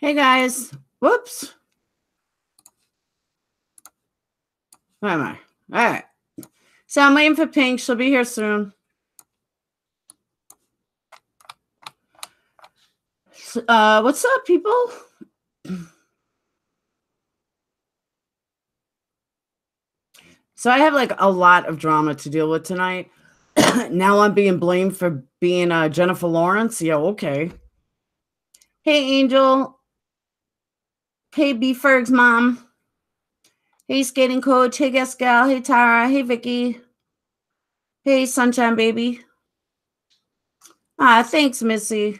Hey guys. Whoops. Where am I? All right. So I'm waiting for Pink. She'll be here soon. What's up, people? So I have like a lot of drama to deal with tonight. Now I'm being blamed for being Jennifer Lawrence. Yeah, okay. Hey, Angel. Hey, B Ferg's mom. Hey, Skating Coach. Hey, Guest Gal. Hey, Tara. Hey, Vicky. Hey, Sunshine Baby. Thanks, Missy.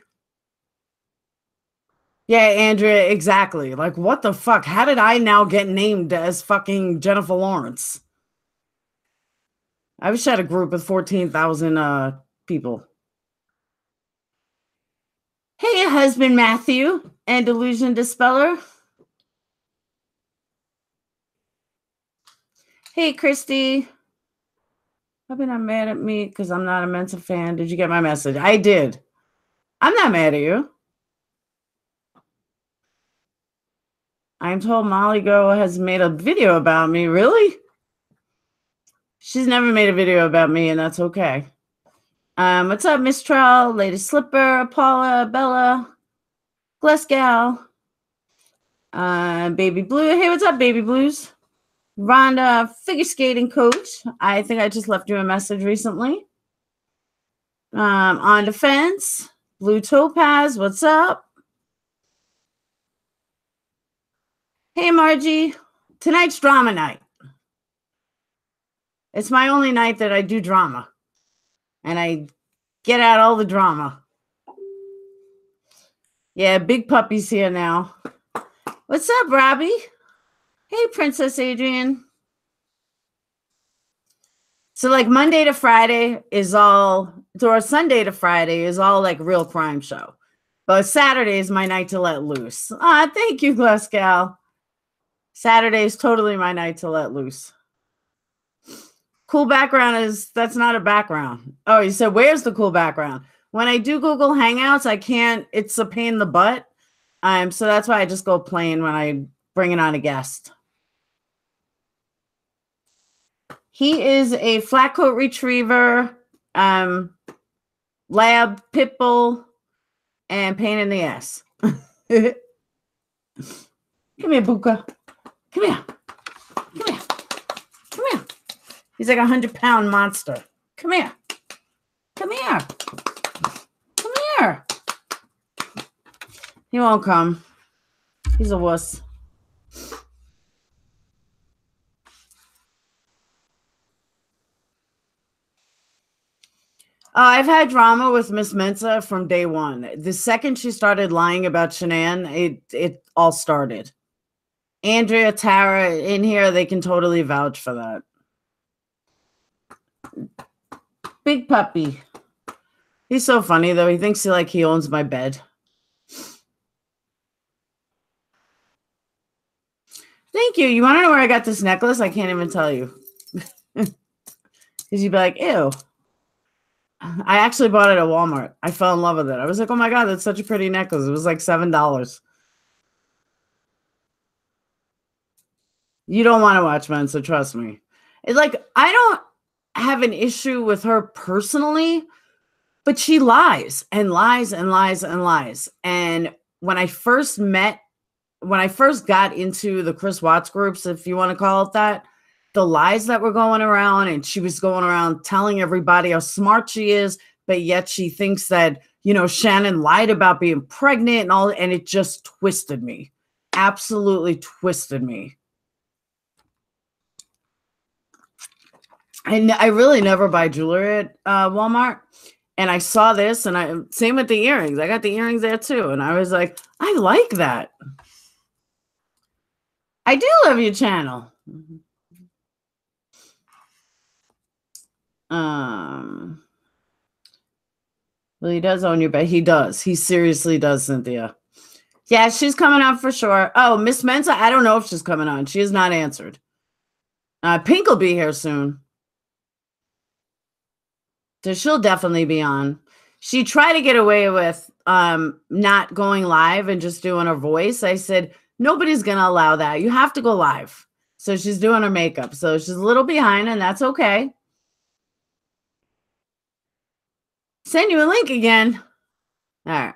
Yeah, Andrea, exactly. Like, what the fuck? How did I now get named as fucking Jennifer Lawrence? I wish I had a group with 14,000 people. Hey, husband Matthew and Illusion Dispeller. Hey, Christy. Hope you're not mad at me because I'm not a Mensa fan. Did you get my message? I did. I'm not mad at you. I'm told Molly Go has made a video about me. Really? She's never made a video about me, and that's okay. What's up, Miss Trell, Lady Slipper, Paula, Bella, Glesgal, Baby Blue. Hey, what's up, Baby Blues? Rhonda, Figure Skating Coach. I think I just left you a message recently. On Defense, Blue Topaz. What's up? Hey, Margie. Tonight's drama night. It's my only night that I do drama. And I get out all the drama. Yeah, Big Puppy's here now. What's up, Robbie? Hey, Princess Adrian. So like Monday to Friday is all, or Sunday to Friday is all like real crime show. But Saturday is my night to let loose. Thank you, Glasgow. Saturday is totally my night to let loose. Cool background is, that's not a background. Oh, you said, where's the cool background? When I do Google Hangouts, I can't, it's a pain in the butt. So that's why I just go plain when I bring it on a guest. He is a flat coat retriever, lab pit bull, and pain in the ass. Come here, Buka. Come here. Come here. Come here. He's like 100-pound monster. Come here. Come here. Come here. He won't come. He's a wuss. I've had drama with Miss Mensa from day one. The second she started lying about Shanann, it all started. Andrea, Tara, in here, they can totally vouch for that. Big Puppy. He's so funny, though. He thinks he owns my bed. Thank you. You want to know where I got this necklace? I can't even tell you. Because you'd be like, ew. I actually bought it at Walmart. I fell in love with it. I was like, oh my God, that's such a pretty necklace. It was like $7. You don't want to watch Mensa, trust me. It's like, I don't have an issue with her personally, but she lies and lies and lies and lies. And when I first got into the Chris Watts groups, if you want to call it that, the lies that were going around, and she was going around telling everybody how smart she is, but yet she thinks that, you know, Shannon lied about being pregnant and all, and it just twisted me. Absolutely twisted me. And I really never buy jewelry at Walmart. And I saw this, and same with the earrings. I got the earrings there too. And I was like, I like that. I do love your channel. Well, he does own your bed. He does. He seriously does, Cynthia. Yeah, she's coming on for sure. Oh, Miss Mensa, I don't know if she's coming on. She has not answered. Pink will be here soon. So she'll definitely be on. She tried to get away with not going live and just doing her voice. I said, nobody's going to allow that. You have to go live. So she's doing her makeup. So she's a little behind, and that's okay. Send you a link again. All right.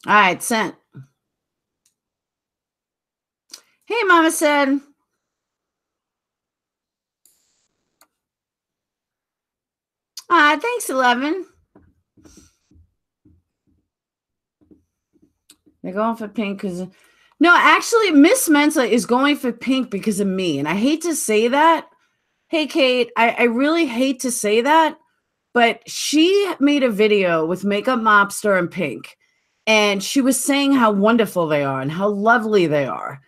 All right, sent. Hey, Mama said. Thanks, 11. They're going for pink because... No, actually, Miss Mensa is going for pink because of me. And I hate to say that. Hey, Kate, I really hate to say that. But she made a video with Makeup Mobster and Pink. And she was saying how wonderful they are and how lovely they are.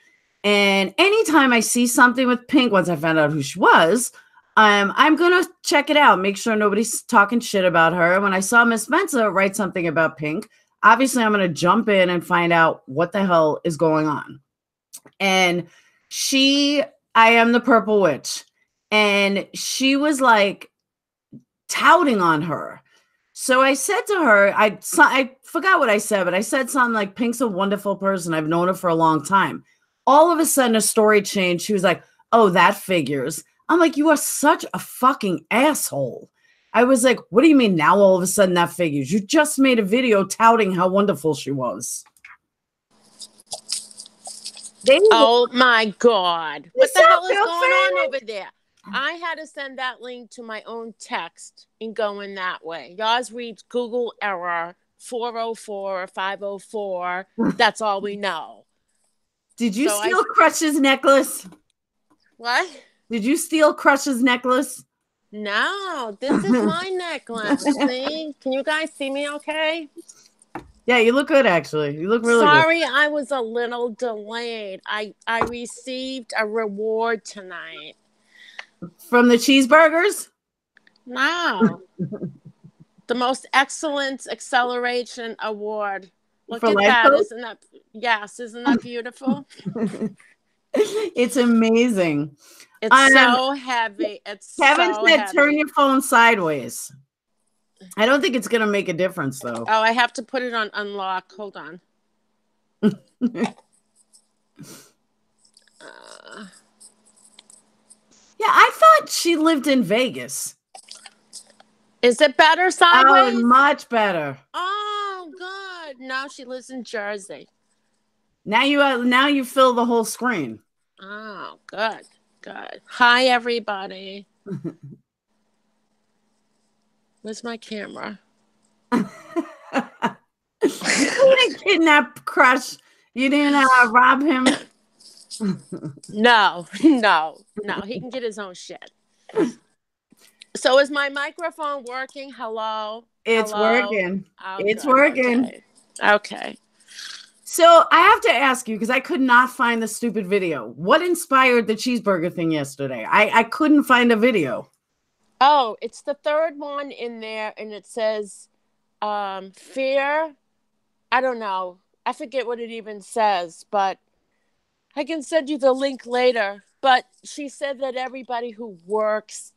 And anytime I see something with Pink, once I found out who she was, I'm going to check it out, make sure nobody's talking shit about her. When I saw Miss Mensa write something about Pink, obviously I'm going to jump in and find out what the hell is going on. And I am the Purple Witch. And she was like touting on her. So I said to her, I forgot what I said, but I said something like, Pink's a wonderful person. I've known her for a long time. All of a sudden, a story changed. She was like, oh, that figures. I'm like, you are such a fucking asshole. I was like, what do you mean now all of a sudden that figures? You just made a video touting how wonderful she was. Oh, my God. What the hell is going on over there? I had to send that link to my own text and going that way. Yours reads Google error 404 or 504. That's all we know. Did you steal Crush's necklace? What? Did you steal Crush's necklace? No, this is my necklace. See? Can you guys see me okay? Yeah, you look good, actually. You look really good. Sorry, I was a little delayed. I received a reward tonight. From the cheeseburgers? No. The most excellent acceleration award. Look at that. Isn't that beautiful? It's amazing. It's so heavy. Kevin said turn your phone sideways. I don't think it's going to make a difference, though. Oh, I have to put it on unlock. Hold on. Yeah, I thought she lived in Vegas. Is it better sideways? Oh, much better. Oh, good. No, she lives in Jersey. Now you fill the whole screen. Oh, good. Good. Hi, everybody. Where's my camera? You didn't kidnap Crush. You didn't rob him. No. He can get his own shit. So is my microphone working? Hello? It's working. Oh, it's working. Okay. So I have to ask you, because I could not find the stupid video. What inspired the cheeseburger thing yesterday? I couldn't find a video. Oh, it's the third one in there, and it says fear. I don't know. I forget what it even says, but I can send you the link later. But she said that everybody who works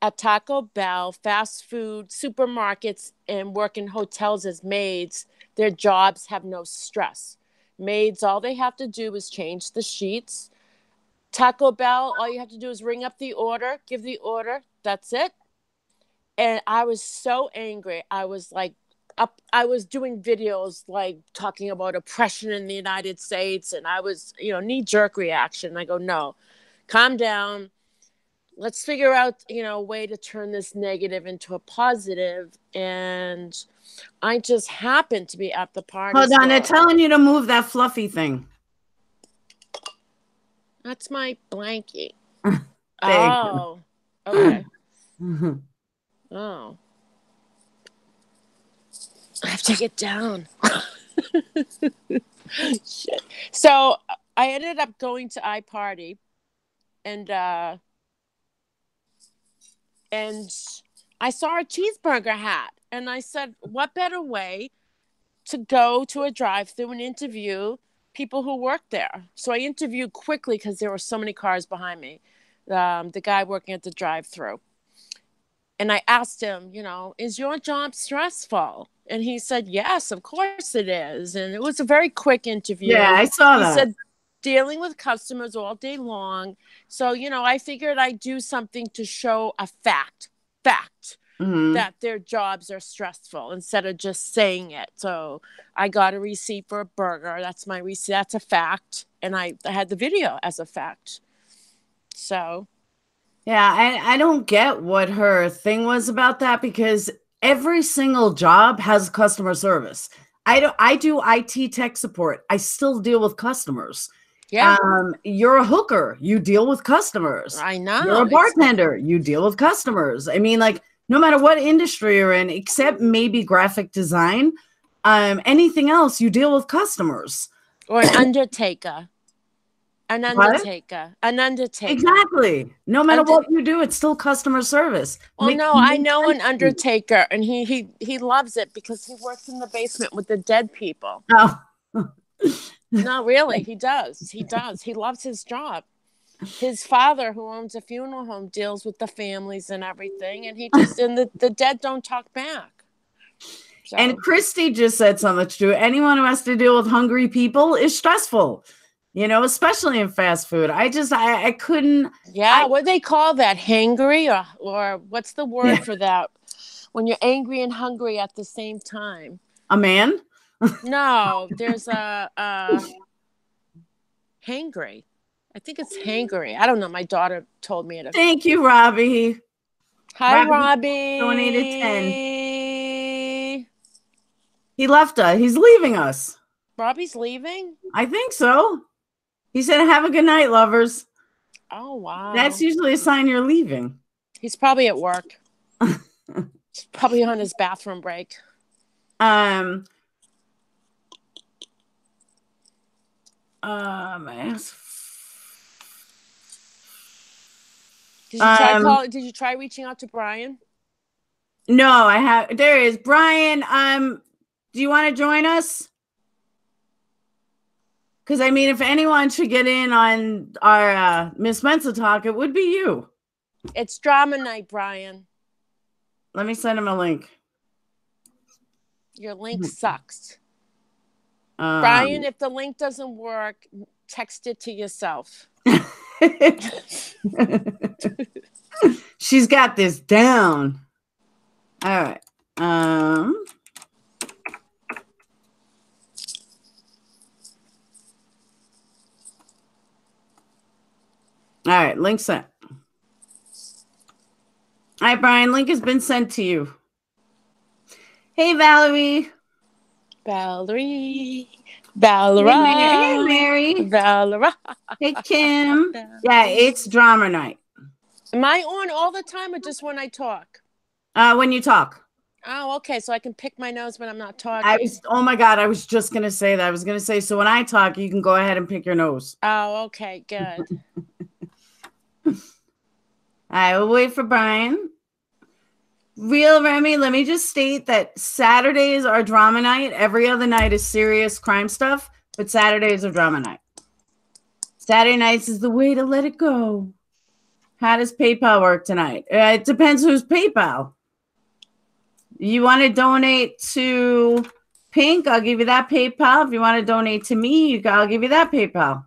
at Taco Bell, fast food, supermarkets, and work in hotels as maids, their jobs have no stress. Maids, all they have to do is change the sheets. Taco Bell, all you have to do is ring up the order, give the order. That's it. And I was so angry. I was doing videos like talking about oppression in the United States. And I was, knee-jerk reaction. I go, no, calm down. Let's figure out, a way to turn this negative into a positive. And I just happened to be at the party. Hold on, they're telling you to move that fluffy thing. That's my blankie. Oh, okay. Oh. I have to take it down. Shit. So I ended up going to iParty, and and I saw a cheeseburger hat, and I said, what better way to go to a drive-thru and interview people who work there? So I interviewed quickly because there were so many cars behind me, the guy working at the drive-thru. And I asked him, you know, is your job stressful? And he said, yes, of course it is. And it was a very quick interview. Yeah, I saw that. He said, dealing with customers all day long. So, you know, I figured I'd do something to show a fact that their jobs are stressful instead of just saying it. So I got a receipt for a burger. That's my receipt. That's a fact. And I had the video as a fact. So. Yeah, I don't get what her thing was about that, because every single job has customer service. I do IT tech support. I still deal with customers. Yeah. You're a hooker, you deal with customers. I know. You're a bartender, you deal with customers. I mean, like, no matter what industry you're in, except maybe graphic design, anything else, you deal with customers. Or an undertaker. An undertaker. What? An undertaker. Exactly. No matter what you do, it's still customer service. Well, no, I know an undertaker, and he loves it because he works in the basement with the dead people. Oh. No, really, he does. He does. He loves his job. His father, who owns a funeral home, deals with the families and everything, and the dead don't talk back. So. And Christy just said something to do. Anyone who has to deal with hungry people is stressful. You know, especially in fast food. I couldn't. Yeah, what do they call that? Hangry, or what's the word for that? When you're angry and hungry at the same time. A man? No, there's a hangry. I think it's hangry. I don't know. My daughter told me it. Thank you, Robbie. Hi, Robbie. Donated 10. He left us. He's leaving us. Robbie's leaving? I think so. He said, have a good night, lovers. Oh, wow. That's usually a sign you're leaving. He's probably at work. He's probably on his bathroom break. Did you try reaching out to Brian? No, I have. There is Brian. Do you want to join us? Because, I mean, if anyone should get in on our Miss Mensa talk, it would be you. It's drama night, Brian. Let me send him a link. Your link sucks. Brian, if the link doesn't work, text it to yourself. She's got this down. All right. All right, link sent. All right, Brian, link has been sent to you. Hey, Valerie. Valerie. Hey, Mary. Valera. Hey, Kim. Yeah, it's drama night. Am I on all the time or just when I talk? When you talk. Oh, okay. So I can pick my nose when I'm not talking. Oh my God, I was just going to say that. I was going to say, so when I talk, you can go ahead and pick your nose. Oh, okay. Good. I will wait for Brian. Real Remy, let me just state that Saturdays are drama night. Every other night is serious crime stuff, but Saturdays are drama night. Saturday nights is the way to let it go. How does PayPal work tonight? It depends who's PayPal. You want to donate to Pink? I'll give you that PayPal. If you want to donate to me, I'll give you that PayPal.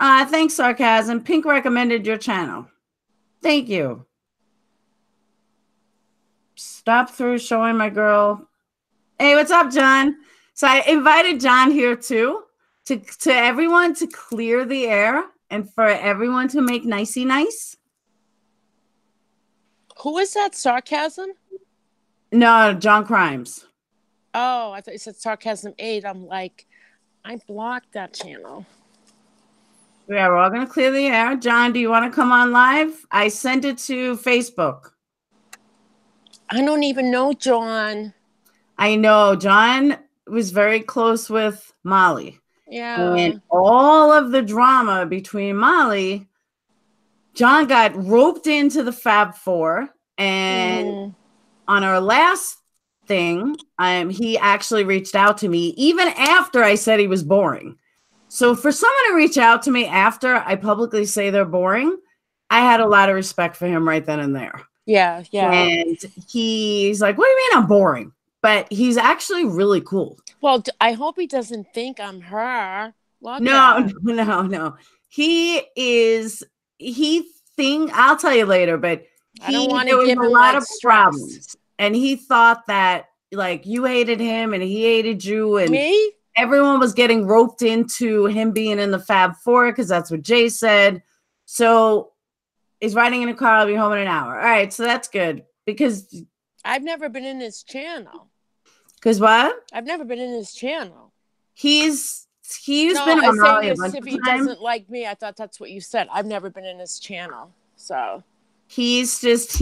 Thanks, Sarcasm. Pink recommended your channel. Thank you. Stop through showing my girl. Hey, what's up, John? So I invited John here too, to everyone to clear the air and for everyone to make nicey nice. Who is that? Sarcasm? No, John Crimes. Oh, I thought you said Sarcasm 8. I'm like, I blocked that channel. Yeah, we're all going to clear the air. John, do you want to come on live? I sent it to Facebook. I don't even know John. I know. John was very close with Molly. Yeah. And all of the drama between Molly John got roped into the Fab Four, and on our last thing, he actually reached out to me even after I said he was boring. So for someone to reach out to me after I publicly say they're boring, I had a lot of respect for him right then and there. Yeah, yeah. And he's like, what do you mean I'm boring? But he's actually really cool. Well, I hope he doesn't think I'm her. No. I'll tell you later, but I don't want to give him a like lot of stress. problems. And he thought that like you hated him and he hated you, and me? Everyone was getting roped into him being in the Fab Four because that's what Jay said. So he's riding in a car. I'll be home in an hour. All right, so that's good because I've never been in his channel. Because what? I've never been in his channel. He's been on Molly a bunch if of he times. doesn't like me, I thought that's what you said. I've never been in his channel, so he's just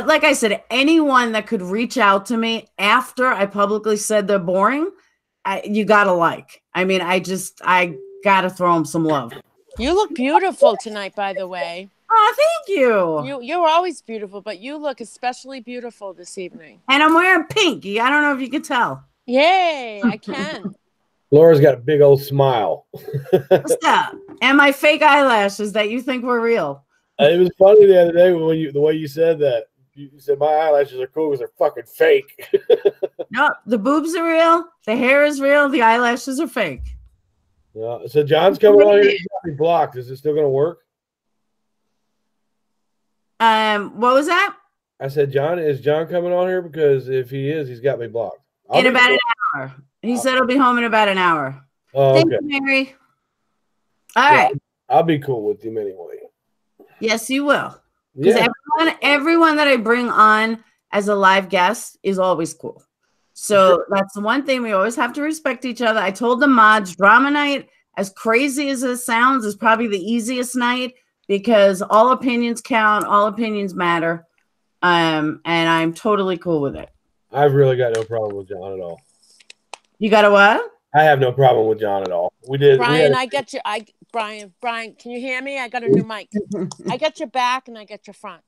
like I said, anyone that could reach out to me after I publicly said they're boring, you gotta like. I mean, I gotta throw him some love. You look beautiful tonight, by the way. Oh, thank you. You're always beautiful, but you look especially beautiful this evening. And I'm wearing pink. I don't know if you can tell. Yay, I can. Laura's got a big old smile. What's up? And my fake eyelashes that you think were real. It was funny the other day when the way you said that. You said my eyelashes are cool because they're fucking fake. No, the boobs are real. The hair is real. The eyelashes are fake. So John's coming on here. He's got me blocked. Is it still going to work? What was that? I said, is John coming on here? Because if he is, he's got me blocked. In about an hour. He said he'll be home in about an hour. Oh, Thank okay. you, Mary. All right. I'll be cool with him anyway. Yes, you will. Because everyone that I bring on as a live guest is always cool. So that's the one thing, we always have to respect each other. I told the mods, drama night, as crazy as it sounds, is probably the easiest night because all opinions count, all opinions matter. And I'm totally cool with it. I've really got no problem with John at all. You got a what? I have no problem with John at all. Brian, I get you. Brian, can you hear me? I got a new mic. I got your back and I got your front.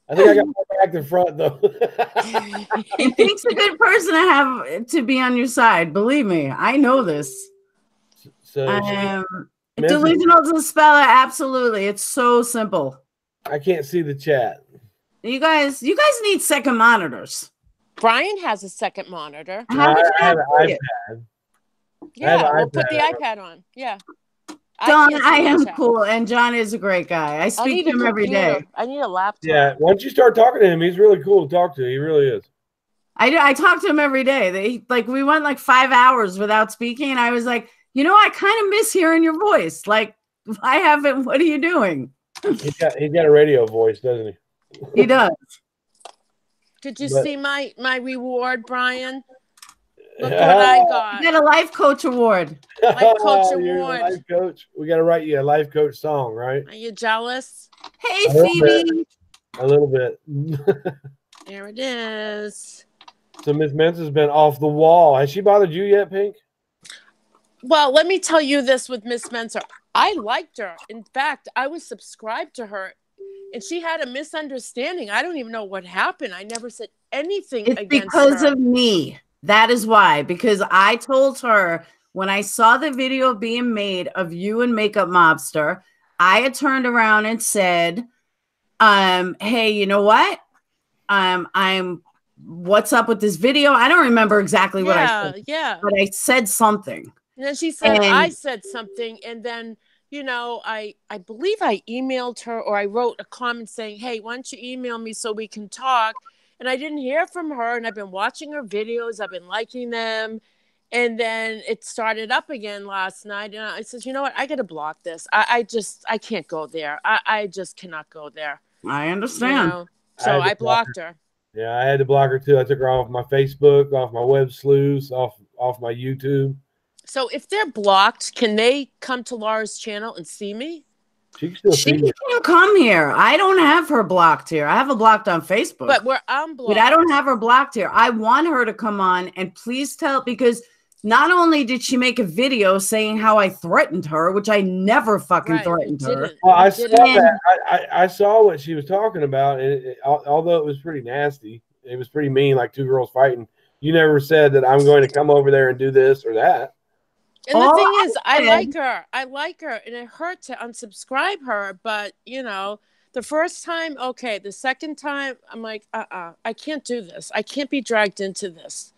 I think I got more back than front though. It takes a good person to have to be on your side. Believe me, I know this. So delusional to spell it. Absolutely, it's so simple. I can't see the chat. You guys need second monitors. Brian has a second monitor. I have an iPad. Yeah, we'll put the iPad on. Yeah. Don, I am cool, and John is a great guy. I speak to him every day. I need a laptop. Yeah, once you start talking to him, he's really cool to talk to. He really is. I talk to him every day. We went like 5 hours without speaking, and I was like, I kind of miss hearing your voice. Like, I haven't. What are you doing? He's got a radio voice, doesn't he? He does. Did you see my reward, Brian? Look what I got. You got a life coach award. Life coach award. Life coach. We got to write you a life coach song, right? Are you jealous? Hey, Phoebe. A little bit. There it is. So Miss Mensa's been off the wall. Has she bothered you yet, Pink? Well, let me tell you this with Miss Mensa. I liked her. In fact, I was subscribed to her, and she had a misunderstanding. I don't even know what happened. I never said anything against her. It's because of me. That is why. Because I told her when I saw the video being made of you and Makeup Mobster, I had turned around and said, hey, you know what? What's up with this video? I don't remember exactly what I said. Yeah. But I said something. And then she said, I said something. And then, I believe I emailed her, or I wrote a comment saying, hey, why don't you email me so we can talk? And I didn't hear from her. And I've been watching her videos. I've been liking them. And then it started up again last night. And I said, you know what? I got to block this. I can't go there. I just cannot go there. I understand. So I blocked her. Yeah, I had to block her too. I took her off my Facebook, off my web sleuths, off my YouTube. So if they're blocked, can they come to Laura's channel and see me? She can come here. I don't have her blocked here. I have her blocked on Facebook. But I'm blocked. But I don't have her blocked here. I want her to come on and please tell, because not only did she make a video saying how I threatened her, which I never fucking threatened her. Well, I saw that. I saw what she was talking about, and although it was pretty nasty, it was pretty mean, like two girls fighting. You never said that I'm going to come over there and do this or that. And the thing is, I like her, and it hurt to unsubscribe her, but you know, the first time, okay, the second time, I'm like, I can't do this. I can't be dragged into this,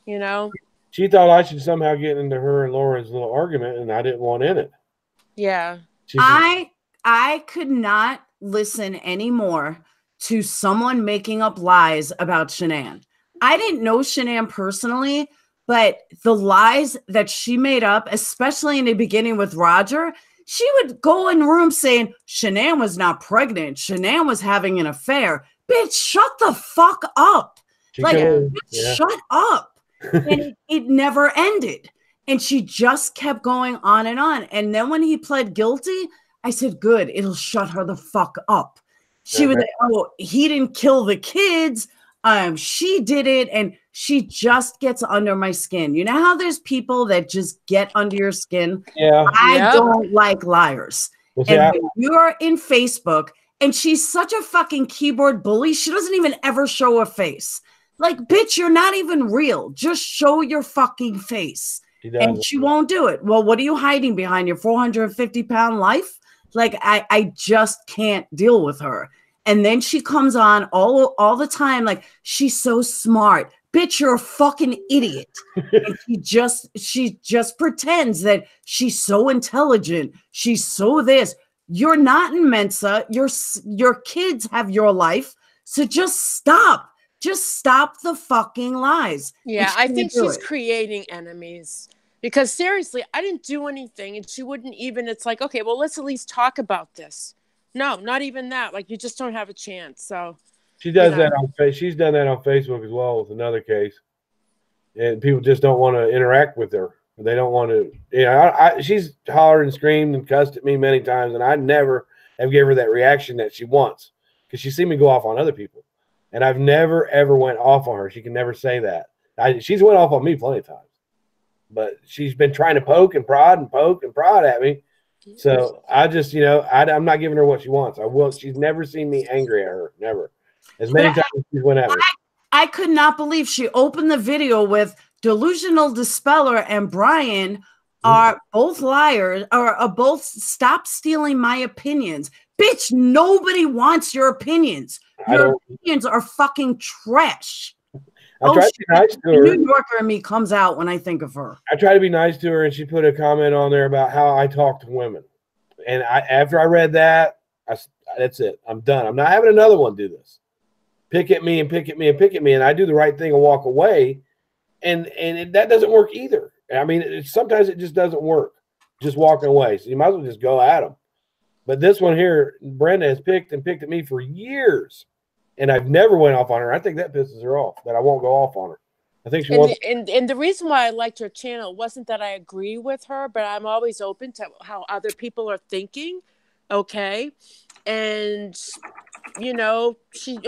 you know? She thought I should somehow get into her and Lauren's little argument, and I didn't want in it. Yeah. I could not listen anymore to someone making up lies about Shanann. I didn't know Shanann personally, but the lies that she made up, especially in the beginning with Roger, she would go in rooms saying Shanann was not pregnant. Shanann was having an affair. Bitch, shut the fuck up. Shut up. And it never ended. And she just kept going on. And then when he pled guilty, I said, good, it'll shut her the fuck up. She was like, oh, he didn't kill the kids. She did it. And she just gets under my skin. You know how there's people that just get under your skin? Yeah. I don't like liars. Well, and when you're in Facebook, and she's such a fucking keyboard bully, she doesn't even ever show her face. Like, bitch, you're not even real. Just show your fucking face. And she won't do it. Well, what are you hiding behind your 450-pound life? Like, I just can't deal with her. And then she comes on all the time like, she's so smart. Bitch, you're a fucking idiot. And she just pretends that she's so intelligent. She's so this. You're not in Mensa. Your kids have your life. So just stop. Just stop the fucking lies. Yeah, I think she's creating enemies. Because seriously, I didn't do anything. And she wouldn't even, it's like, okay, well, let's at least talk about this. No, not even that. Like, you just don't have a chance. So she does that on she's done that on Facebook as well with another case. And people just don't want to interact with her. They don't want to, you know, she's hollered and screamed and cussed at me many times. And I never have given her that reaction that she wants. Because she's seen me go off on other people. And I've never, ever went off on her. She can never say that. She's went off on me plenty of times. But she's been trying to poke and prod at me. So I just, you know, I'm not giving her what she wants. I will. She's never seen me angry at her. Never. As many times as she went at me. I could not believe she opened the video with Delusional Dispeller and Brian are both liars or are both stop stealing my opinions. Bitch, nobody wants your opinions. Your opinions are fucking trash. I try to be nice to her. New Yorker in me comes out when I think of her. I try to be nice to her, and she put a comment on there about how I talk to women. And after I read that, that's it. I'm done. I'm not having another one do this. Pick at me and pick at me and pick at me, and I do the right thing and walk away. And that doesn't work either. I mean, sometimes it just doesn't work. Just walking away. So you might as well just go at them. But this one here, Brenda has picked at me for years, and I've never went off on her. I think that pisses her off, that I won't go off on her. I think she wants. And the reason why I liked her channel wasn't that I agree with her, but I'm always open to how other people are thinking. Okay. And, you know,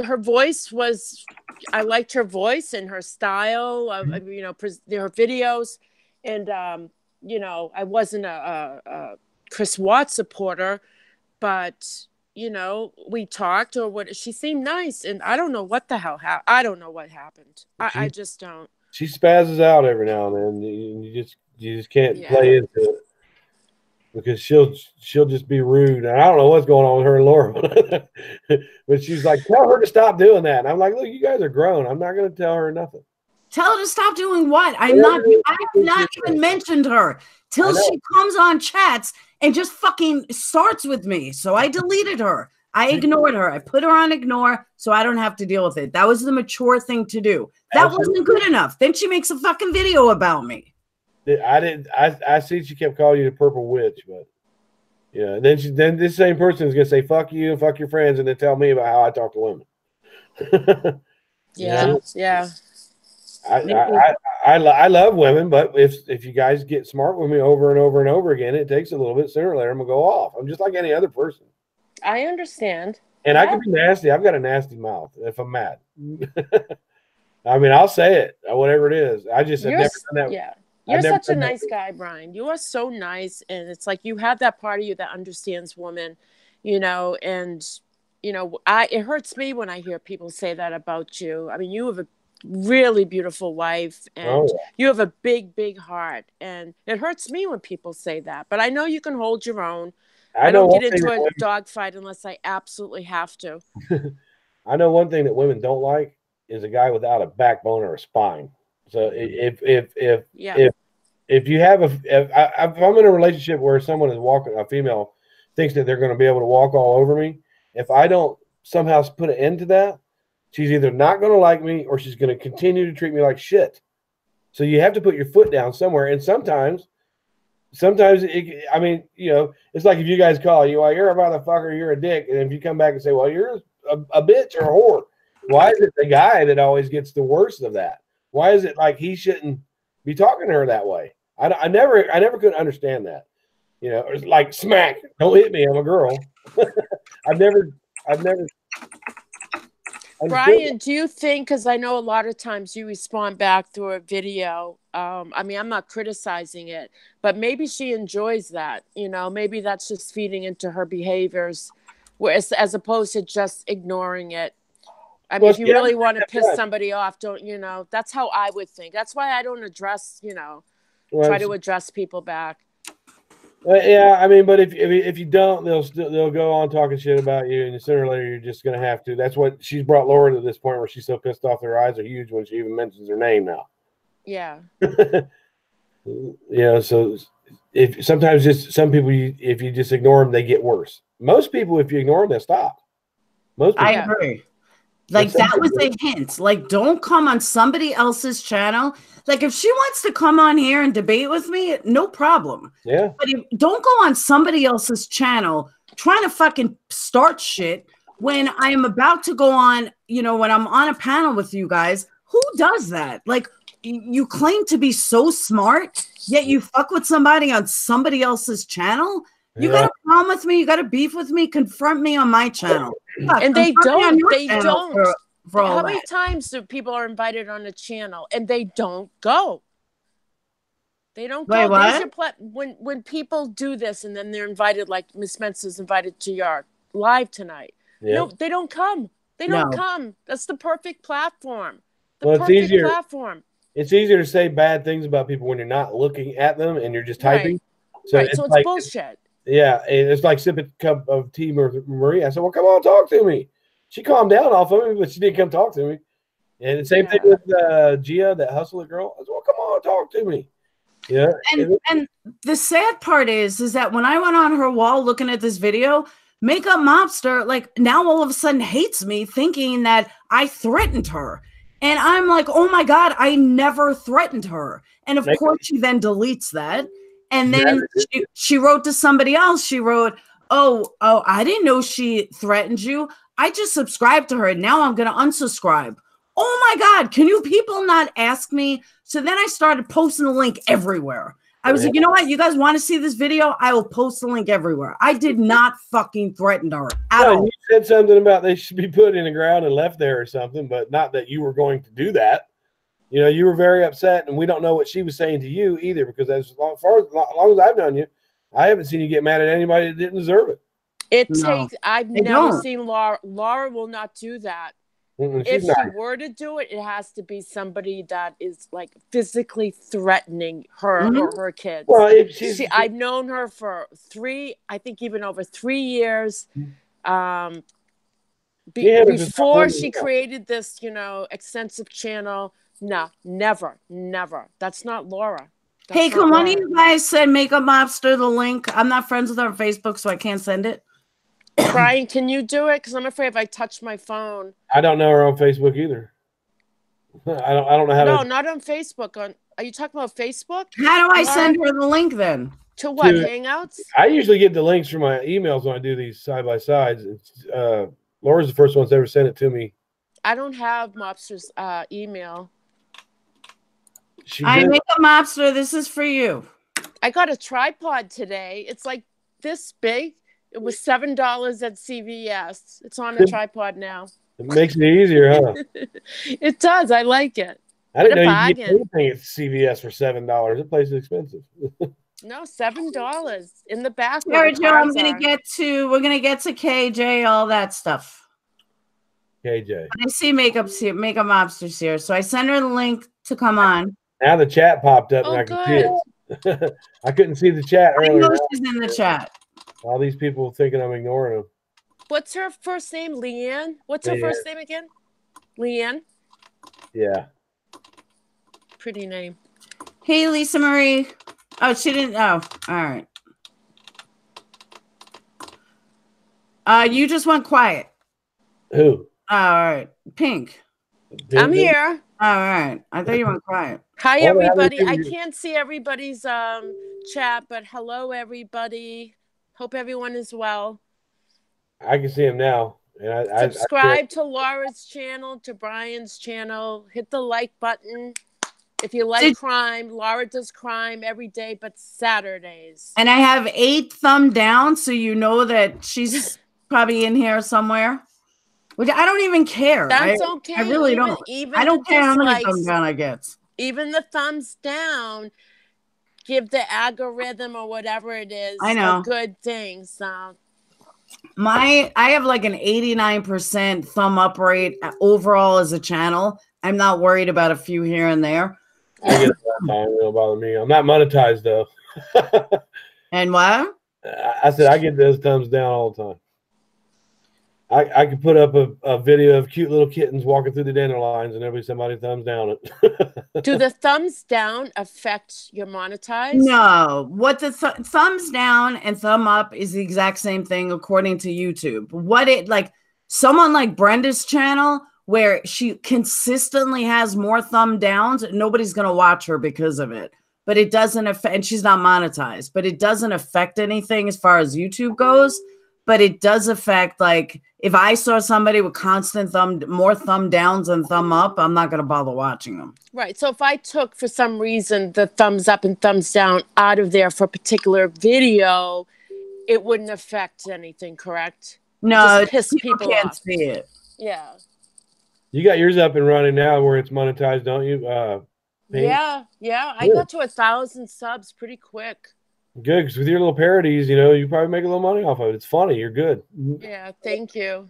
her voice was, I liked her voice and her style of, you know, her videos. And, you know, I wasn't a Chris Watts supporter, but, you know, we talked or what. She seemed nice. And I don't know what the hell happened. I don't know what happened. I just don't. She spazzes out every now and then. You just can't play into it. Because she'll just be rude. And I don't know what's going on with her and Laura. But she's like, tell her to stop doing that. And I'm like, look, you guys are grown. I'm not going to tell her nothing. Tell her to stop doing what? I have not even mentioned her till she comes on chats and just fucking starts with me. So I deleted her. I ignored her. I put her on ignore so I don't have to deal with it. That was the mature thing to do. That wasn't good enough. Then she makes a fucking video about me. I see she kept calling you the purple witch, but yeah. Then this same person is gonna say fuck you and fuck your friends, and then tell me about how I talk to women. Yeah. I love women, but if you guys get smart with me over and over and over again, it takes a little bit. Sooner or later, I'm gonna go off. I'm just like any other person. I understand. And I can be nasty. I've got a nasty mouth if I'm mad. I mean, I'll say it, whatever it is. I just have never done that. Yeah. You're such a nice guy, Brian. You are so nice. And it's like you have that part of you that understands women, you know, and, you know, it hurts me when I hear people say that about you. I mean, you have a really beautiful wife and you have a big, big heart. And it hurts me when people say that. But I know you can hold your own. I don't get into a dogfight unless I absolutely have to. I know one thing that women don't like is a guy without a backbone or a spine. So if you have if I'm in a relationship where someone is walking, a female thinks that they're going to be able to walk all over me, if I don't somehow put an end to that, she's either not going to like me or she's going to continue to treat me like shit. So you have to put your foot down somewhere. And sometimes I mean, you know, it's like if you guys call you, well, you're a motherfucker, you're a dick. And if you come back and say, well, you're a bitch or a whore, why is it the guy that always gets the worst of that? Why is it like he shouldn't be talking to her that way? I never could understand that. You know, it's like smack, don't hit me, I'm a girl. I've never Brian, do you think, because I know a lot of times you respond back through a video, I mean, I'm not criticizing it, but maybe she enjoys that, you know, maybe that's just feeding into her behaviors, whereas, as opposed to just ignoring it. I mean, if you really want to piss somebody off, don't, you know, that's how I would think. That's why I don't address, you know, try to address people back. Yeah, I mean, but if you don't, they'll go on talking shit about you, and sooner or later you're just gonna have to. That's what she's brought Laura to this point where she's so pissed off their eyes are huge when she even mentions her name now. Yeah. Yeah. So if sometimes just some people, if you just ignore them, they get worse. Most people, if you ignore them, they stop. Most people, I agree. Like that was a hint. Like, don't come on somebody else's channel. Like, if she wants to come on here and debate with me, no problem. Yeah. But don't go on somebody else's channel trying to fucking start shit when I am about to go on, you know, when I'm on a panel with you guys. Who does that? Like, you claim to be so smart, yet you fuck with somebody on somebody else's channel. You got a problem with me? You got a beef with me? Confront me on my channel. Fuck, and they don't. They don't. For how many times do people are invited on a channel and they don't go? They don't go. What? When people do this and then they're invited, like Miss Mensa's invited to your live tonight. Yeah. No, they don't come. They don't come. That's the perfect platform. The perfect platform. It's easier to say bad things about people when you're not looking at them and you're just typing. Right. So it's bullshit. Yeah, it's like sipping a cup of tea with Marie. I said, well, come on, talk to me. She calmed down off of me, but she didn't come talk to me. And the same thing with Gia, that hustler girl. I said, well, come on, talk to me. Yeah. And the sad part is that when I went on her wall looking at this video, Makeup Mobster, like, now all of a sudden hates me, thinking that I threatened her. And I'm like, oh my God, I never threatened her. And of course she then deletes that. And then she wrote to somebody else. She wrote, oh, I didn't know she threatened you. I just subscribed to her. And now I'm going to unsubscribe. Oh my God, can you people not ask me? So then I started posting the link everywhere. I was like, you know what? You guys want to see this video? I will post the link everywhere. I did not fucking threaten her at all. You said something about they should be put in the ground and left there or something, but not that you were going to do that. You know, you were very upset, and we don't know what she was saying to you either, because as long as I've known you, I haven't seen you get mad at anybody that didn't deserve it. I've never seen Laura. Laura will not do that. If she were to do it, it has to be somebody that is like physically threatening her or her kids. Well, I've known her for I think even over 3 years. Before she created this, you know, extensive channel. No, never. That's not Laura. Hey, can one of you guys send Makeup Mobster the link? I'm not friends with her on Facebook, so I can't send it. Brian, can you do it? Because I'm afraid if I touch my phone. I don't know her on Facebook either. I don't know how to. No, not on Facebook. Are you talking about Facebook? How do I send her the link then? To what? Hangouts? I usually get the links from my emails when I do these side by sides. Laura's the first one that's ever sent it to me. I don't have Mobster's email. I make a Mobster. This is for you. I got a tripod today. It's like this big. It was $7 at CVS. It's on a tripod now. It makes it easier, huh? It does. I like it. I didn't know you could get bargain. anything at CVS for $7. That place is expensive. No, $7 in the back. All right, Joe, we're gonna get to KJ, all that stuff. KJ. I see makeup Mobsters here, so I sent her the link to come on. Now the chat popped up, and Oh, I can see it. I couldn't see the chat earlier. I know she's in the chat. All these people thinking I'm ignoring them. What's her first name? Leanne? What's her first name again? Leanne? Yeah. Pretty name. Hey, Lisa Marie. Oh, she didn't. Oh, all right. You just went quiet. Who? All right. Pink. I'm here. All right. I thought you went quiet. Hi, everybody. I can't see everybody's chat, but hello, everybody. Hope everyone is well. I can see him now. And subscribe to Laura's channel, to Brian's channel. Hit the like button. If you like crime, Laura does crime every day but Saturdays. And I have 8 thumb down, so you know that she's probably in here somewhere. Which I don't even care. That's okay. I really don't. I don't care how many thumbs down I get. Even the thumbs down give the algorithm or whatever it is a good thing. So I have like an 89% thumb up rate overall as a channel. I'm not worried about a few here and there. I get that time. It don't bother me. I'm not monetized though. And what? I said I get those thumbs down all the time. I could put up a video of cute little kittens walking through the dandelions and there'll be somebody thumbs down it. Do the thumbs down affect your monetize? No. What the thumbs down and thumb up is the exact same thing according to YouTube. What it like someone like Brenda's channel where she consistently has more thumb downs, nobody's going to watch her because of it. But it doesn't affect, and she's not monetized, but it doesn't affect anything as far as YouTube goes. But it does affect, like, if I saw somebody with constant more thumb downs and thumb up, I'm not going to bother watching them. Right. So if I took, for some reason, the thumbs up and thumbs down out of there for a particular video, it wouldn't affect anything, correct? No, piss people can't off. See it. Yeah. You got yours up and running now where it's monetized, don't you? Yeah. I got to 1,000 subs pretty quick. Good, because with your little parodies, you probably make a little money off of it. It's funny. You're good. Yeah, thank you.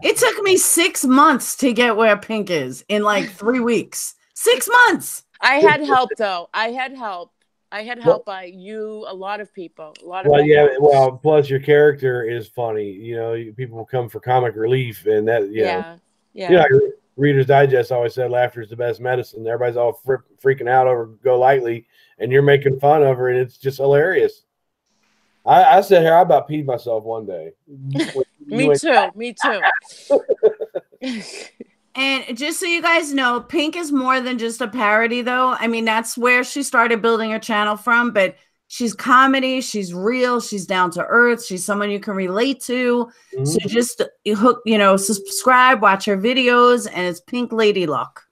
It took me 6 months to get where Pink is in like 3 weeks. 6 months. I had help, though. I had help by you, a lot of people. Well, plus your character is funny. People come for comic relief, and that, yeah. Like Reader's Digest always said, laughter is the best medicine. Everybody's all freaking out over Go Lightly. And you're making fun of her, and it's just hilarious. I sat here, I about peed myself one day. Me too. And just so you guys know, Pink is more than just a parody, though. I mean, that's where she started building her channel from. But she's comedy, she's real, she's down to earth, she's someone you can relate to. Mm-hmm. So just subscribe, watch her videos, and it's Pink Lady Luck.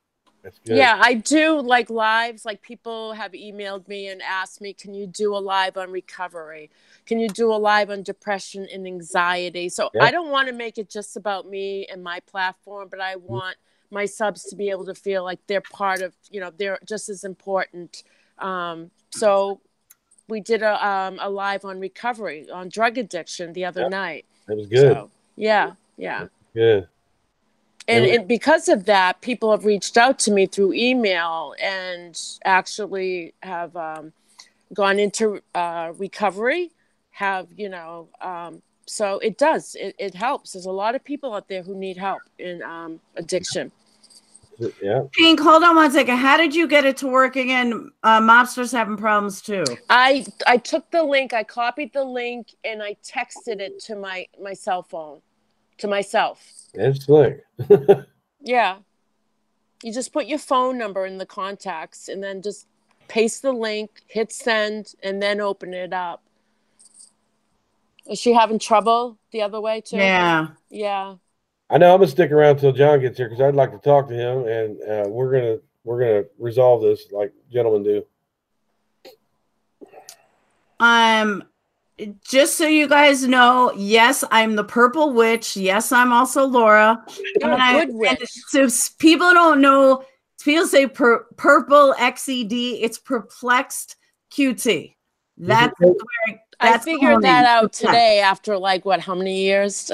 Yeah, I do like lives. Like people have emailed me and asked me, can you do a live on recovery? Can you do a live on depression and anxiety? So I don't want to make it just about me and my platform, but I want my subs to be able to feel like they're part of, they're just as important. So we did a live on recovery, on drug addiction the other night. That was good. So, yeah. Good. And because of that, people have reached out to me through email and actually have gone into recovery, so it does. It helps. There's a lot of people out there who need help in addiction. Yeah. Pink, hold on one second. How did you get it to work again? Mobster's having problems too. I took the link, I copied the link, and I texted it to my cell phone, to myself. That's slick. Yeah. You just put your phone number in the contacts and then just paste the link, hit send, and then open it up. Is she having trouble the other way too? Yeah. I know I'm gonna stick around till John gets here because I'd like to talk to him, and we're gonna resolve this like gentlemen do. Just so you guys know, yes, I'm the Purple Witch. Yes, I'm also Laura. You're a good witch. So people don't know People say purple XED. It's perplexed QT. That's where I figured that out today after like what? How many years?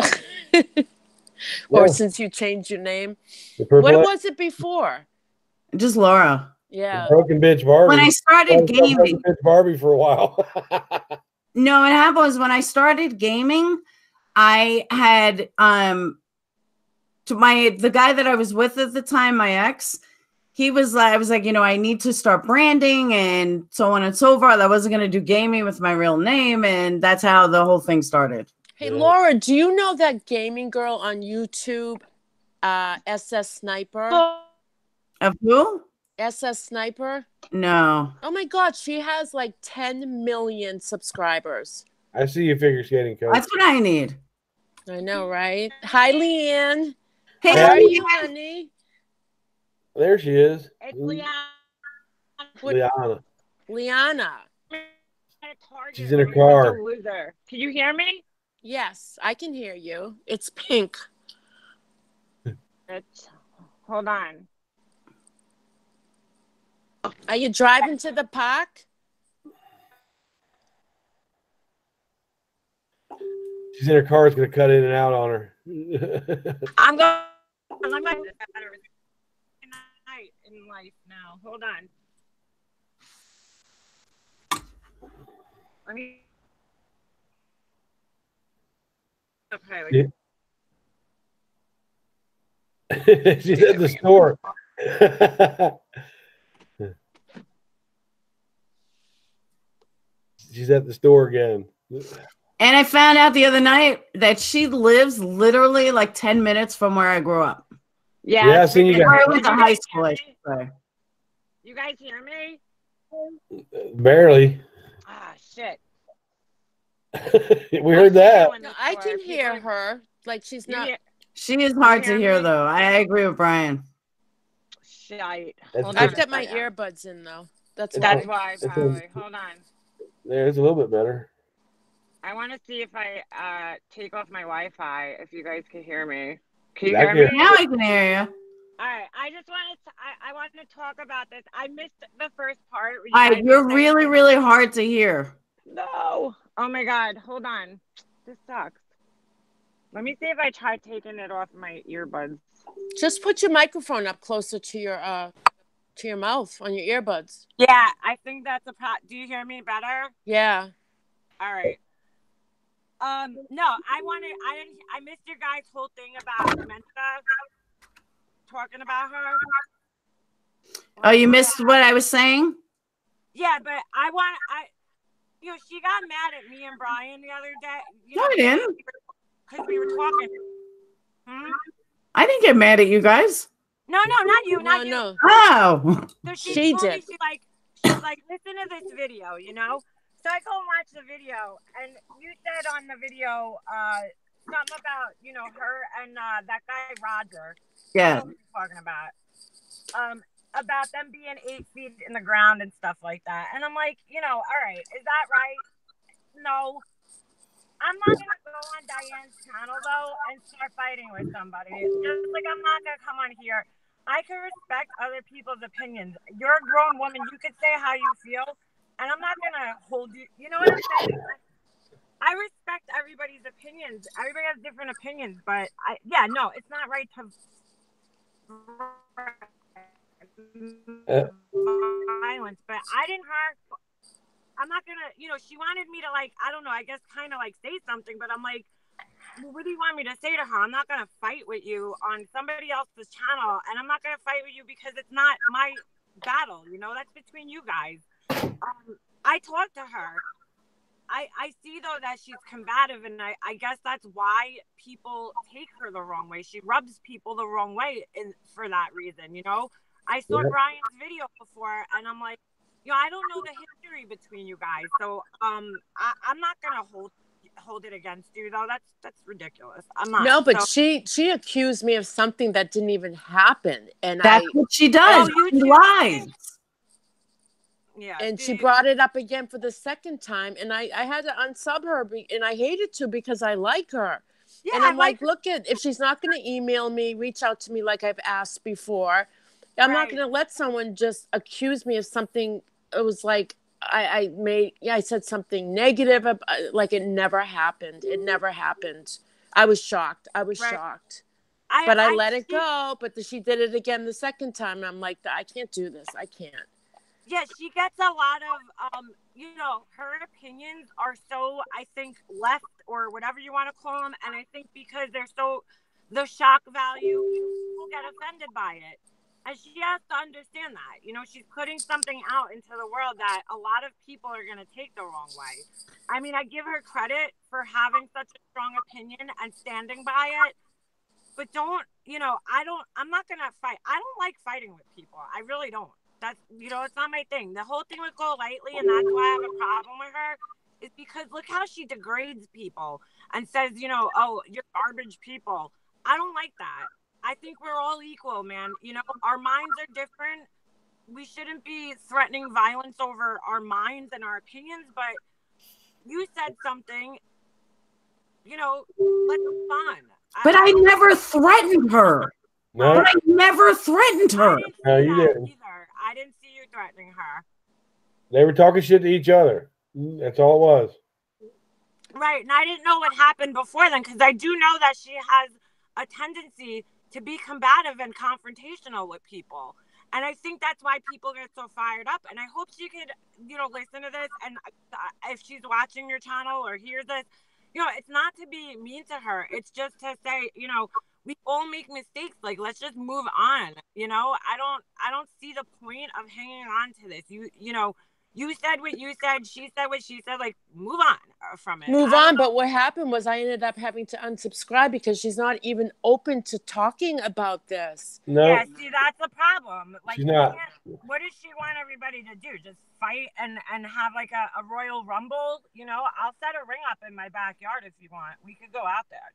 Or since you changed your name? What was it before? Just Laura. Yeah. Broken bitch Barbie. When I started gaming, broken bitch Barbie for a while. No, what happened was when I started gaming, I had the guy that I was with at the time, my ex. He was like, I was like, I need to start branding and so on and so forth. I wasn't going to do gaming with my real name. And that's how the whole thing started. Hey, Laura, do you know that gaming girl on YouTube, SS Sniper? Of who? SS Sniper? No. Oh, my God. She has like 10 million subscribers. I see you figure skating, Coach. That's what I need. I know, right? Hi, Leanne. Hey, how are you, honey? There she is. It's Liana. Liana. She's in her car. Can you hear me? Yes, I can hear you. It's pink. Hold on. Are you driving to the park? She's in her car. It's going to cut in and out on her. I'm going in life now. Hold on. Let me. Okay. Yeah. She's at the store. She's at the store again. And I found out the other night that she lives literally like 10 minutes from where I grew up. Yeah, I seen you guys. I went to high school, I should say. You guys hear me? Barely. Ah, shit. We heard that. No, I can hear her. Like she's not. She is hard to hear, though. I agree with Brian. Shite. I've got my earbuds in, though. That's why, probably. Hold on. There, it's a little bit better. I want to see if I take off my Wi-Fi, if you guys can hear me. Can you hear me? Now I can hear you. All right. I just wanted to, I wanted to talk about this. I missed the first part. You're really, really hard to hear. No. Oh, my God. Hold on. This sucks. Let me see if I try taking it off my earbuds. Just put your microphone up closer to your mouth on your earbuds. Yeah, I think that's a pro. Do you hear me better? Yeah. All right. No, I missed your guys' whole thing about Mensa, talking about her. Oh, you missed what I was saying? Yeah, but she got mad at me and Brian the other day. No, I didn't. Because we were talking. I didn't get mad at you guys. No, not you, not you. No. Oh. So she did. She's like, listen to this video, So I go and watch the video, and you said on the video something about, her and that guy, Roger. Yeah. What were you talking about them being 8 feet in the ground and stuff like that. And I'm like, all right, is that right? No. I'm not going to go on Diane's channel, though, and start fighting with somebody. Just like I'm not going to come on here. I can respect other people's opinions. You're a grown woman. You could say how you feel. And I'm not going to hold you. You know what I'm saying? I respect everybody's opinions. Everybody has different opinions. But, it's not right to violence. But I'm not going to, she wanted me to, I guess kind of say something. But I'm like, well, what do you want me to say to her? I'm not going to fight with you on somebody else's channel. And I'm not going to fight with you because it's not my battle. That's between you guys. I talked to her. I see, though, that she's combative, and I guess that's why people take her the wrong way. She rubs people the wrong way for that reason, I saw Brian's video before, and I'm like, I don't know the history between you guys, so I'm not going to hold it against you, though. That's ridiculous. I'm not. No, but she accused me of something that didn't even happen, and that's what she does. She lies. Yeah, and she brought it up again for the second time, and I had to unsub her, and I hated to because I like her. Yeah, and I'm like, look, if she's not going to email me, reach out to me like I've asked before, I'm not going to let someone just accuse me of something. It was like I said something negative, like it never happened. It never happened. I was shocked. I was shocked. But I let it go. But she did it again the second time. And I'm like, I can't do this. I can't. Yeah, she gets a lot of, you know, her opinions are so, I think, left or whatever you want to call them. And I think because they're so, the shock value, people get offended by it. And she has to understand that. You know, she's putting something out into the world that a lot of people are going to take the wrong way. I mean, I give her credit for having such a strong opinion and standing by it. But don't, you know, I'm not going to fight. I don't like fighting with people. I really don't. That's, you know, it's not my thing. The whole thing with Golightly, and that's why I have a problem with her, is because look how she degrades people and says, you know, oh, you're garbage people. I don't like that. I think we're all equal, man. You know, our minds are different. We shouldn't be threatening violence over our minds and our opinions, but you said something, you know, let's move on. But I never threatened her. No. But I never threatened her. No, you didn't. Either. I didn't see you threatening her. They were talking shit to each other. That's all it was. Right. And I didn't know what happened before then, because I do know that she has a tendency to be combative and confrontational with people. And I think that's why people get so fired up. And I hope she could, you know, listen to this. And if she's watching your channel or hears this, you know, it's not to be mean to her. It's just to say, you know, we all make mistakes. Like, let's just move on. You know, I don't see the point of hanging on to this. You know, you said what you said. She said what she said. Like, move on from it. Move on. But what happened was I ended up having to unsubscribe because she's not even open to talking about this. No. Yeah, see, that's the problem. Like, she's not. What does she want everybody to do? Just fight and have like a Royal Rumble? You know, I'll set a ring up in my backyard if you want. We could go out there.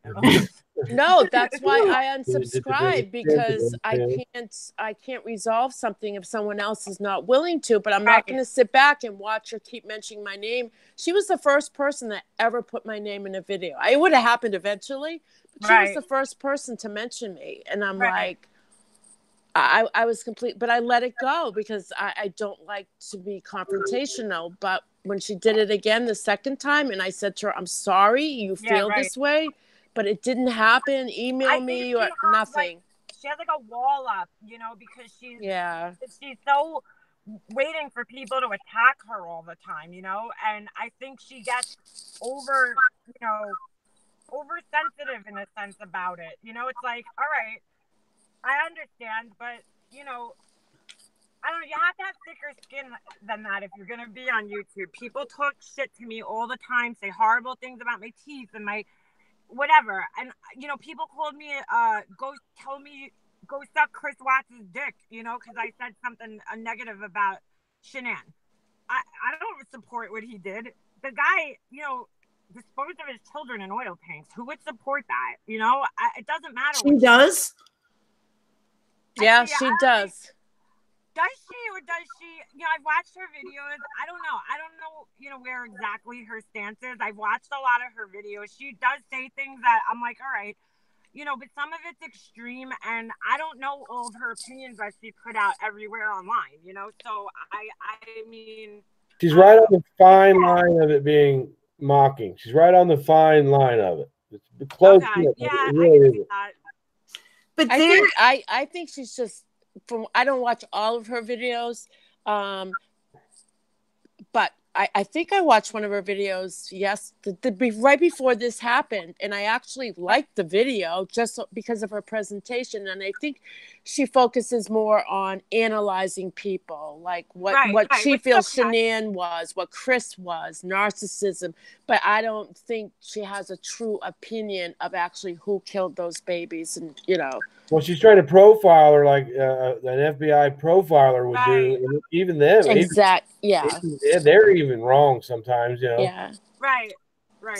No, that's why I unsubscribe, because I can't resolve something if someone else is not willing to. But I'm not going to sit back and watch her keep mentioning my name. She was the first person that ever put my name in a video. It would have happened eventually, but she was the first person to mention me. And I'm like, I was complete, but I let it go because I don't like to be confrontational. But when she did it again the second time, and I said to her, I'm sorry you feel this way, but it didn't happen. Email me or nothing. She has like a wall up, you know, because she's so waiting for people to attack her all the time, you know, and I think she gets oversensitive in a sense about it. You know, it's like, all right, I understand, but you know, I don't know, you have to have thicker skin than that if you're going to be on YouTube. People talk shit to me all the time, say horrible things about my teeth and my whatever. And, you know, people called me, go suck Chris Watts' dick, you know, because I said something negative about Shanann. I don't support what he did. The guy, you know, disposed of his children in oil tanks. Who would support that? You know, it doesn't matter. She does? Yeah, she does. Does she, or does she, you know, I've watched her videos. I don't know, you know, where exactly her stance is. I've watched a lot of her videos. She does say things that I'm like, all right, you know, but some of it's extreme, and I don't know all of her opinions that she put out everywhere online, you know, so I mean. She's right on the fine line of it being mocking. She's right on the fine line of it. It's close. Okay. Yeah, it really I can see that. But I think she's just, I don't watch all of her videos, but I think I watched one of her videos, right before this happened, and I actually liked the video just because of her presentation, and I think she focuses more on analyzing people, like what she feels Shanann was, what Chris was, narcissism, but I don't think she has a true opinion of actually who killed those babies, and, you know. Well, she's trying to profile her like an FBI profiler would do. Even them. They're even wrong sometimes, you know. Yeah. Right.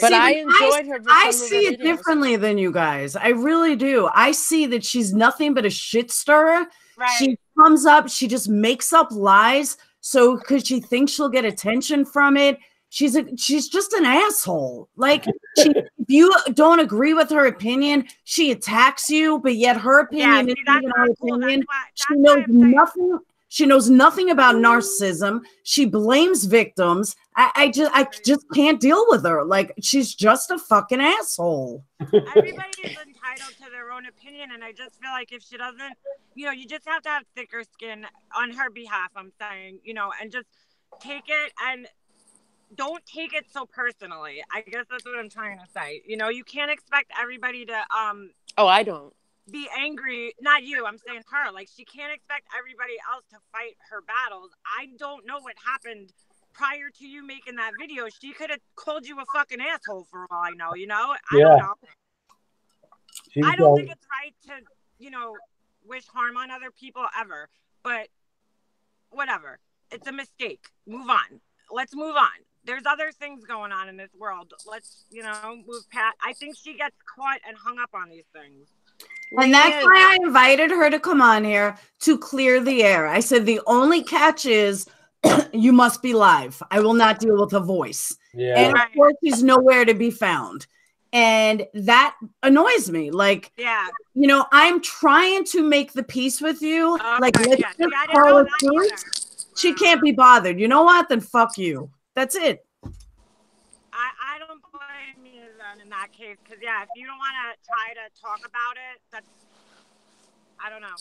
But I enjoyed her. I see it differently than you guys. I really do. I see that she's nothing but a shit stirrer. Right. She comes up, she just makes up lies. So because she thinks she'll get attention from it. She's just an asshole. Like she you don't agree with her opinion, she attacks you, but yet her opinion see, isn't that's even not her cool. opinion. That's She why knows I'm saying. nothing. She knows nothing about narcissism. She blames victims. I just can't deal with her. Like, she's just a fucking asshole. Everybody is entitled to their own opinion, and I just feel like if she doesn't, you know, you just have to have thicker skin on her behalf, I'm saying, you know, and just take it and don't take it so personally. I guess that's what I'm trying to say. You know, you can't expect everybody to Oh, I don't. be angry. Not you, I'm saying her. Like, she can't expect everybody else to fight her battles. I don't know what happened prior to you making that video. She could have called you a fucking asshole for all I know, you know? I don't know. I don't think it's right to, you know, wish harm on other people ever. But whatever. It's a mistake. Move on. Let's move on. There's other things going on in this world. Let's, you know, move past. I think she gets caught and hung up on these things. And that's why I invited her to come on here to clear the air. I said the only catch is you must be live. I will not deal with a voice. Yeah. And of course, he's nowhere to be found. And that annoys me. Like, yeah, you know, I'm trying to make the peace with you. Like, let's just I didn't call know it that truth. She can't be bothered. You know what? Then fuck you. That's it. I don't blame you then in that case, because yeah, if you don't want to try to talk about it, that's, I don't know.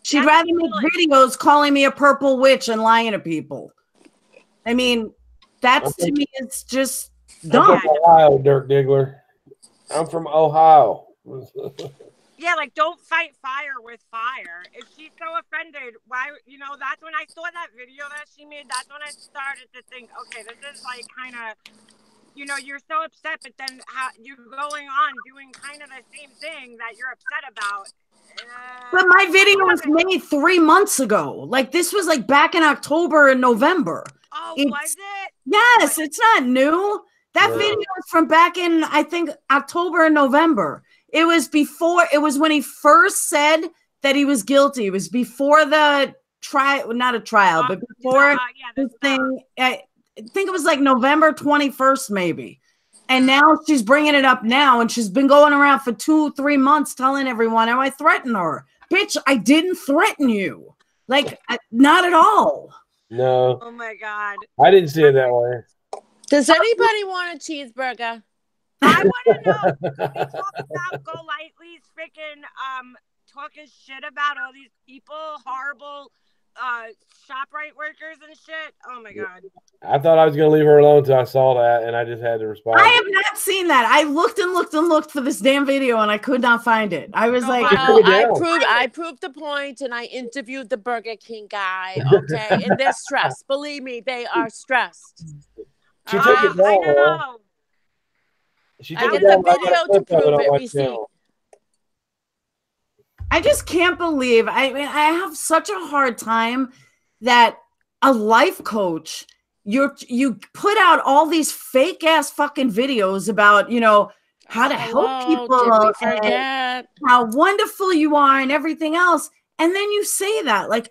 She'd rather make videos calling me a purple witch and lying to people. I mean, that's to me, it's just dumb. I'm from Ohio, Dirk Diggler. I'm from Ohio. Yeah, like, don't fight fire with fire. If she's so offended, why, you know, that's when I saw that video that she made, that's when I started to think, okay, this is like kind of, you know, you're so upset, but then you're going on doing kind of the same thing that you're upset about. But my video was made 3 months ago. Like, this was like back in October and November. Oh, was it? Yes, it's not new. That video was from back in, I think, October and November. It was before, it was when he first said that he was guilty. It was before the trial, not a trial, but before this thing. I think it was like November 21st, maybe. And now she's bringing it up now, and she's been going around for 2-3 months telling everyone, "Oh, I threatened her." Bitch, I didn't threaten you. Like, not at all. No. Oh my God. I didn't see it that way. Does anybody want a cheeseburger? I want to know. Can we talk about Golightly's freaking talking shit about all these people, horrible ShopRite workers and shit? Oh my God. I thought I was going to leave her alone until I saw that, and I just had to respond. I have not seen that. I looked and looked and looked for this damn video, and I could not find it. I was like, well, I proved the point, and I interviewed the Burger King guy. Okay, and they're stressed. Believe me, they are stressed. She took it down. I know. I get the video to prove it. Receipt. I just can't believe. I mean, I have such a hard time that a life coach, you put out all these fake ass fucking videos about, you know, how to help people and how wonderful you are and everything else, and then you say that. Like,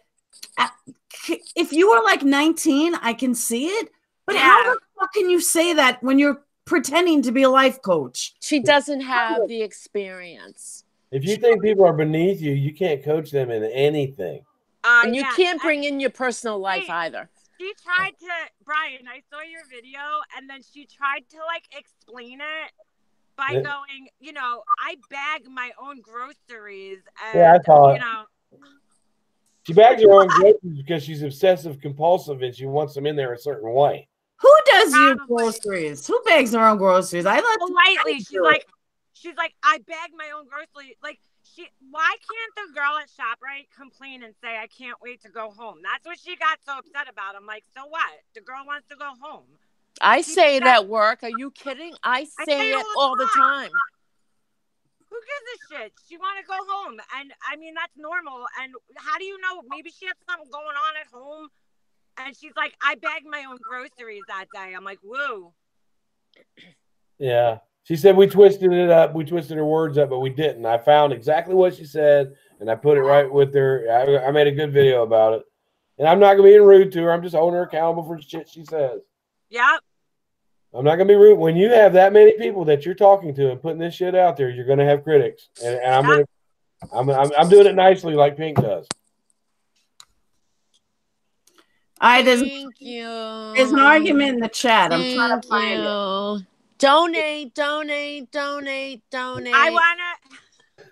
if you were like 19, I can see it, but how the fuck can you say that when you're pretending to be a life coach? She doesn't have the experience. If you think people are beneath you, you can't coach them in anything. And you can't bring in your personal life either. She tried to, Brian, I saw your video, and then she tried to like explain it by going, you know, I bag my own groceries. And, I thought. You know, she bags her own groceries because she's obsessive compulsive and she wants them in there a certain way. Who does your groceries? Who bags their own groceries? I let Golightly. She's like, I bag my own groceries. Like, why can't the girl at ShopRite complain and say, I can't wait to go home? That's what she got so upset about. I'm like, so what? The girl wants to go home. I say it at work. Are you kidding? I say it all the time. Who gives a shit? She want to go home. And I mean, that's normal. And how do you know? Maybe she has something going on at home. And she's like, I bagged my own groceries that day. I'm like, woo. Yeah. She said we twisted it up. We twisted her words up, but we didn't. I found exactly what she said, and I put it right with her. I made a good video about it. And I'm not going to be rude to her. I'm just holding her accountable for the shit she says. Yep. I'm not gonna be rude. When you have that many people that you're talking to and putting this shit out there, you're gonna have critics, and I'm doing it nicely like Pink does. Thank you. There's an argument in the chat. I'm trying to find it. Donate, donate, donate, donate. I wanna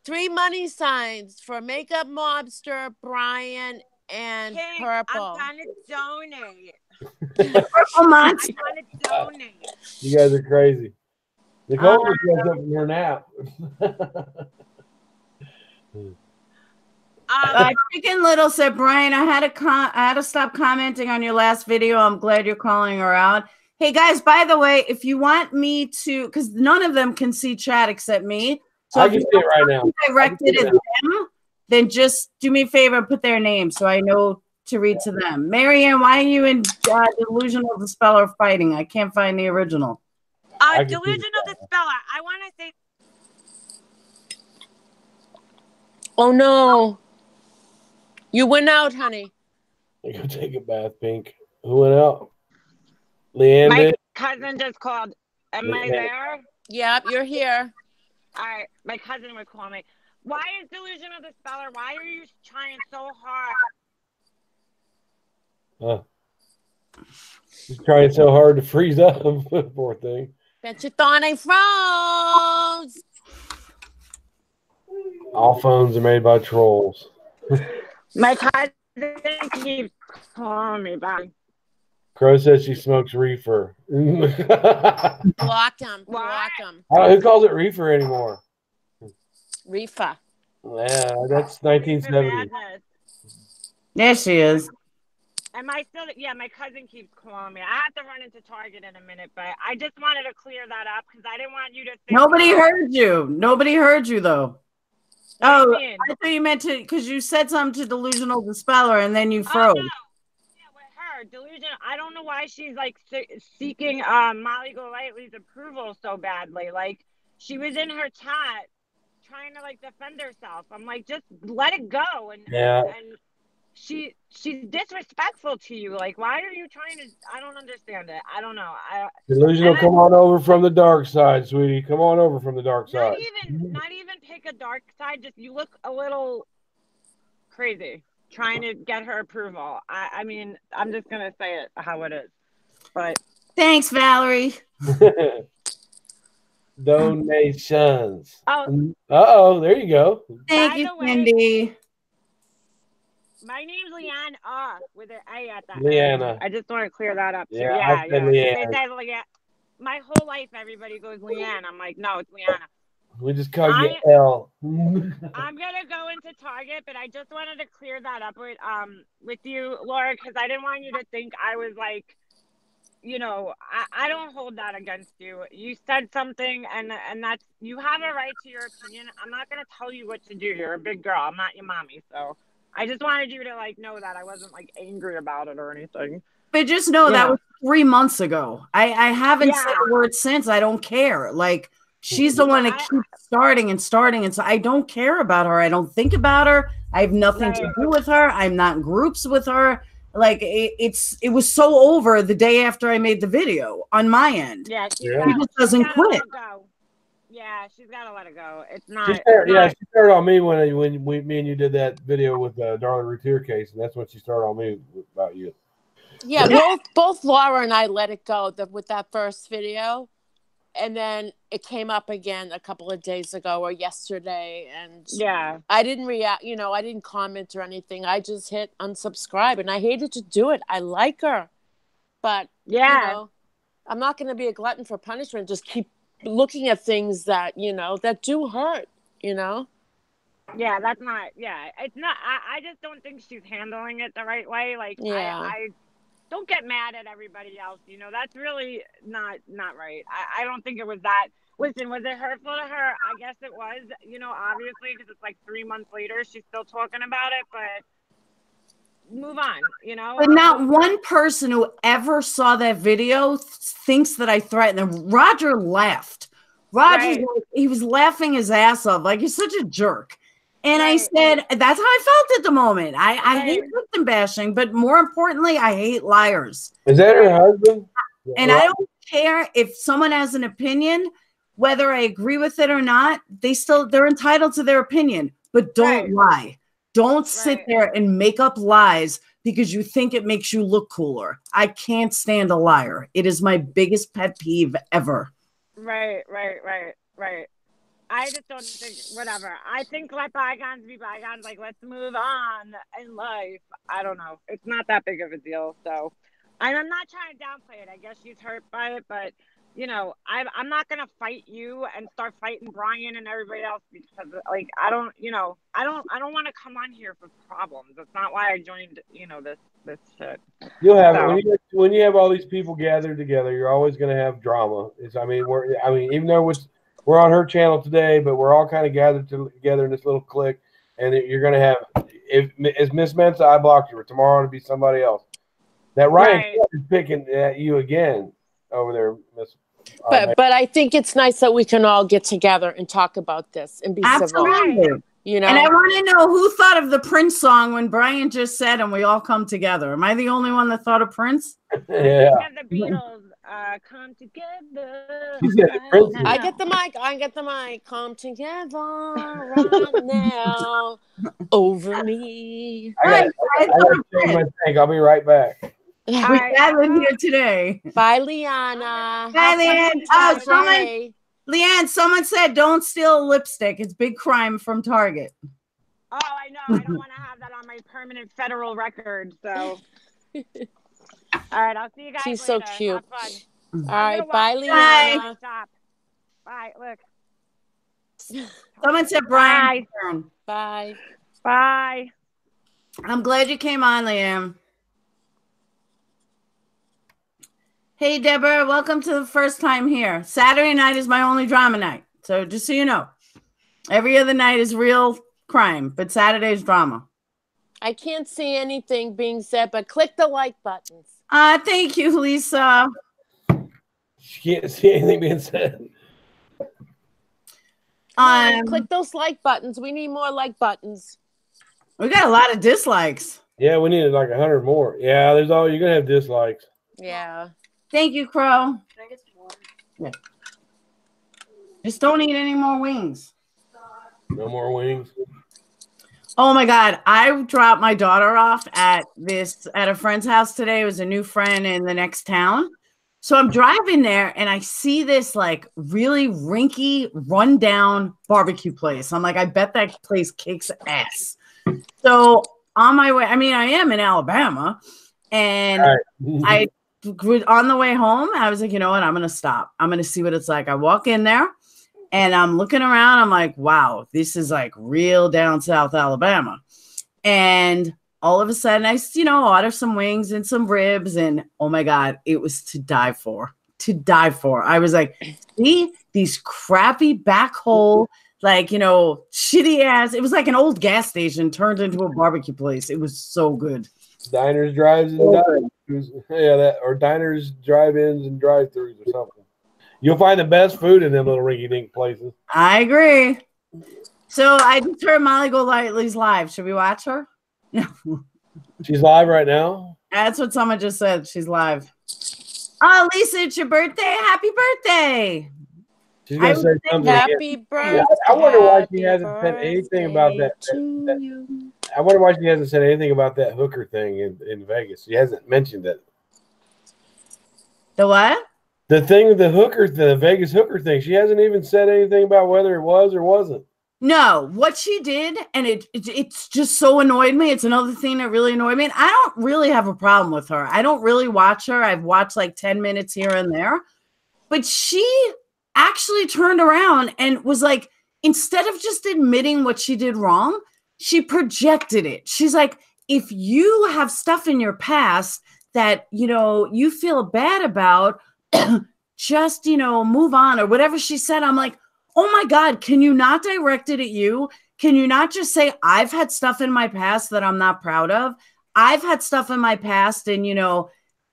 3 money signs for Makeup Mobster, Brian, and Pink, Purple. I'm gonna donate. Purple Monster. I wanna donate. You guys are crazy. Nicole just woke up from her nap. Chicken Little said, Brian, I had to stop commenting on your last video. I'm glad you're calling her out. Hey guys, by the way, if you want me to, because none of them can see chat except me. So I can see it right now. Directed at them, then just do me a favor and put their name so I know to read to them. Marianne, why are you in Delusional Dispeller fighting? I can't find the original. Delusional Dispeller. I want to say. Oh no. You went out, honey. I go take a bath, Pink. Who went out? Leanne My did? cousin just called. Am I there? Yep, you're here. All right. My cousin would call me. Why is Delusional Dispeller? Why are you trying so hard? She's trying so hard to freeze up. Poor thing. Bet you thought I froze. All phones are made by trolls. My cousin keeps calling me back. Crow says she smokes reefer. Block him. Block him. Who calls it reefer anymore? Reefer. Yeah, that's 1970. There she is. Am I still? Yeah, my cousin keeps calling me. I have to run into Target in a minute, but I just wanted to clear that up because I didn't want you to think. Nobody heard you. Nobody heard you, though. What do you I mean? thought you meant to, because you said something to Delusional Dispeller and then you froze. Oh, no. Yeah, with her, Delusion. I don't know why she's like seeking Molly Golightly's approval so badly. Like she was in her chat trying to like defend herself. I'm like, just let it go. And she's disrespectful to you. Like, why are you trying to? I don't understand it. I don't know. Delusional, come on over from the dark side, sweetie. Come on over from the dark side. Not even pick a dark side. Just you look a little crazy trying to get her approval. I mean, I'm just gonna say it how it is. But thanks, Valerie. Donations. Oh, there you go. Thank you, Cindy. My name's Leanne with an A at the Leanna. end. I just want to clear that up. Too. Yeah. They said Leanne. My whole life, everybody goes Leanne. I'm like, no, it's Leanna. We just call you L. I'm gonna go into Target, but I just wanted to clear that up with you, Laura, because I didn't want you to think I was like, you know, I don't hold that against you. You said something, and that's, you have a right to your opinion. I'm not gonna tell you what to do. You're a big girl. I'm not your mommy, so. I just wanted you to like know that I wasn't like angry about it or anything. But just know that was 3 months ago. I haven't said a word since. I don't care. Like she's the one that keeps starting, and so I don't care about her. I don't think about her. I have nothing to do with her. I'm not in groups with her. Like it was so over the day after I made the video on my end. Yeah, she just doesn't quit. Yeah, she's got to let it go. It's not. She started on me when me and you did that video with the Darla Routier case, and that's when she started on me about you. Yeah, both Laura and I let it go with that first video, and then it came up again a couple of days ago or yesterday, and I didn't react. You know, I didn't comment or anything. I just hit unsubscribe, and I hated to do it. I like her, but you know, I'm not going to be a glutton for punishment. Just keep looking at things that, you know, that do hurt, you know? Yeah, that's not, it's not, I just don't think she's handling it the right way. Like, I don't get mad at everybody else, you know, that's really not right. I don't think it was that. Listen, was it hurtful to her? I guess it was, you know, obviously, because it's like 3 months later, she's still talking about it, but move on, you know? But not one person who ever saw that video thinks that I threatened them. Roger laughed. He was laughing his ass off. Like, you're such a jerk. And I said, that's how I felt at the moment. I hate victim bashing, but more importantly, I hate liars. Is that her husband? And I don't care if someone has an opinion, whether I agree with it or not. They're entitled to their opinion, but don't lie. Don't sit there and make up lies because you think it makes you look cooler. I can't stand a liar. It is my biggest pet peeve ever. Right. I just don't think, whatever. I think let bygones be bygones. Like, let's move on in life. I don't know. It's not that big of a deal. So, and I'm not trying to downplay it. I guess she's hurt by it, but you know, I'm not gonna fight you and start fighting Brian and everybody else because, like, I don't want to come on here for problems. That's not why I joined. You know, this shit. You'll have it when you have all these people gathered together. You're always gonna have drama. Even though we're on her channel today, but we're all kind of gathered together in this little clique, and you're gonna have as Miss Mensa, I blocked her. Tomorrow it'll be somebody else. That Ryan is picking at you again over there, Miss. But I think it's nice that we can all get together and talk about this and be civil. You know, and I want to know who thought of the Prince song when Brian just said, "And we all come together." Am I the only one that thought of Prince? Yeah. The Beatles come together. I get the mic. Come together right now over me. I gotta change my tank. I'll be right back. We got in here today. Bye, Liana. Bye, Leanne. Leanne, someone said don't steal lipstick. It's big crime from Target. Oh, I know. I don't want to have that on my permanent federal record. So, all right, I'll see you guys She's later. so cute. Have fun. All right, bye, Liana. Stop. Bye. Look. Someone said Brian. Bye. Bye. I'm glad you came on, Liam. Hey, Deborah, welcome to the first time here. Saturday night is my only drama night. So just so you know, every other night is real crime, but Saturday is drama. I can't see anything being said, but click the like buttons. Thank you, Lisa. She can't see anything being said. Click those like buttons. We need more like buttons. We got a lot of dislikes. Yeah, we needed like 100 more. Yeah, you're gonna have dislikes. Yeah. Thank you, Crow. Can I get some more? Yeah. Just don't eat any more wings. No more wings. Oh my God. I dropped my daughter off at a friend's house today. It was a new friend in the next town. So I'm driving there and I see this like really rinky, rundown barbecue place. I'm like, I bet that place kicks ass. So on my way, I am in Alabama, and on the way home, I was like, you know what? I'm going to stop. I'm going to see what it's like. I walk in there and I'm looking around. I'm like, wow, this is like real down South Alabama. And all of a sudden I, order some wings and some ribs, and oh my God, it was to die for. I was like, see these crappy back hole, like, shitty ass. It was like an old gas station turned into a barbecue place. It was so good. Diners, drives, and drive-thrus. Yeah, or diners, drive-ins, and drive-thrus or something. You'll find the best food in them little rinky-dink places. I agree. So I just heard Molly Golightly's live. Should we watch her? No. She's live right now? That's what someone just said. She's live. Oh, Lisa, it's your birthday. Happy birthday. She's going to say something. Happy birthday. I wonder why she hasn't said anything about that. I wonder why she hasn't said anything about that hooker thing in Vegas. She hasn't mentioned it. The what? The thing with the Vegas hooker thing. She hasn't even said anything about whether it was or wasn't. No, what she did, and it's just so annoyed me. It's another thing that really annoyed me. And I don't really have a problem with her. I don't really watch her. I've watched like 10 minutes here and there. But she actually turned around and was like, instead of just admitting what she did wrong, she projected it. She's like, if you have stuff in your past that, you feel bad about, just, move on, or whatever she said. I'm like, oh my God, can you not direct it at you? Can you not just say, I've had stuff in my past that I'm not proud of? I've had stuff in my past, and, and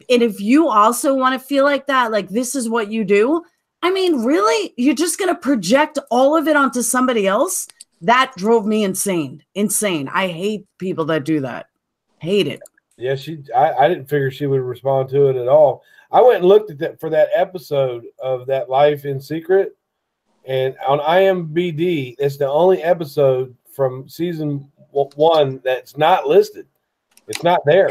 if you also want to feel like that, like this is what you do. I mean, really? You're just going to project all of it onto somebody else? That drove me insane. Insane. I hate people that do that. Hate it. Yeah, I didn't figure she would respond to it at all. I went and looked at that for that episode of that Life in Secret, and on IMDb, it's the only episode from season 1 that's not listed. It's not there.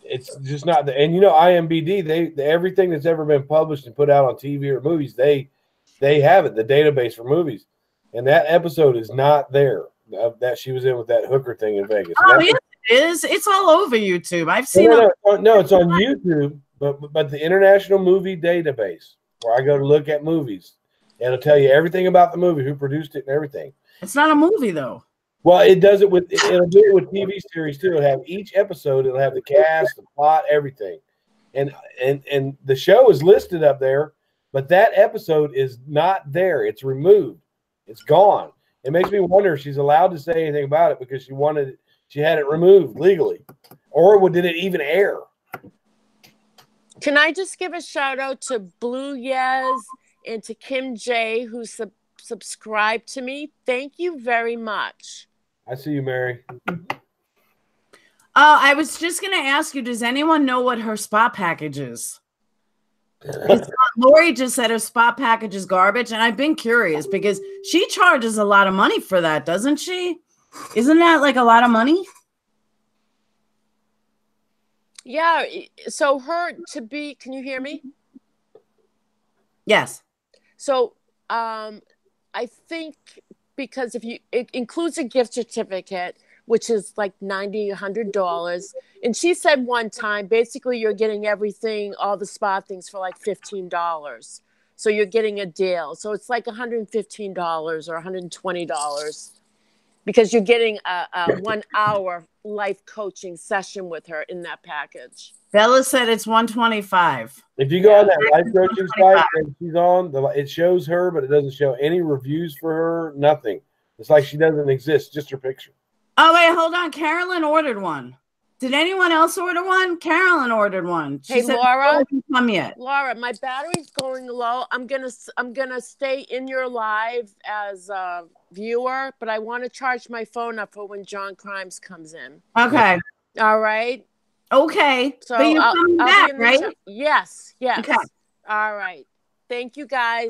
It's just not there. And you know, IMDb, they everything that's ever been published and put out on TV or movies, they have it, the database for movies. And that episode is not there that she was in with that hooker thing in Vegas. Oh, yes, it is. It's all over YouTube. I've seen it. No, it's on YouTube, but the International Movie Database, where I go to look at movies. It'll tell you everything about the movie, who produced it, and everything. It's not a movie, though. Well, it'll do it with TV series too. It'll have each episode. It'll have the cast, the plot, everything, and the show is listed up there, but that episode is not there. It's removed. It's gone. It makes me wonder if she's allowed to say anything about it because she had it removed legally, or did it even air? Can I just give a shout out to Blue Yez and to Kim J, who subscribed to me? Thank you very much. I see you, Mary. I was just going to ask you, does anyone know what her spa package is? Lori just said her spa package is garbage, and I've been curious because she charges a lot of money for that, doesn't she? Isn't that like a lot of money? Yeah. So can you hear me? Yes. So I think because it includes a gift certificate, which is like $90, $100. And she said one time, basically you're getting everything, all the spa things for like $15. So you're getting a deal. So it's like $115 or $120 because you're getting a 1 hour life coaching session with her in that package. Bella said it's $125. If you go on that life coaching site that she's on, it shows her, but it doesn't show any reviews for her, nothing. It's like she doesn't exist, just her picture. Oh, wait, hold on. Carolyn ordered one. Did anyone else order one? Carolyn ordered one. She said, Laura, hasn't come yet. Laura, my battery's going low. I'm gonna stay in your live as a viewer, but I want to charge my phone up for when John Crimes comes in. Okay. All right. Okay. So but you're coming back, right? Yes. Okay. All right. Thank you, guys.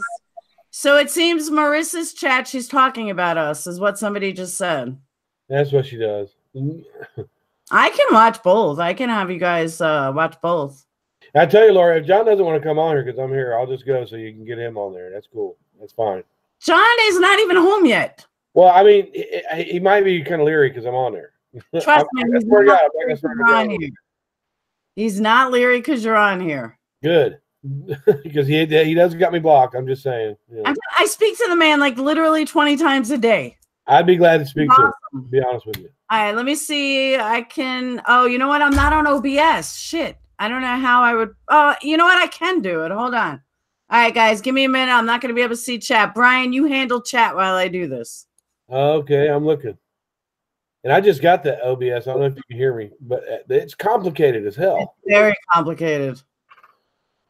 So it seems Marissa's chat, she's talking about us, is what somebody just said. That's what she does. I can watch both. I can have you guys watch both. I tell you, Laura, if John doesn't want to come on here because I'm here, I'll just go so you can get him on there. That's cool. That's fine. John is not even home yet. Well, I mean, he might be kind of leery because I'm on there. Trust me. He's not leery because you're on here. Good. Because he doesn't got me blocked. I'm just saying. You know. I speak to the man like literally 20 times a day. I'd be glad to speak to him, to be honest with you. All right, let me see. I can. Oh, you know what? I'm not on OBS. Shit. I don't know how I would. Oh, you know what? I can do it. Hold on. All right, guys, give me a minute. I'm not going to be able to see chat. Brian, you handle chat while I do this. Okay, I'm looking. And I just got the OBS. I don't know if you can hear me, but it's complicated as hell. It's very complicated.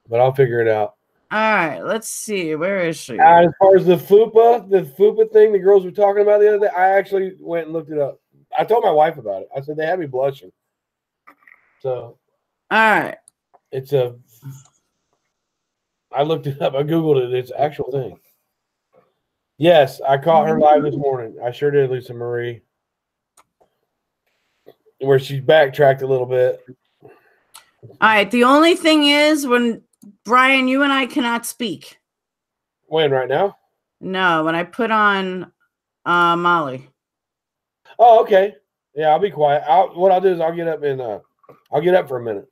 But I'll figure it out. All right, let's see. Where is she? As far as the FUPA thing the girls were talking about the other day, I actually went and looked it up. I told my wife about it. I said they had me blushing. So, all right. I looked it up. I Googled it. It's an actual thing. Yes, I caught her live this morning. I sure did, Lisa Marie. Where she's backtracked a little bit. All right. The only thing is when Brian, you and I cannot speak. When, right now? No, when I put on Molly. Oh, okay. Yeah, I'll be quiet. What I'll do is I'll get up and I'll get up for a minute.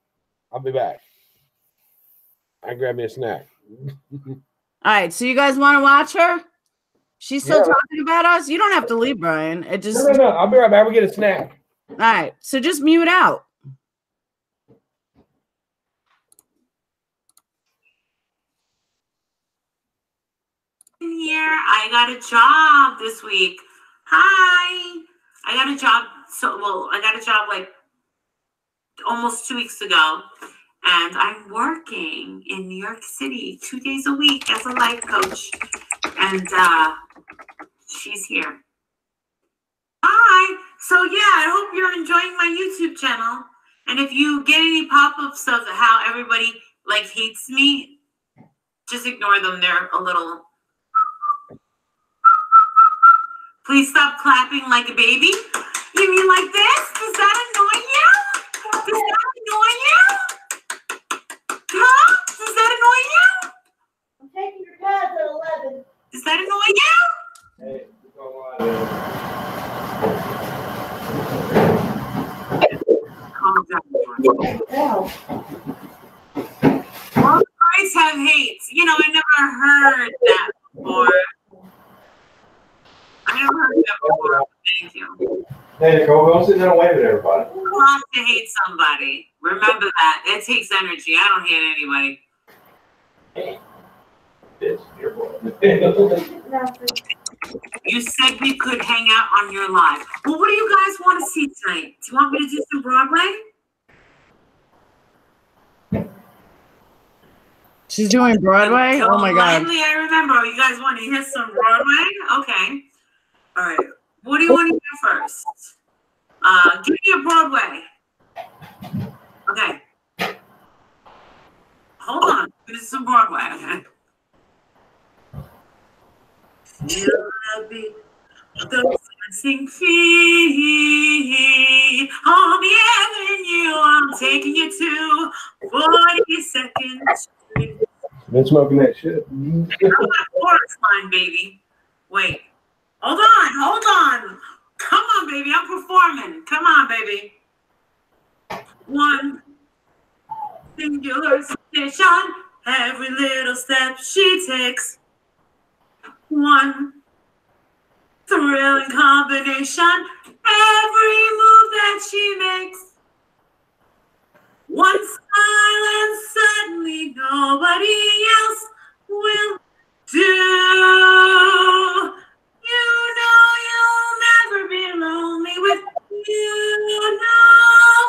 I'll be back. I can grab me a snack. All right. So you guys want to watch her? She's still talking about us. You don't have to leave, Brian. It just no. I'll be right back. We'll get a snack. All right. So just mute out. Here, I got a job this week. Hi. I got a job. I got a job like almost 2 weeks ago. And I'm working in New York City 2 days a week as a life coach. And she's here. Hi. So yeah, I hope you're enjoying my YouTube channel. And if you get any pop-ups of how everybody like hates me, just ignore them. They're a little. Please stop clapping like a baby. You mean like this? Does that annoy you? Does that annoy you? Huh? Does that annoy you? I'm taking your pads at 11. Does that annoy you? Hey, Calm down. Ow. All guys have hates. You know, I never heard that before. I never heard that before. Thank you. Hey, Nicole, go sit down and wave at everybody. You have to hate somebody. Remember that. It takes energy. I don't hate anybody. Yes, your boy. You said we could hang out on your live. Well, what do you guys want to see tonight? Do you want me to do some Broadway? She's doing Broadway? Oh my God. Lively, I remember. You guys want to hear some Broadway? Okay. All right. What do you want to hear first? Give me a Broadway. Okay. Hold on. This is some Broadway. Okay. You'll be the dancing feet on the avenue. I'm taking you to 42nd Street. Been smoking that shit. I'm on chorus line, baby. Wait. Hold on. Come on, baby. I'm performing. Come on, baby. One singular station. Every little step she takes. One thrilling combination. Every move that she makes. One smile and suddenly nobody else will do. You know you'll never be lonely with you know.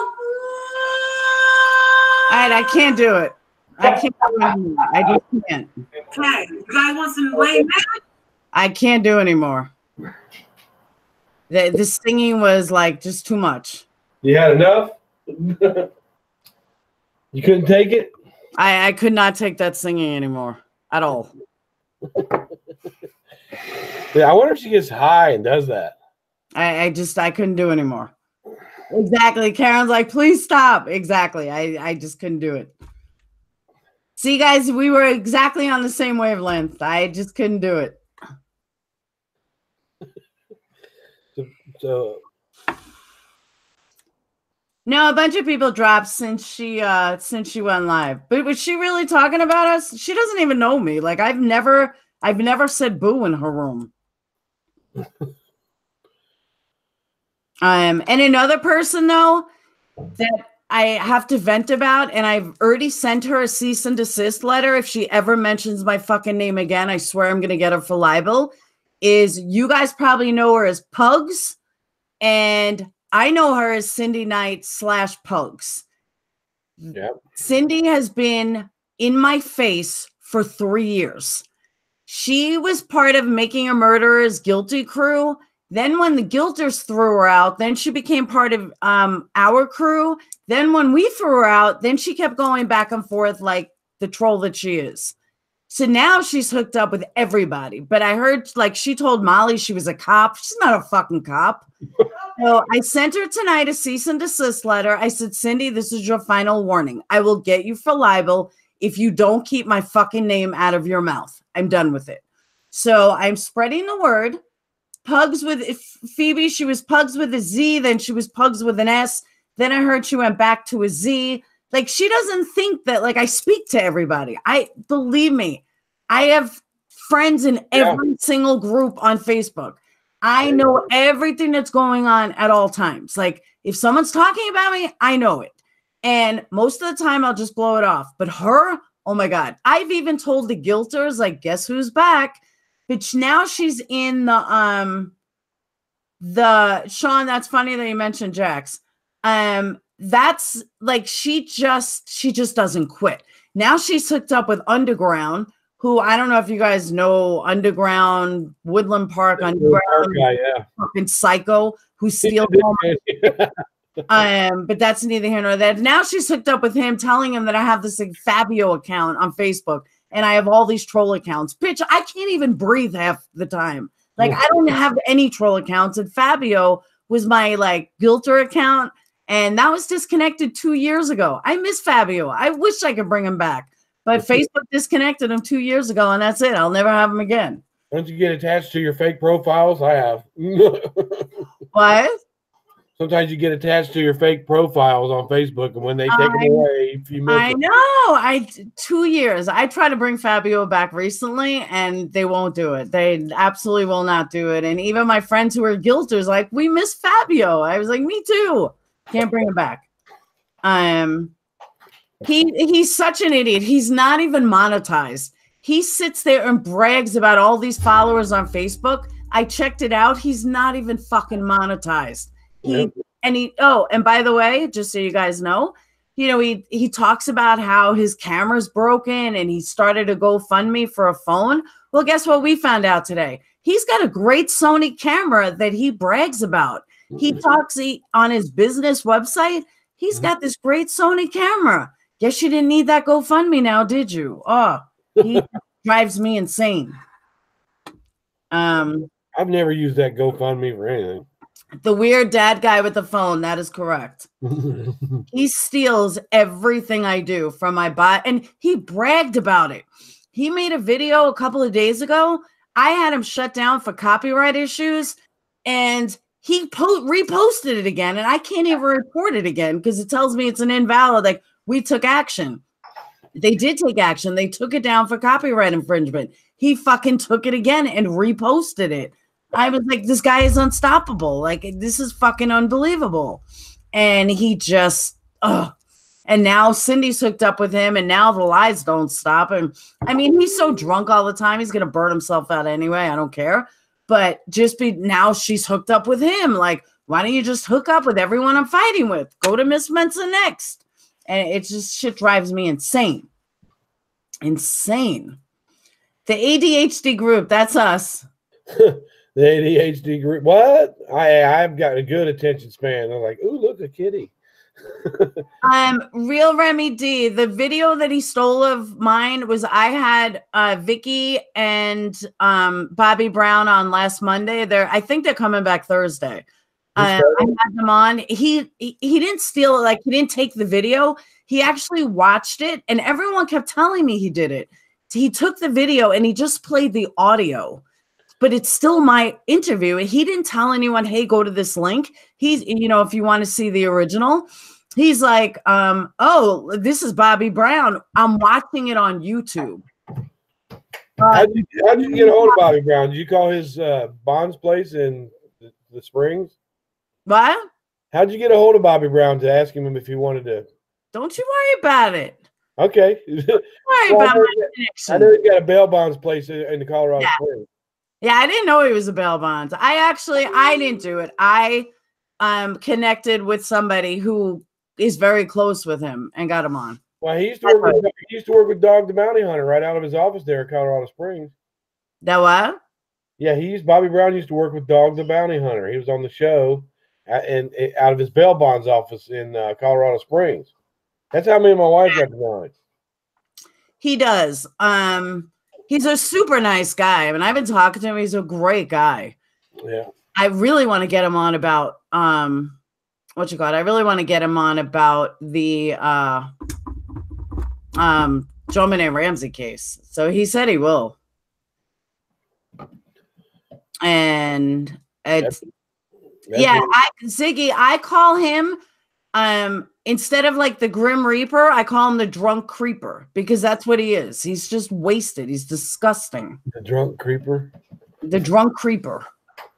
All right, I can't do it. I can't do it anymore. I just can't. Okay, you guys want some late minute? I can't do anymore. The singing was like just too much. You had enough? You couldn't take it? I could not take that singing anymore at all. Yeah, I wonder if she gets high and does that. I couldn't do anymore. Exactly. Karen's like, please stop. Exactly. I just couldn't do it. See, guys, we were exactly on the same wavelength. I just couldn't do it. So No, a bunch of people dropped since she went live. But was she really talking about us? She doesn't even know me. Like I've never said boo in her room. And another person though that I have to vent about, and I've already sent her a cease and desist letter. If she ever mentions my fucking name again, I swear I'm gonna get her for libel. Is you guys probably know her as Pugs, and I know her as Cindy Knight / Pugs. yeah. Cindy has been in my face for 3 years. She was part of Making a Murderer's Guilty crew. Then when the Guilters threw her out, then she became part of our crew. Then when we threw her out, then she kept going back and forth like the troll that she is. So now she's hooked up with everybody. But I heard like she told Molly she was a cop. She's not a fucking cop. So I sent her tonight a cease and desist letter. I said, Cindy, this is your final warning. I will get you for libel if you don't keep my fucking name out of your mouth. I'm done with it. So I'm spreading the word. Pugs with Phoebe, she was Pugs with a Z, then she was Pugs with an S. Then I heard she went back to a Z. Like she doesn't think that like I speak to everybody. Believe me, I have friends in every single group on Facebook. I know everything that's going on at all times. Like if someone's talking about me, I know it. And most of the time I'll just blow it off. But her, oh my God. I've even told the Guilters, like, guess who's back? But now she's in the Sean, that's funny that you mentioned Jax. That's like she just doesn't quit. Now she's hooked up with Underground, who I don't know if you guys know Underground, Woodland Park Underground, yeah, fucking psycho who steals all my But that's neither here nor there. Now she's hooked up with him, telling him that I have this like, Fabio account on Facebook and I have all these troll accounts. Bitch, I can't even breathe half the time. Like, I don't have any troll accounts. And Fabio was my like Guilter account, and that was disconnected 2 years ago. I miss Fabio. I wish I could bring him back, but Facebook disconnected him 2 years ago, and that's it. I'll never have him again. Don't you get attached to your fake profiles? I have. What? Sometimes you get attached to your fake profiles on Facebook, and when they take it away, you miss I know. 2 years. I tried to bring Fabio back recently, and they won't do it. They absolutely will not do it. And even my friends who are guilters, like, we miss Fabio. I was like, me too. Can't bring him back. He's such an idiot. He's not even monetized. He sits there and brags about all these followers on Facebook. I checked it out. He's not even fucking monetized. And by the way, just so you guys know, you know, he talks about how his camera's broken and he started a GoFundMe for a phone. Well, guess what we found out today? He's got a great Sony camera that he brags about. He talks on his business website. He's got this great Sony camera. Guess you didn't need that GoFundMe now, did you? Oh, he drives me insane. I've never used that GoFundMe for anything. The weird dad guy with the phone. That is correct. He steals everything I do from my bot, and he bragged about it. He made a video a couple of days ago. I had him shut down for copyright issues, and he reposted it again, and I can't even report it again because it tells me it's an invalid. Like, we took action. They did take action. They took it down for copyright infringement. He fucking took it again and reposted it. I was like, this guy is unstoppable. Like, this is fucking unbelievable. And he just, and now Cindy's hooked up with him, and now the lies don't stop. And I mean, he's so drunk all the time. He's going to burn himself out anyway. I don't care. But now she's hooked up with him. Like, why don't you just hook up with everyone I'm fighting with? Go to Miss Mensa next. And it just shit drives me insane. Insane. The ADHD group, that's us. The ADHD group. What? I've got a good attention span. They're like, ooh, look, a kitty. Real Remy D, the video that he stole of mine was I had Vicky and Bobby Brown on last Monday. I think they're coming back Thursday. I had them on. He didn't steal it, like he didn't take the video. He actually watched it, and everyone kept telling me he did it. He took the video and he just played the audio. But it's still my interview. He didn't tell anyone, hey, go to this link. He's, you know, if you want to see the original, he's like, oh, this is Bobby Brown. I'm watching it on YouTube. How'd you get a hold of Bobby Brown? Did you call his Bond's place in the Springs? What? How'd you get a hold of Bobby Brown to ask him if he wanted to? Don't you worry about it. Okay. Worry about my connection. I know he's got a bail bonds place in the Colorado Springs. Yeah, I didn't know he was a bail bonds. I didn't do it. I connected with somebody who is very close with him and got him on. Well, he used to work with Dog the Bounty Hunter right out of his office there in Colorado Springs. That what? Yeah, Bobby Brown used to work with Dog the Bounty Hunter. He was on the show and out of his bail bonds office in Colorado Springs. That's how me and my wife got to know it. He does. He's a super nice guy. I mean, I've been talking to him. He's a great guy. Yeah. I really want to get him on about what you call it? I really want to get him on about the JonBenet Ramsey case. So he said he will. And it's Ziggy, I call him instead of like the Grim Reaper, I call him the Drunk Creeper because that's what he is. He's just wasted. He's disgusting. The Drunk Creeper? The Drunk Creeper.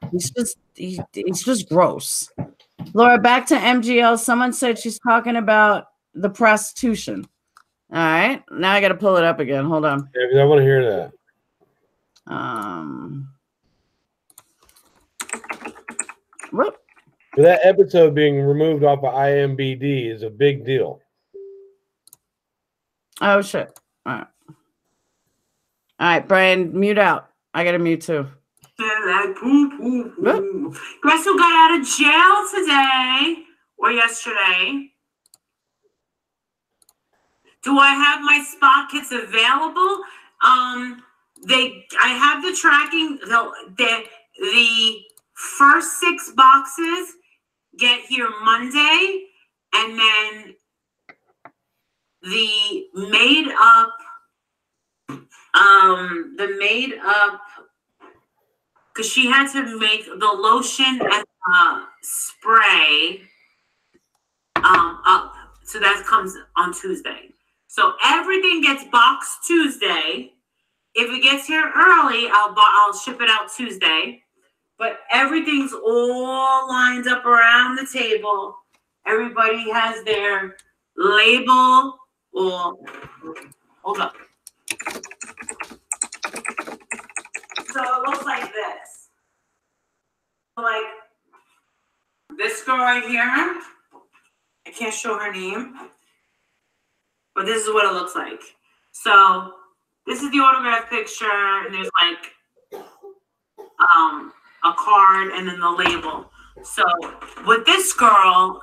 He's just gross. Laura, back to MGL. Someone said she's talking about the prostitution. All right. Now I got to pull it up again. Hold on. Yeah, because I want to hear that. Whoop. For that episode being removed off of IMBD is a big deal. Oh, shit. All right. All right, Brian, mute out. I got to mute too. Like, poo, poo, poo. Guess who got out of jail today? or yesterday. Do I have my spot kits available? I have the tracking. The first 6 boxes get here Monday, and then the made up, because she had to make the lotion and spray up, so that comes on Tuesday. So everything gets boxed Tuesday. If it gets here early, I'll ship it out Tuesday. But everything's all lined up around the table. Everybody has their label. Or hold up. So it looks like this. Like this girl right here. I can't show her name, but this is what it looks like. So this is the autograph picture, and there's like a card and then the label. So with this girl,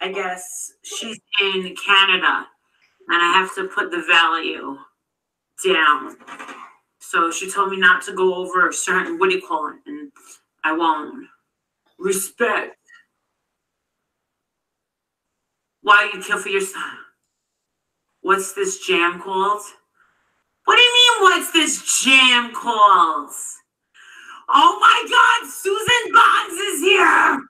I guess she's in Canada, and I have to put the value down. So she told me not to go over a certain, what do you call it? And I won't. Respect. Why you kill for your son? What's this jam called? What do you mean, what's this jam called? Oh my God, Susan Bonds is here.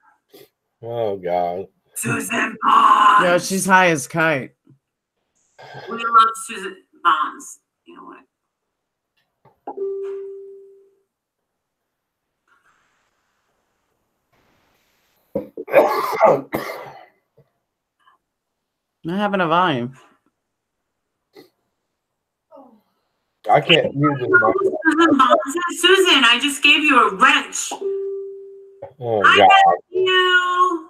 Oh God. Susan Bonds. Yo, she's high as kite. We love Susan Bonds. You know what? Not having a volume. I can't use it. Susan, I just gave you a wrench. Oh I God. got you.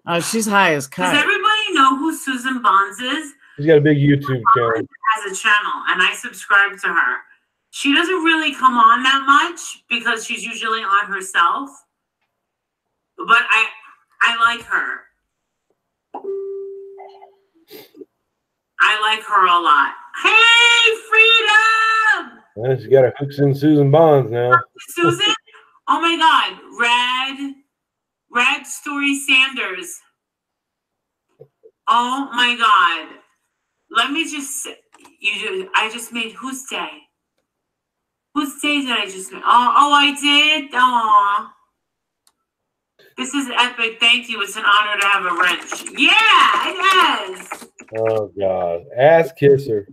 Oh, she's high as Does kite. everybody know who Susan Bonds is? She's got a big YouTube channel. Has a channel, and I subscribe to her. She doesn't really come on that much because she's usually on herself. But I like her. I like her a lot. Hey, Freedom! Well, she got her hooks in Susan Bonds now. Susan? Oh my God. Rad Story Sanders. Oh my God. Let me just say, I just made whose day? Whose day did I just make? Oh, I did? Aw. This is epic. Thank you. It's an honor to have a wrench. Yeah, it is. Oh God. Ass kisser.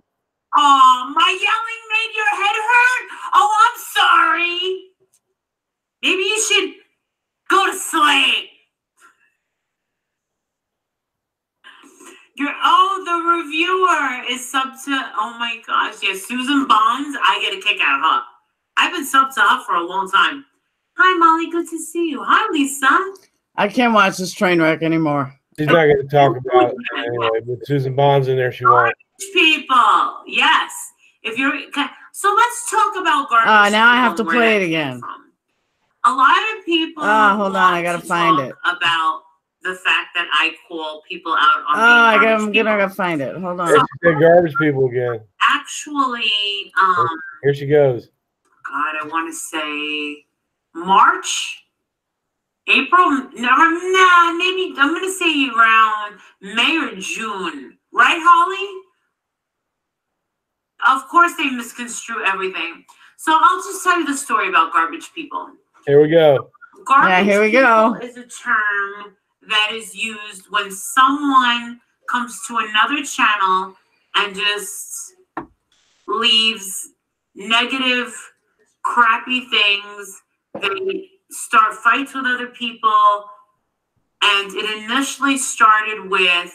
Oh, my yelling made your head hurt? Oh, I'm sorry. Maybe you should go to sleep. The reviewer is sub to, oh my gosh. Yeah, Susan Bonds. I get a kick out of her. I've been sub to her for a long time. Hi, Molly. Good to see you. Hi, Lisa. I can't watch this train wreck anymore. She's not going to talk about it anyway. With Susan Bonds in there, she won't. People, yes. If you're so, let's talk about garbage. Now I have to play it again. A lot of people. Hold on, I gotta find it. About the fact that I call people out on. I'm gonna find it. Hold on. She said garbage people again. Actually, Here she goes. God, I want to say March, April. No, maybe I'm gonna say around May or June. Right, Holly? Of course, they misconstrue everything. So I'll just tell you the story about garbage people. Here we go. Garbage here we go. is a term that is used when someone comes to another channel and just leaves negative, crappy things. They start fights with other people. And it initially started with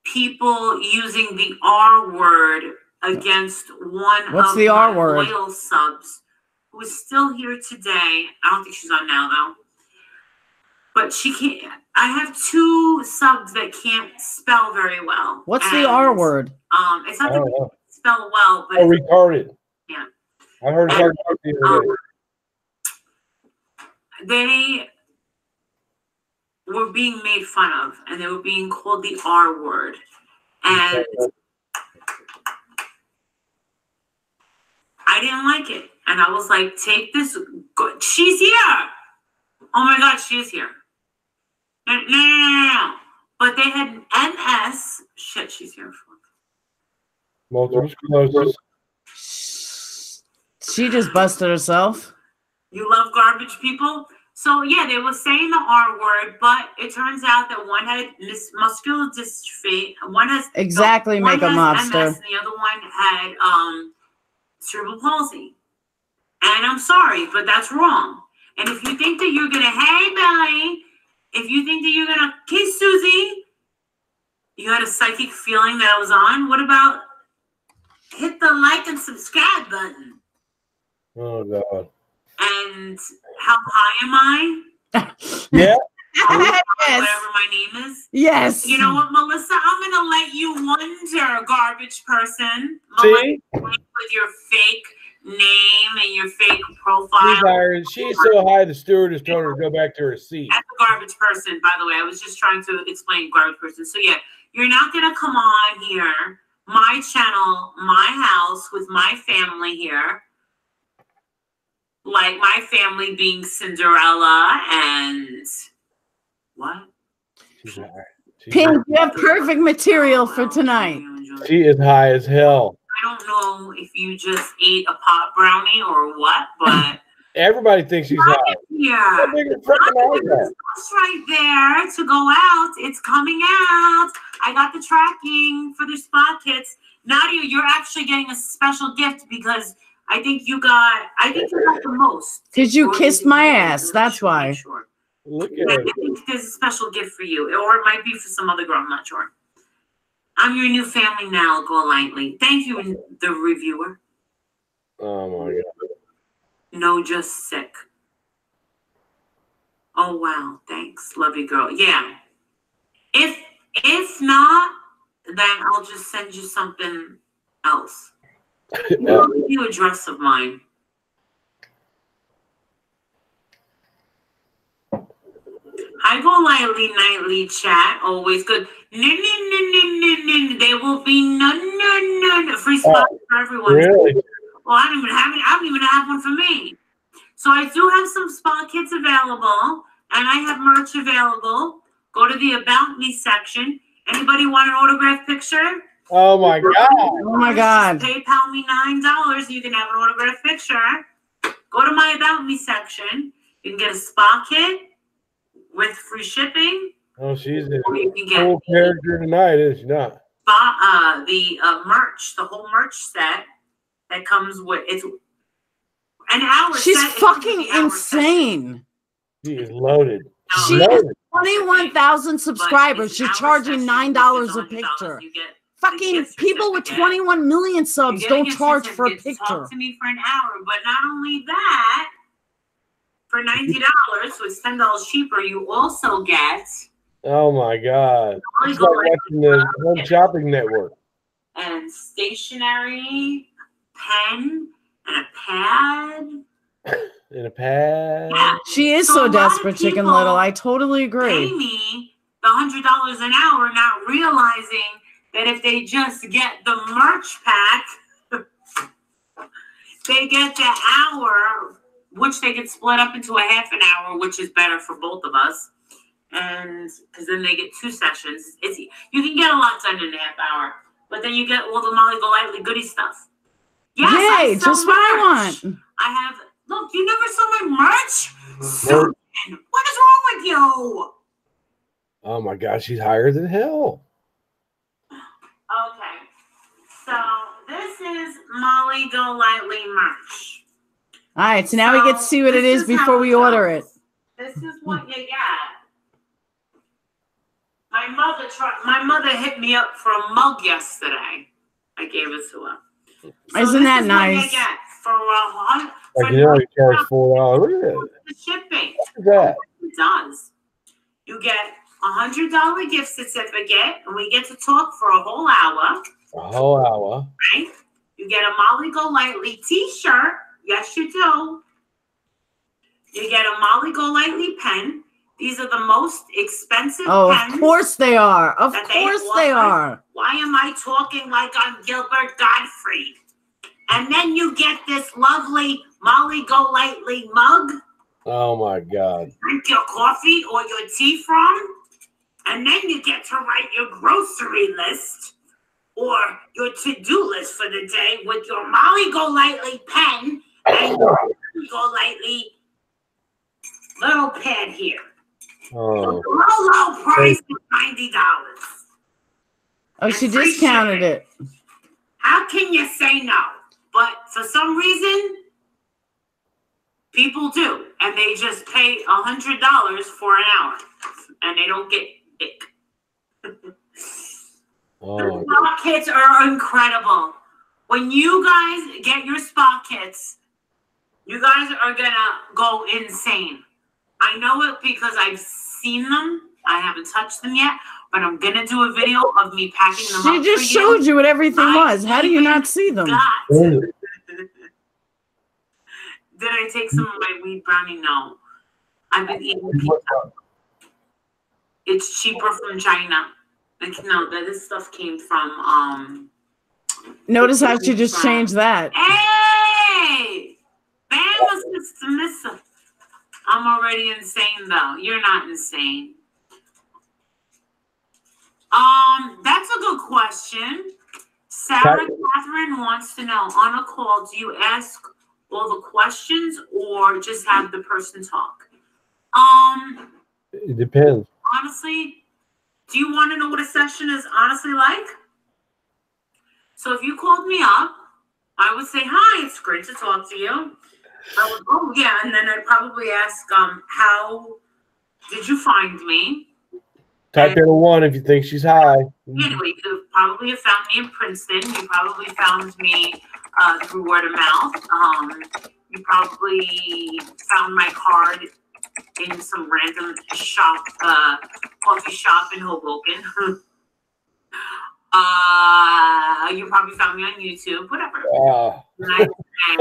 people using the R word against one What's of the R my word? loyal subs who is still here today. I don't think she's on now though. But she can't. I have 2 subs that can't spell very well. What's the R word? It's not that they spell well, but retarded. Yeah. I heard her talk about the other day. they were being made fun of, and they were being called the R word. And I didn't like it. And I was like, take this. She's here. Oh my God, she is here. No. But they had MS. Shit, she's here. Multiple sclerosis. She just busted herself. You love garbage people? So yeah, they were saying the R word, but it turns out that one had muscular dystrophy, one has exactly one make a has mobster, MS, and the other one had cerebral palsy. And I'm sorry, but that's wrong. And if you think that you're gonna, hey Billy, if you think that you're gonna kiss Susie, you had a psychic feeling that I was on. What about hit the like and subscribe button? Oh God. And how high am I? Yeah. yes. Whatever my name is. Yes. You know what, Melissa? I'm gonna let you wonder, garbage person. See? With your fake name and your fake profile. She's so high the stewardess told her to go back to her seat. That's a garbage person, by the way. I was just trying to explain garbage person. So yeah, you're not gonna come on here, my channel, my house with my family here. Like my family being Cinderella and what? Pink, you have perfect material for tonight. She is high as hell. I don't know if you just ate a pot brownie or what, but everybody thinks she's high. Yeah, it's right there to go out. It's coming out. I got the tracking for the spot kits. Nadia, you're actually getting a special gift because I think you got the most. Because you kissed my ass. That's why. Sure. Look at I it. think there's a special gift for you, or it might be for some other girl. I'm not sure. I'm your new family now. Go lightly. Thank you, the reviewer. Oh my God. No, just sick. Oh wow, thanks, love you, girl. Yeah. If not, then I'll just send you something else. I'll give you a dress of mine. I go lightly nightly chat, always good. There will be no free spots for everyone. Really? Well, I don't even have one for me. So I do have some spa kits available, and I have merch available. Go to the About Me section. Anybody want an autographed picture? Oh my God. Oh my God. Just PayPal me $9. You can have an autographed picture. Go to my About Me section. You can get a spa kit with free shipping. Oh, she's a You can get cool character tonight, is she not? the merch, the whole merch set that comes with it's an hour. She's set, fucking insane. She is loaded. She has 21,000 subscribers. She's charging $9 a picture. Fucking people with 21 million subs don't charge for a picture. Talk to me for an hour, but not only that, for $90, so it's $10 cheaper, you also get. Oh my God. It's like watching the Home Shopping Network. And stationery, pen, and a pad. In a pad. Yeah. She is so desperate, Chicken Little. I totally agree. Pay me the $100 an hour, not realizing that if they just get the merch pack, they get the hour, which they can split up into a half an hour, which is better for both of us. And because then they get 2 sessions. You can get a lot done in a half hour, but then you get all the Molly Golightly goodie stuff. Yes, yay, just what I want. I have. Look, you never saw my merch? Susan, what is wrong with you? Oh my God, she's higher than hell. Okay, so this is Molly Golightly merch. All right, so now we get to see what it is before we order it. This is what you get. My mother hit me up for a mug yesterday. I gave it to her. So Isn't that this is nice? what you get for Like, you know, you charge $4. Look at that. the shipping. Look at that. It does. You get $100 gift certificate, and we get to talk for a whole hour. A whole hour. Right? You get a Molly Golightly t-shirt. Yes, you do. You get a Molly Golightly pen. These are the most expensive Oh, pens. of course they are. Of that course they they offer. are. Why am I talking like I'm Gilbert Gottfried? And then you get this lovely Molly Golightly mug. Oh my God. Drink your coffee or your tea from. And then you get to write your grocery list or your to-do list for the day with your Molly Golightly pen and your Molly Golightly little pad here. Oh. Low price of $90. Oh, she discounted it. How can you say no? But for some reason, people do, and they just pay $100 for an hour, and they don't get it. The spa kits are incredible. When you guys get your spa kits, you guys are gonna go insane. I know it because I've seen them. I haven't touched them yet, but I'm gonna do a video of me packing them up. She just showed you what everything was. How do you not see them? Did I take some of my weed brownie? No. I've been eating pizza. It's cheaper from China. Like, no, this stuff came from Notice how she just changed that. Hey! Bama Sister Missa. I'm already insane though. You're not insane. That's a good question. Sarah Catherine wants to know, on a call, do you ask all the questions or just have the person talk? It depends. Honestly, do you want to know what a session is honestly like? So if you called me up, I would say, hi, it's great to talk to you. I would, oh yeah, and then I'd probably ask, how did you find me? Type in a 1 if you think she's high. Anyway, you probably have found me in Princeton. You probably found me through word of mouth. You probably found my card in some random shop, coffee shop in Hoboken. You probably found me on YouTube, whatever. And I say,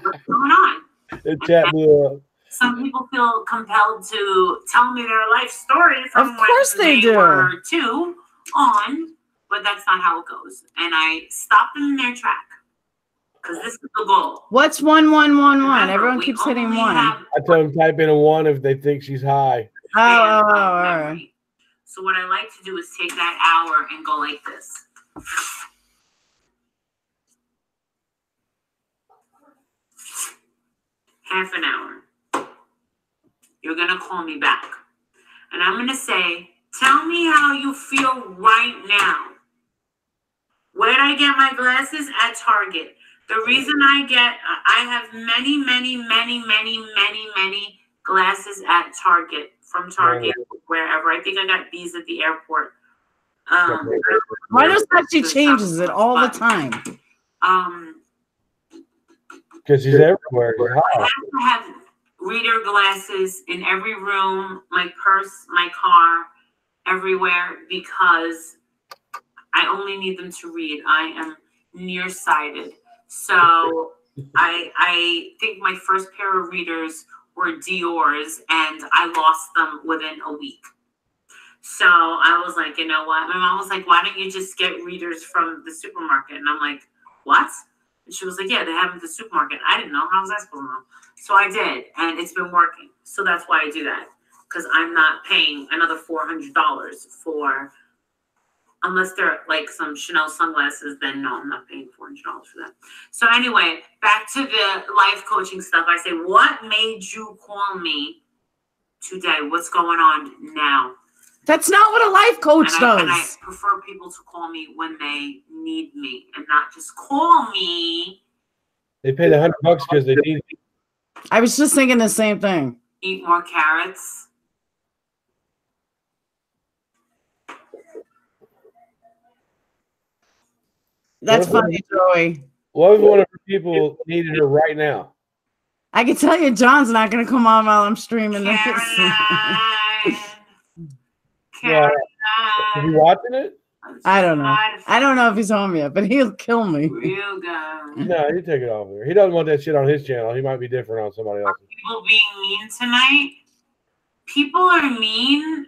what's going on? Some people feel compelled to tell me their life story from when they were 2 on, but that's not how it goes. And I stop them in their track because this is the goal. What's 1111? Everyone keeps hitting 1. I tell them type in a 1 if they think she's high. Oh, all right. So what I like to do is take that hour and go like this. Half an hour. You're going to call me back. And I'm going to say, tell me how you feel right now. Where did I get my glasses? At Target. The reason I have many glasses at Target, from Target, wherever. I think I got these at the airport. Why does that she changes it all the time? Because she's everywhere. I have to have reader glasses in every room, my purse, my car, everywhere, because I only need them to read. I am nearsighted. So I think my first pair of readers were Dior's, and I lost them within a week. So I was like, you know what? My mom was like, why don't you just get readers from the supermarket? And I'm like, what? And she was like, yeah, they have them at the supermarket. I didn't know. How was I supposed to know? So I did, and it's been working. So that's why I do that, because I'm not paying another $400 for, unless they're like some Chanel sunglasses, then no, I'm not paying $400 for that. So anyway, back to the life coaching stuff. I say, what made you call me today? What's going on now? That's not what a life coach does. And I prefer people to call me when they need me and not just call me. They pay the $100 because they need me. I was just thinking the same thing. Eat more carrots. That's funny, Joey. What if one of her people needed her right now? I can tell you John's not going to come on while I'm streaming this. Yeah. Are you watching it? I don't know. I don't know if he's home yet, but he'll kill me. Real guy. No, he'll take it off there. He doesn't want that shit on his channel. He might be different on somebody else's. People being mean tonight. People are mean.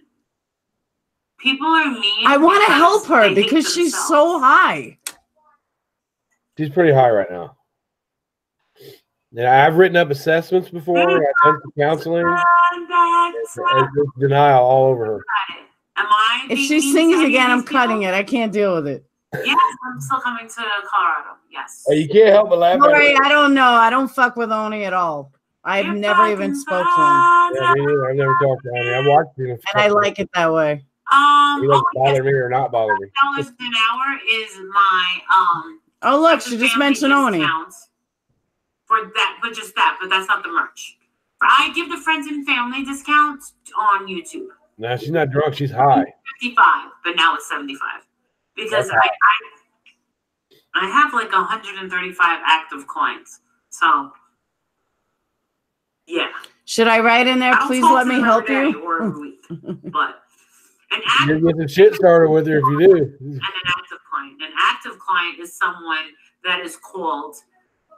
People are mean. I want to help her they hate because she's themselves. so high. She's pretty high right now. Yeah, I've written up assessments before. I've done some counseling. There's denial all over her. Am I If being she mean sings to any again, of I'm these cutting people? it. I can't deal with it. Yes, I'm still coming to Colorado. Yes. You can't help but laugh All at right, her. I don't know. I don't fuck with Oni at all. I've If never I even can spoke to him. find Yeah, me neither. I've never talked to him. I've watched him. And I like it that way. He doesn't yes, bother me or not bother me. $5 an hour is my Oh, look, friends she and just family mentioned Oni. discount for that, but just that, but that's not the merch. I give the friends and family discount on YouTube. No, she's not drunk. She's high. 55, but now it's 75 because I have like 135 active coins. So yeah. Should I write in there, I don't please talk let to me them help every day you? or every week, but an You're active getting shit started with her if you do. and an active client. An active client is someone that is called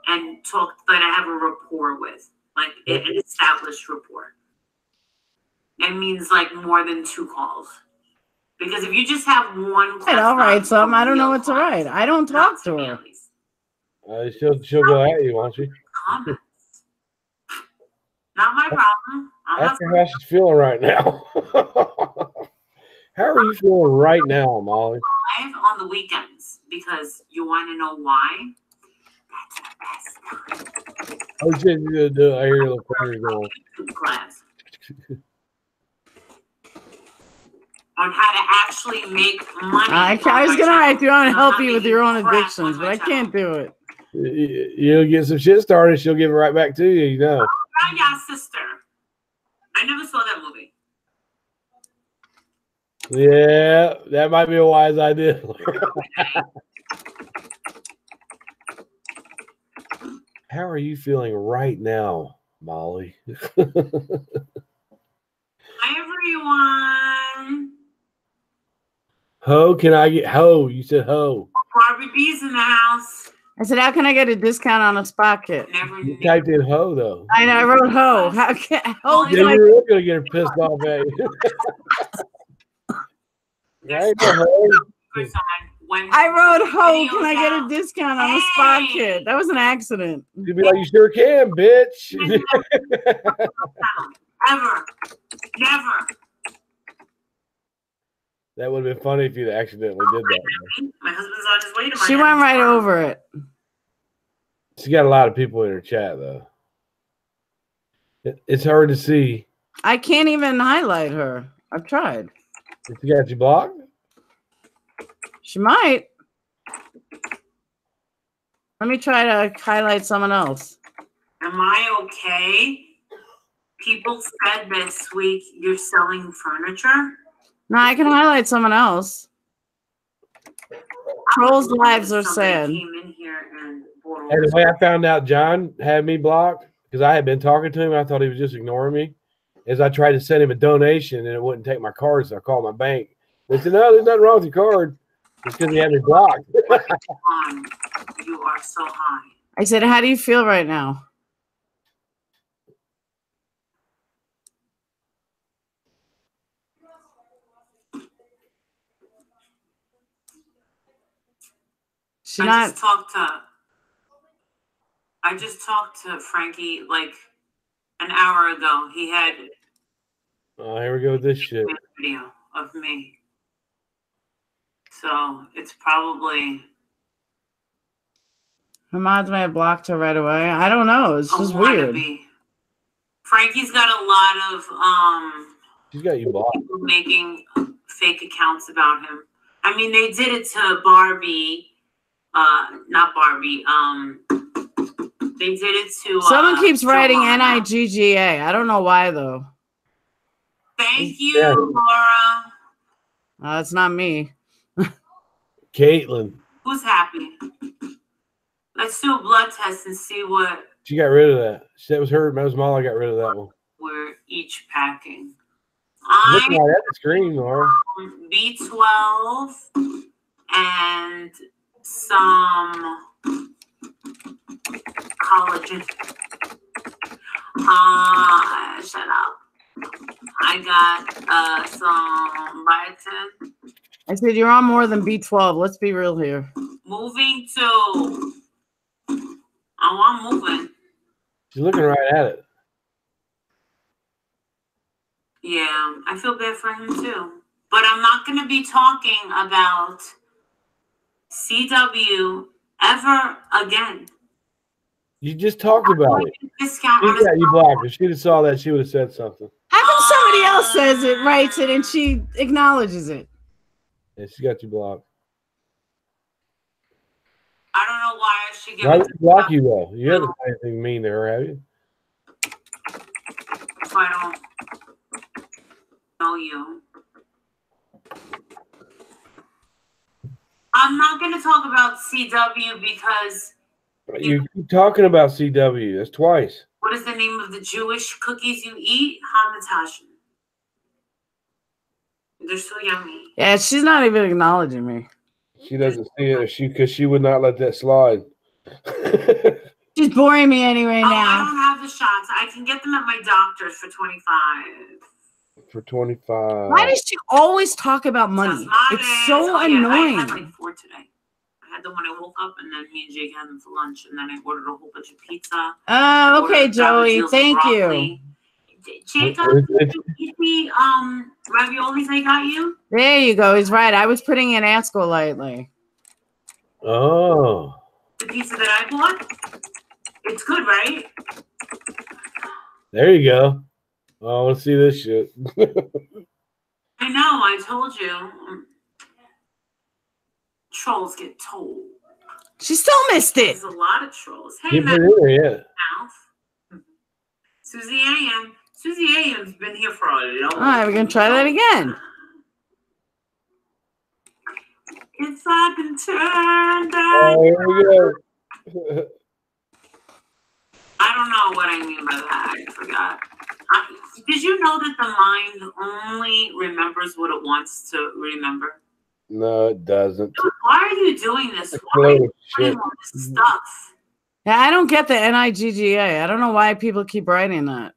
and talked that I have a rapport with, like an established rapport. It means like more than 2 calls. Because if you just have one Right, I'll write something. I don't know what to client, write. I don't talk to her. She'll go at you, won't she? Comments. Not my problem. Ask her how she's feeling right now. How are you feeling right now, Molly? live on the weekends because you want to know why? That's the best time. Oh shit, you gonna do it. I hear your little fingers going. YouTube class on how to actually make money. I was gonna write you on and help you with your own addictions, but I can't do it. You'll get some shit started. She'll give it right back to you. You know. Oh, yeah, sister. I never saw that movie. Yeah, that might be a wise idea. How are you feeling right now, Molly? Hi, everyone. Ho, can I get ho? You said ho. Barbie B's in the house. I said, how can I get a discount on a spot kit? Never You knew. typed in ho though. I know, I wrote ho. How can ho? Yeah, Can I, you're really gonna get her pissed off at you. Right, ho. I wrote ho. Can I get a discount on a spot kit? That was an accident. You'd be like, you sure can, bitch. Ever. Never. That would have been funny if you'd accidentally did that. My husband's on his way to my She went right over it. She got a lot of people in her chat though. It's hard to see. I can't even highlight her. I've tried. She got you blocked? She might. Let me try to highlight someone else. Am I okay? People said this week you're selling furniture. No, I can highlight someone else. Trolls' lives are sad. Came in here and And the way I found out John had me blocked, because I had been talking to him, and I thought he was just ignoring me, is I tried to send him a donation, and it wouldn't take my card, so I called my bank. They said, no, there's nothing wrong with your card. It's because he had me blocked. You are so high. I said, how do you feel right now? I just talked to Frankie like an hour ago. He had Oh, here we go with this shit. a video of me. So it's probably Her mods may have blocked her right away. I don't know. It's just weird. Frankie's got a lot of She's got you blocked. people making fake accounts about him. I mean, they did it to Barbie. Not Barbie. They did it to. Someone keeps writing Joanna. NIGGA. I don't know why though. Thank you, Yeah. Laura. It's not me. Caitlin. Who's happy? Let's do a blood test and see what She got rid of that. That was her. That was Molly got rid of that one. we're each packing. Looking I'm at the screen, Laura. B12 and some collagen. Shut up. I I got some biotin. I said you're on more than B12. Let's be real here. Moving to. Oh, I'm moving. She's looking right at it. Yeah, I feel bad for him too. But I'm not going to be talking about CW ever again. You just talked about it. Discount She on his got you blocked. If she'd have saw that, she would have said something. How come somebody else says it, writes it, and she acknowledges it? Yeah, she got you blocked. I don't know why I should give Why it would she block you though? You haven't said anything mean to her, have you? so I don't know you. I'm not going to talk about CW because You keep talking about CW. That's twice. what is the name of the Jewish cookies you eat? Hamantaschen. They're so yummy. Yeah, she's not even acknowledging me. She doesn't see it because she would not let that slide. She's boring me anyway Oh, I now. don't have the shots. I can get them at my doctor's for $25. For 25. Why does she always talk about money? It's so annoying. I had like 4 today. I had them when I woke up, and then me and Jake had them for lunch, and then I ordered a whole bunch of pizza. Oh, okay, Joey. Thank you. you. Jake, eat the raviolis I got you. There you go. He's right. I was putting in askgolightly. Oh. The pizza that I bought. It's good, right? There you go. Oh, I want to see this shit. I know. I told you. Trolls get told. She still missed it. There's a lot of trolls. Hey, Keep Matt. it in there, yeah. Susie A.M. Susie A.M.'s been here for a long time. All right, we're going to try that again. If I can turn Oh, here we go. I don't know what I mean by that. I forgot. Did you know that the mind only remembers what it wants to remember? No, it doesn't. Dude, why are you doing this? Why are you doing all this stuff? Yeah, I don't get the NIGGA. I don't know why people keep writing that.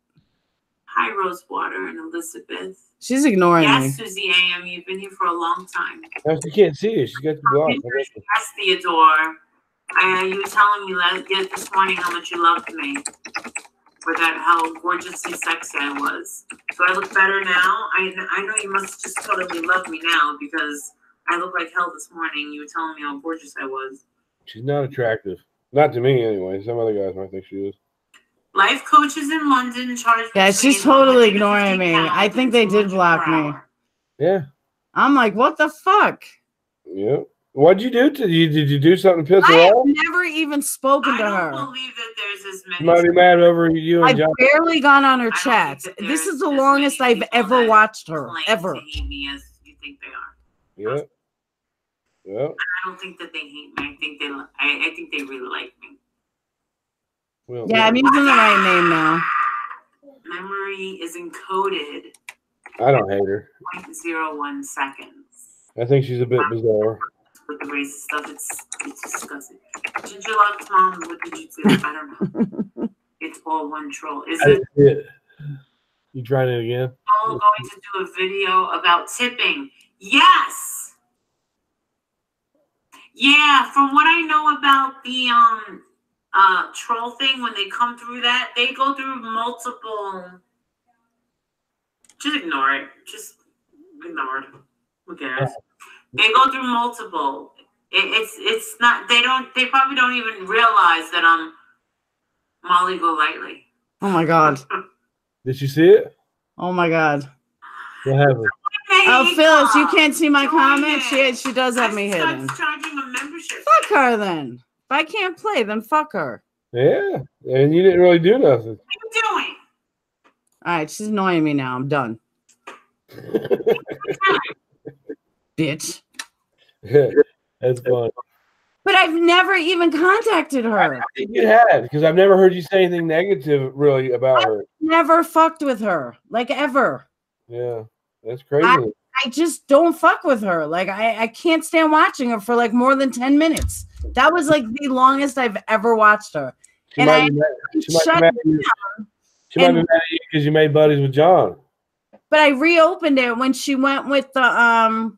Hi, Rosewater and Elizabeth. She's ignoring me. Yes, Susie A.M., you've been here for a long time. No, she can't see it. She's got you blocked. Yes, Theodore. You were telling me this morning how much you loved me. For that, how gorgeously sexy I was. So I look better now. I know you must just totally love me now because I look like hell this morning. You were telling me how gorgeous I was. She's not attractive. Not to me, anyway. Some other guys might think she is. Life coaches in London charge. Yeah, she's totally ignoring me. I think they did block me. Yeah. I'm like, what the fuck? Yeah. What'd you do to you? Did you do something to piss her I have off? never even spoken to her. I don't believe that there's as many. She might be mad over you and I've John. barely gone on her chats. This is the longest I've ever watched her. Ever. Hate me as you think they are. Yeah. Yeah. I don't think that they hate me. I think they really like me. Well, Yeah, I'm using the right name now. Memory is encoded. I don't hate her. 0.01 seconds. I think she's a bit bizarre. With the racist stuff, it's disgusting. Did you love Mom? What did you do? I don't know. It's all one troll. Is it? You trying it again? All going to do a video about tipping? Yes. Yeah, from what I know about the troll thing, when they come through that, they go through multiple. Just ignore it. Just ignore it. Who cares? They go through multiple. It's not. They probably don't even realize that I'm Molly Golightly. Oh my god. Did you see it? Oh my god. What happened? Oh, Phyllis, you can't see my comment? She does have me hidden. Charging a membership. Fuck her then. If I can't play, then fuck her. Yeah, and you didn't really do nothing. What are you doing? All right, she's annoying me now. I'm done. Bitch. That's fun. But I've never even contacted her. I think you had, because I've never heard you say anything negative really about her. Never fucked with her, like ever. Yeah, that's crazy. I just don't fuck with her. Like I can't stand watching her for like more than 10 minutes. That was like the longest I've ever watched her. She might be mad at you because you made buddies with John. But I reopened it when she went with the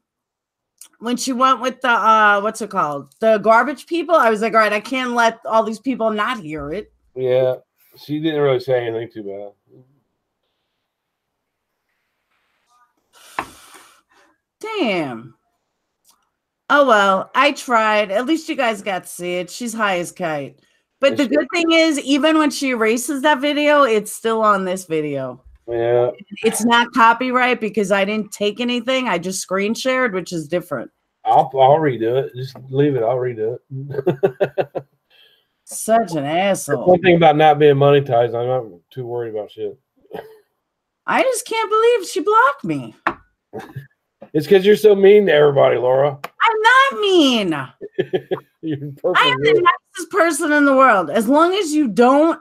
what's it called? The garbage people. I was like, all right, I can't let all these people not hear it. Yeah, she didn't really say anything too bad. Damn. Oh well, I tried. At least you guys got to see it. She's high as kite. But the good thing is, even when she erases that video, it's still on this video. Yeah. It's not copyright because I didn't take anything. I just screen shared, which is different. I'll redo it. Just leave it. I'll redo it. Such an asshole. One thing about not being monetized, I'm not too worried about shit. I just can't believe she blocked me. It's because you're so mean to everybody, Laura. I'm not mean. I am the nicest person in the world. As long as you don't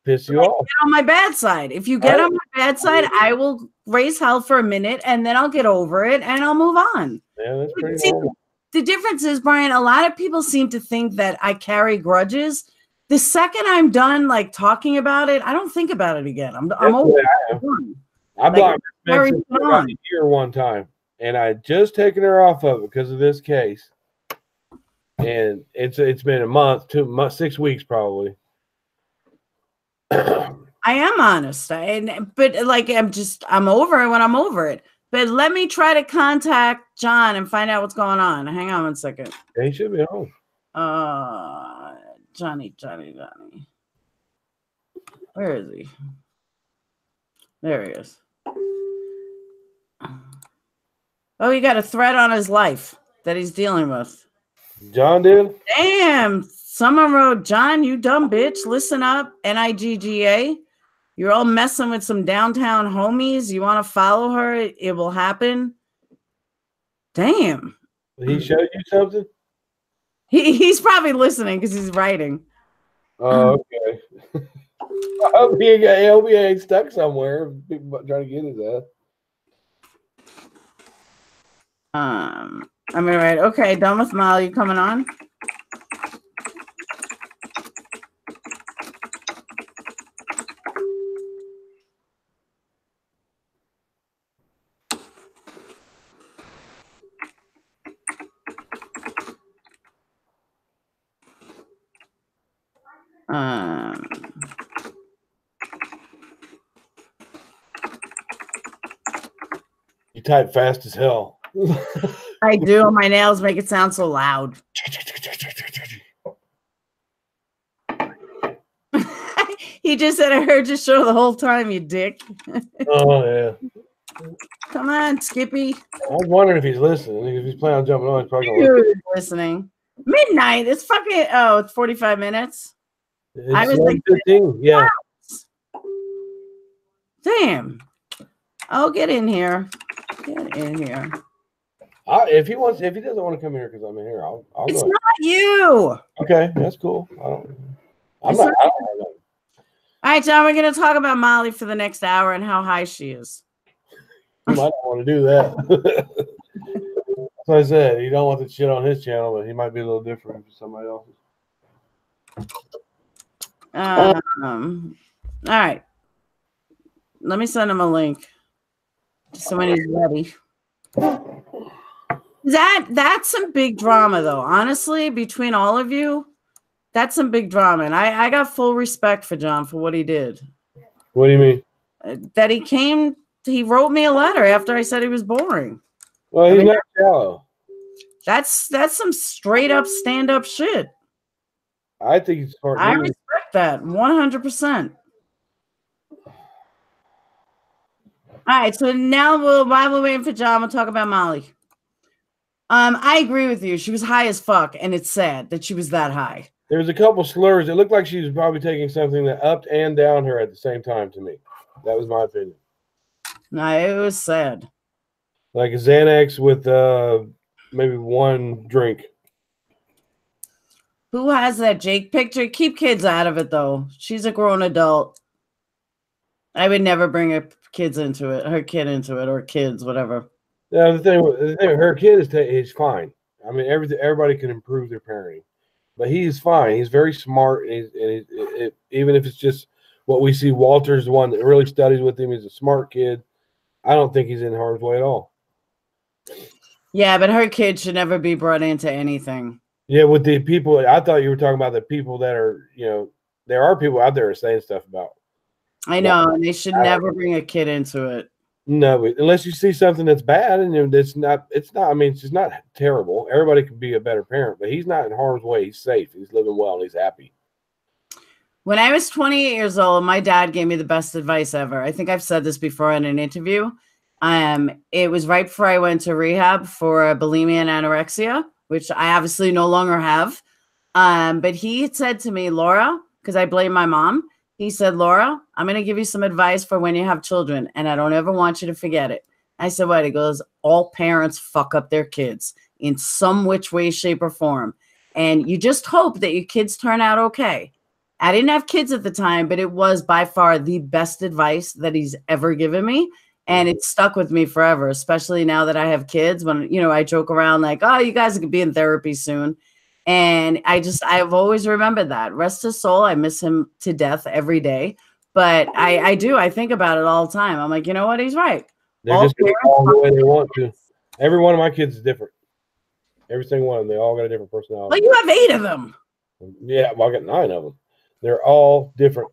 piss you off. Get on my bad side. If you get on my bad side, I will raise hell for a minute and then I'll get over it and I'll move on. Yeah, that's pretty normal. The difference is, Brian, a lot of people seem to think that I carry grudges. The second I'm done like talking about it, I don't think about it again. I'm over it. I blocked her about a year one time, and I had just taken her off of it because of this case. And it's been a month, 2 months, 6 weeks probably. I am honest, but like I'm over it when I'm over it. But let me try to contact John and find out what's going on. Hang on 1 second. He should be home. Johnny. Where is he? There he is. Oh, he got a threat on his life that he's dealing with. John did? Damn. Someone wrote, John, you dumb bitch. Listen up. NIGGA. You're all messing with some downtown homies. You want to follow her? It will happen. Damn. He showed you something? He's probably listening because he's writing. Oh, okay. I hope he ain't stuck somewhere. People trying to get his ass. I'm gonna write. Okay, done with Molly. You coming on? You type fast as hell. I do. My nails make it sound so loud. He just said, I heard your show the whole time, you dick. Oh, yeah. Come on, Skippy. I was wondering if he's listening. If he's planning on jumping on, he's probably going to listening. Midnight. It's fucking, it's 45 minutes. I was like 15. Yeah. Damn. I'll get in here. Get in here. If he doesn't want to come here because I'm in here, I'll it's go. Not you. Okay, that's cool. I'm not. All right, John, we're going to talk about Molly for the next hour and how high she is. You might not want to do that. That's what I said. You don't want the shit on his channel, but he might be a little different for somebody else. All right. Let me send him a link. So when he's ready. That's some big drama, though. Honestly, between all of you, that's some big drama. And I got full respect for John for what he did. What do you mean? That he wrote me a letter after I said he was boring. Well, he's not shallow. That's some straight up stand up shit. I think he's smart. I respect that 100%. All right, so now while we're waiting for John, we'll talk about Molly. I agree with you. She was high as fuck, and it's sad that she was that high. There was a couple slurs. It looked like she was probably taking something that upped and down her at the same time to me. That was my opinion. No, it was sad. Like a Xanax with maybe one drink. Who has that Jake picture? Keep kids out of it, though. She's a grown adult. I would never bring her kid into it, or kids, whatever. Yeah, the thing, her kid is fine. I mean, everybody can improve their parenting, but he's fine. He's very smart, and even if it's just what we see. Walter's the one that really studies with him. He's a smart kid. I don't think he's in harm's way at all. Yeah, but her kid should never be brought into anything. Yeah, with the people, I thought you were talking about the people that are, you know, there are people out there saying stuff about. I know, and they should never bring a kid into it. No, unless you see something that's bad, and it's not. I mean, it's just not terrible. Everybody can be a better parent, but he's not in harm's way. He's safe. He's living well, and he's happy. When I was 28 years old, my dad gave me the best advice ever. I think I've said this before in an interview. It was right before I went to rehab for bulimia and anorexia, which I obviously no longer have. But he said to me, Laura, because I blame my mom, he said, Laura, I'm going to give you some advice for when you have children, and I don't ever want you to forget it. I said, what? He goes, all parents fuck up their kids in some which way, shape, or form. And you just hope that your kids turn out okay. I didn't have kids at the time, but it was by far the best advice that he's ever given me. And it stuck with me forever, especially now that I have kids. When, you know, I joke around like, oh, you guys could be in therapy soon. And I've always remembered that. Rest his soul. I miss him to death every day. But I think about it all the time. I'm like, you know what? He's right. They're just going to all the way they want to. Every one of my kids is different. Every single one of them. They all got a different personality. Well, you have 8 of them. Yeah, well, I got 9 of them. They're all different.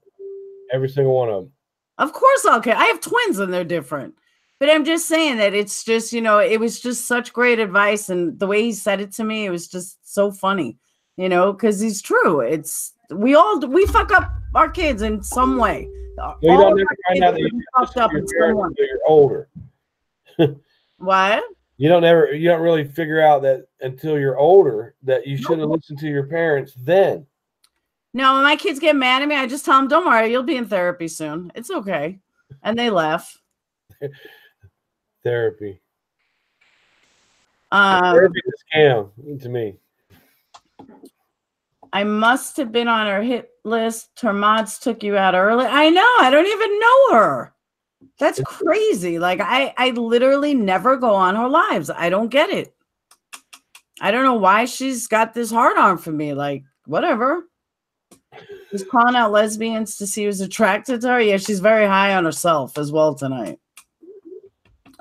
Every single one of them. Of course I'll care. I have twins and they're different. But I'm just saying that it's just, you know, it was just such great advice. And the way he said it to me, it was just so funny, you know, because he's true. We fuck up our kids in some way. Well, you don't never find out that you fucked up in some way. You're older. What? You don't really figure out that until you're older that you should have listened to your parents then. No, when my kids get mad at me, I just tell them, don't worry, you'll be in therapy soon. It's okay. And they laugh. Therapy. Therapy is a scam to me. I must have been on her hit list. Her mods took you out early. I know. I don't even know her. That's crazy. Like, I literally never go on her lives. I don't get it. I don't know why she's got this hard on for me. Like, whatever. She's calling out lesbians to see who's attracted to her. Yeah, she's very high on herself as well tonight.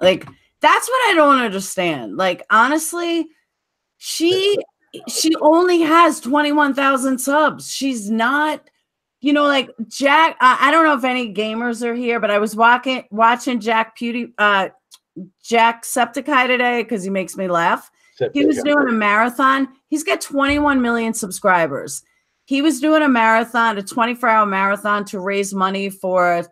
Like, that's what I don't understand. Like, honestly, she only has 21,000 subs. She's not, you know, like Jack. I don't know if any gamers are here, but I was watching Jacksepticeye today because he makes me laugh. He was doing a marathon. He's got 21 million subscribers. He was doing a marathon, a 24-hour marathon to raise money for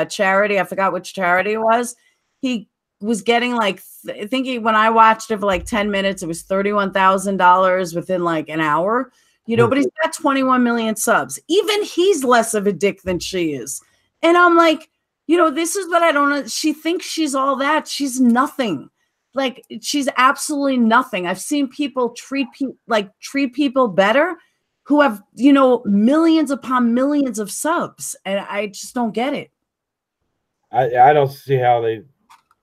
charity. I forgot which charity it was. He was getting like, I think when I watched it for like 10 minutes, it was $31,000 within like an hour, you know, but he's got 21 million subs. Even he's less of a dick than she is. And I'm like, you know, this is what I don't know. She thinks she's all that. She's nothing. Like, she's absolutely nothing. I've seen people treat people better who have, you know, millions upon millions of subs. And I just don't get it. I don't see how they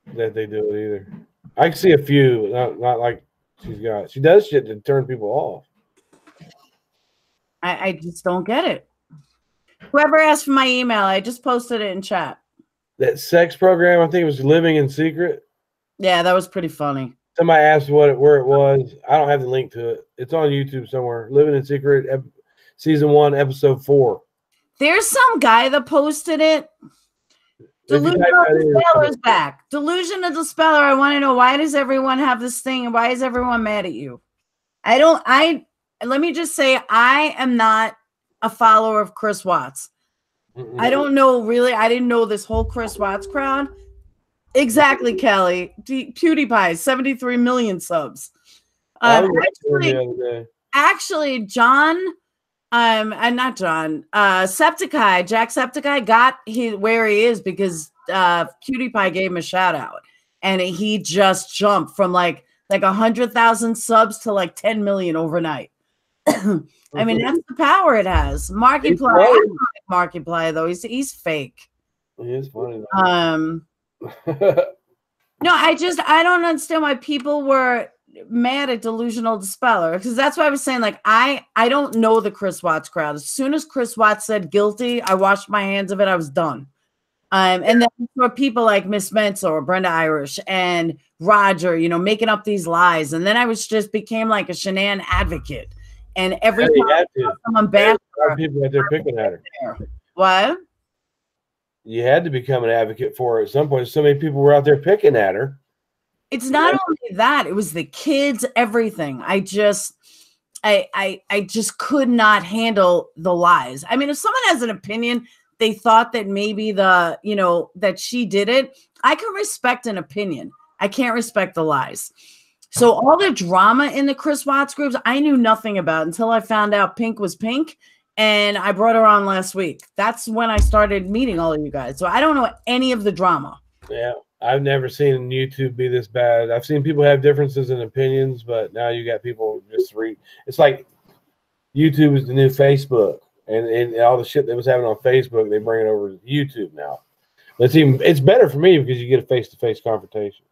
do it either. I can see a few, not like she does shit to turn people off. I just don't get it. Whoever asked for my email, I just posted it in chat. That sex program, I think it was Living in Secret. Yeah, that was pretty funny. Somebody asked where it was. I don't have the link to it. It's on YouTube somewhere. Living in Secret, season 1, episode 4. There's some guy that posted it. Delusion of the Speller's back. Delusion of the Speller. I want to know, why does everyone have this thing and why is everyone mad at you? Let me just say, I am not a follower of Chris Watts. I don't know, really. I didn't know this whole Chris Watts crowd. Exactly, Kelly. PewDiePie, 73 million subs. Actually, John, not John, Jacksepticeye got where he is because PewDiePie gave him a shout out, and he just jumped from like 100,000 subs to like 10 million overnight. I mean, that's the power it has. Markiplier, I don't like Markiplier though. He's fake. He is funny. No, I don't understand why people were mad at Delusional Dispeller, because that's why I was saying, like, I don't know the Chris Watts crowd. As soon as Chris Watts said guilty, I washed my hands of it. I was done. And then for people like Miss Mensa or Brenda Irish and Roger, you know, making up these lies. And then I was just became like a Shanann advocate. And every time someone bad, people out there picking at her. What? You had to become an advocate for her at some point. So many people were out there picking at her. It's not only that, it was the kids, everything. I just could not handle the lies. I mean, if someone has an opinion, they thought that maybe that she did it, I can respect an opinion. I can't respect the lies. So all the drama in the Chris Watts groups, I knew nothing about until I found out Pink was Pink. And I brought her on last week. That's when I started meeting all of you guys. So I don't know any of the drama. Yeah, I've never seen YouTube be this bad. I've seen people have differences in opinions, but now you got people just read. It's like YouTube is the new Facebook, and all the shit that was happening on Facebook, they bring it over to YouTube now. It's better for me because you get a face-to-face confrontation.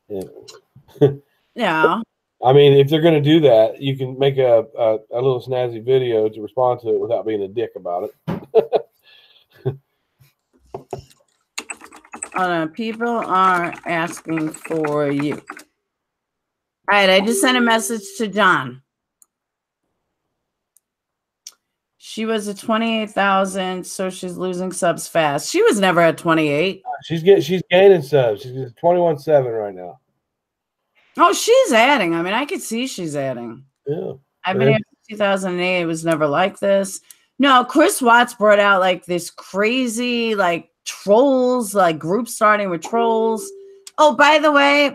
Yeah. Yeah. I mean, if they're going to do that, you can make a little snazzy video to respond to it without being a dick about it. People are asking for you. All right, I just sent a message to John. She was at 28,000, so she's losing subs fast. She was never at 28. She's gaining subs. She's 21.7 right now. Oh, she's adding. I mean, I could see she's adding. Yeah. I've been here since 2008. It was never like this. No, Chris Watts brought out like this crazy, like trolls, like group starting with trolls. Oh, by the way,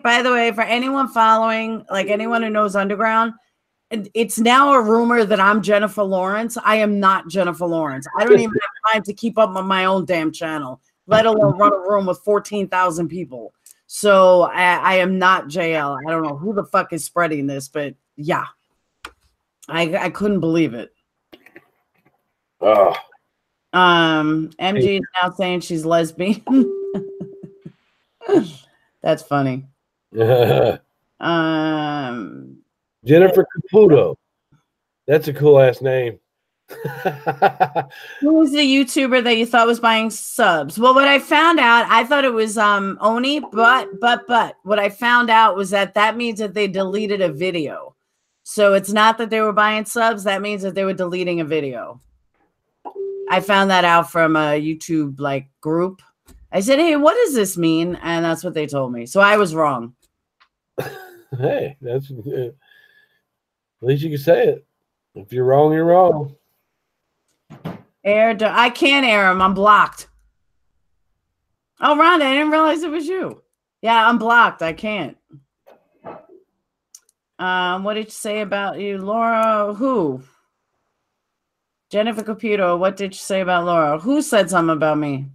for anyone following, like anyone who knows Underground, it's now a rumor that I'm Jennifer Lawrence. I am not Jennifer Lawrence. I don't even have time to keep up on my own damn channel, let alone run a room with 14,000 people. So I am not JL. I don't know who the fuck is spreading this, but yeah, I couldn't believe it. Oh. MG is now saying she's lesbian. That's funny. Jennifer Caputo. That's a cool ass name. Who was the YouTuber that you thought was buying subs? Well, what I found out, I thought it was Oni, but what I found out was that means that they deleted a video. So it's not that they were buying subs. That means that they were deleting a video. I found that out from a YouTube like group. I said, hey, what does this mean? And that's what they told me. So I was wrong. Hey, that's at least you can say it. If you're wrong, you're wrong. I can't air him. I'm blocked. Oh, Rhonda, I didn't realize it was you. Yeah, I'm blocked. I can't. What did you say about you, Laura? Who? Jennifer Caputo. What did you say about Laura? Who said something about me?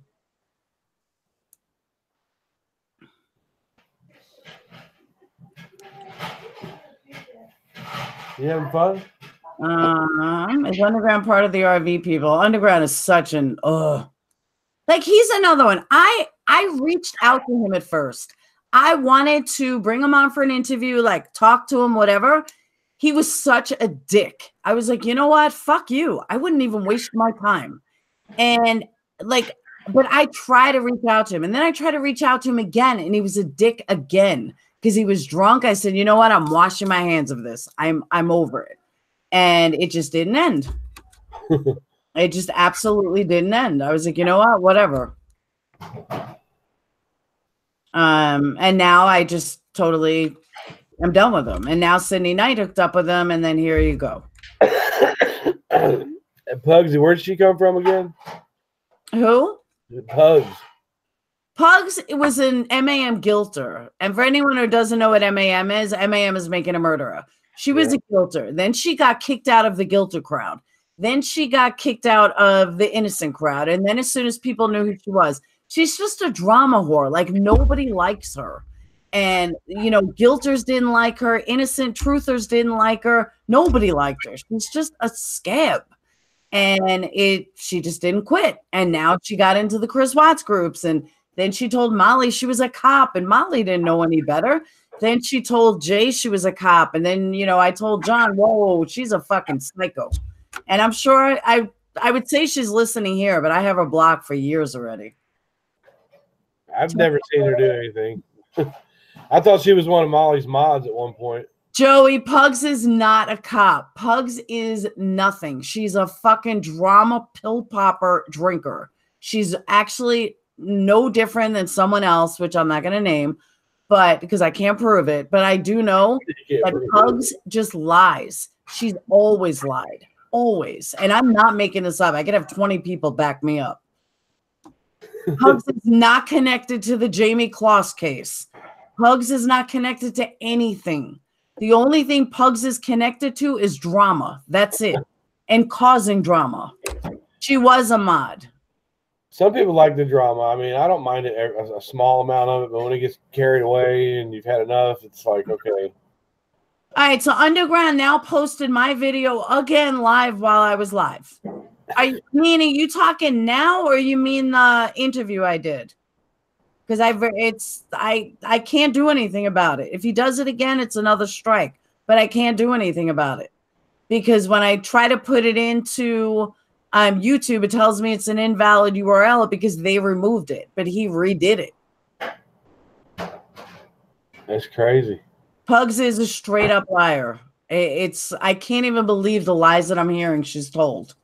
You having fun? Is Underground part of the RV people? Underground is such an like he's another one. I reached out to him at first. I wanted to bring him on for an interview, like talk to him, whatever. He was such a dick. I was like, you know what? Fuck you. I wouldn't even waste my time. And like, but I try to reach out to him, and then I try to reach out to him again, and he was a dick again because he was drunk. I said, you know what? I'm washing my hands of this. I'm over it. And it just didn't end. It just absolutely didn't end. I was like, you know what? Whatever. And now I just totally am done with him. And now Sydney Knight hooked up with him, and then here you go. Pugsy, where did she come from again? Who? Pugs. Pugs, it was an MAM guilter. And for anyone who doesn't know what MAM is making a murderer. She was a guilter. Then she got kicked out of the guilter crowd. Then she got kicked out of the innocent crowd. And then as soon as people knew who she was, she's just a drama whore. Like nobody likes her. And, you know, guilters didn't like her. Innocent truthers didn't like her. Nobody liked her. She's just a scab. And she just didn't quit. And now she got into the Chris Watts groups. And then she told Molly she was a cop. And Molly didn't know any better. Then she told Jay she was a cop. And then, you know, I told John, whoa, she's a fucking psycho. And I'm sure I would say she's listening here, but I have her blocked for years already. I've never seen her do anything. I thought she was one of Molly's mods at one point. Joey, Pugs is not a cop. Pugs is nothing. She's a fucking drama pill popper drinker. She's actually no different than someone else, which I'm not going to name, but because I can't prove it. But I do know that Pugs just lies. She's always lied. Always. And I'm not making this up. I could have 20 people back me up. Pugs is not connected to the Jamie Kloss case. Pugs is not connected to anything. The only thing Pugs is connected to is drama. That's it. And causing drama. She was a mod. Some people like the drama. I mean, I don't mind it, a small amount of it, but when it gets carried away and you've had enough, it's like, okay. All right, so Underground now posted my video again live while I was live. Are you talking now, or you mean the interview I did? Because I can't do anything about it. If he does it again, it's another strike. But I can't do anything about it because when I try to put it into YouTube, it tells me it's an invalid URL because they removed it, but he redid it. That's crazy. Pugs is a straight up liar. I can't even believe the lies that I'm hearing she's told.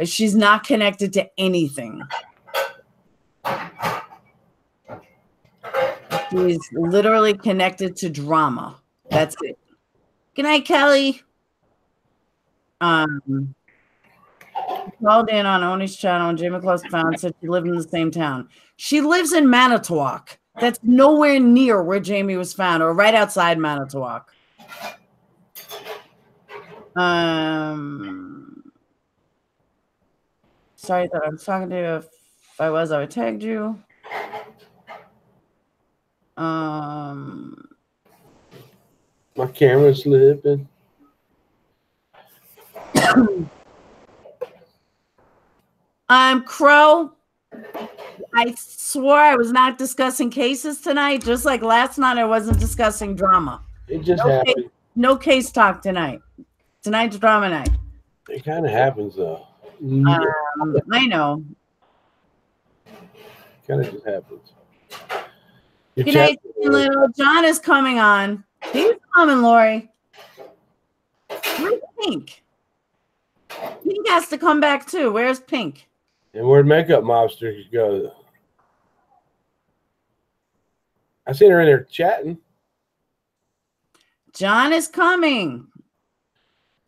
She's not connected to anything. She's literally connected to drama. That's it. Good night, Kelly. Called in on Oni's channel and Jamie Kloss found said she lived in the same town. She lives in Manitowoc. That's nowhere near where Jamie was found, or right outside Manitowoc. Sorry that I'm talking to you. If I was, I would tag you. My camera's slipping. Crow, I swore I was not discussing cases tonight, just like last night I wasn't discussing drama. It just happened. No case talk tonight. Tonight's drama night. It kind of happens, though. I know. Kind of just happens. Good night, little John is coming on. He's coming, Lori. Where's Pink? Pink has to come back too. Where's Pink? And where'd Makeup Mobster go? I seen her in there chatting. John is coming.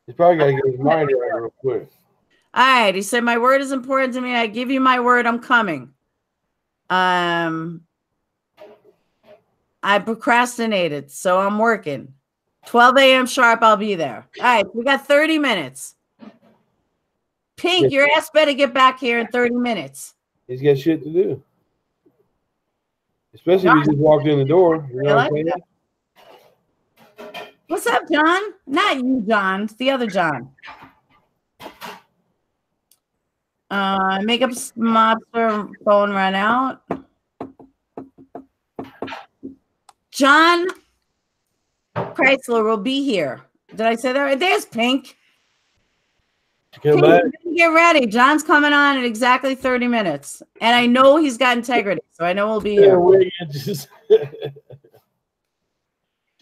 He's probably got to get his mind right real quick. All right. He said, my word is important to me. I give you my word. I'm coming. I procrastinated, so I'm working. 12 a.m. sharp, I'll be there. All right, we got 30 minutes. Pink, your ass better get back here in 30 minutes. He's got shit to do. Especially if he just walked in the door. You know what I'm saying? What's up, John? Not you, John. It's the other John. Makeup Mobster phone ran out. John Chrysler will be here. Did I say that right? There's Pink. Pink, get ready. John's coming on in exactly 30 minutes. And I know he's got integrity, so I know we'll be here. She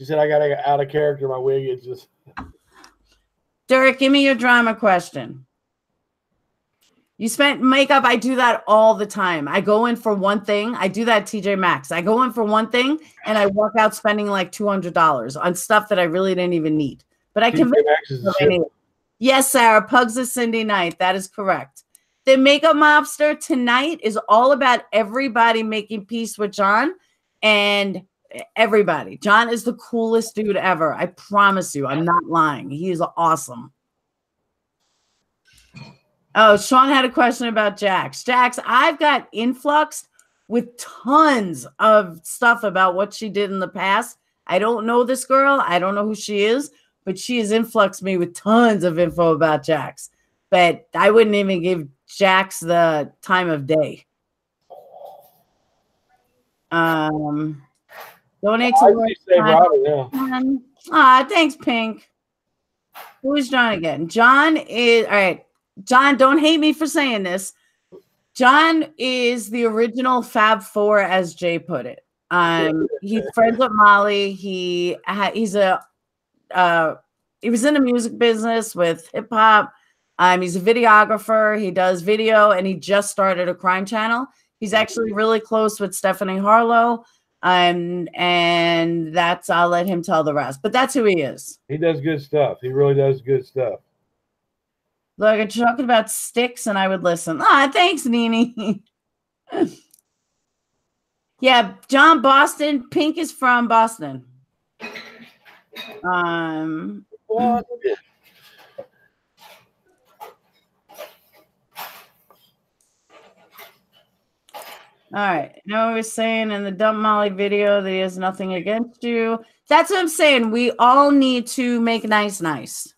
said, I got to get out of character. My wig is just... Derek, give me your drama question. You spent makeup. I do that all the time. I go in for one thing. I do that at TJ Maxx. I go in for one thing and I walk out spending like $200 on stuff that I really didn't even need. But I can. Yes, Sarah. Pugs is Cindy Knight. That is correct. The Makeup Mobster tonight is all about everybody making peace with John and everybody. John is the coolest dude ever. I promise you. I'm not lying. He is awesome. Oh, Sean had a question about Jax. Jax, I've got influxed with tons of stuff about what she did in the past. I don't know this girl. I don't know who she is, but she has influxed me with tons of info about Jax. But I wouldn't even give Jax the time of day. Donate to thanks, Pink. Who is John again? John is all right. John, don't hate me for saying this. John is the original Fab Four, as Jay put it. He's friends with Molly. He was in the music business with hip hop. He's a videographer. He does video, and he just started a crime channel. He's actually really close with Stephanie Harlow. And that's, I'll let him tell the rest, but that's who he is. He does good stuff. He really does good stuff. Look, I'm talking about sticks and I would listen. Ah, thanks, Nene. Yeah, John Boston. Pink is from Boston. What? All right. Now we're saying in the Dump Molly video that he has nothing against you. That's what I'm saying. We all need to make nice.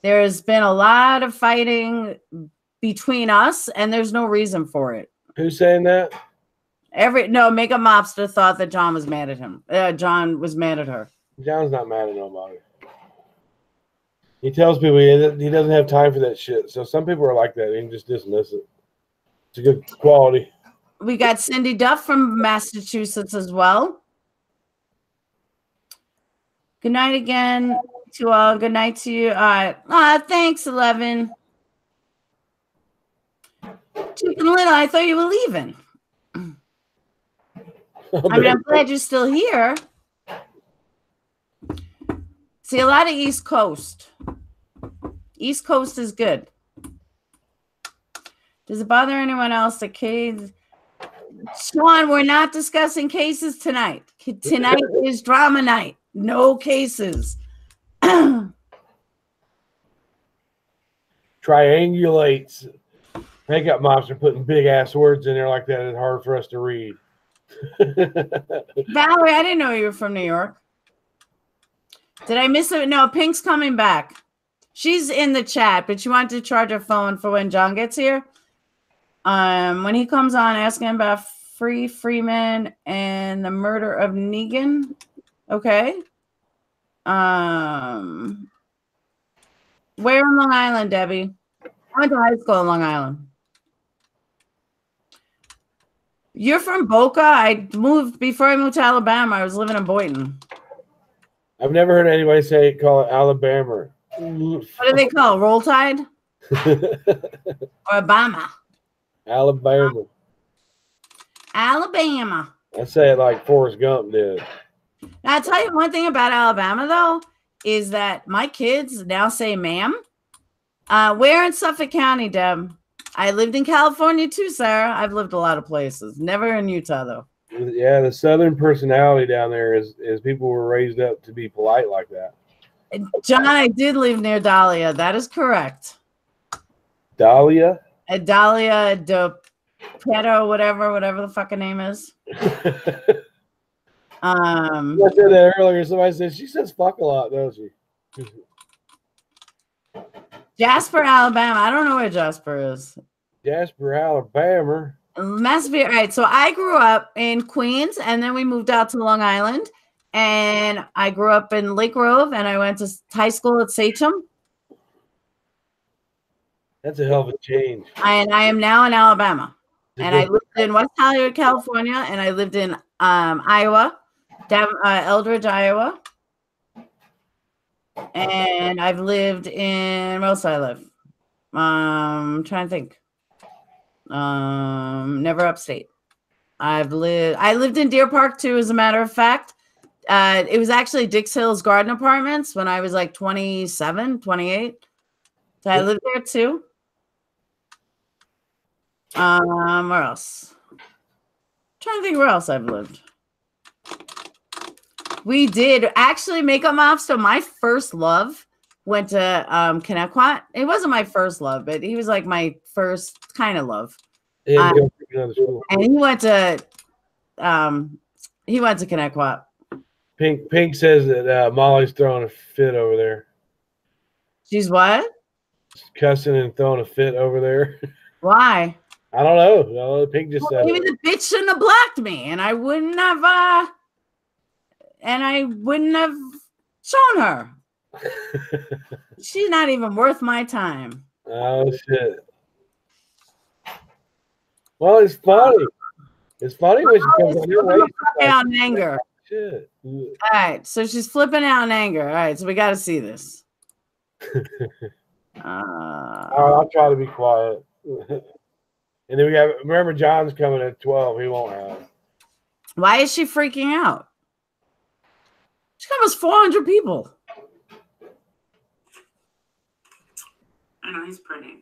There's been a lot of fighting between us, and there's no reason for it. Who's saying that? Makeup Mobster thought that John was mad at him. John was mad at her. John's not mad at nobody. He tells people he doesn't have time for that shit. So some people are like that. They can just dismiss it. It's a good quality. We got Cindy Duff from Massachusetts as well. Good night again to all. Good night to you. Thanks, 11. Chicken Little, I thought you were leaving. I'm glad you're still here. See, a lot of East Coast. East Coast is good. Does it bother anyone else that kids... Sean, we're not discussing cases tonight. Tonight is drama night. No cases. Triangulates. Makeup Mobster putting big ass words in there like that is hard for us to read. Valerie, I didn't know you were from New York. Did I miss it? No, Pink's coming back. She's in the chat, but she wanted to charge her phone for when John gets here. When he comes on, asking about Freeman and the murder of Negan. Okay. Where in Long Island, Debbie? I went to high school in Long Island. You're from Boca? Before I moved to Alabama, I was living in Boynton. I've never heard anybody call it Alabama. What do they call it? Roll Tide? Or Obama? Alabama. Alabama. I say it like Forrest Gump did. Now, I'll tell you one thing about Alabama, though, is that my kids now say ma'am. Where in Suffolk County, Deb? I lived in California too, Sarah. I've lived a lot of places. Never in Utah, though. Yeah, the Southern personality down there is people were raised up to be polite like that. John, I did live near Dahlia. That is correct. Dahlia? Dahlia de Pedo, whatever the fucking name is. I said that earlier. Somebody said she says fuck a lot, doesn't she? Jasper, Alabama. I don't know where Jasper is. Jasper, Alabama. Must be right. So I grew up in Queens, and then we moved out to Long Island. And I grew up in Lake Grove, and I went to high school at Sachem. That's a hell of a change. And I am now in Alabama. And I lived in West Hollywood, California, and I lived in Iowa, Eldridge, Iowa. And I've lived in, where else did I live? I'm trying to think. Never upstate. I lived in Deer Park too, as a matter of fact. It was actually Dix Hills Garden Apartments when I was like 27, 28. So I lived there too. Where else? I'm trying to think where else I've lived. We did actually Makeup Mobster. My first love went to Connecticut. It wasn't my first love, but he was like my first kind of love. And he went to Connecticut. Pink says that Molly's throwing a fit over there. She's what? Cussing and throwing a fit over there. Why? I don't know. No, Pink just said maybe the bitch shouldn't have blocked me, and I wouldn't have shown her. She's not even worth my time. Oh shit. Well, it's funny. It's funny when she comes on your way. Out in anger. Shit. All right, so she's flipping out in anger. All right, so we got to see this. I'll try to be quiet. And then we got, remember, John's coming at 12. He won't have. Why is she freaking out? She covers 400 people. I know he's pretty.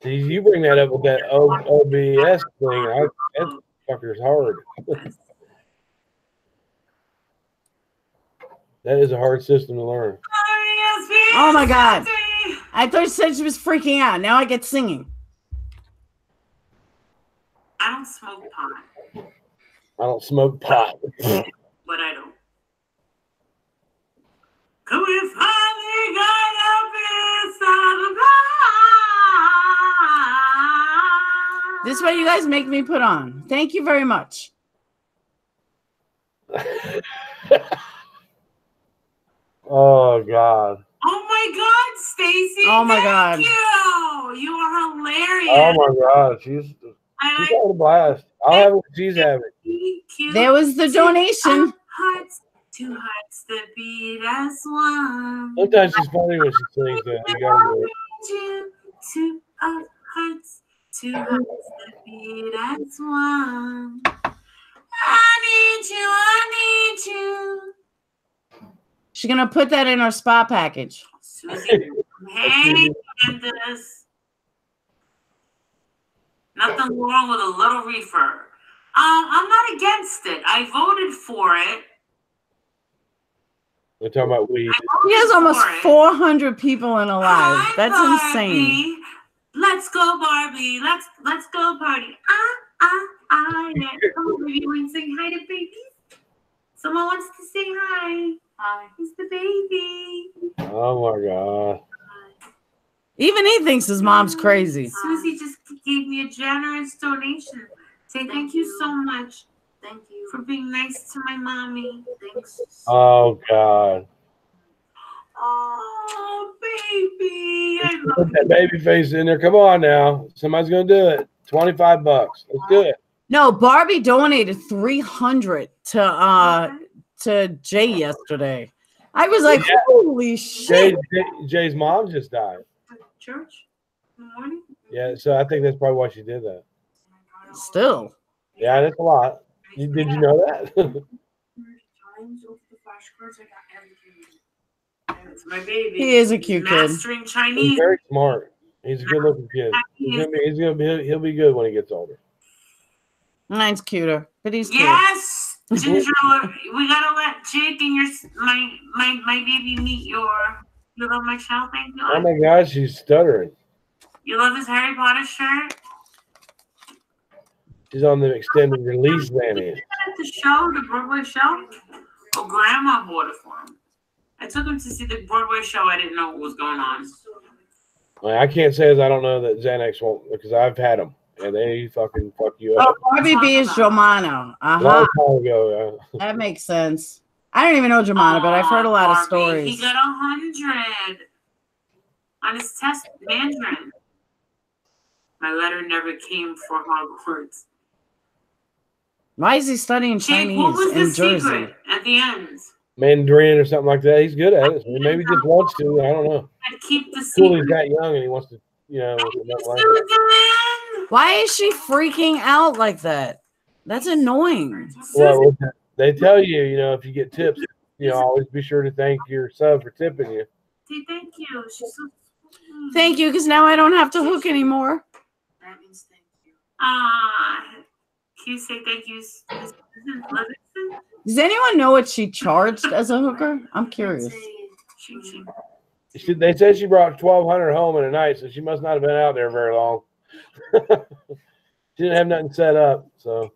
See, you bring that up with that OBS thing. That fucker's hard. That is a hard system to learn. Oh my God. I thought she said she was freaking out. Now I get singing. I don't smoke pot. I don't smoke pot. But I don't. Could we finally got up inside the pie? This is what you guys make me put on. Thank you very much. Oh God. Oh my God, Stacy. Oh my God. You are hilarious. Oh my God. She's having a blast. I'll have what she's having. There was the donation. Hearts, two hearts that beat as one. Sometimes she's funny when she sings that. You gotta do it. Two hearts that beat as one. I need you. She's going to put that in her spa package. Susie, hey, Candace. Nothing wrong with a little reefer. I'm not against it. I voted for it. We're talking about weed. He has almost 400 people in a live. That's insane. Let's go, Barbie. Let's go party. Everyone sing hi to babies. Someone wants to say hi. Hi. He's the baby. Oh my God. Even he thinks his mom's crazy. Susie just gave me a generous donation. Say thank you so much. Thank you for being nice to my mommy. Thanks. Oh God. Oh, baby. Put that baby face in there. Come on now. Somebody's gonna do it. $25. Let's do it. No, Barbie donated 300 to Jay yesterday. I was like, holy shit. Jay's mom just died. Church in the morning? Yeah, so I think that's probably why she did that. Still. Yeah, that's a lot. Did you know that? That's my baby. He is a cute kid. Mastering Chinese. He's very smart. He's a good-looking kid. He'll be good when he gets older. Mine's cuter, but he's cute. Yes, Ginger. We gotta let Jake and my baby meet your. You love my child, thank you. Oh my God, she's stuttering. You love his Harry Potter shirt? She's on the extended release van. At the show, the Broadway show? Oh, Grandma bought it for him. I took him to see the Broadway show. I didn't know what was going on. Well, I can't say as I don't know that Xanax won't, because I've had them and they fucking fuck you up. Oh, Barbie B is Jomano. A long time ago, That makes sense. I don't even know Jomano, but I've heard a lot of stories. He got 100 on his test Mandarin. My letter never came for Hogwarts. Why is he studying Chinese in Jersey? Secret at the end? Mandarin or something like that. He's good at it. Maybe just wants to. I don't know. I'd keep the secret. Cool, he's that young and he wants to, you know. Why is she freaking out like that? That's annoying. Well, they tell you, you know, if you get tips, you know, always be sure to thank your sub for tipping you. Say thank you. She's so Thank you, because now I don't have to hook anymore. That means thank you. Can you say thank you? Does anyone know what she charged as a hooker? I'm curious. They said she brought 1,200 home in a night, so she must not have been out there very long. She didn't have nothing set up, so.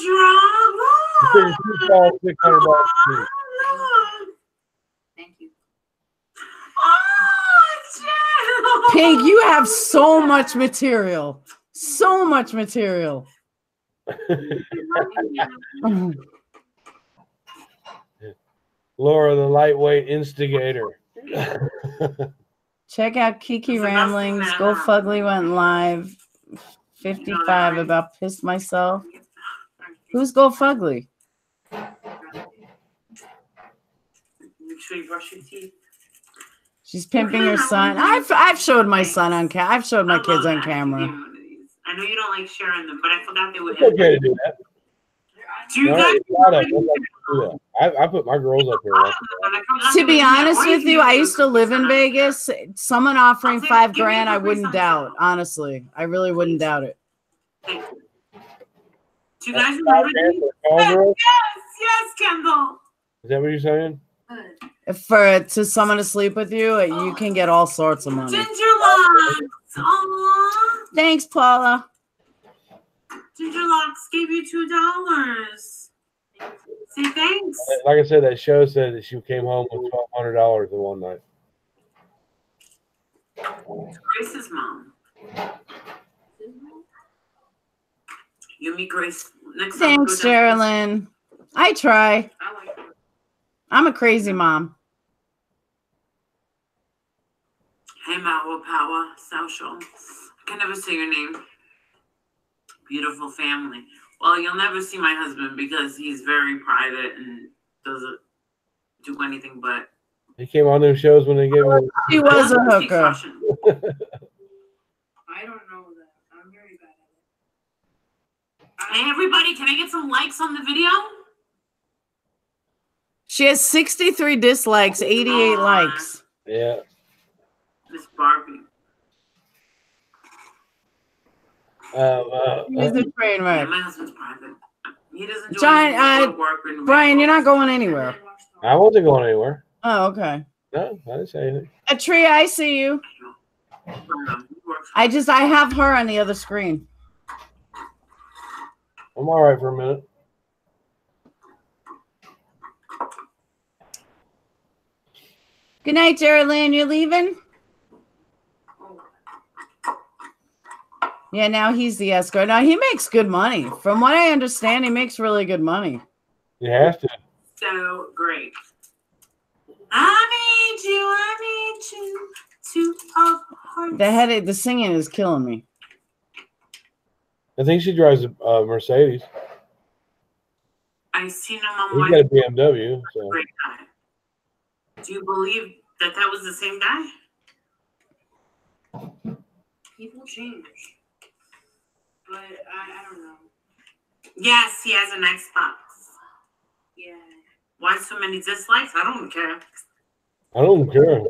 Drama. She called $600. Thank you. Pink, you have so much material. So much material. Laura, the lightweight instigator. Check out Kiki Ramblings. Go Fugly went live. 55 about pissed myself. Who's Go Fugly? Make sure you brush your teeth. She's pimping her son. I've showed my son on camera. I've showed my kids on camera. I know you don't like sharing them, but I forgot they were. It's okay to do that. Do you guys? I put my girls up here. To be honest with you, I used to live in Vegas. Someone offering $5 grand, I wouldn't doubt. Honestly, I really wouldn't doubt it. Do you guys remember? Yes, Kendall. Is that what you're saying? To someone to sleep with you, you can get all sorts of money. Ginger Locks. Aww. Thanks, Paula. Ginger Locks gave you $2. Say thanks. Like I said, that show said that she came home with $1,200 in one night. Grace's mom. You meet Grace next time. Thanks, Sherilyn. I try. I like her. I'm a crazy mom. Hey, Mawa Power, South Show. I can never say your name. Beautiful family. Well, you'll never see my husband because he's very private and doesn't do anything but. He came on them shows when they gave him. She was a hooker. I don't know that. I'm very bad at it. Hey, everybody, can I get some likes on the video? She has 63 dislikes, 88 likes. Yeah. Miss Barbie. He's a train Yeah, wreck. my husband's private. He doesn't do John, anything but work and Brian, you're not going anywhere. I wasn't going anywhere. Oh, okay. No, I didn't say anything. Atria, I see you. He works. I have her on the other screen. I'm all right for a minute. Good night, Geraldine. You leaving? Yeah, now he's the escort. Now he makes good money. From what I understand, he makes really good money. You have to. So great. I need you to apart. The singing is killing me. I think she drives a Mercedes. I seen him on He's my got a BMW. So. great guy. Do you believe that was the same guy? People change. But I don't know. Yes, he has an Xbox. Yeah. Why so many dislikes? I don't care. I don't care.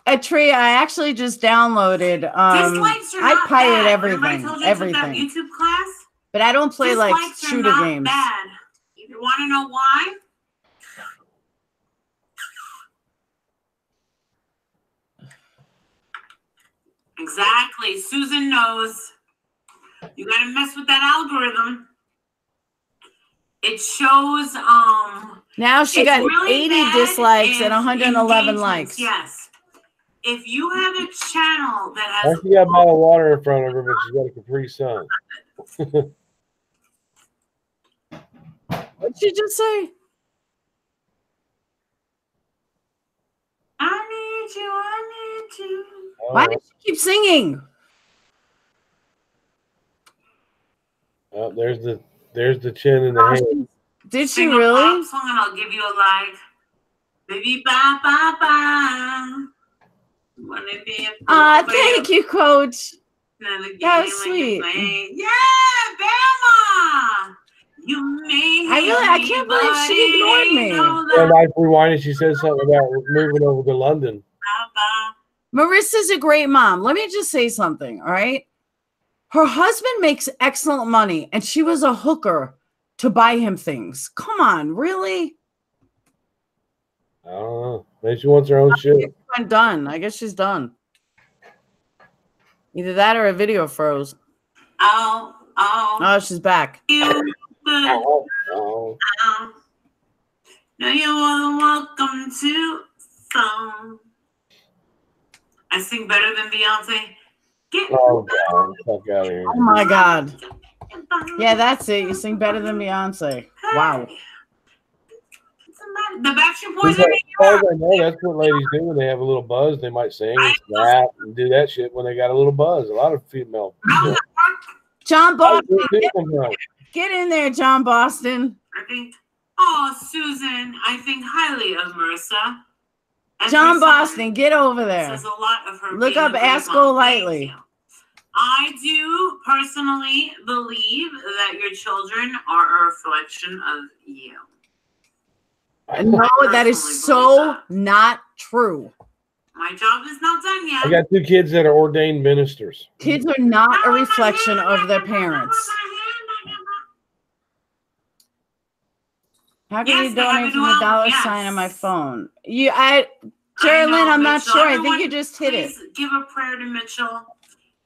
Atria, I actually just downloaded. Dislikes are I not pirate bad. everything. Remember I told you I took that YouTube class? But I don't play like Dislikes are shooter not games. bad. You want to know why? Exactly. Susan knows. You got to mess with that algorithm. It shows Now she it's got really 80 bad dislikes if and 111 engagements, likes. Yes. If you have a channel that Why has she got a bottle of water in front of her, but she's got a Capri Sun? What'd she just say? I need you. Why did she keep singing? Oh, there's the chin in the hand. Did she Sing a really? pop song and I'll give you a like. Baby, bye, bye, bye. Wanna be a Thank you, Coach. That was sweet. Yeah, Bama. You made I can't believe she ignored me. And I rewinded. She said something about moving over to London. Marissa's a great mom. Let me just say something, all right? Her husband makes excellent money, and she was a hooker to buy him things. Come on, really? I don't know. Maybe she wants her own shit. I'm done. I guess she's done. Either that or a video froze. Oh, she's back. You Oh. No, you are welcome to some. I sing better than Beyonce. Oh, God. Fuck out of here. Oh, my God. Yeah, that's it. You sing better than Beyonce. Wow. The Backstreet Boys As every far as year. I know, that's what ladies do when they have a little buzz. They might sing and rap and do that shit when they got a little buzz. A lot of female. John Boston, I get in there, John Boston. I think, oh, Susan, I think highly of Marissa. John Boston, get over there. Says a lot of her. Look being up a great Ask mom. Golightly. Thank you. I do personally believe that your children are a reflection of you. No, that is so not true. My job is not done yet. I got 2 kids that are ordained ministers. Kids are not a reflection of their parents. How can you donate from the dollar sign on my phone? Geraldine, I'm not sure. I think you just hit it. Give a prayer to Mitchell.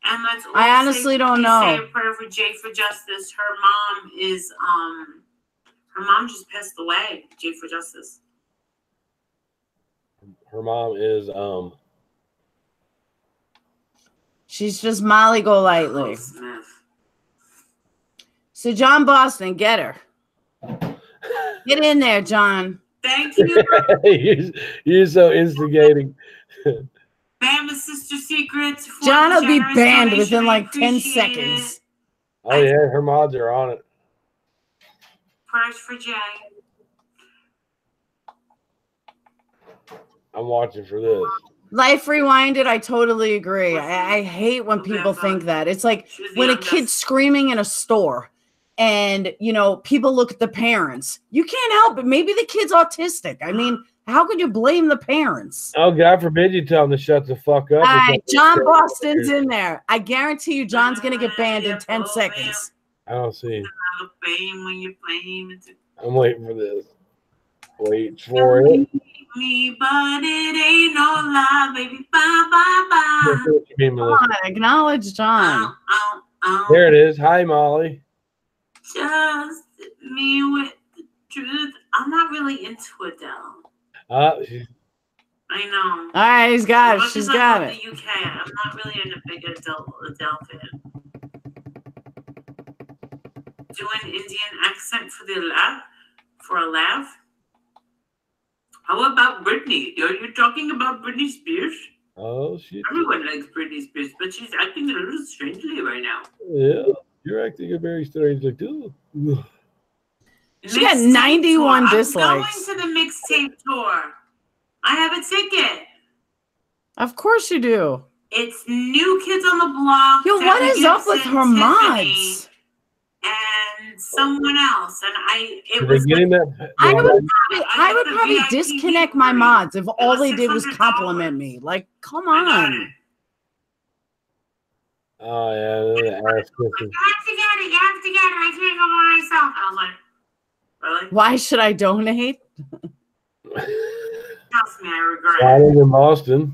And let's I honestly don't know. Say a prayer for Jay for Justice. Her mom is her mom just passed away. Jay for Justice. Her mom is she's just Molly Golightly. So John Boston, get her. Get in there, John. Thank you. You're so instigating. Bama's Sister Secrets. John will be banned within like 10 seconds. Oh yeah, her mods are on it. Prayers for Jay. I'm watching for this. Life Rewinded, I totally agree. I hate when people think that. It's like when a kid's screaming in a store and, you know, people look at the parents. You can't help it. Maybe the kid's autistic. I mean, how could you blame the parents? Oh, God forbid you tell them to shut the fuck up. All right, John Boston's in there. I guarantee you John's going to get banned in 10 seconds. I don't see. I'm waiting for this. Wait for it. Me, but it ain't no lie, baby. Bye, bye, bye. Come on, acknowledge John. There it is. Hi, Molly. Just me with the truth. I'm not really into Adele. I know. All right, he's got it. She's got it. The UK. I'm not really a big Adele fan. Do an Indian accent for the laugh? For a laugh? How about Britney? Are you talking about Britney Spears? Oh, shit. Everyone likes Britney Spears, but she's acting a little strangely right now. Yeah, you're acting very strangely too. She got 91 dislikes. I'm going to the mixtape tour. I have a ticket. Of course you do. It's New Kids on the Block. Yo, what is up with her mods? And someone else, and I would probably disconnect my mods if all they did was compliment me. Like, come on. Oh yeah, you have to get it. You have to get it. I can't go by myself. I was like, really? Why should I donate? Trust me, I regret it. Friday in Boston.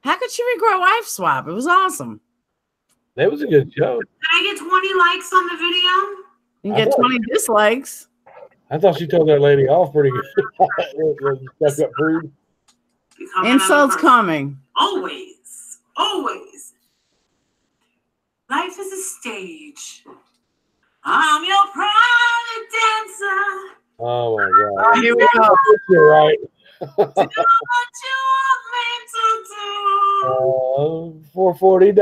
How could she regret Wife Swap? It was awesome. That was a good show. Did I get 20 likes on the video? You get 20 dislikes. I thought she told that lady off pretty good. Stuck up prude. Insults coming. Always. Always. Life is a stage. I'm your private dancer. Oh my God. Oh, here we go. You're right. Do what you want me to do. For $40.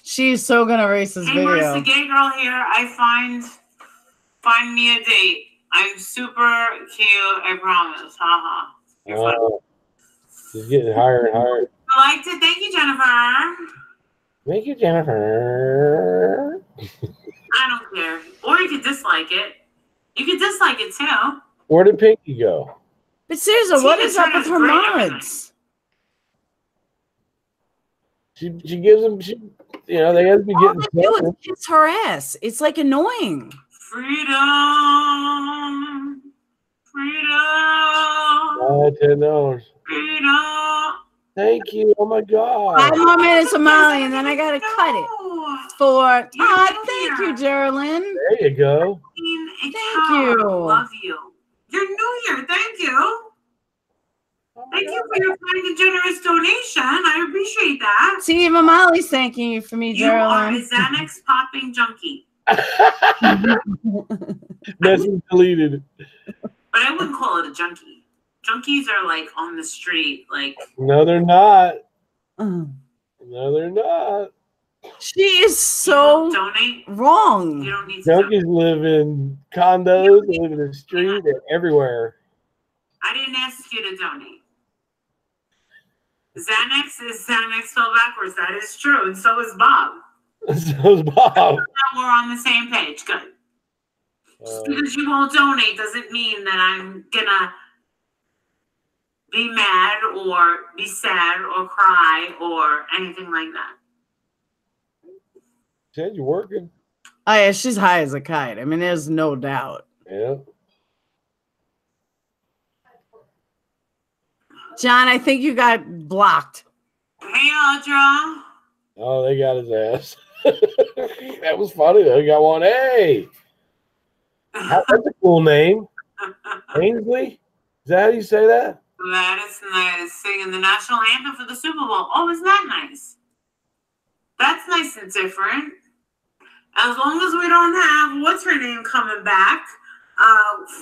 She's so gonna race this video. Hey, the gay girl here. I find me a date. I'm super cute. I promise. Haha. Wow. She's getting higher and higher. I liked it. Thank you, Jennifer. Thank you, Jennifer. I don't care. Or you could dislike it. You could dislike it too. Where did Pinky go? But seriously, what is up with her mods? She gives them. You know, they have to be getting. All they do is kiss her ass. It's like annoying. Freedom. $10. Freedom. Thank you. Oh my God. 5 more minutes of Molly, and then I gotta cut it for. Thank you, Geraldine. There you go. Thank you. Love you. You're new here. Thank you. Thank you for your kind and generous donation. I appreciate that. See, even Molly's thanking you for me, You are a Geraldine. Xanax popping junkie. Message deleted. But I wouldn't call it a junkie. Junkies are like on the street, like. No, they're not. No, they're not. She is so donate. wrong. You don't need to. Junkies live in condos, they live in the street, and everywhere. I didn't ask you to donate. Xanax is Xanax spelled backwards. That is true, and so is Bob. So is Bob. Now we're on the same page. Good. Just because you won't donate doesn't mean that I'm gonna be mad or be sad or cry or anything like that. Said you're working. Oh yeah, she's high as a kite. I mean, there's no doubt. Yeah. John, I think you got blocked. Hey, Audra. Oh, they got his ass. That was funny though. He got one. Hey. That's a cool name. Ainsley? Is that how you say that? That is nice. Singing the national anthem for the Super Bowl. Oh, is that nice? That's nice and different. As long as we don't have, what's her name coming back?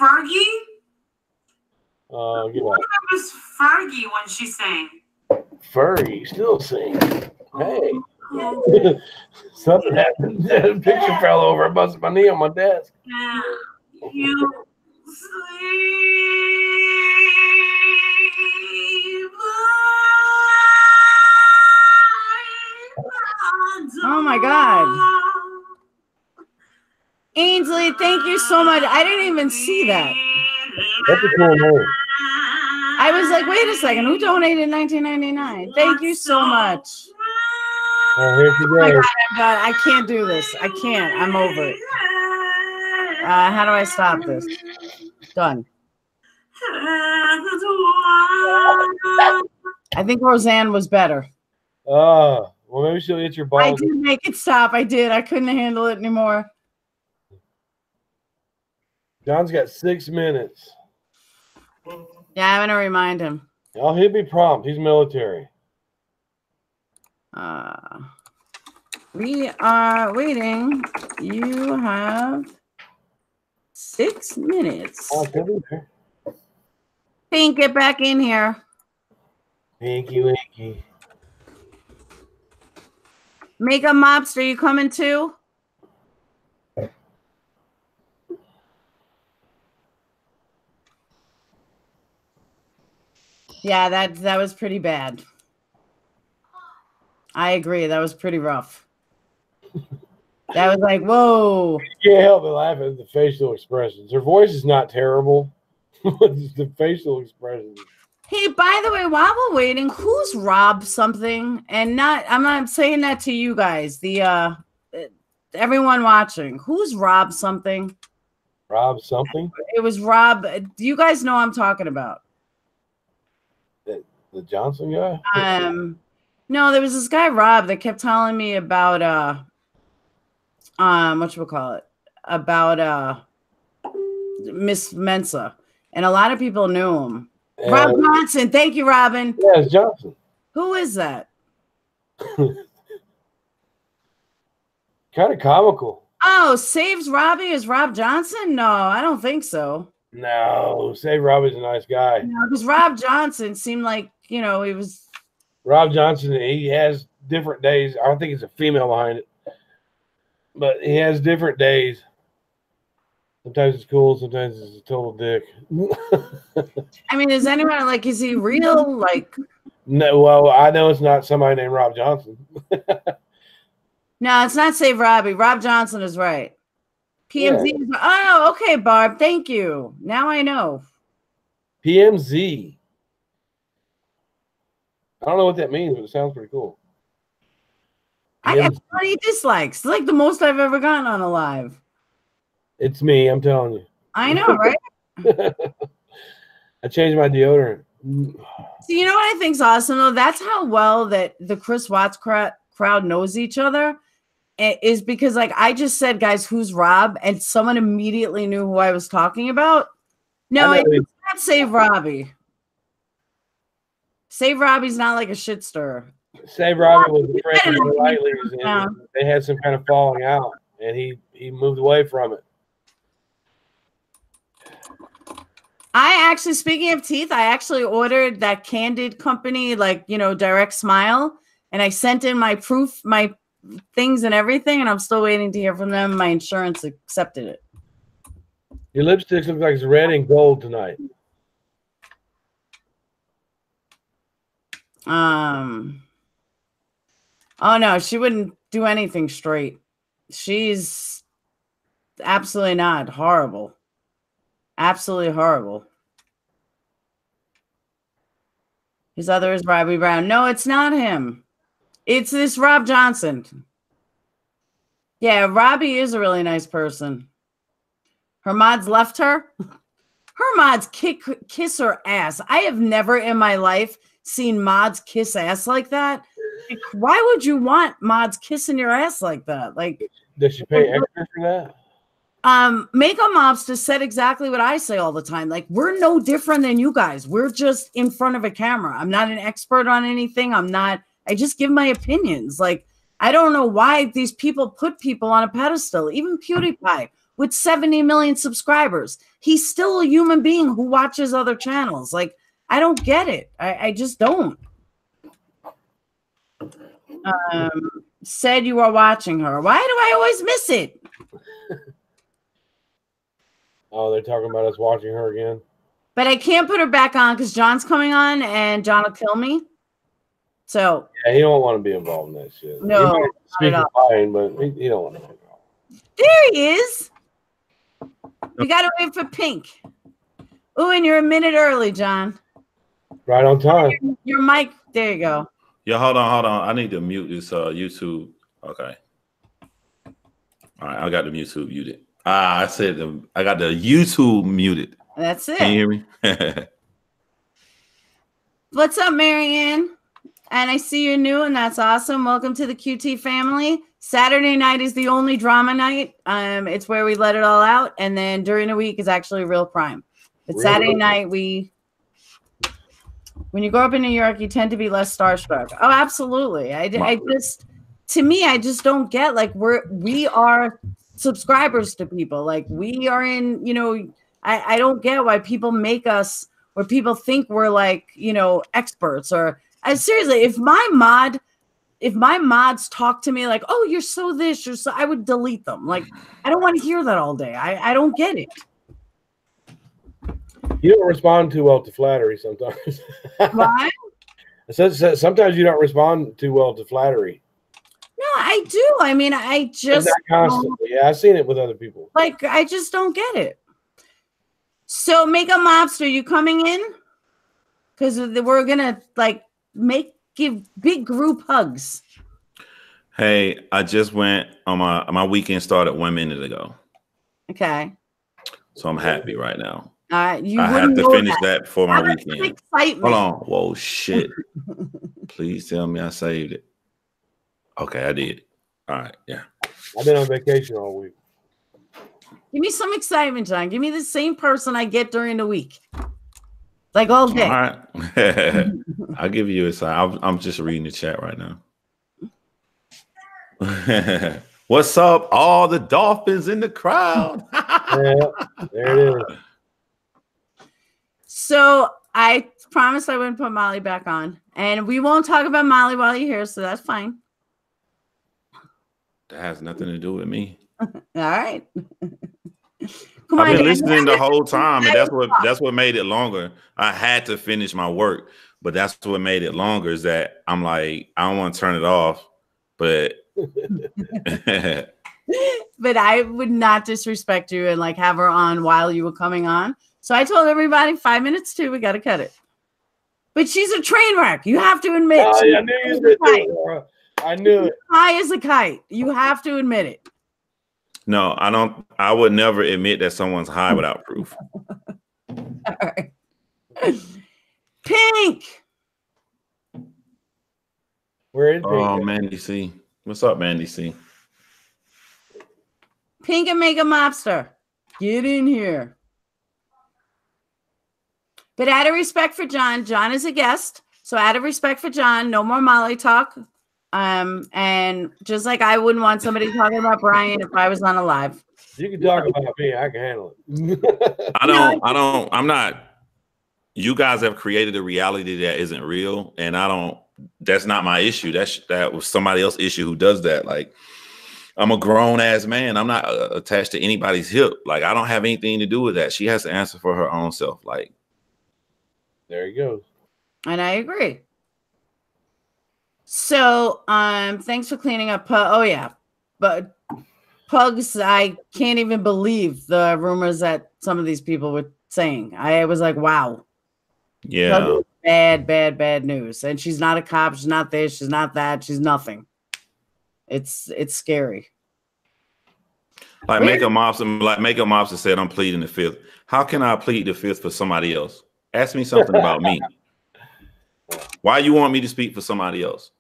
Fergie? Get Who remembers Fergie when she sang? Fergie still sings. Hey. Something happened. The picture fell over. I busted my knee on my desk. Yeah. You sleep. Oh my God. Ainsley, thank you so much. I didn't even see that. That's a cool name. I was like, wait a second, who donated in 1999? Thank you so much. Here she Oh my goes. God, I'm done. I can't do this. I can't. I'm over it. How do I stop this? Done. I think Roseanne was better. Well, maybe she'll hit your balls. I did make it stop. I did. I couldn't handle it anymore. John's got 6 minutes. Yeah, I'm gonna remind him. Oh, he'll be prompt. He's military. We are waiting. You have 6 minutes. Oh, he'll be there. Pink, get back in here. Winky, winky. Makeup Mobster, you coming too? Yeah, that was pretty bad. I agree. That was pretty rough. That was like, whoa. You can't help but laugh at the facial expressions. Her voice is not terrible. It's the facial expressions. Hey, by the way, while we're waiting, who's Rob something? And I'm not saying that to you guys. The everyone watching. Who's Rob something? Rob something? It was Rob. Do you guys know what I'm talking about? The Johnson guy? No, there was this guy Rob that kept telling me about whatchamacallit? About Miss Mensa. And a lot of people knew him. Rob Johnson. Thank you, Robin. Yeah, it's Johnson. Who is that? Kind of comical. Oh, Saves Robbie is Rob Johnson? No, I don't think so. No, Save Robbie's a nice guy. No, because Rob Johnson seemed like, he was. Rob Johnson, he has different days. I don't think it's a female behind it. But he has different days. Sometimes it's cool, sometimes it's a total dick. I mean, is anyone is he real? No, well, I know it's not somebody named Rob Johnson. No, it's not Save Robbie. Rob Johnson is right. PMZ. Yeah. Oh, okay, Barb. Thank you. Now I know. PMZ. I don't know what that means, but it sounds pretty cool. I got 20 dislikes. It's like the most I've ever gotten on a live. It's me, I'm telling you. I know, right? I changed my deodorant. So you know what I think's awesome, though? That's how well that the Chris Watts crowd knows each other. Is because, I just said, guys, who's Rob? And someone immediately knew who I was talking about. No, it's not Save Robbie. Save Robbie's not like a shit stirrer. Save Robbie was a friend of Golightly's, and they had some kind of falling out. and he moved away from it. I actually, speaking of teeth, I actually ordered that Candid company, like, you know, Direct Smile, and I sent in my proof, my things and everything, and I'm still waiting to hear from them. My insurance accepted it. Your lipstick looks like it's red and gold tonight. Oh no, she wouldn't do anything straight. She's absolutely not. Horrible. Absolutely horrible. His other is Robbie Brown. No, it's not him. It's this Rob Johnson. Yeah, Robbie is a really nice person. Her mods left her. Her mods kiss her ass. I have never in my life seen mods kiss ass like that. Like, why would you want mods kissing your ass like that? Like, does she pay extra for that? Make a Mobster said exactly what I say all the time. Like, we're no different than you guys. We're just in front of a camera. I'm not an expert on anything. I just give my opinions. Like, I don't know why these people put people on a pedestal. Even PewDiePie with 70 million subscribers. He's still a human being who watches other channels. Like, I don't get it. I just don't. Said you are watching her. Why do I always miss it? Oh, they're talking about us watching her again. But I can't put her back on because John's coming on and John will kill me. So yeah, he don't want to be involved in that shit. No, he speak fine, but he don't want to be involved. There he is. We gotta wait for Pink. Oh, and you're a minute early, John. Right on time. Your mic. There you go. Yeah, hold on. I need to mute this YouTube. Okay. All right, I got the YouTube muted. I said I got the YouTube muted. That's it. Can you hear me? What's up, Marianne? And I see you're new, and that's awesome. Welcome to the QT family. Saturday night is the only drama night. It's where we let it all out, and then during the week is actually real crime. But really? Saturday night, when you grow up in New York, you tend to be less starstruck. Oh, absolutely. I just, to me, I just don't get, like, we are subscribers to people. Like, we are in, you know, I don't get why people make us, or people think we're like, you know, experts. Or seriously, if my mods talk to me like, oh, you're so this, you're so, I would delete them. Like, I don't want to hear that all day. I don't get it. You don't respond too well to flattery sometimes. Why? Sometimes you don't respond too well to flattery. No, I do. I mean, I just not constantly. Yeah, I've seen it with other people. Like, I just don't get it. So, make a Mobster, you coming in? Because we're gonna like give big group hugs. Hey, I just went on my weekend started 1 minute ago. Okay. So I'm happy right now. I have to finish that before my weekend. Excitement. Hold on. Whoa, shit. Please tell me I saved it. Okay, I did. All right, yeah. I've been on vacation all week. Give me some excitement, John. Give me the same person I get during the week. Like all day. All right. I'll give you a sign. I'm just reading the chat right now. What's up, all the dolphins in the crowd? Yeah, there it is. So I promised I wouldn't put Molly back on. And we won't talk about Molly while you're here, so that's fine. That has nothing to do with me. All right. Come on, I've been listening the whole time, and that's what made it longer. I had to finish my work, but that's what made it longer. Is that I'm like, I don't want to turn it off, but but I would not disrespect you and like have her on while you were coming on. So I told everybody 5 minutes too. We got to cut it. But she's a train wreck. You have to admit. Oh, yeah, I knew you did that, Laura. I knew it. High as a kite. You have to admit it. No, I don't. I would never admit that someone's high without proof. All right. Pink. We're in Pink. Oh, Mandy C. What's up, Mandy C? Pink and make a Mobster. Get in here. But out of respect for John, John is a guest. So out of respect for John, no more Molly talk. And just like I wouldn't want somebody talking about Brian if I was on a live. You can talk about me. I can handle it. I'm not. You guys have created a reality that isn't real, and that's not my issue. That was somebody else's issue who does that. Like, I'm a grown ass man. I'm not attached to anybody's hip. Like, I don't have anything to do with that. She has to answer for her own self. Like, there you go. And I agree. So, thanks for cleaning up. Oh yeah, but Pugs, I can't even believe the rumors that some of these people were saying. I was like, wow. Yeah. Bad news. And she's not a cop. She's not this. She's not that. She's nothing. It's scary. Like Makeup Mobster said, I'm pleading the fifth. How can I plead the fifth for somebody else? Ask me something about me. Why you want me to speak for somebody else?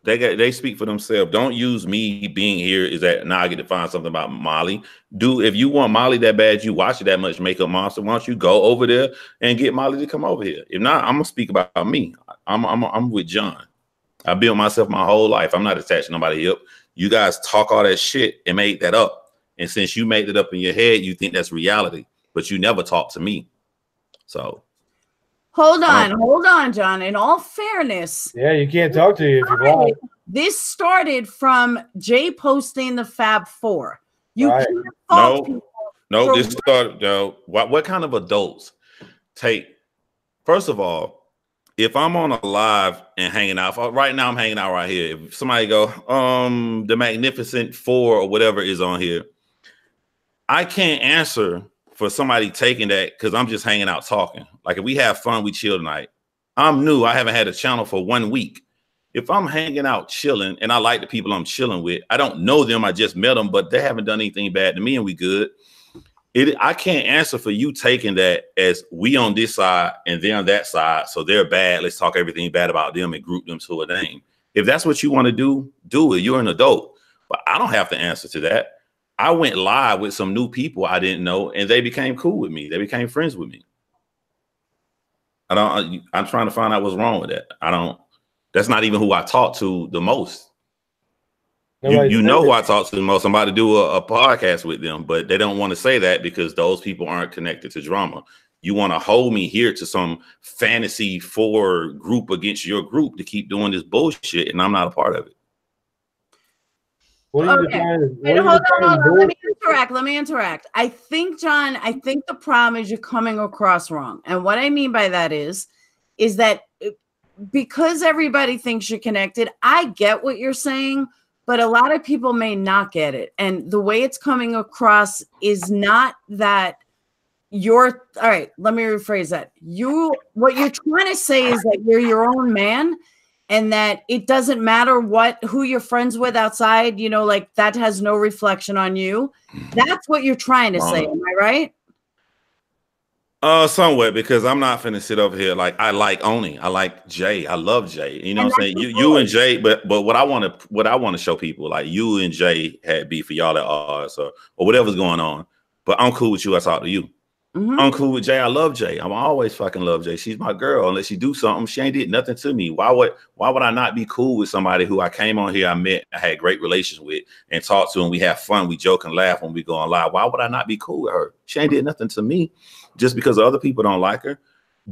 They speak for themselves. Don't use me being here is that now I get to find something about Molly. If you want Molly that bad, you watch it that much, Makeup Monster, why don't you go over there and get Molly to come over here? If not, I'm gonna speak about me. I'm with John. I built myself my whole life. I'm not attached to nobody else. You guys talk all that shit and made that up. And since you made it up in your head, you think that's reality, but you never talk to me. So Hold on, John. In all fairness, yeah, you can't talk to you if you're blind. This started from Jay posting the Fab Four. You Right. can't fault people no, for this started. No, what kind of adults take? First of all, if I'm on a live and hanging out, right now I'm hanging out right here. If somebody go, the Magnificent Four or whatever is on here, I can't answer for somebody taking that because I'm just hanging out talking. Like if we have fun, we chill tonight. I'm new. I haven't had a channel for 1 week. If I'm hanging out chilling and I like the people I'm chilling with, I don't know them. I just met them, but they haven't done anything bad to me and we good. I can't answer for you taking that as we on this side and they're on that side. So they're bad. Let's talk everything bad about them and group them to a name. If that's what you want to do, do it. You're an adult, but I don't have to answer to that. I went live with some new people I didn't know, and they became cool with me. They became friends with me. I'm trying to find out what's wrong with that. That's not even who I talk to the most. You know who I talk to the most. I'm about to do a podcast with them, but they don't want to say that because those people aren't connected to drama. You want to hold me here to some fantasy 4 group against your group to keep doing this bullshit, and I'm not a part of it. Hold on. Let me interact. I think, John, the problem is you're coming across wrong. And what I mean by that is that because everybody thinks you're connected, I get what you're saying, but a lot of people may not get it. And the way it's coming across is not that all right, let me rephrase that. What you're trying to say is that you're your own man, and that it doesn't matter who you're friends with outside, like that has no reflection on you. That's what you're trying to say. Am I right? Somewhat, because I'm not finna sit over here like I like Oni. I like Jay. I love Jay. You know what I'm saying? You and Jay, but what I want to show people, like you and Jay had beef for y'all at odds or whatever's going on. But I'm cool with you. I talk to you. Mm-hmm. I'm cool with Jay. I love Jay. I'm always fucking love Jay. She's my girl. Unless she do something, she ain't did nothing to me. Why would I not be cool with somebody who I came on here, I met, I had great relations with, and talked to, and we have fun, we joke and laugh when we go on live? Why would I not be cool with her? She ain't did nothing to me. Just because other people don't like her.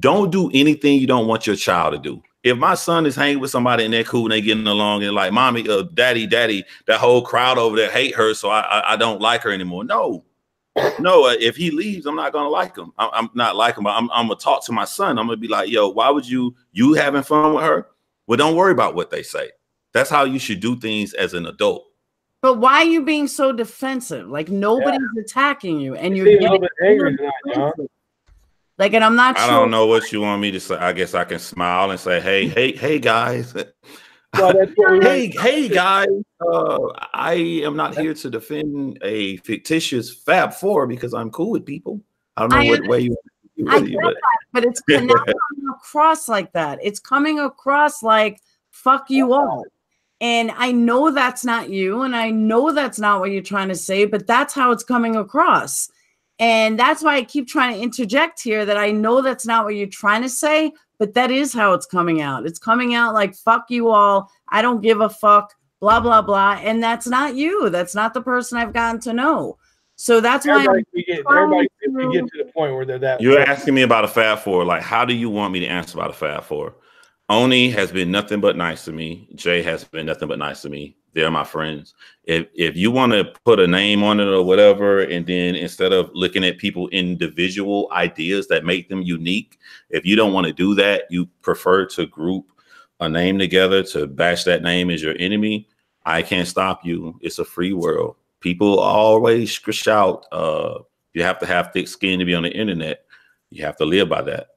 Don't do anything you don't want your child to do. If my son is hanging with somebody and they're cool and they getting along and like, mommy, daddy, that whole crowd over there hate her, so I don't like her anymore. No, if he leaves, I'm not gonna like him. I'm not like him, but I'm gonna talk to my son. I'm gonna be like, yo, why would you having fun with her? Well, don't worry about what they say. That's how you should do things as an adult. But why are you being so defensive? Like nobody's attacking you, and you're getting a little bit angry tonight, John. Like, and I'm not sure. I don't know what you want me to say. I guess I can smile and say, hey guys. Hey guys, I am not here to defend a fictitious Fab Four because I'm cool with people. I don't know what way you. But it's not coming across like that. It's coming across like fuck you all. And I know that's not you, and I know that's not what you're trying to say, but that's how it's coming across. And that's why I keep trying to interject here that I know that's not what you're trying to say, but that is how it's coming out. It's coming out like fuck you all. I don't give a fuck, blah, blah, blah. And that's not you. That's not the person I've gotten to know. So that's why everybody get to the point where they're that. You're asking me about a Fab Four. Like, how do you want me to answer about a Fab Four? Oni has been nothing but nice to me. Jay has been nothing but nice to me. They're my friends. If you want to put a name on it or whatever, and then instead of looking at people individual ideas that make them unique, if you don't want to do that, you prefer to group a name together to bash that name as your enemy, I can't stop you. It's a free world. People always shout, you have to have thick skin to be on the internet. You have to live by that.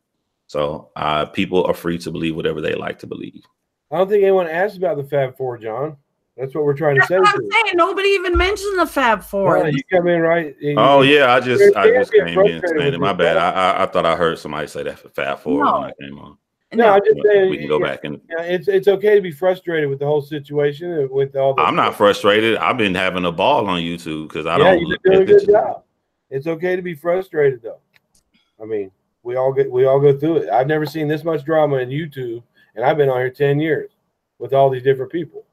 So people are free to believe whatever they like to believe. I don't think anyone asked about the Fab Four, John. That's what we're trying to say. That's what I'm saying. Nobody even mentioned the Fab Four. You come in right. Oh yeah, I just came in saying it. My bad. I thought I heard somebody say that for Fab Four when I came on. No, I'm just saying we can go back and. Yeah, it's okay to be frustrated with the whole situation with all. I'm not frustrated. I've been having a ball on YouTube because I don't. You've been doing a good job. It's okay to be frustrated though. I mean, we all go through it. I've never seen this much drama in YouTube, and I've been on here 10 years with all these different people.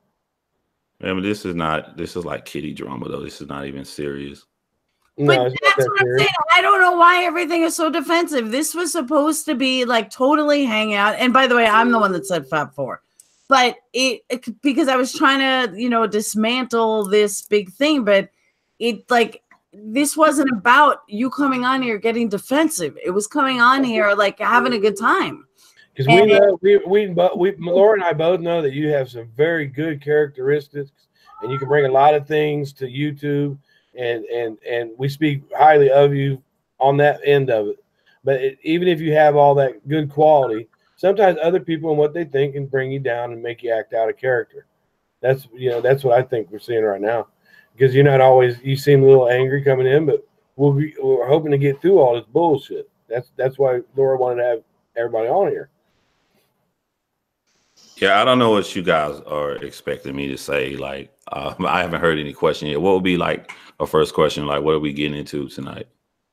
Yeah, but this is like kiddie drama though. This is not even serious. But that's what I'm saying. I don't know why everything is so defensive. This was supposed to be like totally hangout. And by the way, I'm the one that said Fab Four. But it because I was trying to, dismantle this big thing, but this wasn't about you coming on here getting defensive. It was coming on here like having a good time. Because Laura and I both know that you have some very good characteristics, and you can bring a lot of things to YouTube. And we speak highly of you on that end of it. But even if you have all that good quality, sometimes other people and what they think can bring you down and make you act out of character. That's what I think we're seeing right now. Because you're not always, you seem a little angry coming in, but we're hoping to get through all this bullshit. That's why Laura wanted to have everybody on here. Yeah, I don't know what you guys are expecting me to say. Like, I haven't heard any question yet. What would be like a first question? Like, what are we getting into tonight?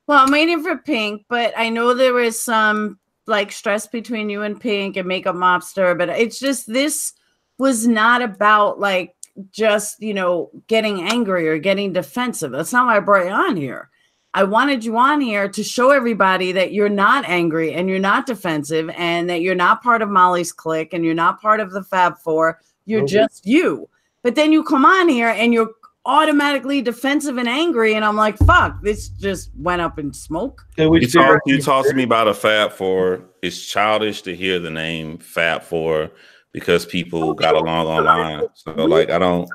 Well, I'm waiting for Pink, but I know there was some like stress between you and Pink and Makeup Mobster, but it's just, this was not about like just, getting angry or getting defensive. That's not why I brought you on here. I wanted you on here to show everybody that you're not angry and you're not defensive and that you're not part of Molly's clique and you're not part of the Fab Four. You're just you. But then you come on here and you're automatically defensive and angry. And I'm like, fuck, this just went up in smoke. You talk to me about a Fab Four. It's childish to hear the name Fab Four because people got along online. So like, I don't.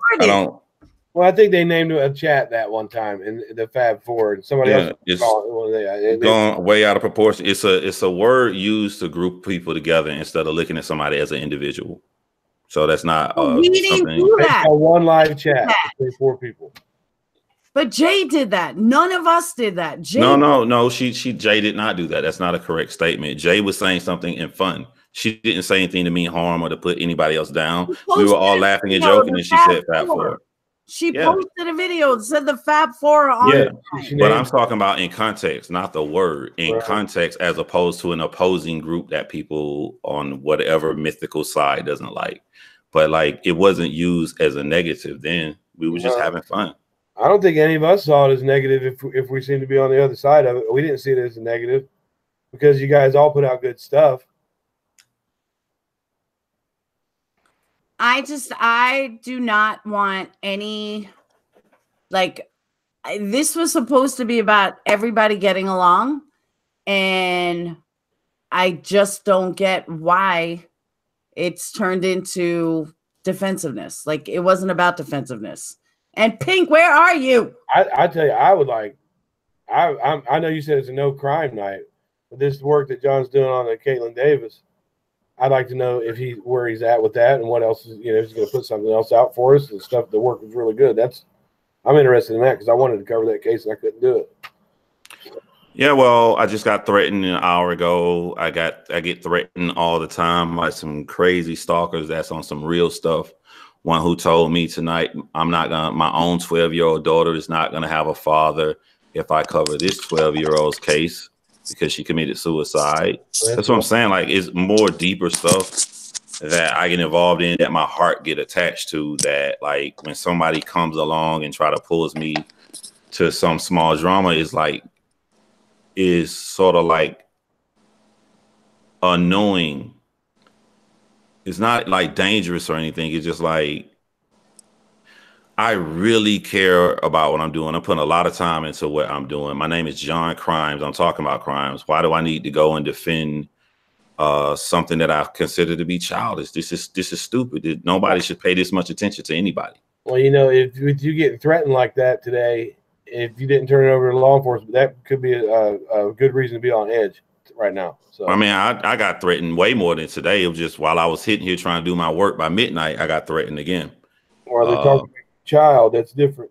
Well, I think they named a chat that one time in the Fab Four, and somebody else it's going way out of proportion. It's a word used to group people together instead of looking at somebody as an individual. So that's not we didn't do that. A one live chat between 4 people. But Jay did that. None of us did that. Jay No. Jay did not do that. That's not a correct statement. Jay was saying something in fun. She didn't say anything to mean harm or to put anybody else down. We were all laughing and joking, and she said Fab Four. She posted a video that said the Fab Four on it. But I'm talking about in context, not the word. In context, as opposed to an opposing group that people on whatever mythical side doesn't like. But like, it wasn't used as a negative then. We were just having fun. I don't think any of us saw it as negative if we seem to be on the other side of it. We didn't see it as a negative because you guys all put out good stuff. I do not want any, like, this was supposed to be about everybody getting along, and I just don't get why it's turned into defensiveness. Like, it wasn't about defensiveness. And Pink, where are you? I tell you, I would like, I know you said it's a no crime night, but this work that John's doing on the Caitlin Davis, I'd like to know where he's at with that and what else is, if he's going to put something else out for us and stuff. The work was really good. I'm interested in that because I wanted to cover that case and I couldn't do it. Yeah, well, I just got threatened an hour ago. I get threatened all the time by some crazy stalkers that's on some real stuff. One who told me tonight, my own 12-year-old daughter is not gonna have a father if I cover this 12-year-old's case because she committed suicide. That's what I'm saying. Like, it's more deeper stuff. that I get involved in, that my heart get attached to, that like when somebody comes along and try to pulls me to some small drama is sort of like annoying. It's not like dangerous or anything. It's just like, I really care about what I'm doing. I'm putting a lot of time into what I'm doing. My name is John Crimes. I'm talking about crimes. Why do I need to go and defend something that I consider to be childish? This is stupid. Nobody should pay this much attention to anybody. Well, you know, if you get threatened like that today, if you didn't turn it over to law enforcement, that could be a good reason to be on edge right now. So I mean, I got threatened way more than today. It was just while I was sitting here trying to do my work by midnight, I got threatened again. Or they're talking to a child. That's different.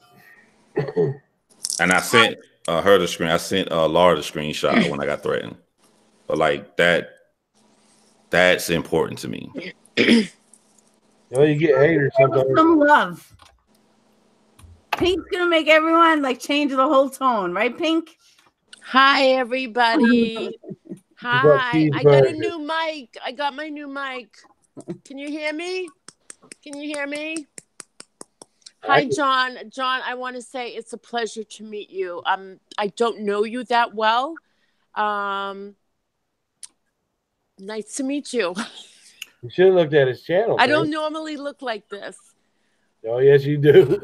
And I sent her the screen. I sent Laura the screenshot when I got threatened. But like that's important to me. Well, you get haters sometimes. Some love. Pink's gonna make everyone like change the whole tone, right, Pink? Hi, everybody. Hi. I got a new mic. I got my new mic. Can you hear me? Can you hear me? Hi, John. John, I want to say it's a pleasure to meet you. I don't know you that well. Nice to meet you. You should have looked at his channel. I don't normally look like this. Oh, yes, you do.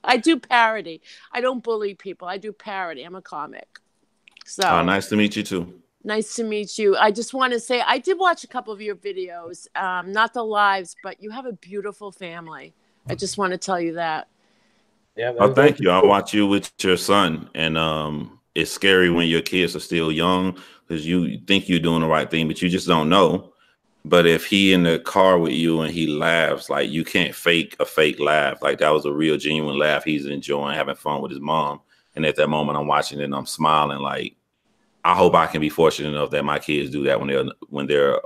I do parody. I don't bully people. I do parody. I'm a comic. So nice to meet you too. Nice to meet you. I just want to say I did watch a couple of your videos, not the lives, but you have a beautiful family. I just want to tell you that. Yeah. Oh, thank you. I watch you with your son, and it's scary when your kids are still young because you think you're doing the right thing, but you just don't know. But if he in the car with you and he laughs, like you can't fake a fake laugh. Like that was a real genuine laugh. He's enjoying having fun with his mom. And at that moment I'm watching it and I'm smiling. Like, I hope I can be fortunate enough that my kids do that when they're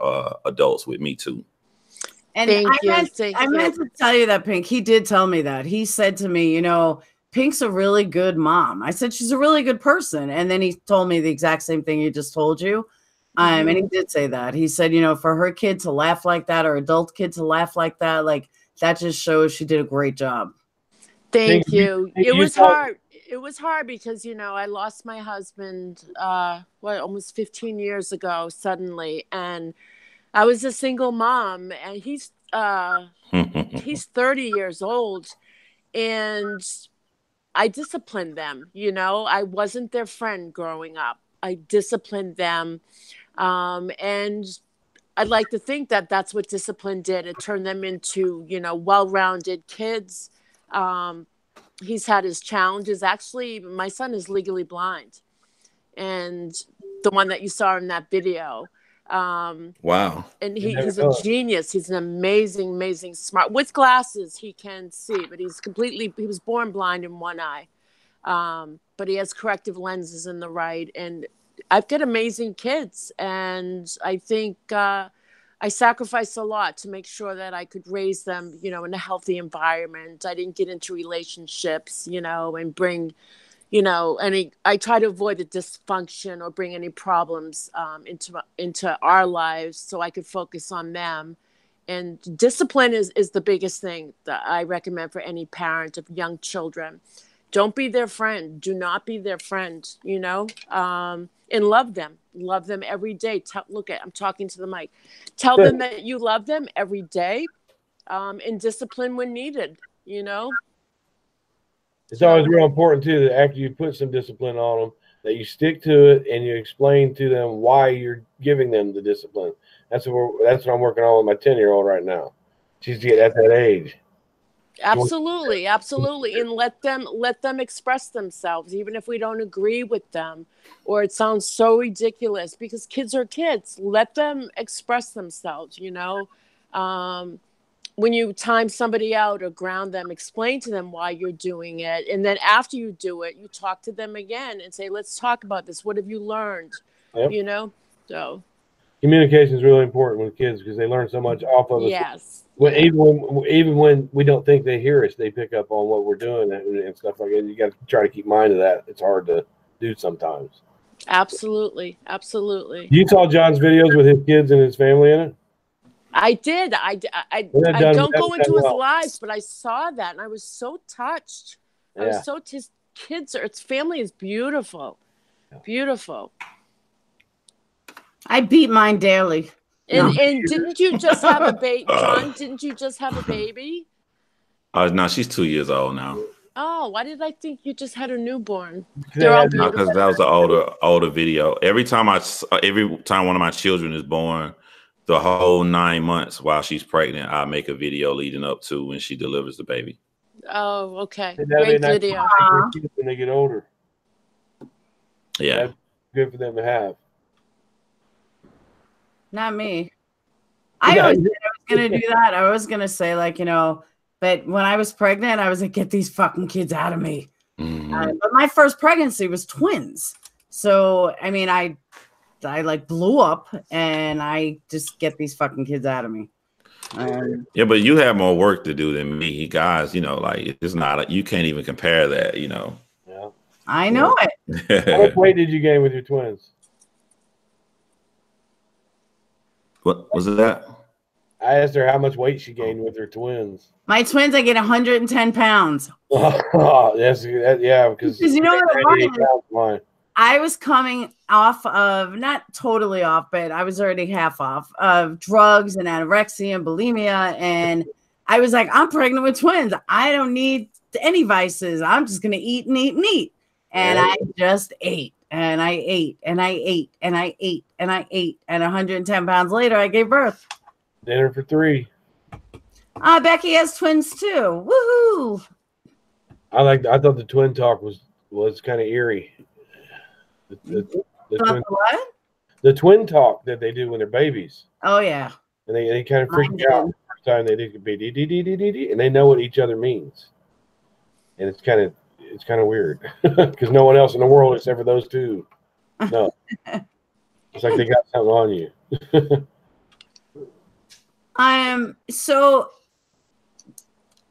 adults with me too. And I meant to tell you that, Pink. He did tell me that. He said to me, you know, Pink's a really good mom. I said, she's a really good person. And then he told me the exact same thing he just told you. And he did say that. He said, you know, for her kid to laugh like that, or adult kid to laugh like that, like that just shows she did a great job. Thank you. It was hard. It was hard because, you know, I lost my husband, almost 15 years ago suddenly. And I was a single mom, and he's 30 years old. And I disciplined them, you know. I wasn't their friend growing up. I disciplined them. And I'd like to think that that's what discipline did. It turned them into, you know, well-rounded kids. He's had his challenges. Actually, my son is legally blind. And the one that you saw in that video. Wow. And he's a genius. He's an amazing, smart. With glasses, he can see, but he was born blind in one eye. But he has corrective lenses in the right. And I've got amazing kids. And I think I sacrificed a lot to make sure that I could raise them, you know, in a healthy environment. I didn't get into relationships, you know, and bring, you know, I try to avoid the dysfunction or bring any problems into our lives so I could focus on them. And discipline is the biggest thing that I recommend for any parent of young children. Don't be their friend. Do not be their friend, you know, and love them. Love them every day. I'm talking to the mic. Tell them that you love them every day, and discipline when needed, you know. It's always real important, too, that after you put some discipline on them, that you stick to it and you explain to them why you're giving them the discipline. That's what I'm working on with my 10-year-old right now. She's at that age. Absolutely. And let them express themselves, even if we don't agree with them or it sounds so ridiculous, because kids are kids. Let them express themselves, you know. When you time somebody out or ground them, explain to them why you're doing it. And then after you do it, you talk to them again and say, let's talk about this. What have you learned? Yep. You know, so. Communication is really important with kids because they learn so much off of us. Yes. Even when we don't think they hear us, they pick up on what we're doing and stuff like that. You got to try to keep mind of that. It's hard to do sometimes. Absolutely, absolutely. You saw John's videos with his kids and his family in it? I did. I don't go into his lives, but I saw that and I was so touched. Yeah. I was so his kids, its family is beautiful. Beautiful. I beat mine daily. And didn't you just have a baby, John? Didn't you just have a baby? No, she's 2 years old now. Oh, why did I think you just had a newborn? They're all beautiful. Because that was the older video. Every time one of my children is born, the whole 9 months while she's pregnant, I make a video leading up to when she delivers the baby. Oh, okay. Great video. When they get older. Yeah. That's good for them to have. Not me. I always said I was going to do that. I was going to say, like, you know, but when I was pregnant, I was like, get these fucking kids out of me. But my first pregnancy was twins. So, I mean, I like blew up and I just get these fucking kids out of me. Yeah, but you have more work to do than me, guys. You know, like it's not, you can't even compare that, you know. Yeah. I know it. How much weight did you gain with your twins? What was that? I asked her how much weight she gained with her twins. My twins, I get 110 pounds. Oh, yeah, because you know what? I was coming off of, not totally off, but I was already half off of drugs and anorexia and bulimia. And I was like, I'm pregnant with twins. I don't need any vices. I'm just going to eat and eat and eat. And I just ate and I ate and I ate and I ate and I ate. And 110 pounds later, I gave birth. Dinner for 3. Becky has twins too. Woohoo! I thought the twin talk was kind of eerie. The twin talk that they do when they're babies. Oh yeah. And they kind of freak out the first time they do be and they know what each other means. And it's kind of weird because no one else in the world except for those two. No. It's like they got something on you. So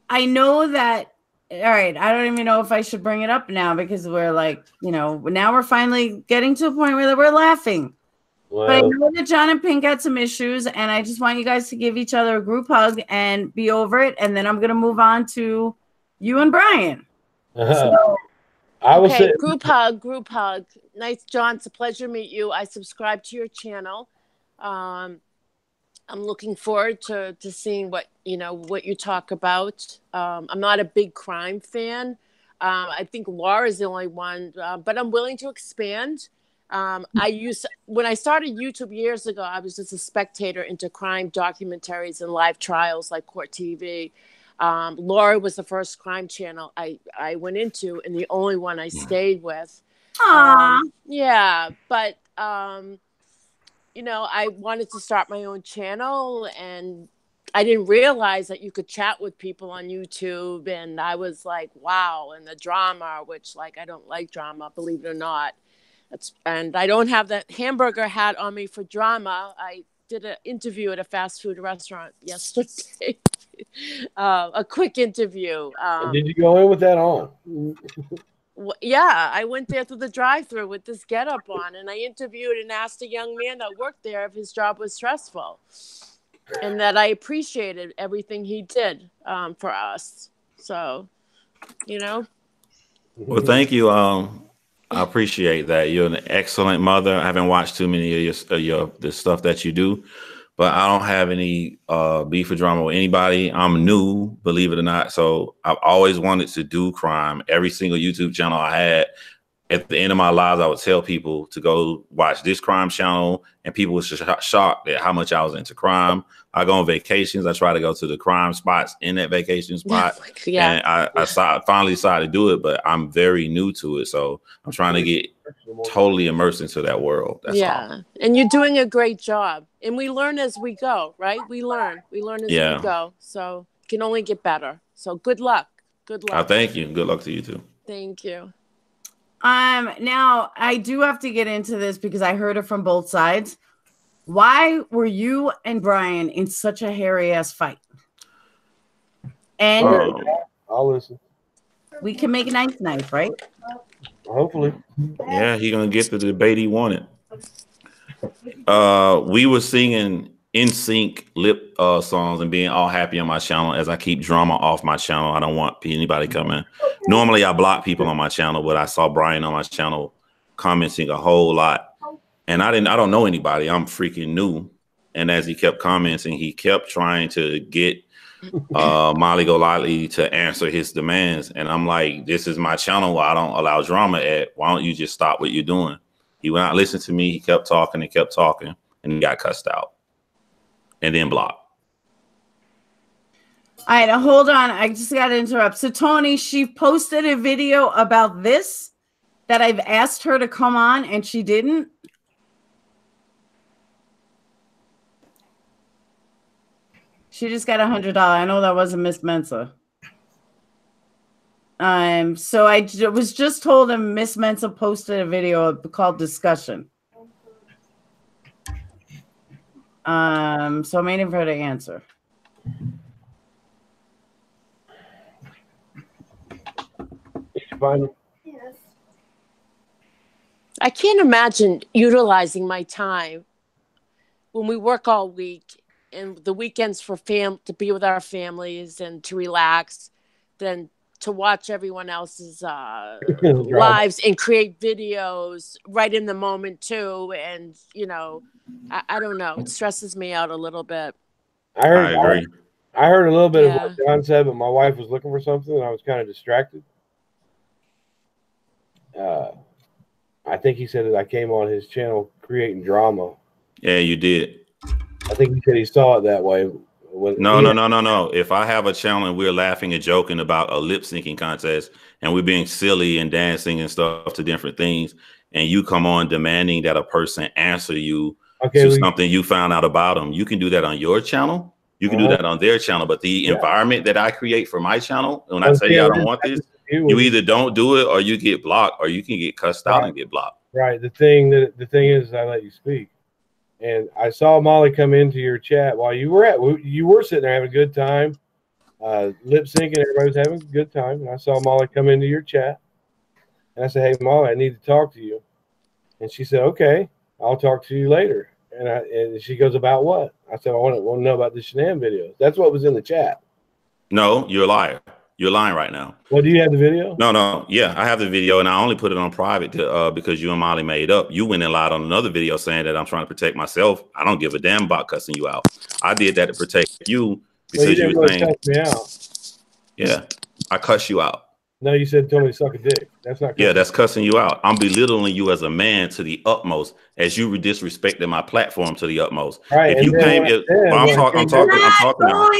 I know that, all right, I don't even know if I should bring it up now because we're like, you know, now we're finally getting to a point where we're laughing. Well, but I know that John and Pink had some issues, and I just want you guys to give each other a group hug and be over it, and then I'm going to move on to you and Brian. So, I will say group hug. Nice, John. It's a pleasure to meet you. I subscribe to your channel. I'm looking forward to seeing what you talk about. I'm not a big crime fan. I think Laura's the only one, but I'm willing to expand. When I started YouTube years ago, I was just a spectator into crime documentaries and live trials like Court TV. Laura was the first crime channel I went into and the only one I stayed with. Yeah, but I wanted to start my own channel and I didn't realize that you could chat with people on YouTube. And I was like, wow. And the drama, which like, I don't like drama, believe it or not. And I don't have that hamburger hat on me for drama. I did an interview at a fast food restaurant yesterday. A quick interview. Did you go in with that on? Yeah, I went there through the drive-through with this getup on, and I interviewed and asked a young man that worked there if his job was stressful, and that I appreciated everything he did for us. So, Well, thank you. I appreciate that. You're an excellent mother. I haven't watched too many of the stuff that you do, but I don't have any beef or drama with anybody. I'm new, believe it or not. So I've always wanted to do crime. Every single YouTube channel I had, at the end of my lives, I would tell people to go watch this crime channel, and people were shocked at how much I was into crime. I go on vacations. I try to go to the crime spots in that vacation spot. Yeah. And I finally decided to do it, but I'm very new to it. So I'm trying to get totally immersed into that world. That's all. And you're doing a great job. And we learn as we go, right? We learn as we go. So it can only get better. So good luck. Good luck. Thank you. Good luck to you too. Thank you. Now I do have to get into this because I heard it from both sides. Why were you and Brian in such a hairy ass fight? And I'll listen. We can make a nice, right? Hopefully. Yeah, he gonna get the debate he wanted. We were singing in sync lip songs and being all happy on my channel. As I keep drama off my channel, I don't want anybody coming. Normally I block people on my channel, but I saw Brian on my channel commenting a whole lot, and I don't know anybody. I'm freaking new. And as he kept commenting, he kept trying to get Molly Golightly to answer his demands. And I'm like, this is my channel where I don't allow drama at. Why don't you just stop what you're doing? He would not listen to me. He kept talking and kept talking, and he got cussed out and then blocked. All right, hold on. I just got to interrupt. So Tony, she posted a video about this that I've asked her to come on, and she didn't. She just got $100. I know that wasn't Miss Mensa. So I was just told him Miss Mensa posted a video called Discussion. So I'm waiting for her to answer. Yes. I can't imagine utilizing my time when we work all week and the weekends for to be with our families and to relax, then to watch everyone else's lives and create videos right in the moment too. And, you know, I don't know. It stresses me out a little bit. I agree. I heard a little bit of what John said, but my wife was looking for something and I was kind of distracted. I think he said that I came on his channel creating drama. Yeah, you did. I think he said he saw it that way. No. If I have a channel and we're laughing and joking about a lip syncing contest and we're being silly and dancing and stuff to different things, and you come on demanding that a person answer you to something you found out about them, you can do that on your channel. You can do that on their channel. But the environment that I create for my channel, when I tell you I don't want this, you either don't do it or you get blocked, or you can get cussed out and get blocked. Right. The thing is, I let you speak. And I saw Molly come into your chat while you were sitting there having a good time, lip syncing. Everybody was having a good time. And I saw Molly come into your chat. And I said, "Hey, Molly, I need to talk to you." And she said, "Okay, I'll talk to you later." And she goes, "About what?" I said, "I want to know about the Shanann videos." That's what was in the chat. No, you're a liar. You're lying right now. Well, do you have the video? No. Yeah, I have the video, and I only put it on private because you and Molly made up. You went and lied on another video saying that I'm trying to protect myself. I don't give a damn about cussing you out. I did that to protect you because you were saying, cuss me out. Yeah, I cuss you out. No, you said told me to suck a dick. That's not. Yeah, that's cussing you out. I'm belittling you as a man to the utmost, as you disrespected my platform to the utmost. Right. If you came, I'm talking going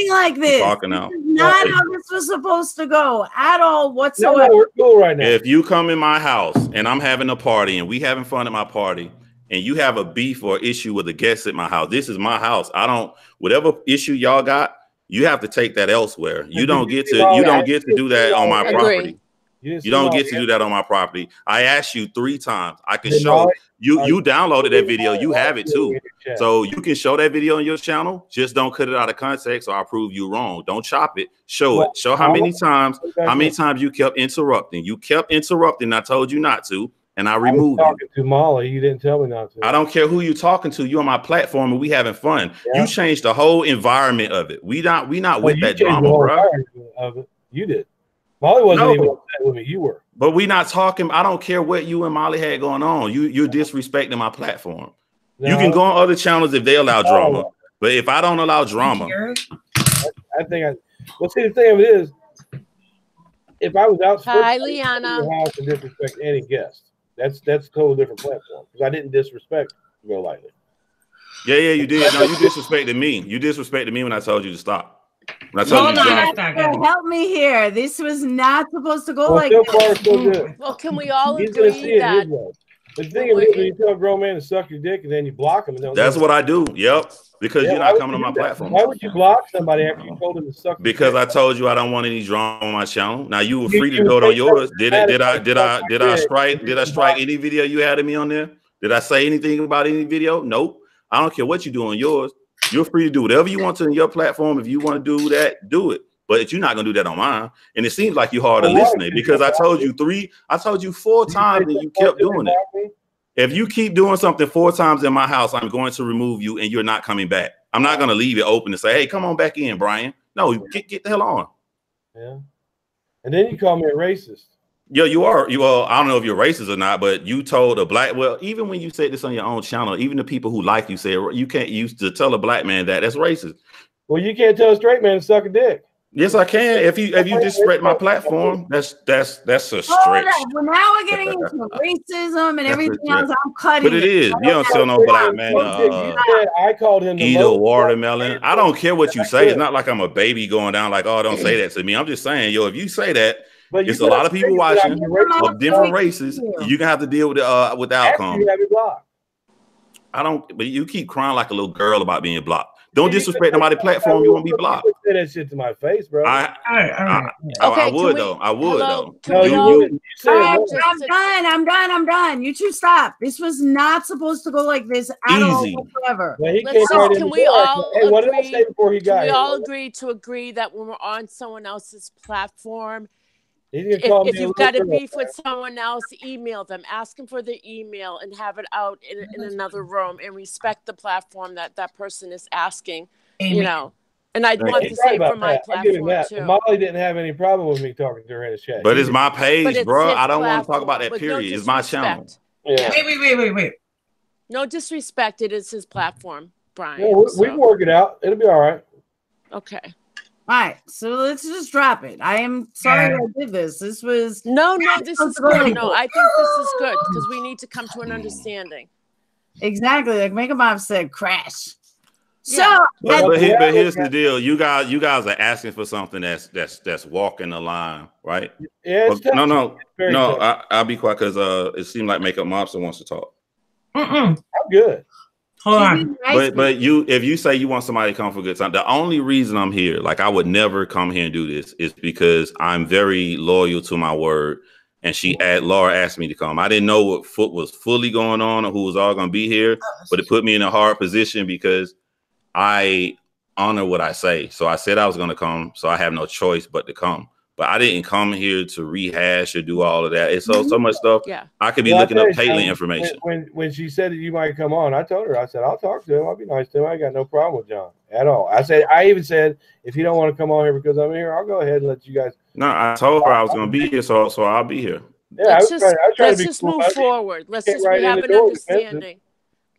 like this. I'm talking now. Not how this was supposed to go at all whatsoever. No, we're cool right now. If you come in my house and I'm having a party and we having fun at my party, and you have a beef or issue with a guest at my house, this is my house. Whatever issue y'all got, you have to take that elsewhere. You don't get to do that on my property. You don't get to do that on my property. I asked you 3 times. I can show you. You downloaded that video. You have it too. So you can show that video on your channel. Just don't cut it out of context, or I'll prove you wrong. Don't chop it. Show it. Show how many times you kept interrupting. You kept interrupting. I told you not to, and I removed you. Talking to Molly, you didn't tell me not to. I don't care who you're talking to. You're on my platform, and we having fun. Yeah. You changed the whole environment of it. We not with that drama, bro. You did. Molly wasn't even upset with me. You were. But we not talking. I don't care what you and Molly had going on. You're disrespecting my platform. No. You can go on other channels if they allow drama. But if I don't allow drama, well, see, the thing of it is, if I was out Liana, your house and disrespect any guest, that's a totally different platform, because I didn't disrespect Golightly. Yeah, you did. No, you disrespected me. You disrespected me when I told you to stop. Help me here. This was not supposed to go like this. Well, can we all agree that? The thing is, when you tell a grown man to suck your dick and then you block him, that's what I do. Yep, because you're not coming on my platform. Why would you block somebody after you told him to suck? Because I told you I don't want any drama on my channel. Now you were free to go on yours. Did I strike any video you had of me on there? Did I say anything about any video? Nope. I don't care what you do on yours. You're free to do whatever you want to on your platform. If you want to do that, do it. but you're not gonna do that on mine. And it seems like you're hard of listening because I told you 4 times and you kept doing it. If you keep doing something 4 times in my house, I'm going to remove you and you're not coming back. I'm not gonna leave it open and say, hey, come on back in, Brian. No, get the hell on. Yeah. And then you call me a racist. Yeah, you are. I don't know if you're racist or not, but you told a black. Well, even when you said this on your own channel, even the people who like you say you can't use to tell a black man that's racist. Well, you can't tell a straight man to suck a dick. Yes, I can. If you disrespect my platform, that's a stretch. Well, now we're getting into racism and everything else. I'm cutting. But it is. You don't tell no black man. I called him eat a watermelon. I don't care what you say. It's not like I'm a baby going down like, oh, don't say that to me. I'm just saying, yo, if you say that, it's a lot of people watching of different races. You're gonna have to deal with the outcome. I don't. But you keep crying like a little girl about being blocked. Don't disrespect nobody's platform. You won't be blocked. Say that shit to my face, bro. I would though. I'm done. You two stop. This was not supposed to go like this at all whatsoever. Can we all agree that when we're on someone else's platform, if you've got a beef with someone else, email them, ask them for their email and have it out in another room and respect the platform that person is asking, you know. And I'd want to say for my platform too. Molly didn't have any problem with me talking to her in the chat. But it's my page, bro. I don't want to talk about that period. It's my channel. Yeah. Wait. No disrespect. It is his platform, Brian. Yeah, we can work it out. It'll be all right. Okay. All right, so let's just drop it. I am sorry I did this. This was no. This is good. No, I think this is good because we need to come to an understanding. Exactly, like Mega Mom said, crash. Yeah. So, but here's the deal. You guys are asking for something that's walking the line, right? Yeah. No. I'll be quiet because it seemed like Makeup Mobster wants to talk. I'm good. Hold on. But if you say you want somebody to come for good time, the only reason I'm here, like I would never come here and do this, is because I'm very loyal to my word. And Laura asked me to come. I didn't know what was fully going on or who was all going to be here, but it put me in a hard position because I honor what I say. So I said I was going to come, so I have no choice but to come. But I didn't come here to rehash or do all of that. It's so much stuff. Yeah, I could be looking up Caitlyn information. When she said that you might come on, I told her, I said, I'll talk to him. I'll be nice to him. I got no problem with John at all. I even said, if you don't want to come on here because I'm here, I'll go ahead and let you guys. No, I told her I was going to be here, so I'll be here. Yeah, let's just move forward. Let's just have an understanding.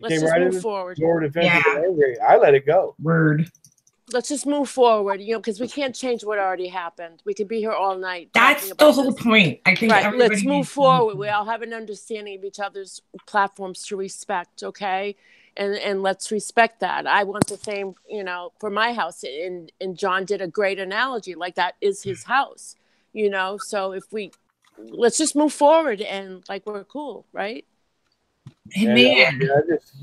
Let's just move forward. I let it go. Word. Let's just move forward, because we can't change what already happened. We could be here all night. That's the whole point. I think. Right. Let's move forward. We all have an understanding of each other's platforms to respect, okay? And let's respect that. I want the same, for my house. And John did a great analogy. Like that is his house, So let's just move forward and we're cool, right? Amen.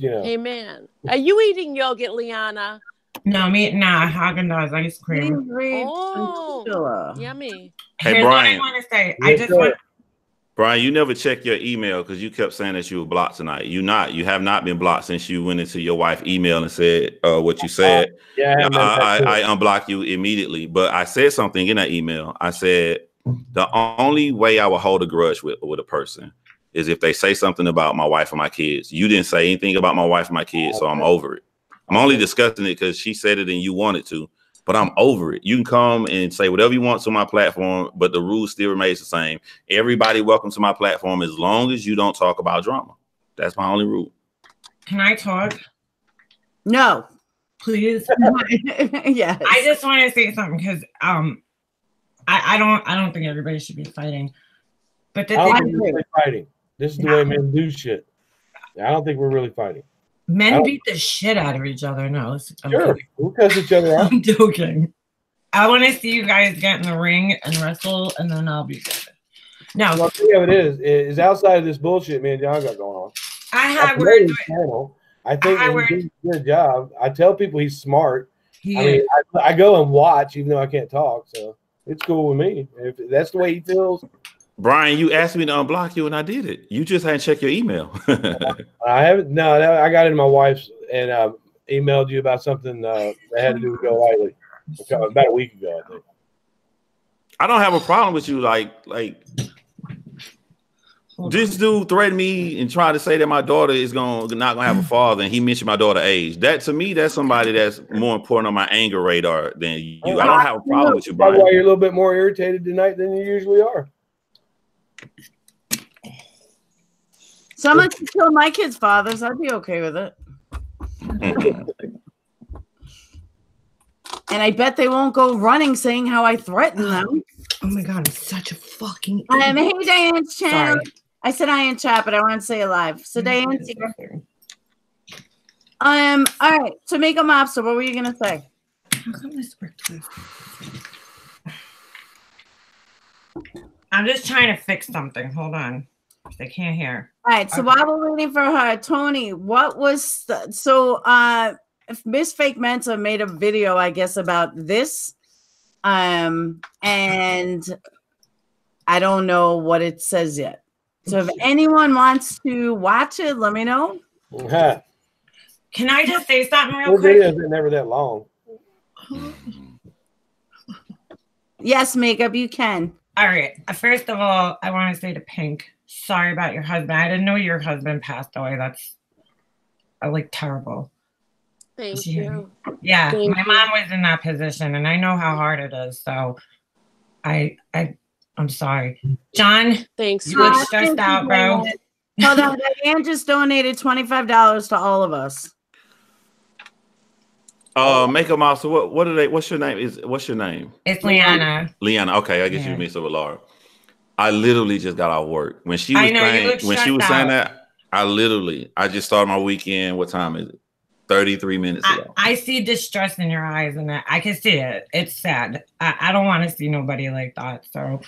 Amen. Are you eating yogurt, Liana? No, Haagen-Dazs ice cream. Oh, yummy. Hey, Here's Brian. what I want to say. Brian, you never checked your email because you kept saying that you were blocked tonight. You have not been blocked since you went into your wife's email and said what you said. I unblocked you immediately. But I said something in that email. I said the only way I will hold a grudge with a person is if they say something about my wife or my kids. You didn't say anything about my wife or my kids, so I'm over it. I'm only discussing it because she said it and you wanted to, but I'm over it. You can come and say whatever you want to my platform, but the rules still remains the same. Everybody welcome to my platform as long as you don't talk about drama. That's my only rule. Can I talk? No. Please? Yes. I just want to say something because I don't think everybody should be fighting. But the thing is really fighting. This is the way men do shit. I don't think we're really fighting. Men beat the shit out of each other. No, sure. We'll cuss each other out. I'm joking. I want to see you guys get in the ring and wrestle, and then I'll be good. No, the thing of it is outside of this bullshit me and John got going on. I think he's doing a good job. I tell people he's smart. I go and watch, even though I can't talk, so it's cool with me. If that's the way he feels. Brian, you asked me to unblock you, and I did it. You just hadn't checked your email. I haven't. No, I got into my wife's and emailed you about something that had to do with Go Lightly about a week ago, I think. I don't have a problem with you. Like this dude threatened me and tried to say that my daughter is not gonna have a father, and he mentioned my daughter's age. That to me, that's somebody that's more important on my anger radar than you. I don't have a problem with you, Brian. That's why you're a little bit more irritated tonight than you usually are. Someone should kill my kids' fathers. I'd be okay with it. And I bet they won't go running saying how I threaten them. Oh my god, I'm such a fucking hey Diane's channel. Sorry. I said I in chat, but I want to say it live. So Diane's here. All right. So make a mobster. What were you gonna say? How come this worked? I'm just trying to fix something. Hold on. They can't hear. All right. So while we're waiting for her, Tony, what was if Miss Fake Mensa made a video, I guess, about this. And I don't know what it says yet. So if anyone wants to watch it, let me know. Can I just say something real quick? Videos are never that long. Yes, Makeup, you can. All right. First of all, I want to say to Pink, sorry about your husband. I didn't know your husband passed away. That's like terrible. Thank you. Yeah, Thank my mom was in that position, and I know how hard it is. So, I'm sorry, John. Thanks. You look stressed out, bro. Hold on, Diane just donated $25 to all of us. Make a mouse. What are they? What's your name? What's your name? It's Leanna. Leanna. Okay, I guess you mixed up with Laura. I literally just got out of work when she was saying that. I just started my weekend. What time is it? 33 minutes ago. I see distress in your eyes, and I can see it. It's sad. I don't want to see nobody like that. So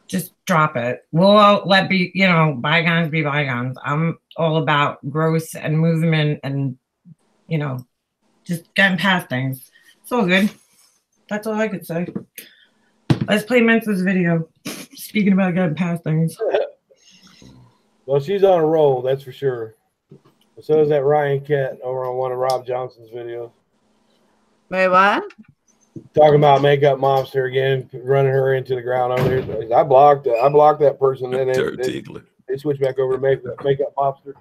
just drop it. We'll let bygones be bygones. I'm all about growth and movement and, just getting past things. It's all good. That's all I could say. Let's play Mensa's video. Speaking about getting past things. Well, she's on a roll, that's for sure. So is that Ryan Cat over on one of Rob Johnson's videos. Wait, what? Talking about makeup Mobster again, running her into the ground over there. I blocked that person. Then they switched back over to makeup Mobster.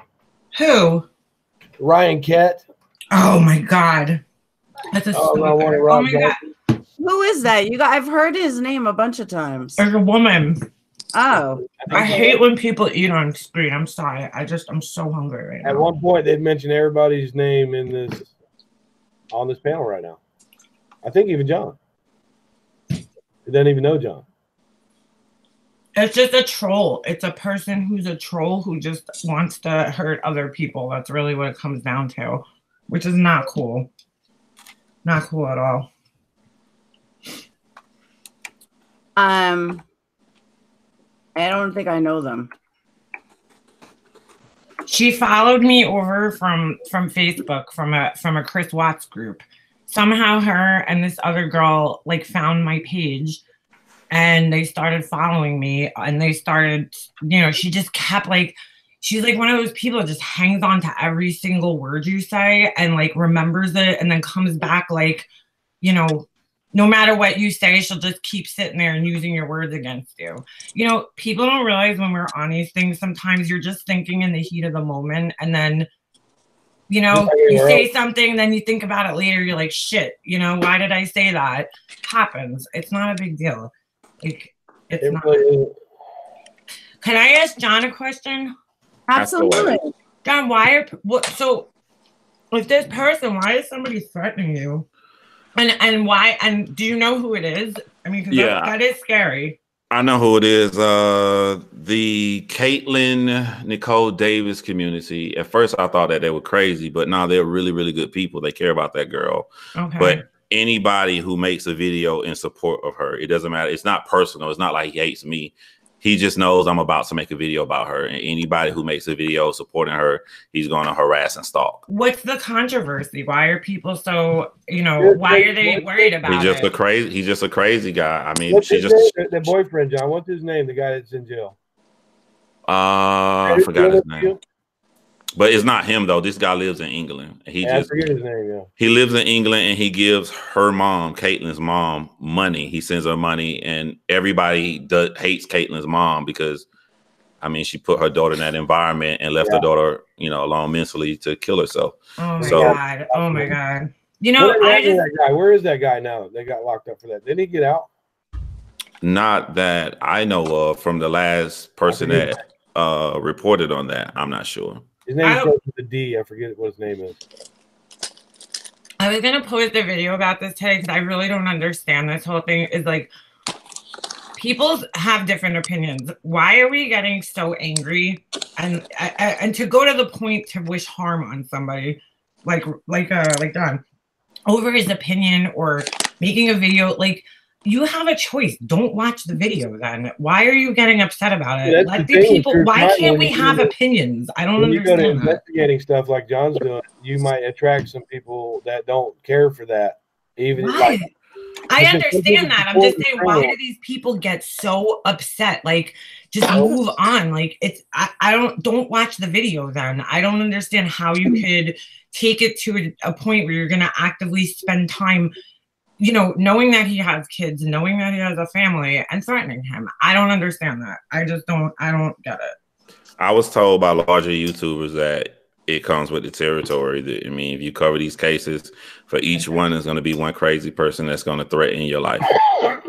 Who? Ryan Cat. Oh my god. That's a oh my god. Who is that? I've heard his name a bunch of times. There's a woman. Oh. I hate when people eat on screen. I'm sorry. I'm so hungry right now. At one point they'd mention everybody's name on this panel right now. I think even John. He doesn't even know John. It's just a troll. It's a person who's a troll who just wants to hurt other people. That's really what it comes down to, which is not cool. Not cool at all. I don't think I know them. She followed me over from Facebook from a Chris Watts group. Somehow her and this other girl found my page and they started following me and they started, she just kept she's one of those people that just hangs on to every single word you say and remembers it and then comes back no matter what you say, she'll just keep sitting there and using your words against you. People don't realize when we're on these things, sometimes you're just thinking in the heat of the moment. And then, you say something, then you think about it later. You're like, shit, why did I say that? It happens. It's not a big deal. It's not. Really Can I ask John a question? Absolutely. John, so with this person, why is somebody threatening you? And why? And do you know who it is? I mean, because that is scary. I know who it is. The Caitlin Nicole Davis community. At first, I thought that they were crazy, but now they're really, really good people. They care about that girl. Okay. But anybody who makes a video in support of her, it doesn't matter. It's not personal. It's not like he hates me. He just knows I'm about to make a video about her. And anybody who makes a video supporting her, he's going to harass and stalk. What's the controversy? Why are people so, why are they worried about He's just it? He's just a crazy guy. I mean, what's the boyfriend, John? What's his name? The guy that's in jail. I forgot his name. But it's not him though. This guy lives in England. He I forget his name. Yeah, he lives in England and he gives her mom, Caitlin's mom, money. He sends her money, and everybody hates Caitlin's mom because, I mean, she put her daughter in that environment and left her daughter, you know, alone mentally to kill herself. Oh my god! Oh my god! You know, that guy. Where is that guy now? They got locked up for that. Didn't he get out? Not that I know of. From the last person that reported on that, I'm not sure. His name starts with a D. I forget what his name is. I was gonna post a video about this today because I really don't understand this whole thing. Is like, people have different opinions. Why are we getting so angry and to go to the point to wish harm on somebody, like Don, over his opinion or making a video? Like, you have a choice. Don't watch the video then. Why are you getting upset about it? Let the people. Why can't we have opinions? I don't understand. When you go to investigating stuff like John's doing, you might attract some people that don't care for that. Even like, I understand that. I'm just saying, why do these people get so upset? Like, just move on. Like, it's I don't watch the video then. I don't understand how you could take it to a point where you're gonna actively spend time, you know, knowing that he has kids, knowing that he has a family, and threatening him. I don't understand that. I don't get it. I was told by larger YouTubers that it comes with the territory. I mean, if you cover these cases, for each one, there's going to be one crazy person that's going to threaten your life.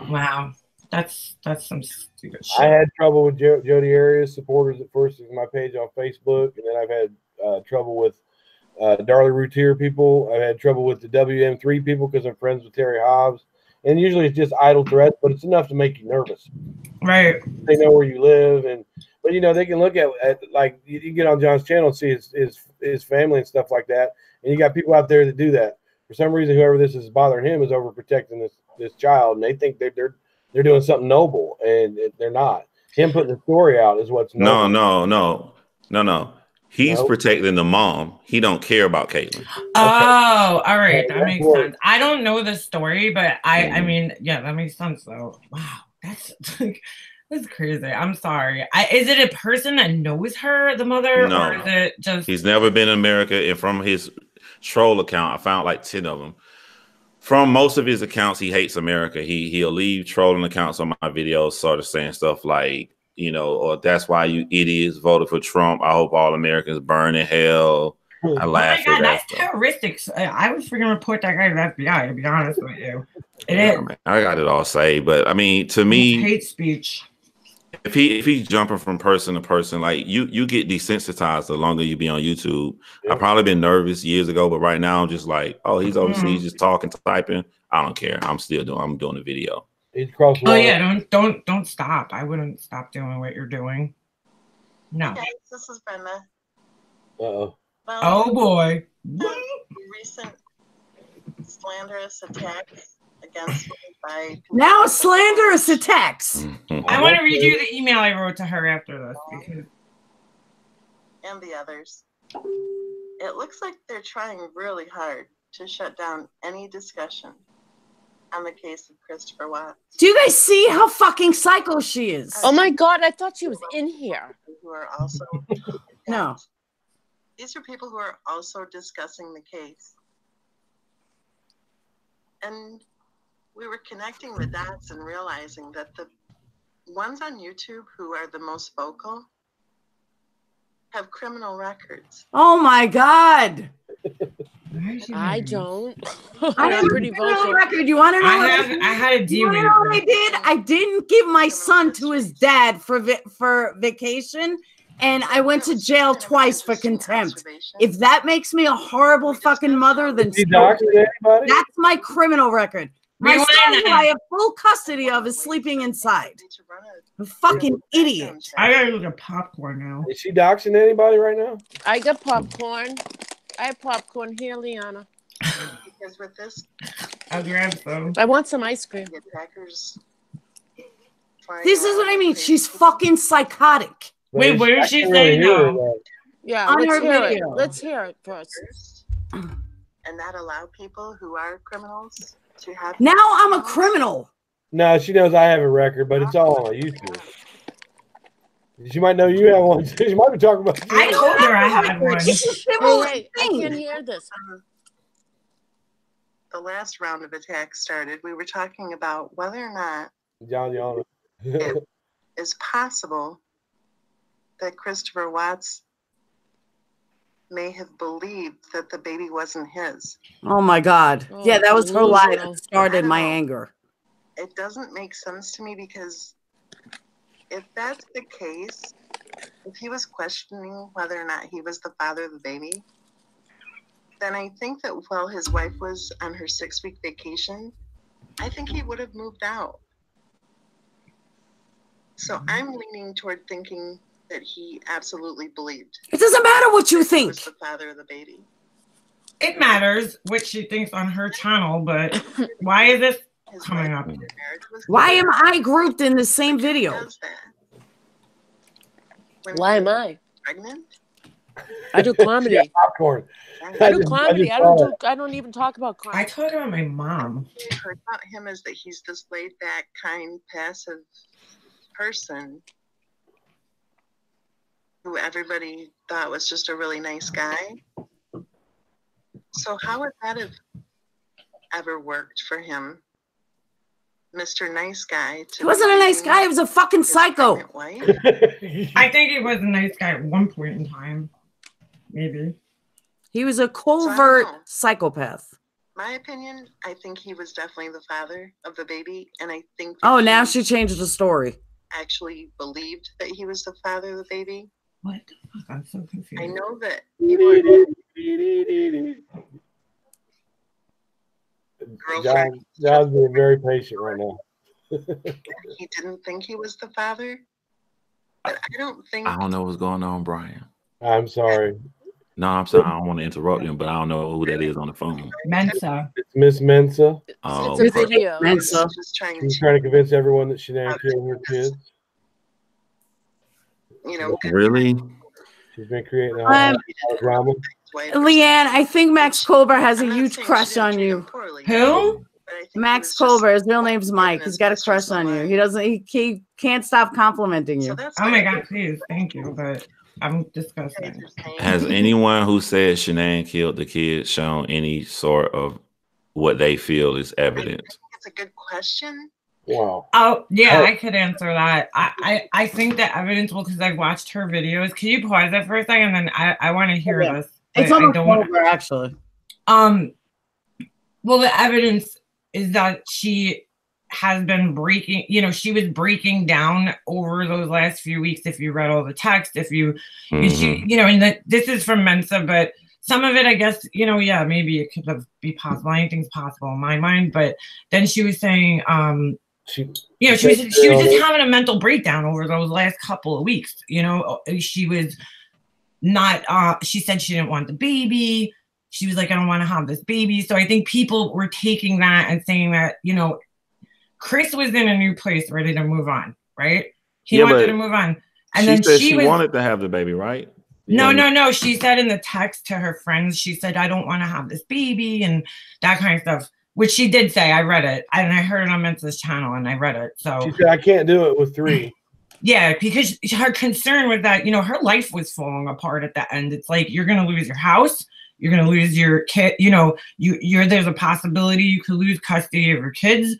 Wow. That's some stupid shit. I had trouble with Jody Arias supporters at first with my page on Facebook, and then I've had trouble with Darlie Routier people. I've had trouble with the WM3 people because I'm friends with Terry Hobbs. And usually it's just idle threats, but it's enough to make you nervous. Right. They know where you live, but you know, they can look at like you get on John's channel and see his family and stuff like that. And you got people out there that do that. For some reason, whoever this is bothering him is overprotecting this child, and they think they're doing something noble, and they're not. Him putting the story out is what's noble. No. He's protecting the mom. He don't care about Caitlin. Oh, all right. That makes sense. I don't know the story, but I mean, yeah, that makes sense though. Wow. That's like, that's crazy. I'm sorry. Is it a person that knows her, the mother? No. Or is it just... He's never been in America. And from his troll account, I found like 10 of them. From most of his accounts, he hates America. He'll leave trolling accounts on my videos, sort of saying stuff like, you know, or that's why you idiots voted for Trump. I hope all Americans burn in hell. I laugh at that. That's terroristic. I was freaking report that guy to the FBI, to be honest with you. It is. Man, I got it all saved, but I mean, to me, hate speech. If he's jumping from person to person, like you get desensitized the longer you be on YouTube. I've probably been nervous years ago, but right now I'm just like, oh, he's overseas, just talking, typing. I don't care. I'm doing a video. Oh yeah, don't stop. I wouldn't stop doing what you're doing. No. Okay, this is Brenda. Uh-oh. Oh boy. Recent slanderous attacks against me by now slanderous attacks. I want to read you the email I wrote to her after this because... and the others. It looks like they're trying really hard to shut down any discussion on the case of Christopher Watts. Do you guys see how fucking psycho she is? Oh my God, I thought she was in here. Who are also no. These are people who are also discussing the case. And we were connecting the dots and realizing that the ones on YouTube who are the most vocal have criminal records. Oh my God. I don't. I'm pretty vocal. Record. You want to know? I had a deal. You know what I did? I didn't give my son to his dad for vacation, and I went to jail twice for contempt. If that makes me a horrible fucking mother, then that's my criminal record. My son, who I have full custody of, is sleeping inside. A fucking idiot. I gotta look at popcorn now. Is she doxing anybody right now? I got popcorn. I have popcorn here, Liana. Because with this, I'll grab some. I want some ice cream. This is what I mean. She's fucking psychotic. Wait, what did she say now? Yeah, on her video. Let's hear it first. And that allow people who are criminals to have. Now I'm a criminal. No, she knows I have a record, but it's all on YouTube. She might know you have one. She might be talking about you. I told her I had one. Hey, I can't hear this. The last round of attacks started. We were talking about whether or not John it is possible that Christopher Watts may have believed that the baby wasn't his. Oh my God. Oh, Yeah, that was her lie delusional. that started my know. anger. It doesn't make sense to me because if that's the case, if he was questioning whether or not he was the father of the baby, then I think that while his wife was on her 6-week vacation, I think he would have moved out. So I'm leaning toward thinking that he absolutely believed It doesn't matter what you he think. was the father of the baby. It matters what she thinks on her channel, but why is this His coming wife up? and their marriage was Why good. am I grouped in the same But who video? does that? When Why am you're I? pregnant? I do comedy. Yeah, popcorn. I do just comedy. saw it. I don't even talk about I comedy. told about my mom. What I heard about him is that he's this laid back, kind, passive person who everybody thought was just a really nice guy. So how would that have ever worked for him, Mr. Nice Guy? He wasn't a nice guy. He was a fucking his psycho. pregnant wife? I think he was a nice guy at one point in time. Maybe. He was a So I covert don't know. psychopath. My opinion, I think he was definitely the father of the baby, and I think Oh, that now he she changed the story. actually believed that he was the father of the baby. What the fuck? I'm so confused. I know that people girlfriend John's being very patient right now. he didn't think he was the father, but I don't think I don't know what's going on, Brian. I'm sorry. No, I'm sorry. I don't want to interrupt him, but I don't know who that is on the phone. Mensa. It's Miss Mensa. Oh, It's a video. Mensa. just trying She's to, trying to convince everyone that Shenanigans killed her kids. you know, really? She's been creating a lot of drama. Leanne, I think Max Colbert has a huge crush on you. Who? Max Colbert, his real name's Mike. He's got a crush on you. He doesn't. He can't stop complimenting you. Oh my God, please, thank you, but I'm disgusting. Has anyone who said Shanann killed the kid shown any sort of what they feel is evidence? It's a good question. Wow. Oh yeah, I could answer that. I think that evidence will, because I've watched her videos. Can you pause it for a second? And then I want to hear this. It's but on I the don't phone, want. actually. Well, the evidence is that she has been breaking, she was breaking down over those last few weeks. If you read all the text, if you, and this is from Mensa, but some of it, I guess, yeah, maybe it could be possible. Anything's possible in my mind. But then she was saying, she was just having a mental breakdown over those last couple of weeks. She was not, she said she didn't want the baby. She was like, I don't want to have this baby. So I think people were taking that and saying that, Chris was in a new place ready to move on, right? He wanted to move on. And then she wanted to have the baby, right? No. She said in the text to her friends, she said, I don't want to have this baby and that kind of stuff, which she did say. I read it and I heard it on Mensa's channel and I read it. So she said, I can't do it with 3. Yeah, because her concern was that, her life was falling apart at the end. It's like, you're going to lose your house. You're going to lose your kid. There's a possibility you could lose custody of your kids.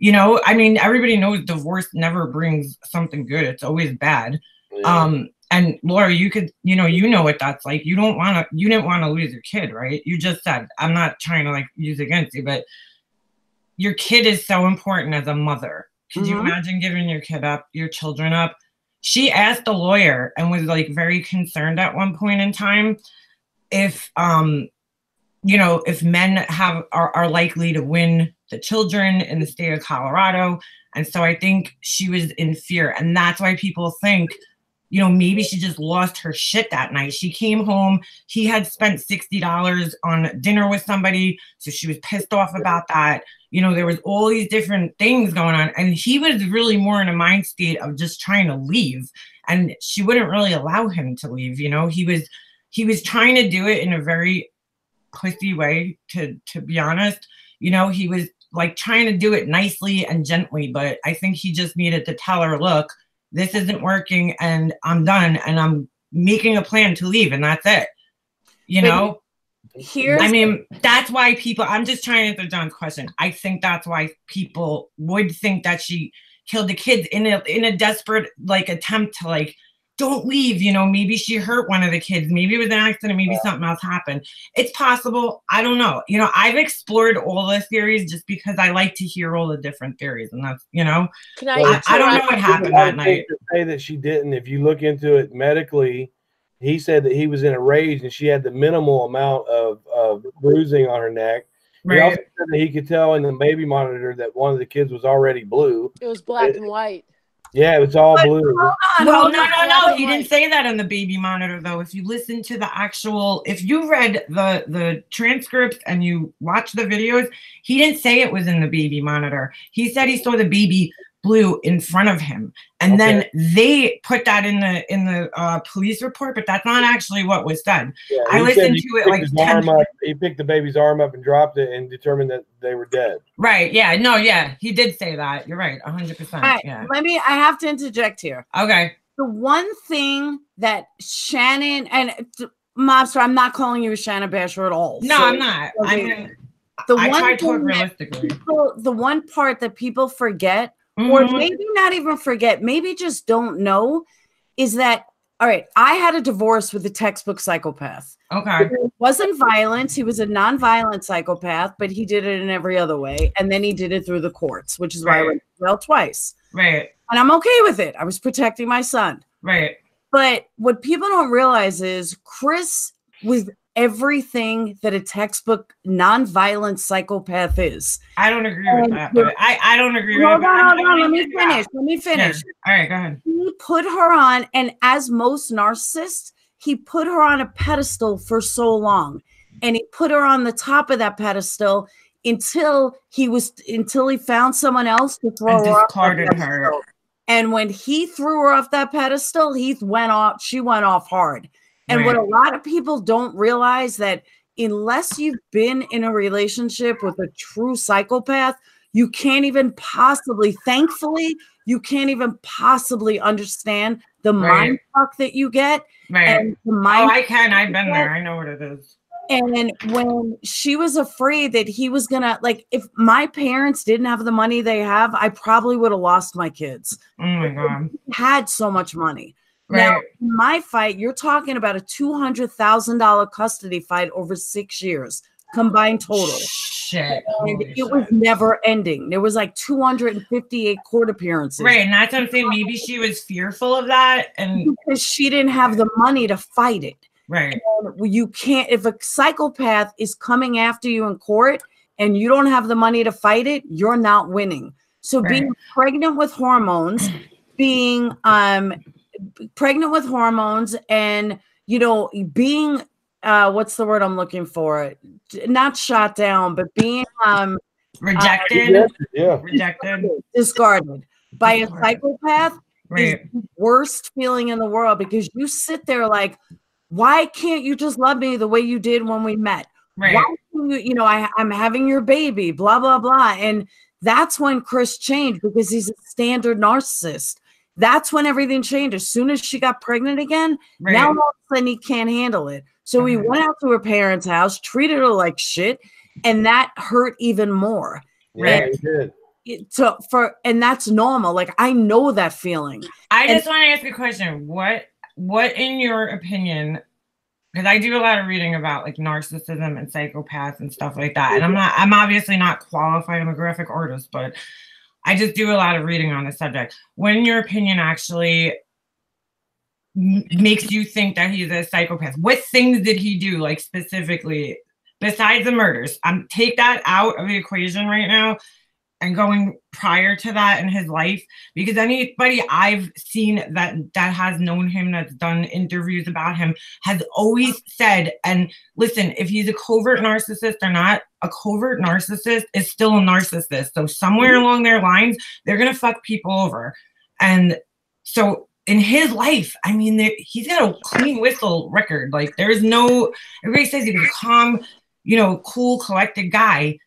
I mean, everybody knows divorce never brings something good. It's always bad. Yeah. And Laura, you could, you know what that's like. You didn't want to lose your kid, right? You just said, I'm not trying to use against you, but your kid is so important as a mother. Could you imagine giving your kid up, your children up? She asked a lawyer and was very concerned at one point in time if men are likely to win the children in the state of Colorado. And so I think she was in fear. And that's why people think, maybe she just lost her shit that night. She came home. He had spent $60 on dinner with somebody. So she was pissed off about that. There was all these different things going on. And he was really more in a mind state of just trying to leave. And she wouldn't really allow him to leave. He was trying to do it in a very pussy way, to be honest. He was trying to do it nicely and gently, but I think he just needed to tell her, look, this isn't working and I'm done and I'm making a plan to leave and that's it. You know? I mean, that's why people, I'm just trying to answer John's question. I think that's why people would think that she killed the kids in a desperate like attempt to like, don't leave, you know, maybe she hurt one of the kids, maybe it was an accident, maybe something else happened. It's possible. I don't know. You know, I've explored all the theories just because I like to hear all the different theories, and that's, you know, I don't know what happened that night. To say that she didn't, if you look into it medically, he said that he was in a rage and she had the minimal amount of bruising on her neck. He also said that he could tell in the baby monitor that one of the kids was already blue. It was black and white. Yeah, it was all blue. Well, no. He didn't say that on the baby monitor, though. If you listen to the actual, if you read the transcripts and you watch the videos, he didn't say it was in the baby monitor. He said he saw the baby blue in front of him, and then they put that in the police report, but that's not actually what was said. Yeah, I listened to it like 10 times. He picked the baby's arm up and dropped it and determined that they were dead. Right. Yeah. No. Yeah. He did say that. You're right. 100%. Right, yeah. I have to interject here. Okay. The one thing that Shannon and Mobster, I'm not calling you a Shannon basher at all. No, so, I'm not. I mean, I try to talk realistically. The one part that people forget, or maybe not even forget, maybe just don't know, is that, all right, I had a divorce with a textbook psychopath. Okay. It wasn't violence. He was a non-violent psychopath, but he did it in every other way. And then he did it through the courts, which is why I went to jail twice. Right. And I'm okay with it. I was protecting my son. Right. But what people don't realize is Chris was everything that a textbook non-violent psychopath is. I don't agree with that. But I don't agree with that. Hold on. Let me finish. Yeah. All right, go ahead. He put her on, and as most narcissists, he put her on a pedestal for so long. And he put her on the top of that pedestal until he found someone else to throw and her discarded off her. And when he threw her off that pedestal, she went off hard. And what a lot of people don't realize, that unless you've been in a relationship with a true psychopath, you can't even possibly, thankfully, you can't even possibly understand the mind fuck that you get. Right. And the mind I can. I've been there. I know what it is. And then when she was afraid that he was gonna, like, if my parents didn't have the money they have, I probably would have lost my kids. Oh my God. He had so much money. Right. Now, in my fight, you're talking about a $200,000 custody fight over 6 years, combined total. Shit. And it was never ending. There was like 258 court appearances. Right, and that's what I'm saying. Maybe she was fearful of that, and because she didn't have the money to fight it. Right. And you can't, if a psychopath is coming after you in court and you don't have the money to fight it, you're not winning. So being pregnant with hormones, being pregnant with hormones, and being what's the word I'm looking for? Not shot down, but being rejected, discarded by a psychopath is the worst feeling in the world, because you sit there like, why can't you just love me the way you did when we met? Right. Why can I'm having your baby, blah, blah, blah. And that's when Chris changed, because he's a standard narcissist. That's when everything changed. As soon as she got pregnant again, now all of a sudden he can't handle it. So he went out to her parents' house, treated her like shit, and that hurt even more. Yeah, he did. And that's normal. Like, I know that feeling. I just want to ask a question. What in your opinion, because I do a lot of reading about like narcissism and psychopaths and stuff like that. And I'm obviously not qualified. I'm a graphic artist, but I just do a lot of reading on the subject. What in your opinion actually makes you think that he's a psychopath? What things did he do, like specifically, besides the murders? Take that out of the equation right now and going prior to that in his life, because anybody I've seen that has known him, that's done interviews about him, has always said, and listen, if he's a covert narcissist or not, a covert narcissist is still a narcissist. So somewhere along their lines, they're gonna fuck people over. And so in his life, I mean, he's got a clean whistle record. Like, there's no, everybody says he was a calm, cool, collected guy.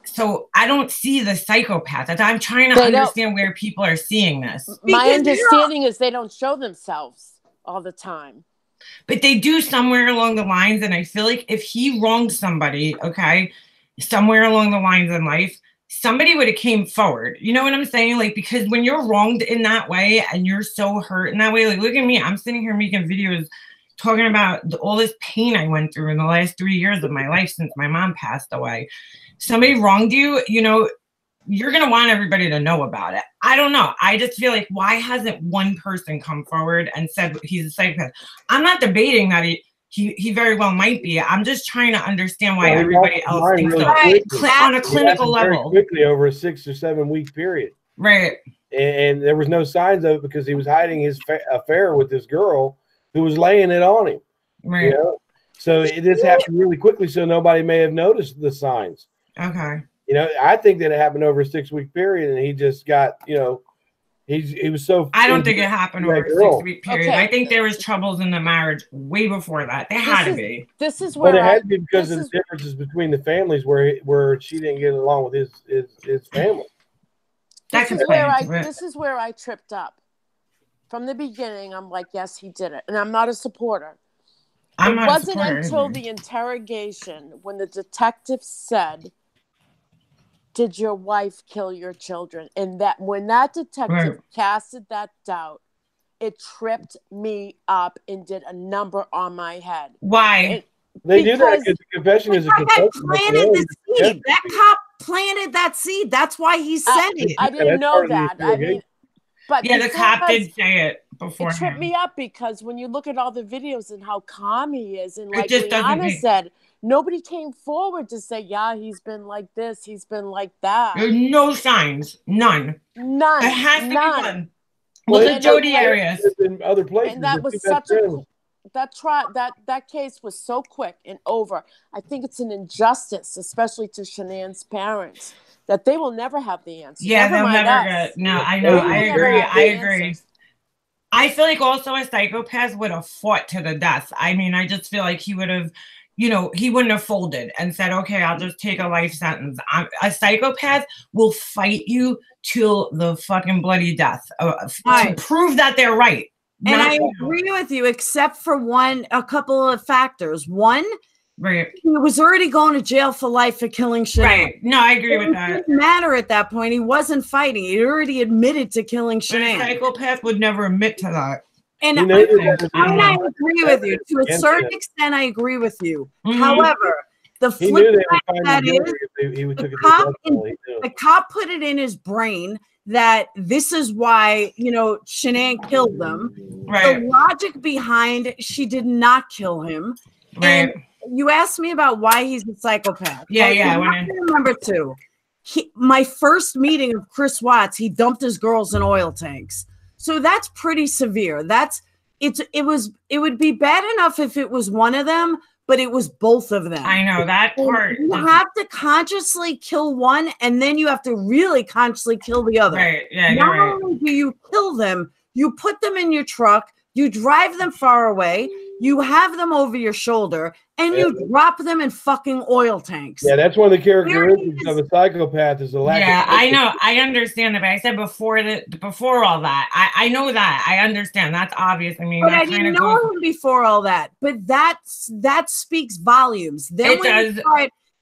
So I don't see the psychopath. I'm trying to understand where people are seeing this. My understanding is they don't show themselves all the time. But they do somewhere along the lines, and I feel like if he wronged somebody, okay, somewhere along the lines in life, somebody would have came forward. You know what I'm saying? Like, because when you're wronged in that way and you're so hurt in that way, like, look at me. I'm sitting here making videos talking about all this pain I went through in the last 3 years of my life since my mom passed away. Somebody wronged you, you know, you're going to want everybody to know about it. I don't know. I just feel like, why hasn't one person come forward and said he's a psychopath? I'm not debating that he very well might be. I'm just trying to understand why everybody else thinks so. On a clinical level. Very quickly over a 6 or 7 week period. Right. And there was no signs of it because he was hiding his affair with this girl who was laying it on him. Right. You know? So this happened really quickly, so nobody may have noticed the signs. Okay. You know, I think that it happened over a 6 week period, and he just got, you know, he was so. I don't think it happened over a 6 week period. Okay. I think there was troubles in the marriage way before that. There had to be. This is where it had to be because of the differences between the families, where she didn't get along with his family. This is where I tripped up. From the beginning, I'm like, yes, he did it, and I'm not a supporter. It wasn't until the interrogation when the detective said, "Did your wife kill your children?" And that when that detective casted that doubt, it tripped me up and did a number on my head. Why? They do that because the confession is a confession. That cop planted that seed. That's why he said it. I didn't know that. I mean, but yeah, the cop did say it before. It tripped me up because when you look at all the videos and how calm he is, and like just Liana said, nobody came forward to say, yeah, he's been like this, he's been like that. There's no signs. None. None. It has to be done. Well, look at Jody Arias. In other places. And that was such a that case was so quick and over. I think it's an injustice, especially to Shanann's parents, that they will never have the answer. Yeah, they'll never get. No, I know. I agree. I agree. Answers. I feel like also a psychopath would have fought to the death. I mean, I just feel like he would have, you know, he wouldn't have folded and said, okay, I'll just take a life sentence. A psychopath will fight you till the fucking bloody death to prove that they're right. And I agree with you, except for a couple of factors. One, he was already going to jail for life for killing Shanann. Right. No, I agree with that. It didn't matter at that point. He wasn't fighting. He already admitted to killing Shanann. A psychopath would never admit to that. And I agree with you. To a certain extent, I agree with you. However, the flip side of that is the cop put it in his brain that this is why, you know, Shanann killed them. Right. The logic behind she did not kill him. Right. And you asked me about why he's a psychopath. Yeah, well, yeah. I remember too. My first meeting of Chris Watts, he dumped his girls in oil tanks. So that's pretty severe. It would be bad enough if it was one of them, but it was both of them. I know that part. You have to consciously kill one, and then you have to really consciously kill the other. Right. Yeah. Not only do you kill them, you put them in your truck, you drive them far away, you have them over your shoulder, and you drop them in fucking oil tanks. Yeah, that's one of the characteristics of a psychopath is the lack of. Yeah, I know. I understand that. But I said before all that. I know that. I understand. That's obvious. I mean, but I didn't know him before all that. But that speaks volumes. Then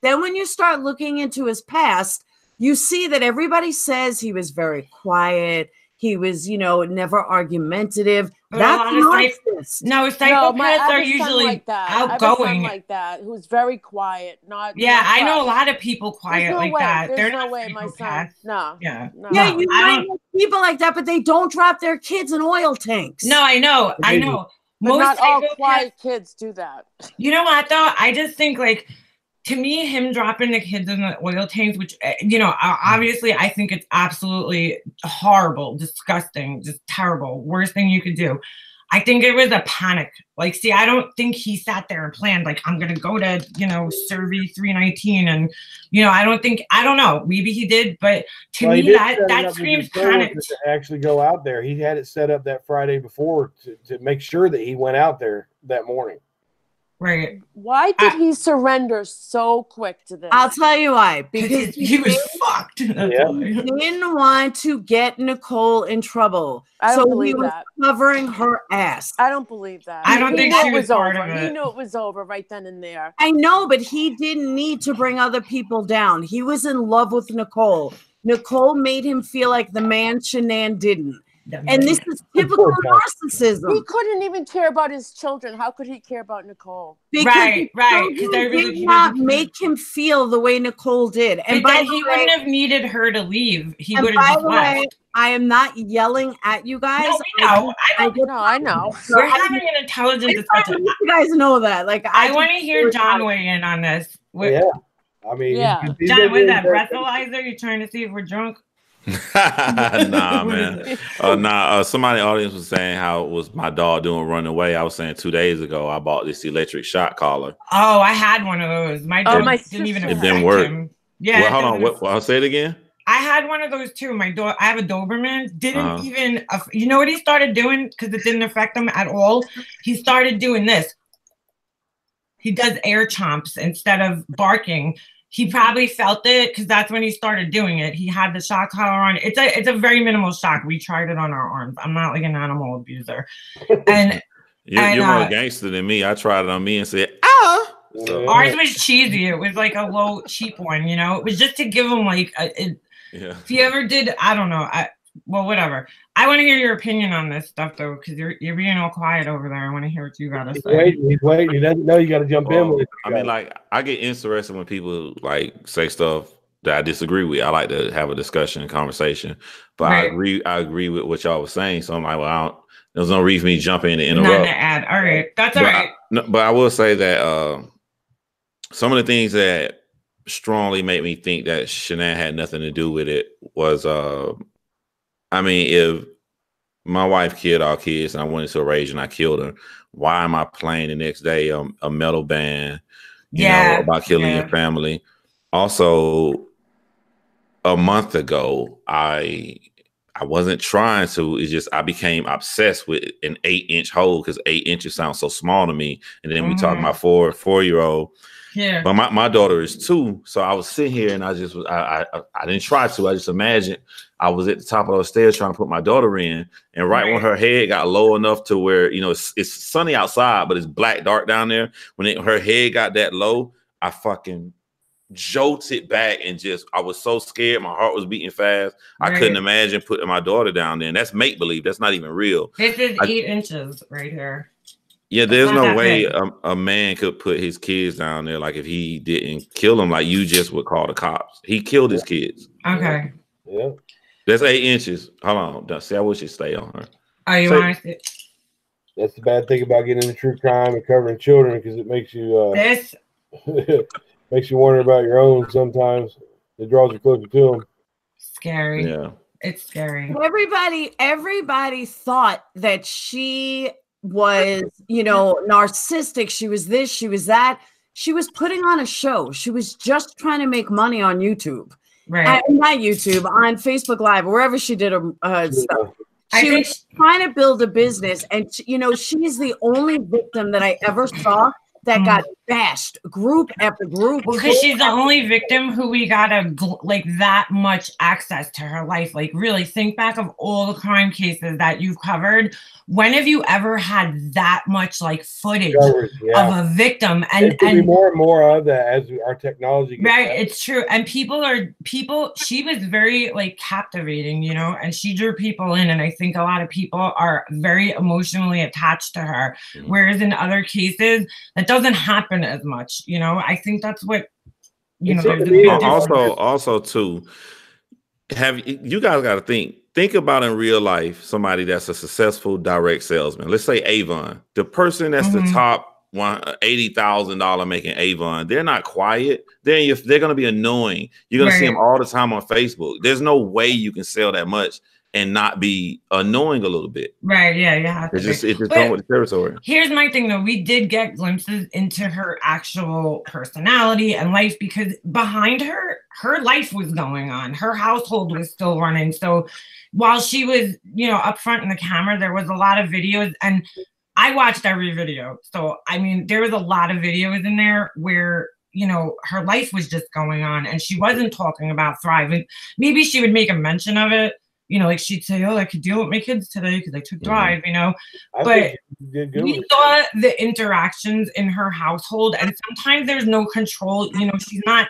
when you start looking into his past, you see that everybody says he was very quiet. He was, you know, never argumentative. That's nonsense. No, psychopaths are usually outgoing. Like that, who's very quiet. I know a lot of people quiet like that. There's no way, my son. No. Yeah, you might know people like that, but they don't drop their kids in oil tanks. No, I know. I know. But not all quiet kids do that. You know what, though? I just think, like, to me, him dropping the kids in the oil tanks, which, you know, obviously I think it's absolutely horrible, disgusting, just terrible, worst thing you could do. I think it was a panic. Like, see, I don't think he sat there and planned, like, I'm going to go to, you know, Survey 319. And, you know, I don't know. Maybe he did. But to me, that screams panic. To actually go out there. He had it set up that Friday before to make sure that he went out there that morning. Right. Why did he surrender so quick to this? I'll tell you why. Because he was fucked. That's Yeah. why. He didn't want to get Nicole in trouble. I don't so believe he was that. covering her ass. I don't believe that. I don't think she was part over. of it. He knew it was over right then and there. I know, but he didn't need to bring other people down. He was in love with Nicole. Nicole made him feel like the man Shanann didn't. And this is typical narcissism. He couldn't even care about his children. How could he care about Nicole? Because right. He did not make him feel the way Nicole did. And but he wouldn't have needed her to leave. He would have just left. I am not yelling at you guys. No, we know. I know. We're having an intelligent discussion. You guys know that. Like, I want to hear John weigh in on this. Yeah. I mean, John, with that breathalyzer, you trying to see if we're drunk? Nah, man. Somebody in the audience was saying how it was my dog doing running away. I was saying 2 days ago I bought this electric shock collar. Oh, I had one of those. My dog didn't even it didn't work. Him. Yeah. Well, hold on. What? I'll say it again. I had one of those too. My dog. I have a Doberman. Didn't even. You know what he started doing? Because it didn't affect him at all. He started doing this. He does air chomps instead of barking. He probably felt it because that's when he started doing it. He had the shock collar on. It's a very minimal shock. We tried it on our arms. I'm not like an animal abuser. And you're more gangster than me. I tried it on me and said, ah. So, ours was cheesy. It was like a low, cheap one. You know, it was just to give him like if you ever did, I don't know. Well, whatever. I want to hear your opinion on this stuff though, because you're being all quiet over there. I want to hear what you gotta say. He's waiting. He doesn't know you got to jump in with it. I mean, like, I get interested when people like say stuff that I disagree with. I like to have a discussion and conversation. But I agree with what y'all was saying. So I'm like, well, there's no reason for me to jump in and interrupt. Not to add. All right, that's all right. But I will say that some of the things that strongly made me think that Shanann had nothing to do with it was I mean, if my wife killed our kids and I went into a rage and I killed her, why am I playing the next day a metal band, you know, about killing your family? Also, a month ago, I wasn't trying to. It's just I became obsessed with an 8-inch hole because 8 inches sounds so small to me. And then we talking about four-year-old. Yeah. But my daughter is 2, so I was sitting here and I just was I didn't try to. I just imagined I was at the top of the stairs trying to put my daughter in, and right when her head got low enough to where, you know, it's sunny outside, but it's black dark down there. When her head got that low, I fucking jolted back and just I was so scared. My heart was beating fast. I couldn't imagine putting my daughter down there. And that's make believe. That's not even real. This is 8 inches right here. Yeah, there's no way a man could put his kids down there like if he didn't kill them, like you just would call the cops. He killed his kids. Okay. Yeah. That's 8 inches. Hold on. See, I wish it stay on her. Oh, you want to? That's the bad thing about getting into true crime and covering children, because it makes you makes you wonder about your own sometimes. It draws you closer to them. Scary. Yeah. It's scary. Everybody thought that she was, you know, narcissistic. She was this, she was that. She was putting on a show. She was just trying to make money on YouTube. Right. Not YouTube, on Facebook Live, wherever she did her stuff. She was trying to build a business. And, you know, she's the only victim that I ever saw that got bashed, group after group. Well, because she's the only victim who we got like that much access to her life. Like, really think back of all the crime cases that you've covered. When have you ever had that much like footage of a victim? And more and more of that as our technology gets better. It's true. And she was very like captivating, you know, and she drew people in. And I think a lot of people are very emotionally attached to her. Whereas in other cases, that doesn't happen as much, you know. I think that's what, you know, there's a big difference. Also too, you guys got to think about in real life somebody that's a successful direct salesman. Let's say Avon, the person that's the top $80,000 making Avon. They're not quiet. They're going to be annoying. You're going to see them all the time on Facebook. There's no way you can sell that much and not be annoying a little bit. Right, yeah, you have to. It's just going with the territory. Here's my thing though. We did get glimpses into her actual personality and life, because behind her life was going on. Her household was still running. So while she was, you know, up front in the camera, there was a lot of videos, and I watched every video. So, I mean, there was a lot of videos in there where, you know, her life was just going on and she wasn't talking about Thrive. And maybe she would make a mention of it. You know, like she'd say, oh, I could deal with my kids today because I took Thrive, you know. But we saw the interactions in her household, and sometimes there's no control. You know, she's not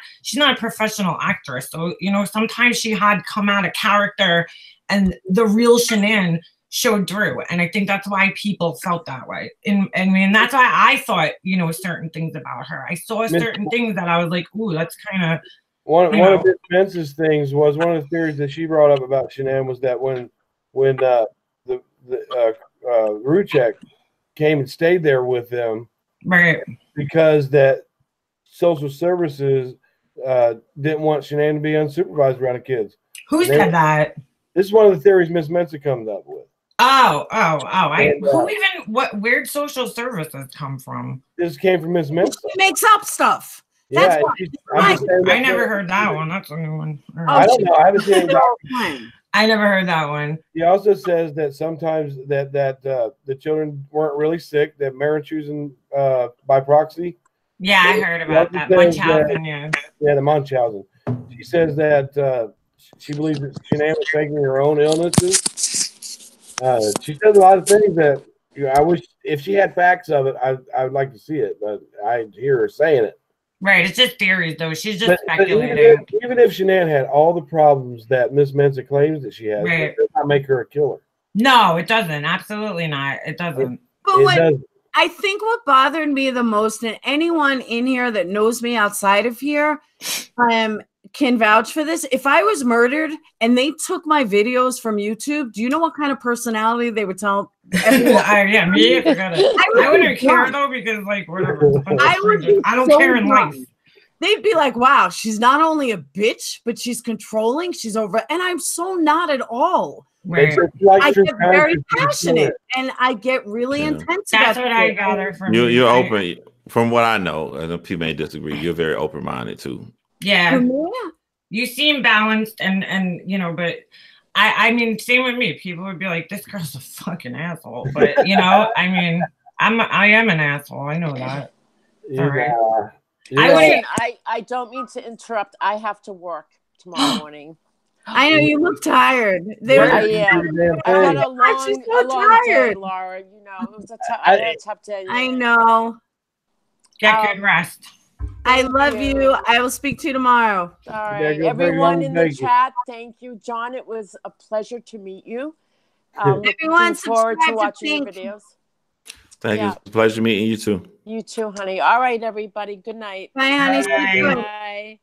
a professional actress. So, you know, sometimes she had come out of character and the real Shanann showed through. And I think that's why people felt that way. And I mean, that's why I thought, you know, certain things about her. I saw certain things that I was like, ooh, that's kind of one of Miss Mensa's things was one of the theories that she brought up about Shanann was that when Ruchek came and stayed there with them, right? Because that social services didn't want Shanann to be unsupervised around the kids. Who said that? This is one of the theories Miss Mensa comes up with. Where'd social services come from? This came from Miss Mensa. She makes up stuff. That's I never heard that one. That's a new one. I don't know. I haven't seen it. I never heard that one. He also says that sometimes that the children weren't really sick, that marriage choosing by proxy. Yeah, I heard about that. Munchausen, yeah. Yeah, the Munchausen. She says that she believes that Shanann was faking her own illnesses. She says a lot of things that, you know, I wish if she had facts of it, I would like to see it, but I hear her saying it. Right, it's just theories though. She's just speculating. Even if Shanann had all the problems that Miss Mensa claims that she has, it does not make her a killer. No, it doesn't. Absolutely not. It doesn't. I think what bothered me the most, and anyone in here that knows me outside of here can vouch for this. If I was murdered and they took my videos from YouTube, do you know what kind of personality they would tell everyone? Yeah, me. I forgot it. I wouldn't care though, because like whatever. I don't care in life. They'd be like, wow, she's not only a bitch, but she's controlling, she's over, and I'm so not at all. Right. I get very passionate and I get really intense. That's what I gather from you. You're open, from what I know, and people may disagree. You're very open-minded too. Yeah, you seem balanced, and you know, but I mean, same with me. People would be like, "This girl's a fucking asshole," but you know, I mean, I am an asshole. I know that. Yeah. All right. Yeah. I don't mean to interrupt. I have to work tomorrow morning. I know you look tired. I had a long day, Laura. You know, it was a tough day. I know. Get good rest. I love you. I will speak to you tomorrow. All right. Everyone in the chat, thank you. John, it was a pleasure to meet you. Looking forward to watching your videos. Thank you. It's a pleasure meeting you too. You too, honey. All right, everybody. Good night. Bye, honey. Bye.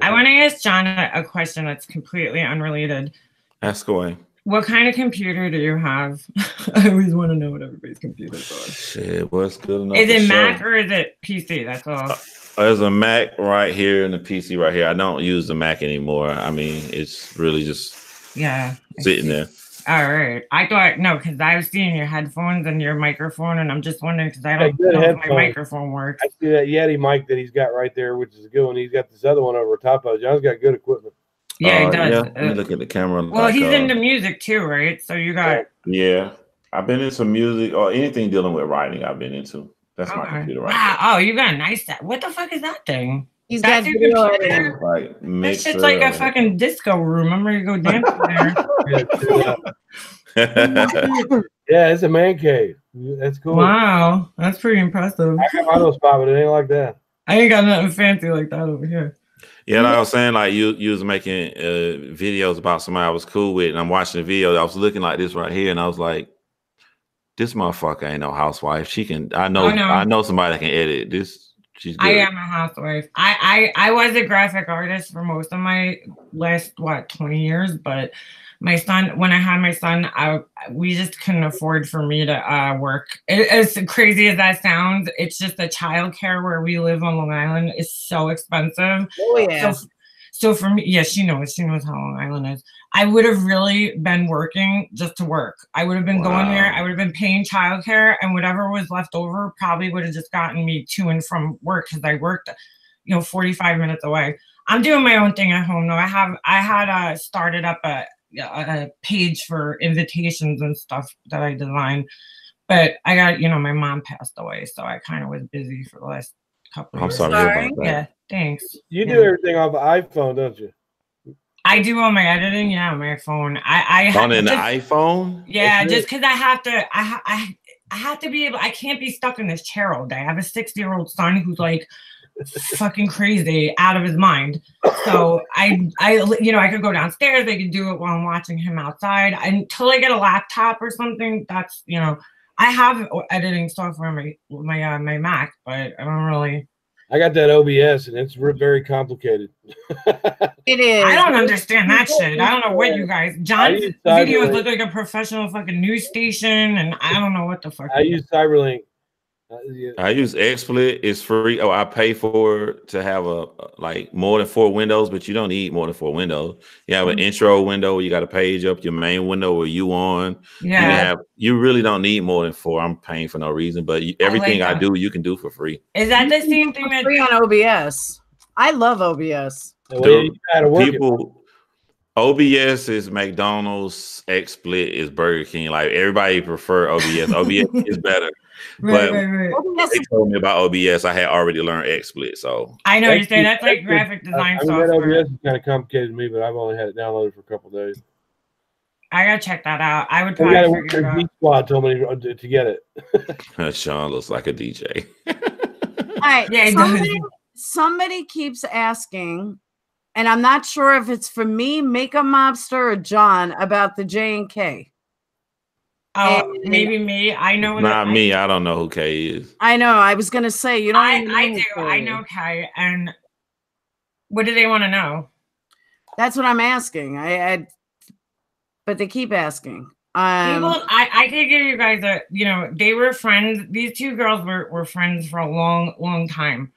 I want to ask John a question that's completely unrelated. Ask away. What kind of computer do you have? I always want to know what everybody's computers are. Shit, what's good enough? Is it Mac or is it PC? That's all. There's a Mac right here and a PC right here. I don't use the Mac anymore. I mean, it's really just sitting there. All right. I thought, no, because I was seeing your headphones and your microphone, and I'm just wondering because I don't know if my microphone works. I see that Yeti mic that he's got right there, which is a good one. He's got this other one over top of it. John's got good equipment. Yeah, he does. Yeah. Let me look at the camera. Well, he's into music too, right? So you got... Yeah. I've been into music or anything dealing with writing I've been into. That's my computer right now. Oh, you got a nice... What the fuck is that thing? He's got video editing. Like, that shit's like a fucking disco room. I'm ready to go dancing there. Yeah, it's a man cave. That's cool. Wow, that's pretty impressive. I got my little spot, but it ain't like that. I ain't got nothing fancy like that over here. Yeah, like I was saying, like you was making videos about somebody I was cool with, and I'm watching the video. I was looking like this right here, and I was like, "This motherfucker ain't no housewife. She can. I know somebody that can edit this. She's good." I am a housewife. I was a graphic artist for most of my last 20 years, but my son, when I had my son, we just couldn't afford for me to work. As crazy as that sounds, it's just the childcare where we live on Long Island is so expensive. Oh yeah. So for me, yeah, she knows how Long Island is. I would have really been working just to work. I would have been going there. I would have been paying childcare, and whatever was left over probably would have just gotten me to and from work because I worked, 45 minutes away. I'm doing my own thing at home though. I had started up a page for invitations and stuff that I design. But I got, you know, my mom passed away, so I kind of was busy for the last couple of years. I'm sorry about that. Yeah, thanks. You do everything off the iPhone, don't you? I do all my editing, yeah, on my phone. I on an iPhone? Yeah, just because I have to be able, I can't be stuck in this chair all day. I have a 60-year-old son who's like fucking crazy out of his mind. So I you know, I could go downstairs, I could do it while I'm watching him outside until I get a laptop or something. That's, you know, I have editing software on my Mac, but I don't really. I got that OBS and it's very complicated. It is. I don't understand that shit. I don't know what you guys. John's videos look like a professional fucking news station, and I don't know what the fuck. I use Cyberlink. I use XSplit. It's free. Oh, I pay for to have like more than 4 windows, but you don't need more than 4 windows. You have an intro window where you got a page up, your main window where you on. Yeah. You really don't need more than 4. I'm paying for no reason, but everything I do, you can do for free. Is that the same thing that free on OBS? I love OBS. OBS is McDonald's, XSplit is Burger King. Like everybody prefer OBS. OBS is better. Right. They told me about OBS. I had already learned XSplit, so I know you're saying that's like graphic design software. OBS is kind of complicated to me, but I've only had it downloaded for a couple of days. I gotta check that out. I would probably figure it out. Squad told me to get it. Sean looks like a DJ. All right, yeah, somebody keeps asking, and I'm not sure if it's for me, Makeup Mobster, or John about the J&K. Oh, maybe me. I know. Not me. I don't know who K is. I know. I was gonna say you don't. I do. I know K. And what do they want to know? That's what I'm asking. But they keep asking. I could give you guys a. You know, they were friends. These 2 girls were friends for a long time.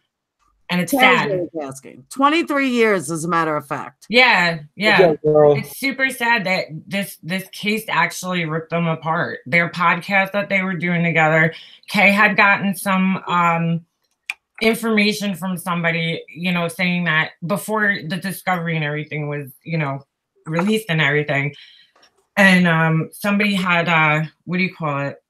And it's sad. Asking. 23 years, as a matter of fact. Yeah. It's super sad that this case actually ripped them apart. Their podcast that they were doing together, Kay had gotten some information from somebody, you know, saying that before the discovery and everything was, you know, released and everything. And somebody had what do you call it?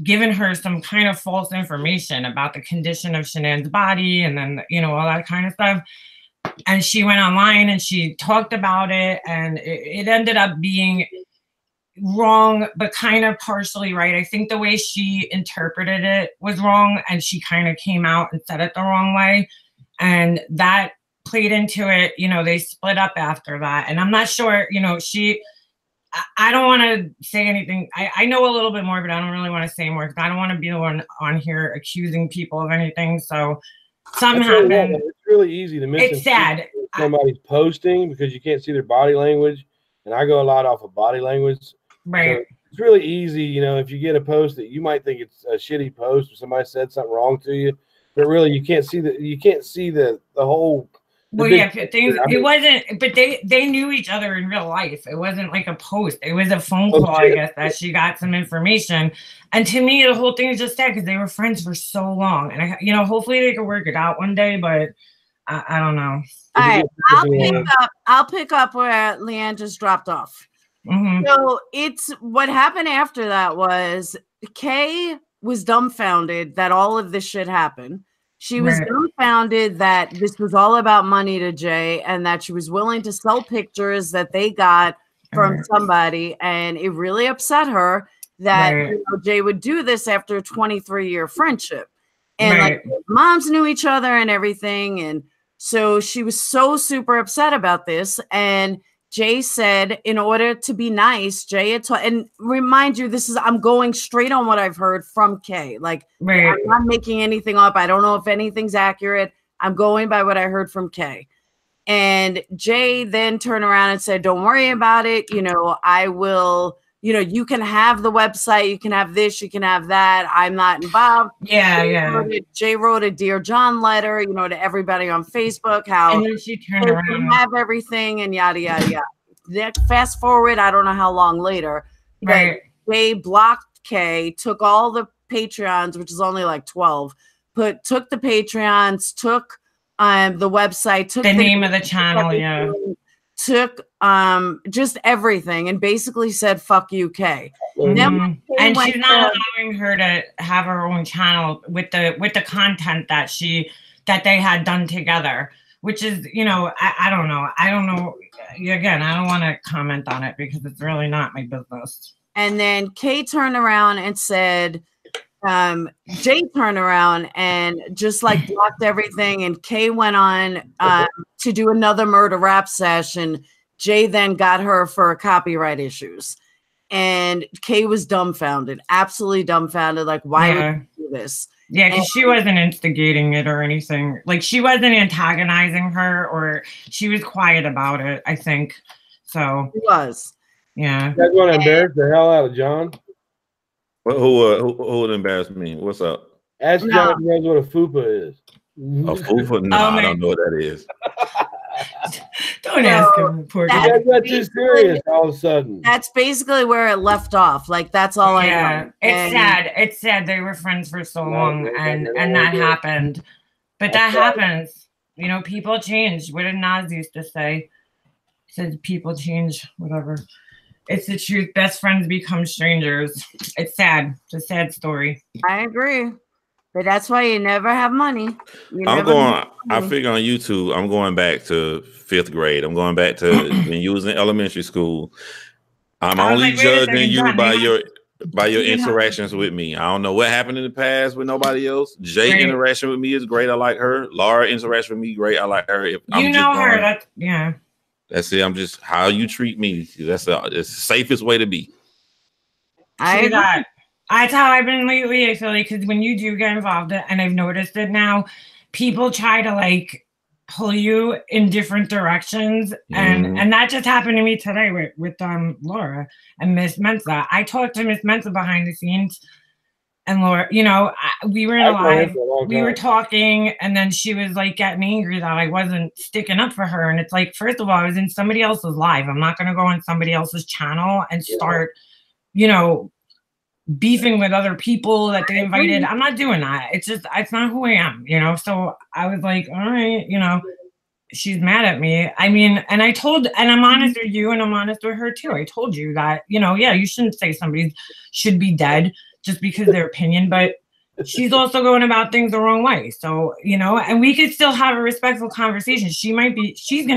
Given her some kind of false information about the condition of Shanann's body and then, you know, all that kind of stuff. And she went online and she talked about it, and it ended up being wrong, but kind of partially right. I think the way she interpreted it was wrong, and she kind of came out and said it the wrong way. And that played into it. You know, they split up after that. And I'm not sure, you know, I don't want to say anything. I know a little bit more, but I don't really want to say more because I don't want to be the one on here accusing people of anything. So something happened. It's really easy to miss. It's sad. Somebody's posting because you can't see their body language, and I go a lot off of body language. Right. So it's really easy, you know, if you get a post that you might think it's a shitty post or somebody said something wrong to you, but really you can't see the whole. Well, yeah, it wasn't, but they knew each other in real life. It wasn't like a post. It was a phone call, I guess, that she got some information. And to me, the whole thing is just sad because they were friends for so long. And, you know, hopefully they could work it out one day, but I don't know. All right, I'll pick up where Leanne just dropped off. Mm-hmm. So it's what happened after that was Kay was dumbfounded that all of this shit happened. She was dumbfounded that this was all about money to Jay and that she was willing to sell pictures that they got from somebody. And it really upset her that you know, Jay would do this after a 23-year friendship. And like moms knew each other and everything. And so she was so super upset about this. And Jay said, in order to be nice, Jay had and remind you, I'm going straight on what I've heard from Kay. Like, I'm not making anything up. I don't know if anything's accurate. I'm going by what I heard from Kay. And Jay then turned around and said, don't worry about it. You know, I will, you know, you can have the website. You can have this. You can have that. I'm not involved. Jay wrote a Dear John letter, you know, to everybody on Facebook, how and then she turned around, have everything and yada, yada, yada. Fast forward, I don't know how long later, but they blocked Kay, took all the Patreons, which is only like 12, took the Patreons, took the website, took the name of the channel, took just everything and basically said fuck you, Kay. And she's not allowing her to have her own channel with the content that they had done together, which is, you know, I don't know. Again, I don't want to comment on it because it's really not my business. And then Kay turned around and said, Jay turned around and just like blocked everything, and Kay went on to do another murder rap session. Jay then got her for copyright issues, and Kay was dumbfounded, absolutely dumbfounded, like, why would you do this? Yeah, because she wasn't instigating it or anything. Like, she wasn't antagonizing her, or she was quiet about it, I think. So she was. Yeah. You guys want to embarrass the hell out of John? Who would embarrass me? What's up? Ask John if he knows what a fupa is. A fupa? No, I don't know what that is. Don't ask him. Poor guy. That's not too serious all of a sudden. That's basically where it left off. Like, that's all I know. It's sad. It's sad. They were friends for so long, and that happened. But that happens. You know, people change. What did Nas used to say? He said people change, whatever. It's the truth. Best friends become strangers. It's sad. It's a sad story. I agree. But that's why you never have money. I figure on YouTube, I'm going back to 5th grade. I'm going back to when you was in elementary school. I'm only judging you by your interactions with me. I don't know what happened in the past with nobody else. Jay interaction with me is great. I like her. Laura interaction with me, great. I like her. If you know her, that's it. I'm just how you treat me. That's the safest way to be. That's how I've been lately. I feel like, because when you do get involved, and I've noticed it now, people try to like pull you in different directions, and that just happened to me today with Laura and Miss Mensa. I talked to Miss Mensa behind the scenes, and Laura, you know, we were in a live, we were talking, and then she was like getting angry that I wasn't sticking up for her, and it's like, first of all, I was in somebody else's live. I'm not going to go on somebody else's channel and start, you know, beefing with other people that they invited. I'm not doing that. It's not who I am, you know? So I was like, all right, you know, she's mad at me. I mean, and I'm honest with you, and I'm honest with her too. I told you that, you know, yeah, you shouldn't say somebody should be dead just because of their opinion, but she's also going about things the wrong way. So, you know, and we could still have a respectful conversation. She's going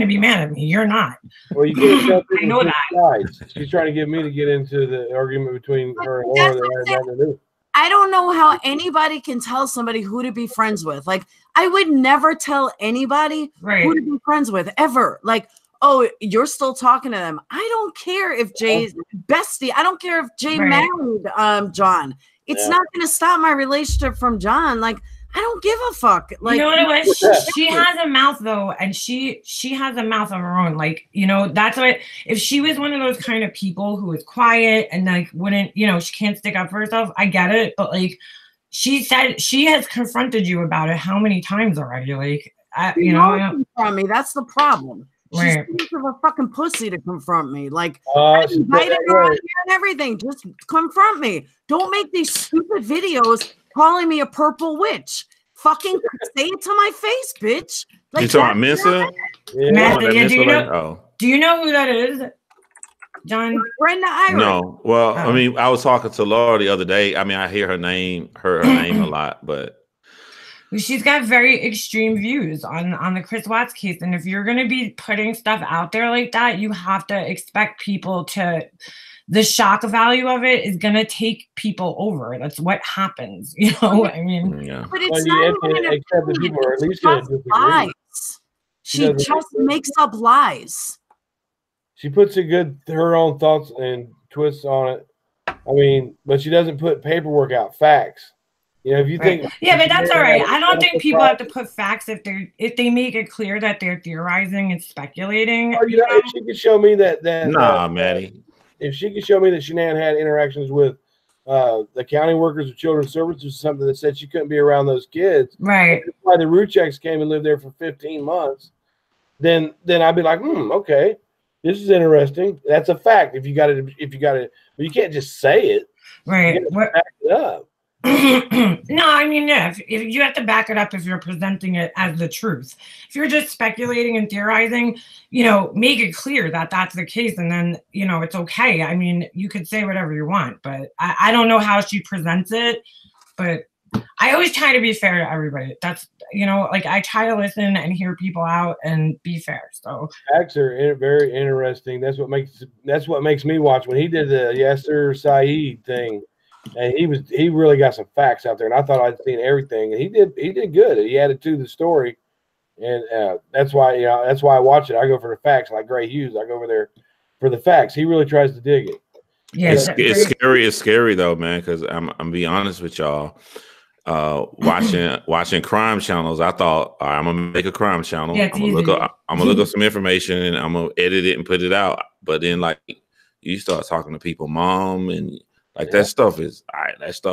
to be mad at me. You're not. Well, you can't I know that. Sides. She's trying to get me to get into the argument between her and Laura that I had nothing to do. I don't know how anybody can tell somebody who to be friends with. Like, I would never tell anybody who to be friends with ever. Like, oh, you're still talking to them. I don't care if Jay's bestie. I don't care if Jay married John. It's not going to stop my relationship from John. Like, I don't give a fuck. Like, you know what it was? She has a mouth though, and she has a mouth of her own. Like, you know, that's what. If she was one of those kind of people who was quiet and like wouldn't, you know, she can't stick up for herself. I get it, but like, she said she has confronted you about it how many times already? Like, you know, from me. That's the problem. She's of a fucking pussy to confront me. Like, I invited her on here and everything. Just confront me. Don't make these stupid videos calling me a purple witch. Fucking say it to my face, bitch. Like, you talking about Mensa? Do you know who that is, John? Brenda Irish. No. Well, I mean, I was talking to Laura the other day. I mean, I hear her name a lot, but she's got very extreme views on the Chris Watts case. And if you're going to be putting stuff out there like that, you have to expect people to, the shock value of it is going to take people over. That's what happens. You know, I mean, but it's not even lies. She just makes up lies. She puts her own thoughts and twists on it. I mean, but she doesn't put paperwork out, facts. You know, if you think, but that's all right. I don't think people have to put facts if they make it clear that they're theorizing and speculating. Or, you know, if she could show me that Maddie. If she could show me that Shanann had interactions with the county workers of children's services or something that said she couldn't be around those kids, right? That's why the Rucheks came and lived there for 15 months. Then I'd be like, okay, this is interesting. That's a fact. If you got it, but you can't just say it. Right. You back it up. No, I mean, yeah, if you have to back it up if you're presenting it as the truth. If you're just speculating and theorizing, you know, make it clear that that's the case, and then, you know, it's okay. I mean, you could say whatever you want, but I don't know how she presents it, but I always try to be fair to everybody. That's, you know, like I try to listen and hear people out and be fair. So facts are very interesting. That's what makes me watch. When he did the Yasser Saeed thing, and he really got some facts out there, and I thought I'd seen everything, and he did good. He added to the story, and that's why I watch it. I go for the facts, like Gray Hughes. I go over there for the facts. He really tries to dig it. Yeah, it's scary. It's scary though, man. Because I'm be honest with y'all. Watching crime channels, I thought, all right, I'm gonna make a crime channel. Yeah, I'm gonna look up some information and I'm gonna edit it and put it out. But then, like, you start talking to people, mom, and like that stuff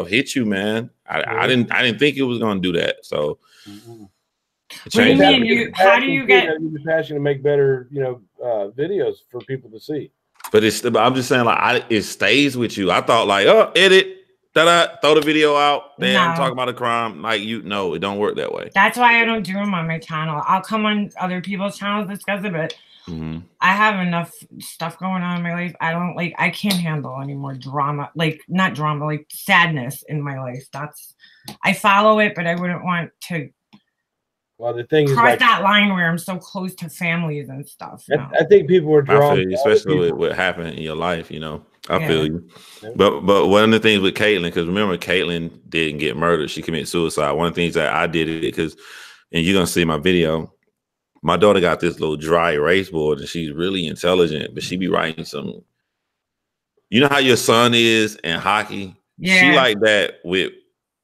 hit you, man. I didn't think it was gonna do that. So what do you mean? How do you get the passion to make better, videos for people to see? But I'm just saying, like, it stays with you. I thought, like, oh, edit. Throw the video out. Then I'm talking about a crime. Like, no, it don't work that way. That's why I don't do them on my channel. I'll come on other people's channels, discuss it, but I have enough stuff going on in my life. I can't handle any more drama. Like, not drama, like sadness in my life. I follow it, but I wouldn't want to the thing cross is that line where I'm so close to families and stuff. No. I think people are drawn, especially with what happened in your life, I feel you. But one of the things with Caitlyn, because remember, Caitlyn didn't get murdered. She committed suicide. One of the things that I did it because, and you're going to see my video, my daughter got this little dry erase board and she's really intelligent, but she be writing some, you know how your son is in hockey? Yeah. She like that with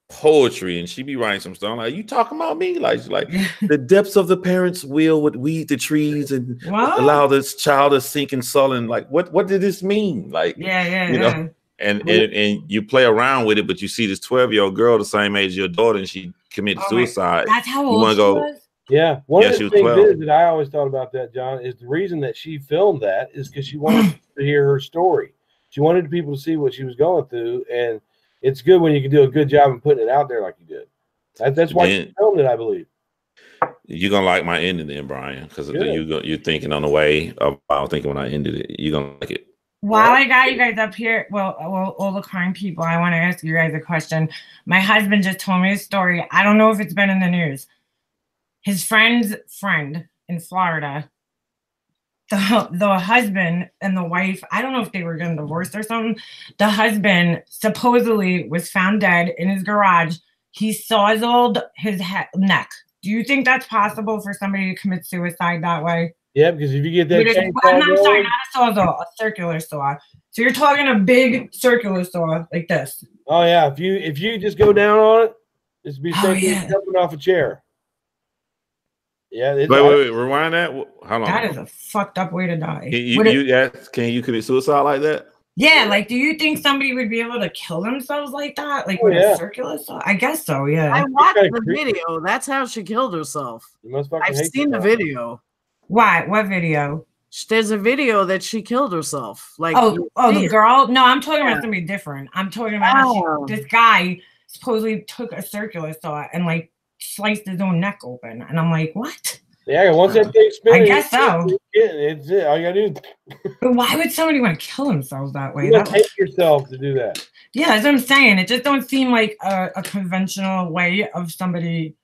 poetry, and she be writing some stuff. I'm like, you talking about me? Like the depths of the parents' will would weed the trees and allow this child to sink and sullen. Like, what did this mean? Like, know, and you play around with it, but you see this 12-year-old girl the same age as your daughter, and she committed suicide. That's how old she was? Yeah. One of the things is that I always thought about that, John, is the reason that she filmed that is because she wanted to hear her story. She wanted people to see what she was going through, and it's good when you can do a good job of putting it out there like you did. That's why you filmed it, I believe. You're gonna like my ending then, Brian, because you're thinking on the way of I was thinking when I ended it. You're gonna like it. While I got you guys up here, well, all the crime people, I want to ask you guys a question. My husband just told me a story. I don't know if it's been in the news. His friend's friend in Florida, the husband and the wife, I don't know if they were getting divorced or something. The husband supposedly was found dead in his garage. He sawzalled his neck. Do you think that's possible for somebody to commit suicide that way? Yeah, because if you get that I'm sorry, not a sawzall, a circular saw. So you're talking a big circular saw like this. Oh yeah, if you just go down on it, it's be jumping off a chair. Yeah. Wait, rewind that. How long? That is a fucked up way to die. Can you commit suicide like that? Yeah, like, do you think somebody would be able to kill themselves like that? Like with a circular saw? I guess so, yeah. I watched the video. That's how she killed herself. I've seen the video. Why? What video? There's a video that she killed herself. Like, the girl? No, I'm talking about somebody different. I'm talking about this guy supposedly took a circular saw and like sliced his own neck open, and I'm like, what? Yeah, once that thing spins, I guess so. It's it. All you gotta do. But why would somebody want to kill themselves that way? You gotta hate yourself to do that. Yeah, that's what I'm saying. It just don't seem like a conventional way of somebody.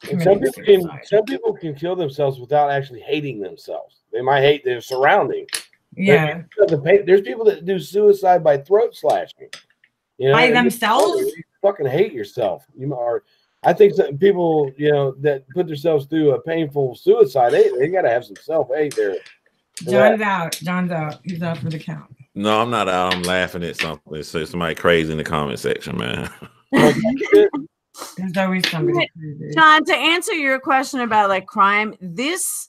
Some people can kill themselves without actually hating themselves. They might hate their surroundings. Yeah. There's people that do suicide by throat slashing. By themselves? You fucking hate yourself. I think that people, that put themselves through a painful suicide, they got to have some self-hate there. John's out. John's out. He's out for the count. No, I'm not out. I'm laughing at something. So somebody crazy in the comment section, man. There's always somebody crazy. John, to answer your question about like crime, this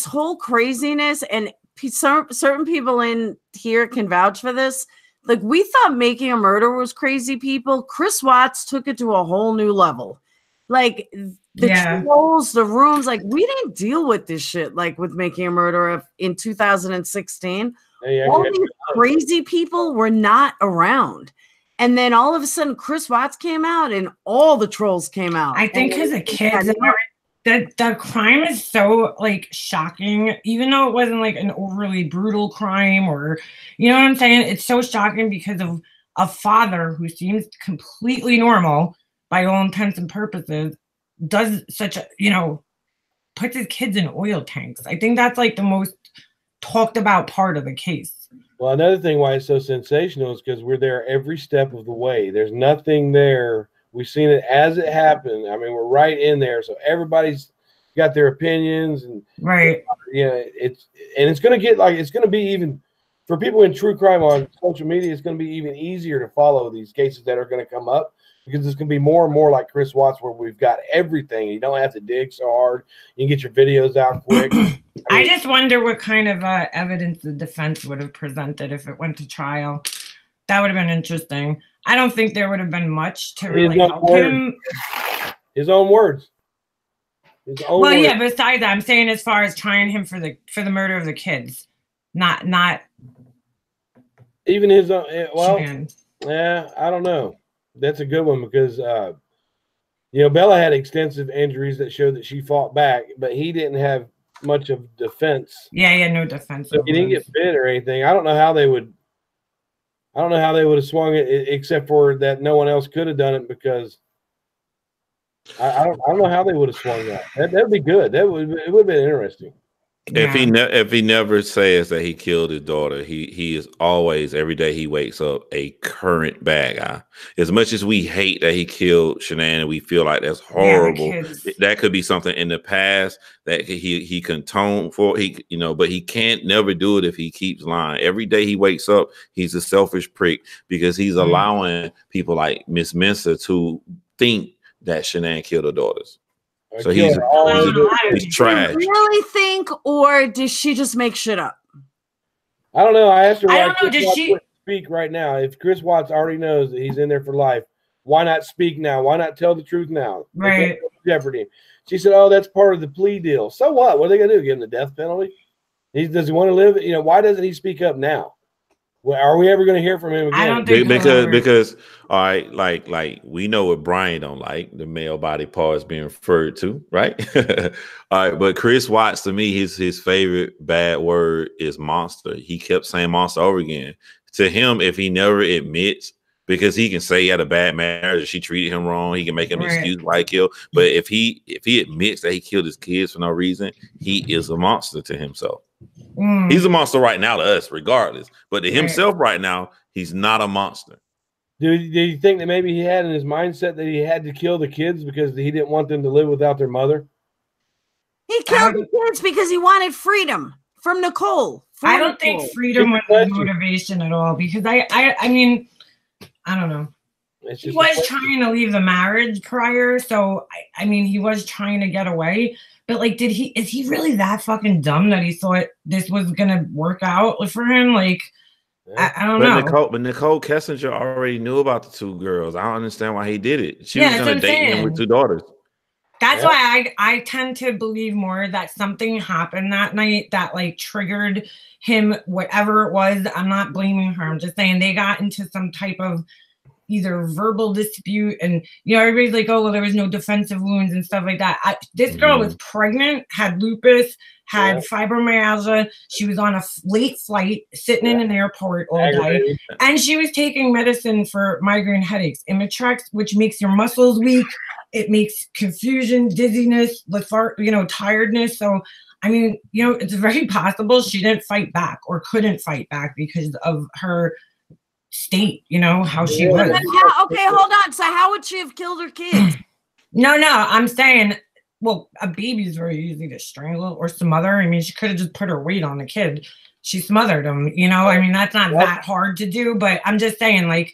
whole craziness, and certain people in here can vouch for this. Like, we thought Making a Murder was crazy people. Chris Watts took it to a whole new level. Like, the trolls, the rooms, like, we didn't deal with this shit, like, with Making a Murder in 2016. All these crazy people were not around. And then all of a sudden, Chris Watts came out, and all the trolls came out. I think because the kids, the crime is so like shocking, even though it wasn't like an overly brutal crime, or you know what I'm saying. It's so shocking because of a father who seems completely normal by all intents and purposes does such a, you know, puts his kids in oil tanks. I think that's like the most talked about part of the case. Well, another thing why it's so sensational is because we're there every step of the way. There's nothing there. We've seen it as it happened. I mean, we're right in there, so everybody's got their opinions, and right. Yeah, it's going to get like, it's going to be even for people in true crime on social media. It's going to be even easier to follow these cases that are going to come up, because it's going to be more and more like Chris Watts, where we've got everything. You don't have to dig so hard. You can get your videos out quick. I just wonder what kind of evidence the defense would have presented if it went to trial. That would have been interesting. I don't think there would have been much to really help him. His own words. His own words. Yeah. Besides that, I'm saying as far as trying him for the murder of the kids, not even his own. Well, yeah, I don't know. That's a good one, because you know, Bella had extensive injuries that showed that she fought back, but he didn't have much of defense. Yeah, no defense. So he didn't get bit or anything. I don't know how they would have swung it, except for that no one else could have done it, because I don't know how they would have swung that. That'd be good. It would have been interesting. If he never says that he killed his daughter, he is always, every day he wakes up, a current bad guy. As much as we hate that he killed Shanann, and we feel like that's horrible, that could be something in the past that he can atone for. But he can't never do it if he keeps lying. Every day he wakes up, he's a selfish prick, because he's allowing people like Miss Mensa to think that Shanann killed her daughters. So he's trash. Do you really think, or does she just make shit up? I don't know. I asked her. I don't know. Does she speak right now? If Chris Watts already knows that he's in there for life, why not speak now? Why not tell the truth now? Right. Jeopardy. She said, "Oh, that's part of the plea deal." So what? What are they gonna do? Give him the death penalty? Does he want to live? You know, why doesn't he speak up now? Well, are we ever going to hear from him again? I don't think because all right, like we know what Brian don't like, the male body parts being referred to, right? All right, but Chris Watts, to me, his favorite bad word is monster. He kept saying monster over again. To him, if he never admits, because he can say he had a bad marriage, she treated him wrong, he can make an excuse why he killed. But if he admits that he killed his kids for no reason, he is a monster to himself. He's a monster right now to us, regardless. But to himself right now, he's not a monster. Do you think that maybe he had in his mindset that he had to kill the kids because he didn't want them to live without their mother? He killed the kids because he wanted freedom from Nicole. I don't think freedom was the motivation at all, because I mean, I don't know. He was trying to leave the marriage prior, so I mean, he was trying to get away. But like, is he really that fucking dumb that he thought this was gonna work out for him? Like, I don't know. But Nicole Kessinger already knew about the two girls. I don't understand why he did it. She was gonna date him with two daughters. That's why I tend to believe more that something happened that night that like triggered him, whatever it was. I'm not blaming her. I'm just saying they got into some type of either verbal dispute, and everybody's like, oh well, there was no defensive wounds and stuff like that. This girl was pregnant, had lupus, had fibromyalgia. She was on a late flight, sitting in an airport all day, and she was taking medicine for migraine headaches, Imitrex, which makes your muscles weak. It makes confusion, dizziness, tiredness. So I mean, it's very possible she didn't fight back or couldn't fight back because of her state, how she was. Okay, hold on. So how would she have killed her kids? No, I'm saying, well, a baby is very easy to strangle or smother. I mean, she could have just put her weight on the kid. She smothered him, I mean, that's not that hard to do, but I'm just saying, like,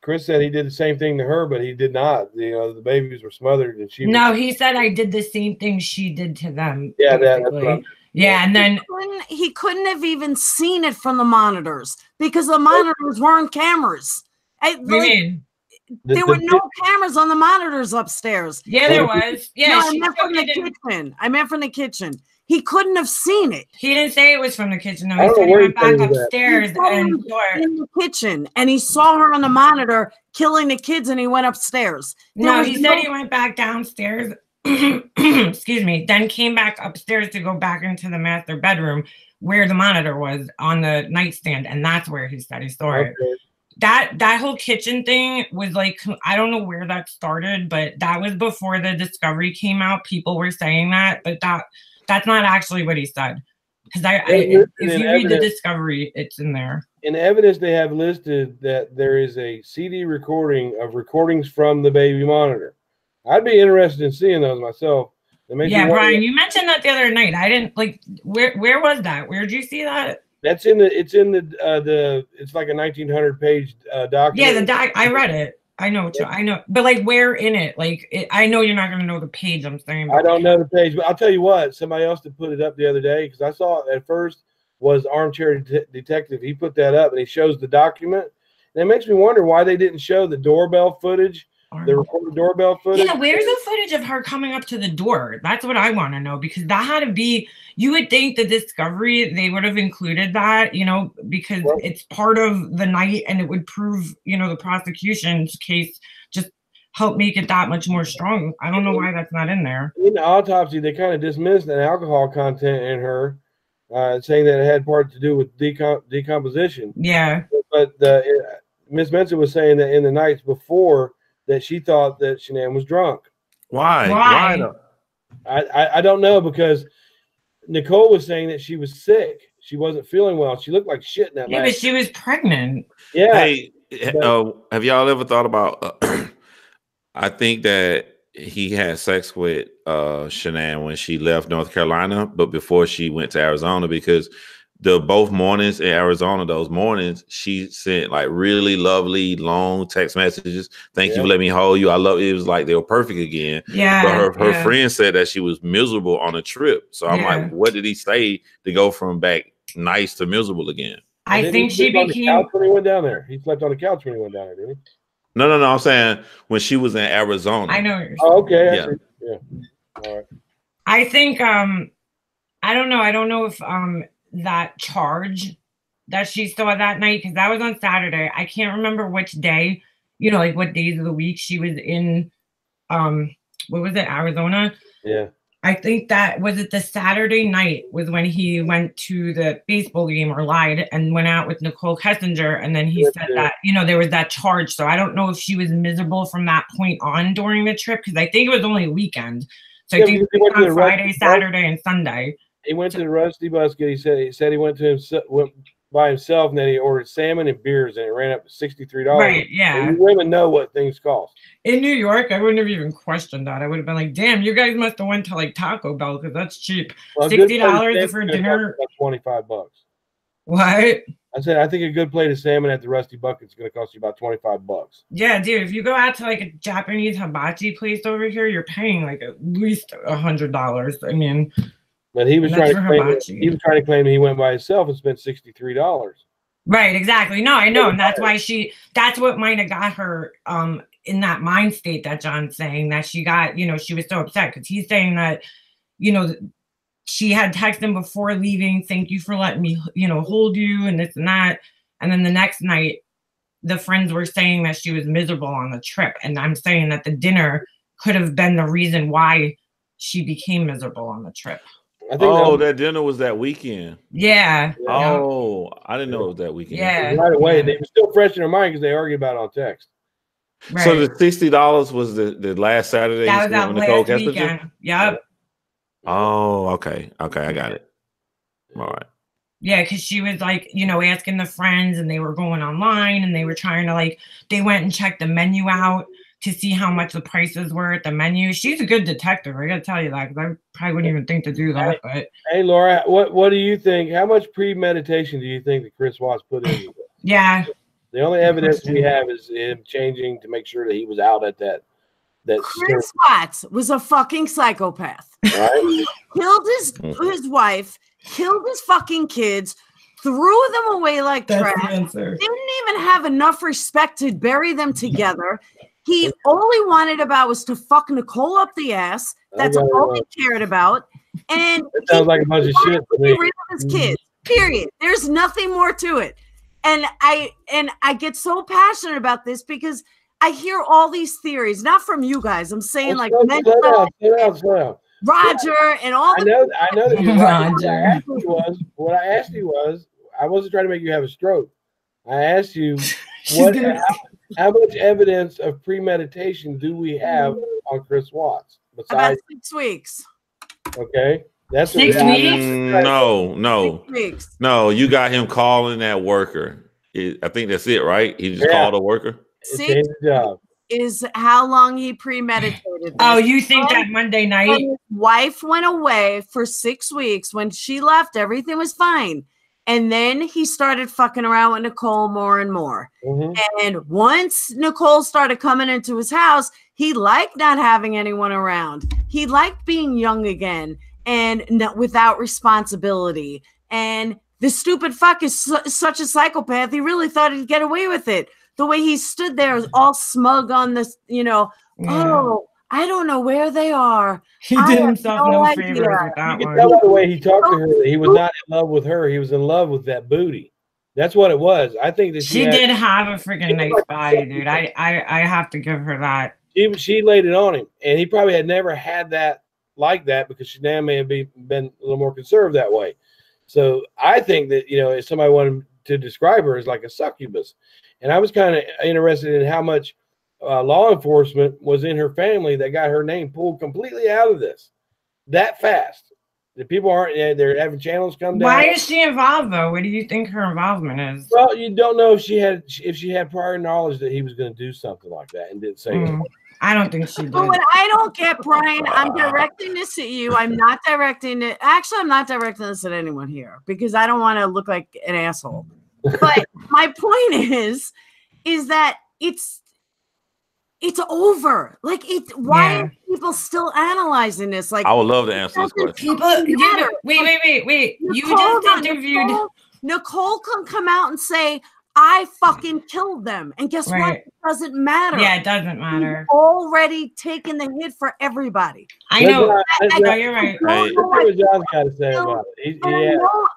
Chris said he did the same thing to her, but he did not. The babies were smothered, and she. No, he said I did the same thing she did to them. Yeah, that's right. Yeah, and then he couldn't have even seen it from the monitors because the monitors weren't cameras. There were no cameras on the monitors upstairs. Yeah, there was. Yeah, no, I meant from the kitchen. He couldn't have seen it. He didn't say it was from the kitchen though. He said he went back upstairs and saw it in the kitchen, and he saw her on the monitor killing the kids, and he went upstairs. No, he said he went back downstairs. Excuse me. Then came back upstairs to go back into the master bedroom where the monitor was on the nightstand, and that's where he said he saw it. That whole kitchen thing was like, I don't know where that started, but that was before the discovery came out. People were saying that, but that's not actually what he said. Because if you read the discovery, it's in there. In evidence, they have listed that there is a CD recording of recordings from the baby monitor. I'd be interested in seeing those myself. Yeah, Brian, you mentioned that the other night. I didn't like. Where was that? Where'd you see that? That's in the. It's in the. It's like a 1900-page document. Yeah, I read it. I know. I know. But like, where in it? Like, I know you're not gonna know the page. I'm saying. I don't know the page, but I'll tell you what. Somebody else that put it up the other day, because I saw it at first, was Armchair Detective. He put that up and he shows the document, and it makes me wonder why they didn't show the doorbell footage. The recorded doorbell footage. Yeah, where's the footage of her coming up to the door? That's what I want to know, because that had to be. You would think the discovery they would have included that, you know, because it's part of the night, and it would prove, you know, the prosecution's case. Just help make it that much more strong. I don't know why that's not in there. In the autopsy, they kind of dismissed an alcohol content in her, saying that it had part to do with decomposition. Yeah, but Miss Mensa was saying that in the nights before, that she thought that Shanann was drunk. Why? I don't know, because Nicole was saying that she was sick. She wasn't feeling well. She looked like shit in that night. Yeah, but she was pregnant. Yeah. Hey, have y'all ever thought about? I think that he had sex with Shanann when she left North Carolina, but before she went to Arizona, because both mornings in Arizona, those mornings, she sent like really lovely long text messages. Thank you for letting me hold you. I love you. It was like they were perfect again. Yeah. But her friend said that she was miserable on a trip. So I'm like, what did he say to go from back nice to miserable again? I think she became. When he went down there, he slept on the couch when he went down there, didn't he? No. I'm saying when she was in Arizona. I know. Okay. Yeah. All right. I think. I don't know. I don't know if that charge that she saw that night, because that was on Saturday. I can't remember which day, you know, like what days of the week she was in what was it, Arizona? Yeah. I think that was it the Saturday night was when he went to the baseball game or lied and went out with Nicole Kessinger, and then he said that, you know, there was that charge. So I don't know if she was miserable from that point on during the trip, because I think it was only a weekend. So I think it was on Friday, Saturday, and Sunday. He went to the Rusty Bucket. He said he went by himself, and then he ordered salmon and beers, and it ran up to $63. Right, yeah. And women know what things cost. In New York, I wouldn't have even questioned that. I would have been like, "Damn, you guys must have went to like Taco Bell, because that's cheap. Well, $60 for dinner, about $25. What? I said, I think a good plate of salmon at the Rusty Bucket is going to cost you about $25. Yeah, dude. If you go out to like a Japanese hibachi place over here, you're paying like at least $100. I mean. But he was trying to claim that he went by himself and spent $63. Right, exactly. No, I know. And that's why that's what might have got her in that mind state that John's saying, that she got, you know, she was so upset, because he's saying that, you know, she had texted him before leaving, thank you for letting me, you know, hold you and this and that. And then the next night, the friends were saying that she was miserable on the trip. And I'm saying that the dinner could have been the reason why she became miserable on the trip. I think that dinner was that weekend. Yeah. Oh, I didn't know it was that weekend. Yeah. Right away. They were still fresh in her mind because they argued about it on text. Right. So the $60 was the last Saturday? That was that last weekend. Yep. Oh, okay. Okay, I got it. All right. Yeah, because she was like, you know, asking the friends, and they were going online, and they were trying to like, they went and checked the menu out to see how much the prices were at the menu. She's a good detective, I gotta tell you that, because I probably wouldn't even think to do that. But hey, Laura, what do you think? How much premeditation do you think that Chris Watts put in? Yeah. The only evidence we have is him changing to make sure that he was out at that. Chris Watts was a fucking psychopath. Right? Killed his wife, killed his fucking kids, threw them away like trash. Didn't even have enough respect to bury them together. All he wanted about was to fuck Nicole up the ass. That's all he cared about. And it sounds like a bunch of shit to me. His kids, period. There's nothing more to it. And I get so passionate about this because I hear all these theories, not from you guys. I'm saying like slow down. Roger and all. I know that you're right. Roger. What I asked you was, I wasn't trying to make you have a stroke. I asked you, how much evidence of premeditation do we have on Chris Watts? About 6 weeks. Okay. That's 6 weeks? No. 6 weeks. No, you got him calling that worker. I think that's it, right? He just called a worker. 6 is how long he premeditated this. Oh, you think that Monday night? When his wife went away for 6 weeks. When she left, everything was fine. And then he started fucking around with Nicole more and more. And once Nicole started coming into his house, he liked not having anyone around. He liked being young again and without responsibility. And the stupid fuck is such a psychopath. He really thought he'd get away with it. The way he stood there all smug on this, oh, I don't know where they are. He did himself no favors with that one. Tell by the way he talked to her that he was not in love with her. He was in love with that booty. That's what it was. I think that she did have a freaking nice body, dude. I have to give her that. She laid it on him, and he probably had never had that like that because she now may have been a little more conserved that way. So I think that if somebody wanted to describe her as like a succubus, and I was kind of interested in how much law enforcement was in her family that got her name pulled completely out of this that fast. The people aren't, they're having channels come down. Why is she involved though? What do you think her involvement is? Well, you don't know if she had prior knowledge that he was going to do something like that and didn't say anything. I don't think she did. But what I don't get, Brian, I'm directing this at you. I'm not directing it. Actually, I'm not directing this at anyone here because I don't want to look like an asshole. But my point is that it's over. Like why are people still analyzing this? Like I would love to answer this question. People, wait. You just interviewed Nicole can come out and say, I fucking killed them. And guess what? It doesn't matter. Yeah, it doesn't matter. You've already taken the hit for everybody. I know. You're right. That's what John's got to say about it.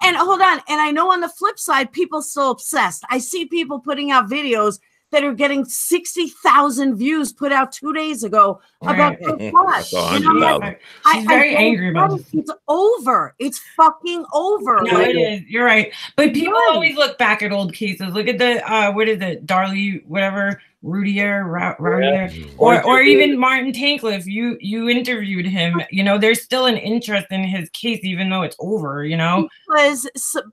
And hold on. And I know on the flip side, people still obsessed. I see people putting out videos that are getting 60,000 views put out 2 days ago about Chris Watts. She's very angry about it. It's over. It's fucking over. No, it is. You're right. But people always look back at old cases. Look at the what is it, Darlie, whatever, Roudier, or even Martin Tankliff. You interviewed him. There's still an interest in his case, even though it's over.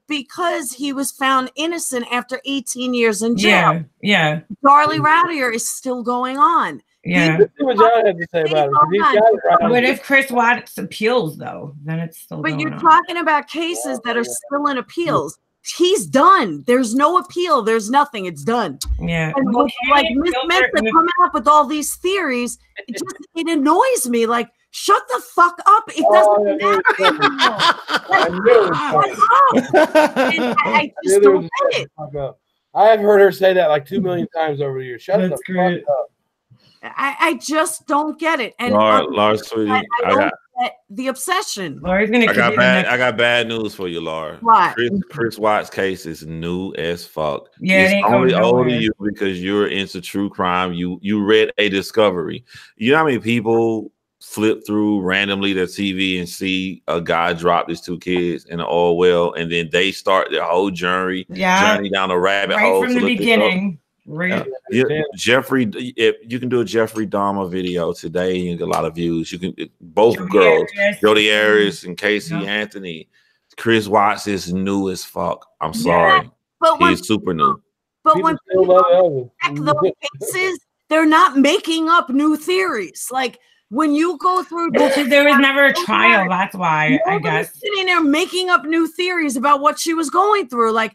Because he was found innocent after 18 years in jail. Yeah. Darlie Roudier is still going on. Yeah. Let's see what John had to say about it. But if Chris Watts appeals, though, then it's still. But you're talking about cases that are still in appeals. He's done. There's no appeal. There's nothing. It's done. Yeah. And like Miss Mensa coming up with all these theories, it annoys me. Like, shut the fuck up. It doesn't matter anymore. I just don't get it. I have heard her say that like 2 million times over the years. Shut the fuck up. I just don't get it. And Laura, sweetie, I don't get the obsession. Laura's gonna I got bad news for you, Laura. What? Chris Watts' case is new as fuck. Yeah, it's only old to you because you're into true crime. You read a discovery. You know how many people flip through randomly their TV and see a guy drop his 2 kids in an oil well, and then they start their whole journey down a rabbit hole from the beginning. Jeffrey, if you can do a Jeffrey Dahmer video today and get a lot of views. You can both girls, Jodi Arias and Casey Anthony. Chris Watts is new as fuck. I'm sorry, but he's super new. But when people check those cases, they're not making up new theories. Like when you go through, because there was never a trial. That's why I guess sitting there making up new theories about what she was going through, like.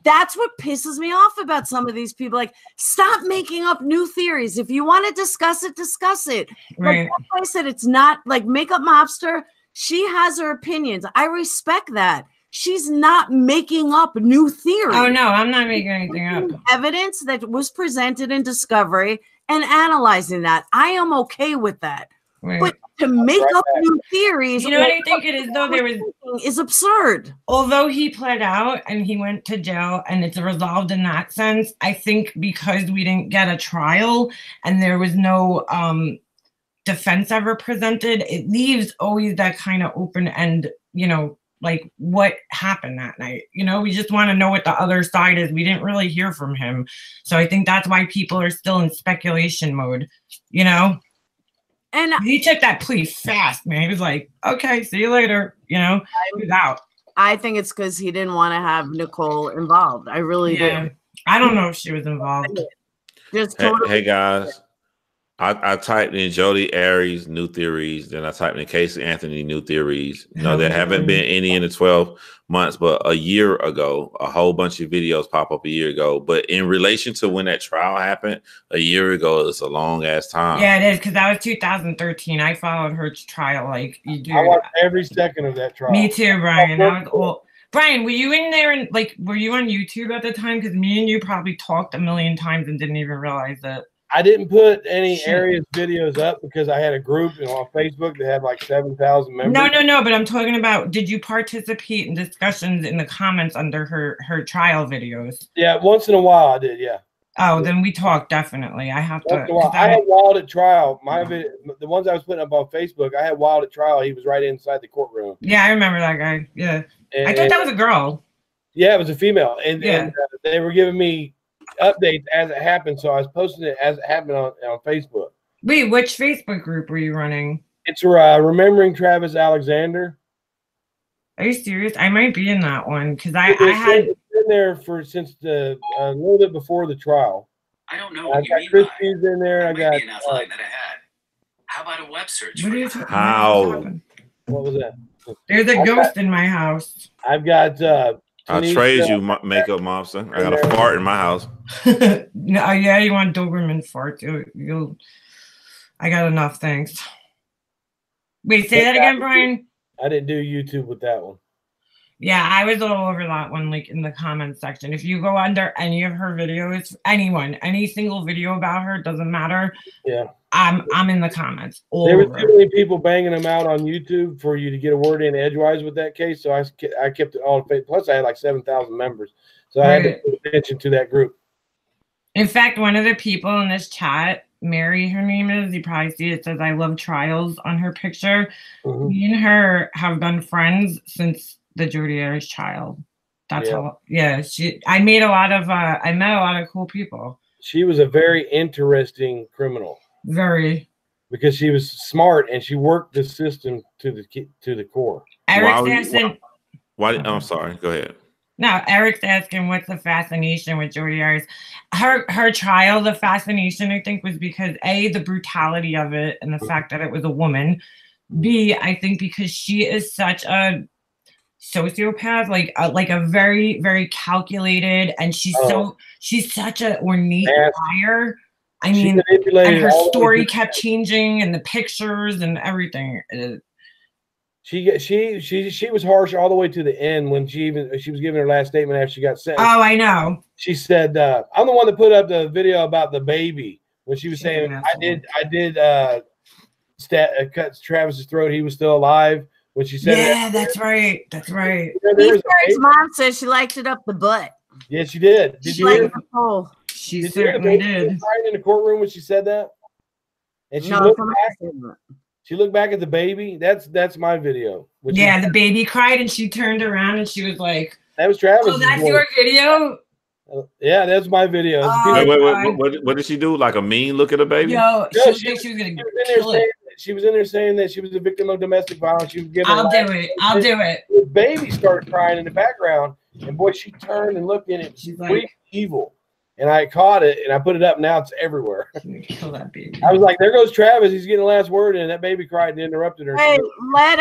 That's what pisses me off about some of these people. Like, stop making up new theories. If you want to discuss it, discuss it. Right. But like I said, it's not like Makeup Mobster. She has her opinions. I respect that. She's not making up new theories. Oh, no, I'm not making anything up. Evidence that was presented in discovery and analyzing that. I am okay with that. Right. But to make Right up back. new theories, You know what I think it is though? There was is absurd. Although he pled out and he went to jail and it's resolved in that sense, I think because we didn't get a trial and there was no defense ever presented, it leaves always that kind of open end, you know, like what happened that night. You know, we just want to know what the other side is. We didn't really hear from him. So I think that's why people are still in speculation mode, you know? And he took that plea fast, man. He was like, okay, see you later. You know, he's out. I think it's because he didn't want to have Nicole involved. I really do. I don't know if she was involved. Just Hey guys, I typed in Jodi Arias new theories, then I typed in Casey Anthony new theories. No, there haven't been any in the 12 months, but a year ago, a whole bunch of videos pop up a year ago. But in relation to when that trial happened, a year ago, it's a long ass time. Yeah, it is, because that was 2013. I followed her trial like you do. I watched every second of that trial. Me too, Brian. That was cool. Brian, were you in there and like were you on YouTube at the time? Because me and you probably talked a million times and didn't even realize it. I didn't put any Arias videos up because I had a group on Facebook that had like 7,000 members. No, but I'm talking about, did you participate in discussions in the comments under her trial videos? Yeah, once in a while I did, yeah. Oh, then we talked, definitely. I have to. I had Wild at trial. My video, the ones I was putting up on Facebook, I had Wild at trial. He was right inside the courtroom. Yeah, I remember that guy. Yeah. And, I thought that was a girl. Yeah, it was a female. And they were giving me updates as it happened, so I was posting it as it happened on Facebook. Wait, which Facebook group were you running? It's Remembering Travis Alexander. Are you serious? I might be in that one because I had been there since a little bit before the trial. I don't know I what you got mean Christie's in there. I got an outline that I had. How about a web search? What are you talking How? What was that? There's a ghost in my house. I've got I'll trade you makeup, Mobster. I got a fart in my house. No, yeah, you want Doberman fart? I got enough, thanks. Wait, say that again, Brian. I didn't do YouTube with that one. Yeah, I was all over that one, like in the comments section. If you go under any of her videos, any single video about her, doesn't matter. Yeah, I'm in the comments. There were too many people banging them out on YouTube for you to get a word in edgewise with that case, so I kept it all. Plus, I had like 7,000 members, so I had to pay attention to that group. In fact, one of the people in this chat, Mary, her name is, you probably see it says I love trials on her picture. Mm-hmm. Me and her have been friends since the Jodi Arias trial. That's how. Yeah, I met a lot of cool people. She was a very interesting criminal. Very. Because she was smart and she worked the system to the core. Eric's asking. I'm sorry. Go ahead. No, Eric's asking what's the fascination with Jodi Arias. Her trial, the fascination, I think, was because A, the brutality of it and the fact that it was a woman. B, I think because she is such a sociopath, like a very, very calculated, and she's such an ornate liar. I mean, and her story kept changing, and the pictures and everything. She was harsh all the way to the end when she was giving her last statement after she got sentenced. Oh, I know. She said, "I'm the one that put up the video about the baby when she was saying I did cut Travis's throat. He was still alive." When she said, "Yeah, that's right, that's right." His mom says she liked it up the butt. Yeah, she did. Did you hear? She certainly did. Crying in the courtroom when she said that, and she looked back. She looked back at the baby. That's my video. Yeah, the baby cried, and she turned around and she was like, "That was Travis." Oh, that's your video. Yeah, that's my video. Wait, what did she do? Like a mean look at a baby? Yo, she was gonna kill it. She was in there saying that she was a victim of domestic violence. She was giving. I'll do it. The baby started crying in the background, and boy, she turned and looked at it. She's like evil. And I caught it, and I put it up. Now it's everywhere. Kill that baby. I was like, "There goes Travis. He's getting the last word." And that baby cried and interrupted her. Hey, let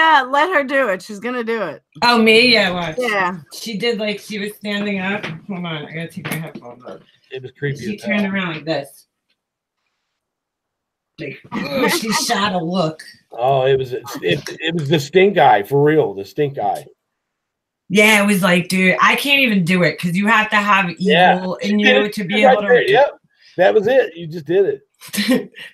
her do it. She's gonna do it. Oh, me? Yeah, watch. Yeah. She did, like, she was standing up. Hold on, I gotta take my headphones off. It was creepy. She turned around like this. Like, she shot a look. Oh, it was the stink eye for real. The stink eye. Yeah, it was like, dude, I can't even do it because you have to have evil in you to be able to. Yep, that was it. You just did it.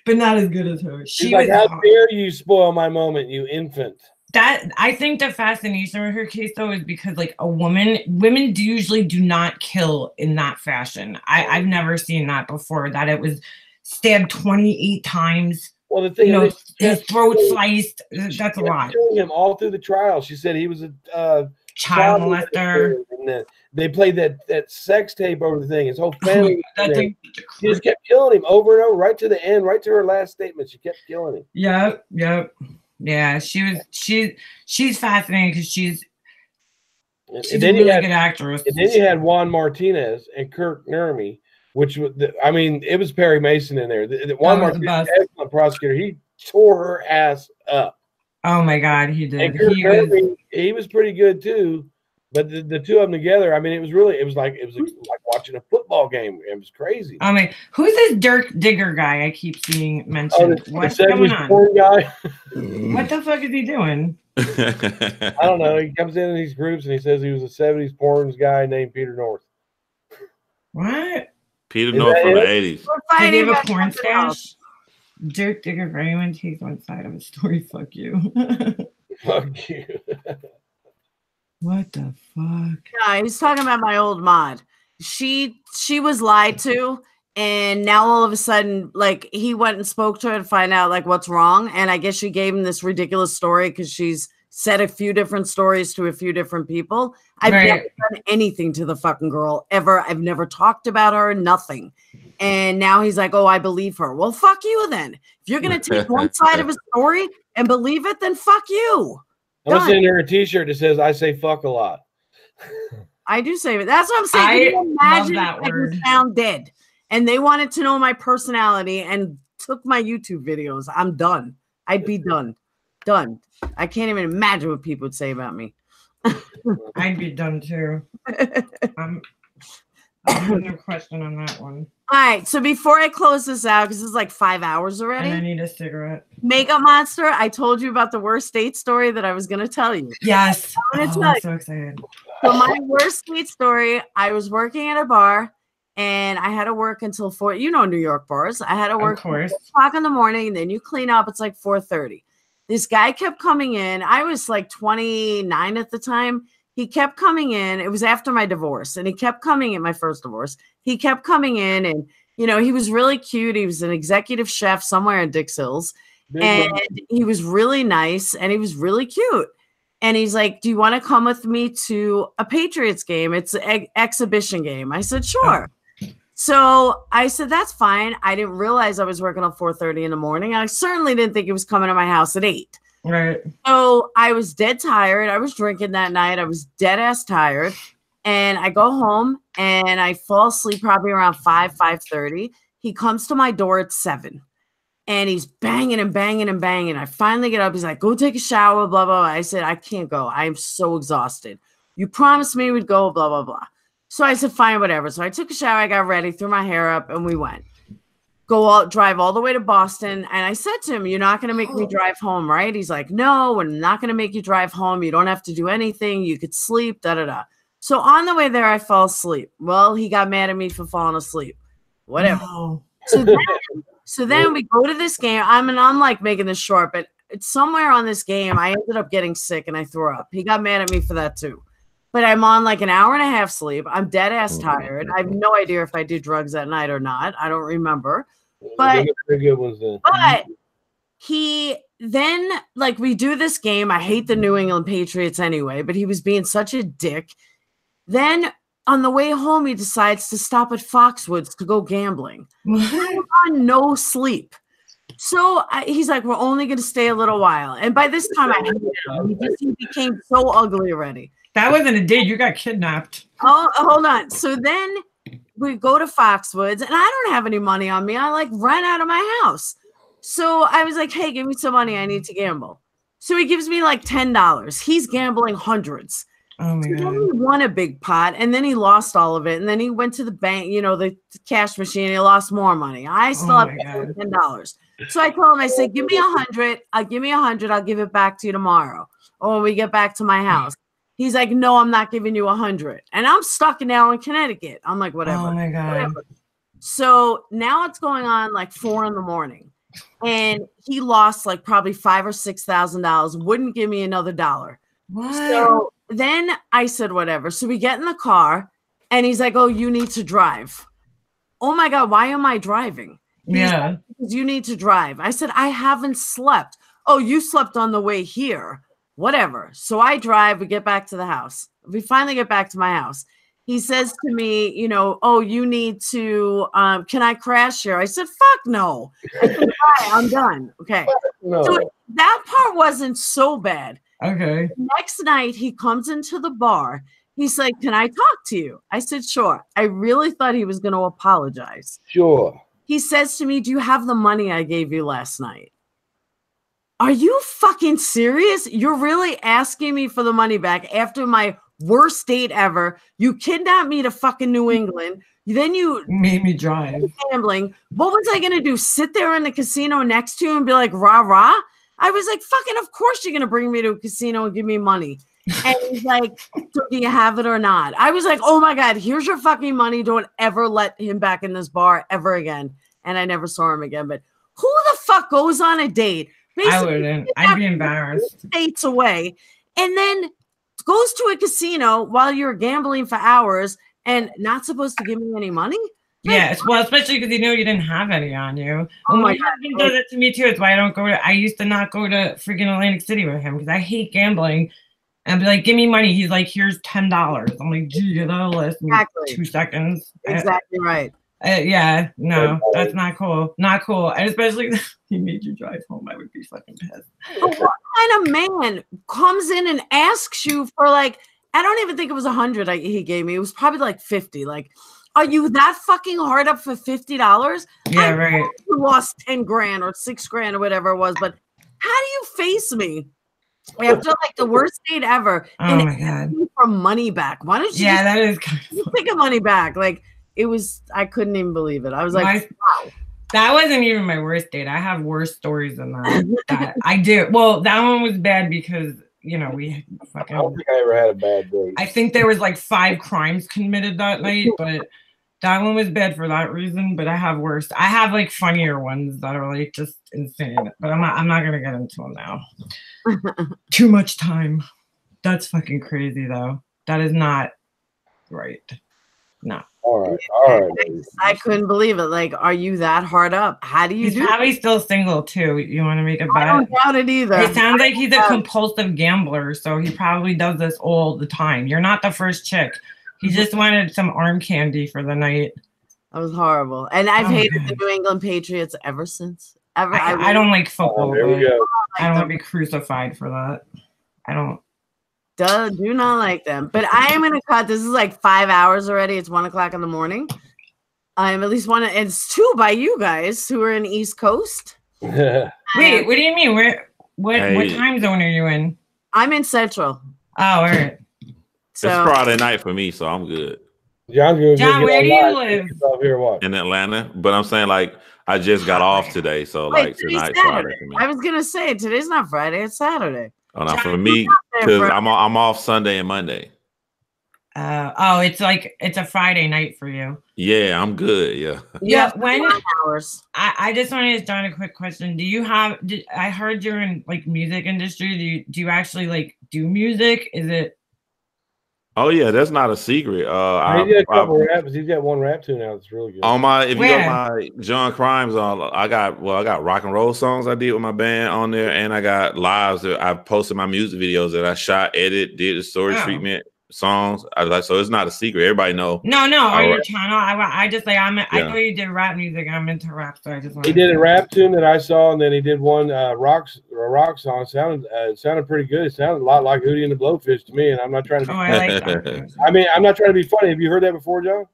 but not as good as her. She's like, how dare you spoil my moment, you infant. That I think the fascination with her case though is because like women usually do not kill in that fashion. I've never seen that before, that it was stabbed 28 times. Well, the thing, you know, his throat sliced. That's a lot. Killing him all through the trial. She said he was a child molester. And they played that sex tape over the thing. His whole family. She just kept killing him over and over, right to the end, right to her last statement. She kept killing him. Yep. Yeah, she's fascinating because she's a really good actress. And then you had Juan Martinez and Kirk Nermy, which was, I mean, it was Perry Mason in there. Juan Martinez, excellent prosecutor. He tore her ass up. Oh my God, he did. And Kirk Nermy, he was pretty good too. But the two of them together, I mean, it was like watching a football game. It was crazy. I mean, who's this Dirk Digger guy I keep seeing mentioned? What's going on? Porn guy. What the fuck is he doing? I don't know. He comes in these groups and he says he was a 70s porns guy named Peter North. What? Peter North from the 80s. Did he have a porn stash? Dirk Digger, for anyone takes one side of a story, fuck you. Fuck you. What the fuck? Yeah, he's talking about my old mod. She was lied to, and now all of a sudden, like, he went and spoke to her to find out like what's wrong. And I guess she gave him this ridiculous story because she's said a few different stories to a few different people. I've never done anything to the fucking girl ever. I've never talked about her, nothing. And now he's like, oh, I believe her. Well, fuck you then. If you're gonna take one side of a story and believe it, then fuck you. I'm gonna send her a T-shirt that says "I say fuck a lot." I do say it. That's what I'm saying. Can you imagine if I was found dead and they wanted to know my personality and took my YouTube videos? I'm done. I'd be done. Done. I can't even imagine what people would say about me. I'd be done too. No question on that one. All right, so before I close this out, because it's like 5 hours already. And I need a cigarette. Makeup Monster, I told you about the worst date story that I was going to tell you. Yes. I'm so excited. So my worst date story, I was working at a bar, and I had to work until 4. You know New York bars. I had to work until 4 o'clock in the morning, and then you clean up. It's like 4:30. This guy kept coming in. I was like 29 at the time. He kept coming in. It was after my divorce, and he kept coming in, my first divorce. He kept coming in, and, you know, he was really cute. He was an executive chef somewhere in Dix Hills, and he was really nice, and he was really cute. And he's like, do you want to come with me to a Patriots game? It's an exhibition game. I said, sure. So I said, that's fine. I didn't realize I was working till 4:30 in the morning. I certainly didn't think he was coming to my house at 8. Right. So I was dead tired. I was drinking that night. I was dead ass tired. And I go home and I fall asleep probably around 5:30. He comes to my door at 7. And he's banging and banging and banging. I finally get up. He's like, go take a shower, blah, blah, blah. I said, I can't go. I am so exhausted. You promised me we'd go, blah, blah, blah. So I said, fine, whatever. So I took a shower. I got ready, threw my hair up, and we went. Drive all the way to Boston. And I said to him, you're not going to make me drive home, right? He's like, no, we're not going to make you drive home. You don't have to do anything. You could sleep, da-da-da. So on the way there, I fell asleep. Well, he got mad at me for falling asleep. Whatever. No. So then we go to this game. I'm like making this short, but it's somewhere on this game. I ended up getting sick and I threw up. He got mad at me for that too. But I'm on like an hour and a half sleep. I'm dead ass tired. I have no idea if I did drugs that night or not. I don't remember. But he then, like, we do this game. I hate the New England Patriots anyway, but he was being such a dick. Then on the way home, he decides to stop at Foxwoods to go gambling. On no sleep. So he's like, we're only going to stay a little while. And by this time, I hated him. He became so ugly already. That wasn't a date. You got kidnapped. Oh, hold on. So then we go to Foxwoods, and I don't have any money on me. I like ran out of my house. So I was like, hey, give me some money. I need to gamble. So he gives me like $10. He's gambling hundreds. Oh my God. He won a big pot, and then he lost all of it. And then he went to the bank, you know, the cash machine. He lost more money. I still have $10. So I told him, I said, give me 100. I'll give me 100. I'll give it back to you tomorrow, or when we get back to my house. He's like, no, I'm not giving you 100. And I'm stuck now in Connecticut. I'm like, whatever. Oh my God. Whatever. So now it's going on like 4 a.m. and he lost like probably $5,000 or $6,000. Wouldn't give me another dollar. What? So then I said, whatever. So we get in the car and he's like, oh, you need to drive. Oh my God, why am I driving? Yeah. Because you need to drive. I said, I haven't slept. Oh, you slept on the way here. Whatever. So I drive, we get back to the house. We finally get back to my house. He says to me, you know, oh, you need to, can I crash here? I said, fuck no. I said, bye, I'm done. Okay. No. So that part wasn't so bad. Okay. Next night, he comes into the bar. He's like, can I talk to you? I said, sure. I really thought he was going to apologize. Sure. He says to me, do you have the money I gave you last night? Are you fucking serious? You're really asking me for the money back after my worst date ever? You kidnapped me to fucking New England. Then you made me drive. Gambling. What was I going to do? Sit there in the casino next to you and be like, rah, rah? I was like, fucking, of course you're going to bring me to a casino and give me money. And he's like, so do you have it or not? I was like, oh my God, here's your fucking money. Don't ever let him back in this bar ever again. And I never saw him again. But who the fuck goes on a date? I wouldn't. I'd be embarrassed. States away. And then goes to a casino while you're gambling for hours and not supposed to give me any money? Yes, well, especially because you know you didn't have any on you. Oh my God, he does it to me too. It's why I don't go to. I used to not go to freaking Atlantic City with him because I hate gambling. And I'd be like, "Give me money." He's like, "Here's $10." I'm like, "Gee, that'll last me 2 seconds." Exactly right. Yeah, no, that's not cool. Not cool. And especially he made you drive home. I would be fucking pissed. But what kind of man comes in and asks you for like? I don't even think it was 100 he gave me. It was probably like 50. Like, are you that fucking hard up for $50? Yeah, right. You lost 10 grand or 6 grand or whatever it was. But how do you face me after like the worst date ever? Oh my God. For money back. Why don't you? Yeah, that is. Take money back. Like it was. I couldn't even believe it. I was like, wow. That wasn't even my worst date. I have worse stories than that. I do. Well, that one was bad because. You know, we fucking. I don't think I ever had a bad day. I think there was like 5 crimes committed that night, but that one was bad for that reason. But I have worse. I have like funnier ones that are like just insane. But I'm not gonna get into them now. Too much time. That's fucking crazy though. That is not right. No. All right. I couldn't believe it. Like, are you that hard up? How do you do? He's probably still single too. You want to make a bet? I don't doubt it either. It sounds like he's a compulsive gambler, so he probably does this all the time. You're not the first chick. He just wanted some arm candy for the night. That was horrible. And I've hated the New England Patriots ever since. I don't like football. There we go. I don't want to be crucified for that. I don't. Do not like them. But I am gonna cut. This is like 5 hours already. It's 1 o'clock in the morning. I'm at least it's 2 by you guys who are in East Coast. Wait, what do you mean? What time zone are you in? I'm in Central. Oh, all right. So, it's Friday night for me, so I'm good. John, where do you live? Here, what? In Atlanta. But I'm saying like I just got off today, so like tonight's Friday for me. I was gonna say today's not Friday, it's Saturday. Oh, no, for me, because I'm off Sunday and Monday. It's a Friday night for you. Yeah, I'm good. Yeah. Yeah. When hours? I just wanted to ask John a quick question. Do you have? I heard you're in like music industry. Do you actually like do music? Is it? Oh yeah, that's not a secret. He did a couple raps. He's got one rap tune out that's really good. On my, if you go my John Crimes on, I got rock and roll songs I did with my band on there, and I got lives that I posted my music videos that I shot, did the story treatment songs. So it's not a secret. Everybody know. No, on your channel. I just like I know you did rap music. I'm into rap, so I just. He did a rap tune that I saw, and then he did one rock song. It sounded pretty good. It sounded a lot like Hootie and the Blowfish to me, and I'm not trying to be. I like that. I mean, I'm not trying to be funny. Have you heard that before, John?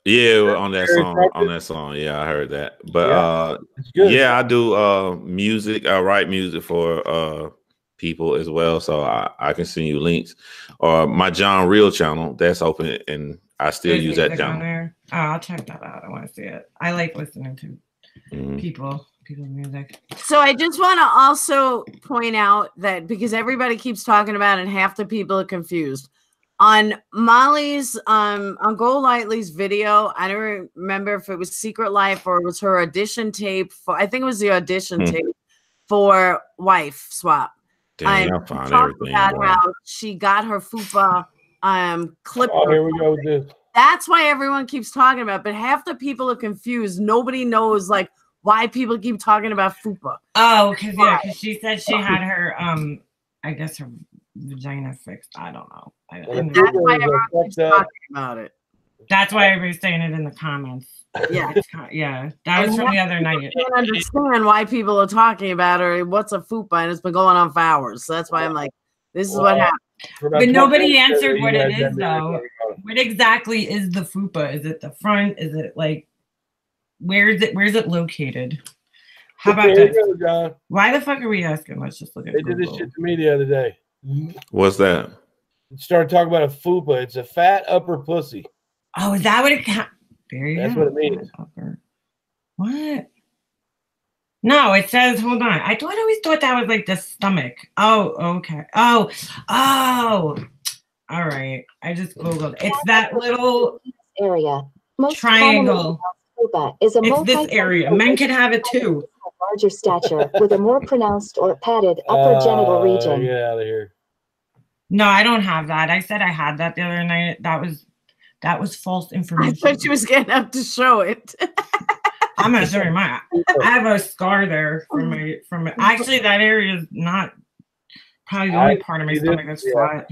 Yeah, on that song. Yeah, I heard that. But I do music. I write music for people as well, so I can send you links. Or my John Real channel, that's open, and I still use that channel. Oh, I'll check that out. I want to see it. I like listening to people's music. So I just want to also point out that because everybody keeps talking about it and half the people are confused. On Molly's on Golightly's video, I don't remember if it was Secret Life or it was her audition tape for, I think it was the audition tape for Wife Swap. Damn, I found everything. About how she got her fupa clipper. Oh, here we go with this. That's why everyone keeps talking about it, but half the people are confused. Nobody knows like why people keep talking about fupa. Oh, because she said she had her I guess her vagina fixed. I don't know. That's why everyone keeps talking about it. That's why everybody's saying it in the comments. Yeah. Yeah. That was from the other night. I can't understand why people are talking about her. What's a fupa? And it's been going on for hours. So that's why I'm like, this is what happened. But nobody answered what it is, though. What exactly is the fupa? Is it the front? Is it like, where is it located? How about that? Why the fuck are we asking? Let's just look at it. They did this shit to me the other day. What's that? Started talking about a fupa. It's a fat upper pussy. Oh, is that what it? That's what it means. What? No, it says. Hold on. I always thought that was like the stomach. Oh, okay. Oh. All right. I just googled. It's that little area. Most triangle. Fupa is a it's this area. Men can have it too. Larger stature with a more pronounced or padded upper genital region. Get out of here. No, I don't have that. I said I had that the other night. That was false information. I thought she was getting up to show it. I'm not showing mine. I have a scar there from actually that area is not probably the only part of my stomach that's flat.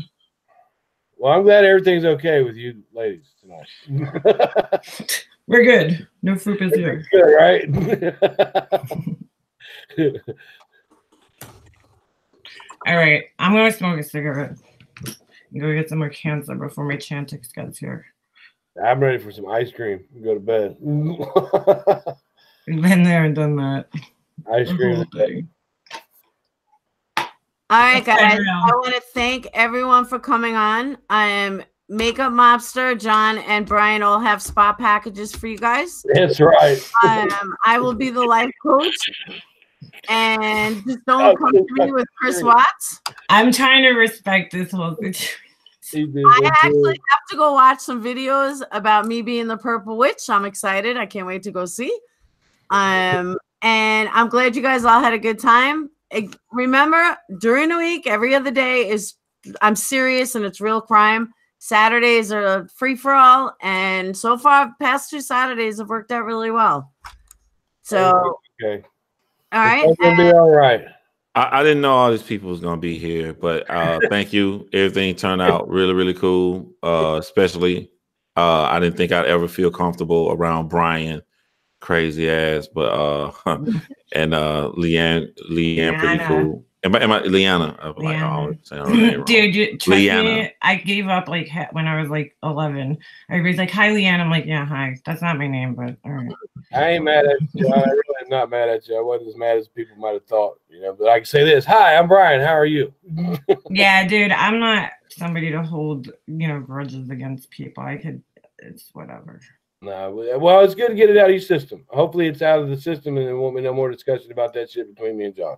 Well, I'm glad everything's okay with you ladies tonight. We're good. No fupas here. Good, right? All right, I'm gonna smoke a cigarette and go get some more cancer before my Chantix gets here. I'm ready for some ice cream. Go to bed. We've been there and done that. Ice cream. All right, guys. I want to thank everyone for coming on. Makeup Mobster, John, and Brian all have spa packages for you guys. That's right. I will be the life coach. And just don't come to me with Chris Watts. I'm trying to respect this whole situation. I actually have to go watch some videos about me being the Purple Witch. I'm excited. I can't wait to go see. And I'm glad you guys all had a good time. Remember, during the week, every other day I'm serious and it's real crime. Saturdays are free for all, and so far, past 2 Saturdays have worked out really well. So, okay. All right. It's gonna be all right. I didn't know all these people was gonna be here, but thank you. Everything turned out really, really cool. Especially, I didn't think I'd ever feel comfortable around Brian, crazy ass, but and Leanne, pretty cool. Am I Liana? Like, I dude, trust me, I gave up like when I was like 11. Everybody's like, "Hi, Leanne." I'm like, "Yeah, hi." That's not my name, but all right. I ain't mad at you. I really am not mad at you. I wasn't as mad as people might have thought, But I can say this: "Hi, I'm Brian. How are you?" Yeah, dude, I'm not somebody to hold grudges against people. It's whatever. No, well, it's good to get it out of your system. Hopefully, it's out of the system, and there won't be no more discussion about that shit between me and John.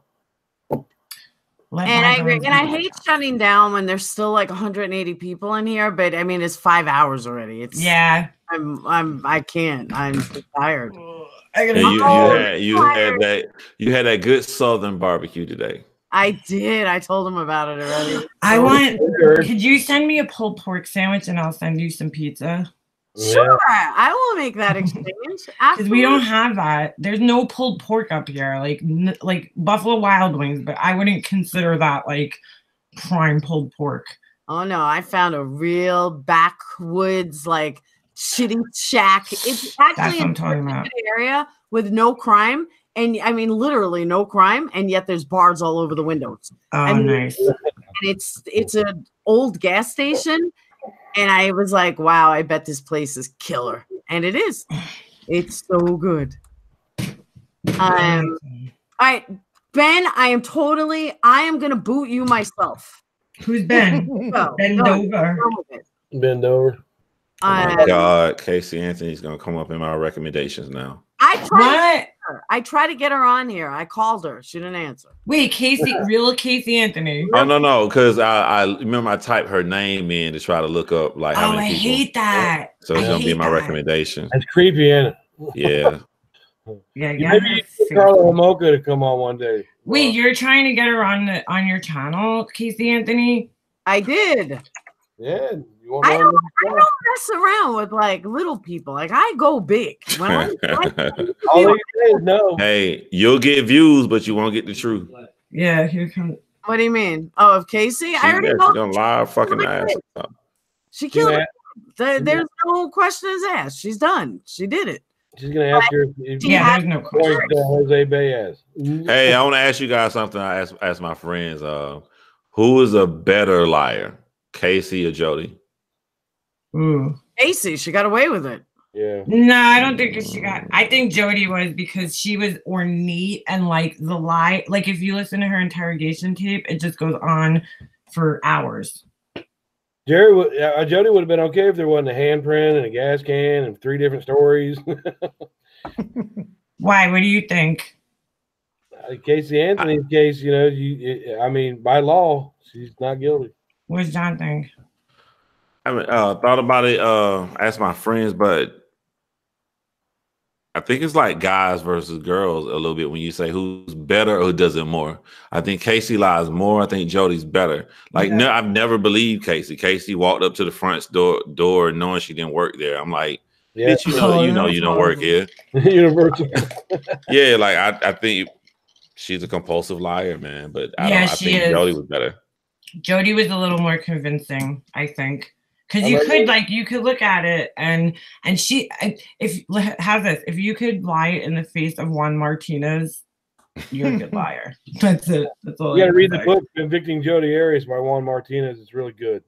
And I agree. And I hate shutting down when there's still like 180 people in here, but I mean it's 5 hours already. It's I can't. I'm tired. You had that good Southern barbecue today. I did. I told him about it already. Could you send me a pulled pork sandwich and I'll send you some pizza? Sure, I will make that exchange. Because we don't have that. There's no pulled pork up here, like Buffalo Wild Wings, but I wouldn't consider that like prime pulled pork. Oh no, I found a real backwoods like shitty shack. It's actually in an area with no crime, and I mean literally no crime, and yet there's bars all over the windows. Oh, nice. And it's an old gas station. And I was like, wow, I bet this place is killer. And it is. It's so good. All right, Ben, I am going to boot you myself. Who's Ben? Bend over. Bend over. Oh my God, Casey Anthony's going to come up in my recommendations now. I tried. answer. I tried to get her on here. I called her. She didn't answer. Wait, Casey, real Casey Anthony. Oh no, because I remember I typed her name in to try to look up like how many people. Hate that. So it's gonna be my recommendation. That's creepy, Anna. Yeah. Yeah, Maybe you get Carla Homoka to come on one day. Wait, you're trying to get her on your channel, Casey Anthony? I did. Yeah. I don't mess around with like little people. Like I go big. When All they say is no. Hey, you'll get views, but you won't get the truth. Yeah, here comes. What do you mean? Oh, of Casey? I already know. She's gonna lie fucking ass. She killed it. There's no questions asked. She's done. She did it. She's gonna ask her. There's no question. Jose Baez. Hey, I want to ask you guys something. I asked my friends. Who is a better liar, Casey or Jody? Casey, she got away with it. Yeah. No, I don't think she got. I think Jody was, because she was ornate and like the lie. Like if you listen to her interrogation tape, it just goes on for hours. Jody would have been okay if there wasn't a handprint and a gas can and 3 different stories. Why? What do you think? Casey Anthony's case, I mean, by law, she's not guilty. What does John think? I haven't thought about it. Asked my friends, but I think it's like guys versus girls a little bit when you say who's better or who does it more. I think Casey lies more. I think Jody's better. Like, no, I've never believed Casey. Casey walked up to the front door knowing she didn't work there. I'm like, bitch, you know you don't work here. Universal. Yeah, like I think she's a compulsive liar, man. But I think Jody was better. Jody was a little more convincing, I think. Because you could look at it and if you could lie in the face of Juan Martinez, you're a good liar. That's it. That's all. You got to read the book "Convicting Jodi Arias" by Juan Martinez. It's really good.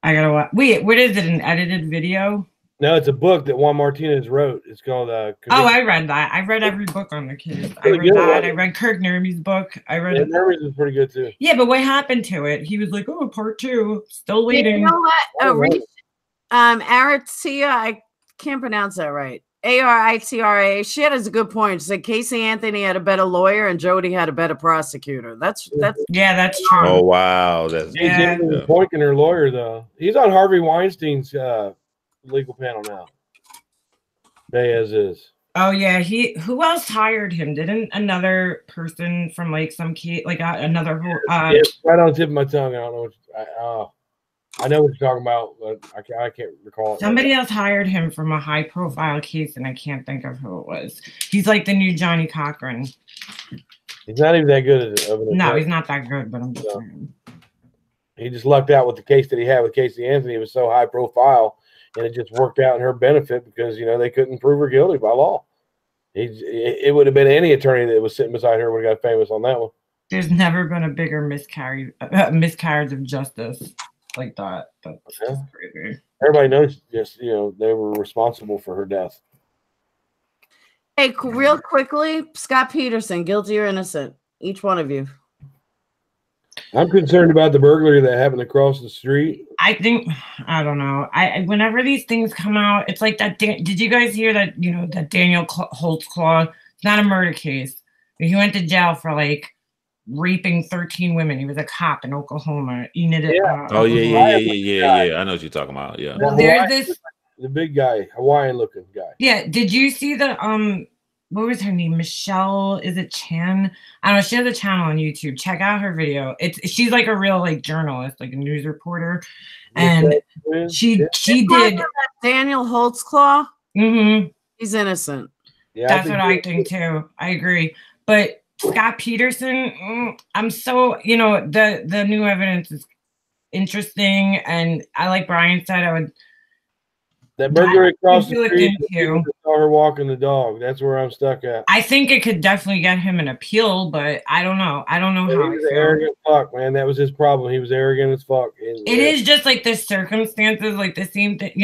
I gotta watch. Wait, what is it? An edited video? No, it's a book that Juan Martinez wrote. It's called. I read that. I read every book on the case. I read that. I read Kirk Nermy's book. Nermy's is pretty good too. Yeah, but what happened to it? He was like, "Oh, part 2, still waiting." You know what? Aritzia, I can't pronounce that right. Aritra. She had a good point. She said Casey Anthony had a better lawyer and Jody had a better prosecutor. That's true. Oh wow, that's pointing her lawyer though. He's on Harvey Weinstein's legal panel now. Baez is. Oh yeah, who else hired him? Didn't another person from like some key another it's right on the tip of my tongue. I don't know. I know what you're talking about, but I can't recall it. Somebody else hired him from a high profile case, and I can't think of who it was. He's like the new Johnny Cochran. He's not even that good. No, he's not that good, but I'm just saying. He just lucked out with the case that he had with Casey Anthony. It was so high profile, and it just worked out in her benefit because they couldn't prove her guilty by law. It would have been any attorney that was sitting beside her would have got famous on that one. There's never been a bigger miscarriage of justice like that. That's crazy. Everybody knows just they were responsible for her death. Hey, real quickly, Scott Peterson, guilty or innocent? Each one of you. I'm concerned about the burglary that happened across the street. I don't know. Whenever these things come out, it's like that. Did you guys hear that? That Daniel Holtzclaw? It's not a murder case. He went to jail for like raping 13 women. He was a cop in Oklahoma. Yeah. I know what you're talking about. Yeah. Well, there's the big guy, Hawaiian looking guy. Yeah. Did you see the what was her name? Michelle, is it Chan? I don't know. She has a channel on YouTube. Check out her video. She's like a real journalist, like a news reporter. And she did Daniel Holtzclaw. Mm-hmm. He's innocent. Yeah, that's what I think too. I agree. But Scott Peterson, I'm so the new evidence is interesting, and like Brian said, I would. That burglary across the street, saw her walking the dog. That's where I'm stuck at. I think it could definitely get him an appeal, but I don't know. I don't know how. He was an arrogant fuck, man. That was his problem. He was arrogant as fuck. It is just like the circumstances, like the same thing. He's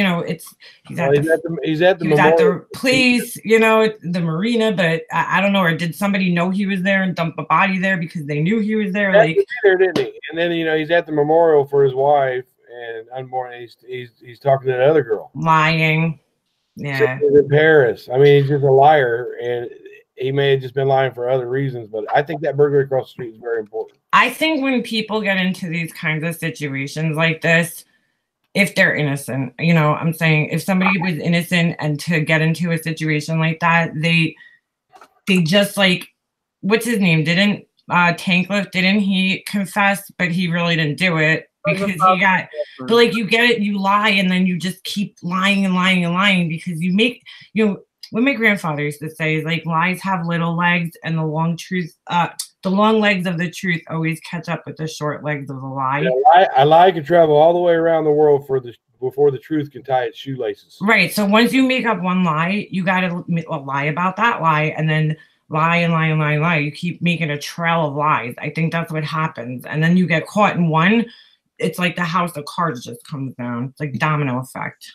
at the police, the marina, but I don't know. Or did somebody know he was there and dump a body there because they knew he was there? There, didn't he? And then he's at the memorial for his wife. And unborn, he's talking to that other girl. Lying. Yeah. In Paris. I mean, he's just a liar. And he may have just been lying for other reasons. But I think that burglary across the street is very important. I think when people get into these kinds of situations like this, if they're innocent, you know, I'm saying if somebody was innocent and to get into a situation like that, they just like, what's his name? Didn't Tankliff, didn't he confess, but he really didn't do it because he got, but like you get it, you lie and then you just keep lying and lying and lying because you make, you know, what my grandfather used to say is like lies have little legs and the long legs of the truth always catch up with the short legs of the lie. Yeah, a lie can travel all the way around the world before the truth can tie its shoelaces. Right. So once you make up one lie, you got to lie about that lie and then lie and lie and lie and lie. You keep making a trail of lies. I think that's what happens. And then you get caught in one. It's like the house of cards just comes down. It's like domino effect.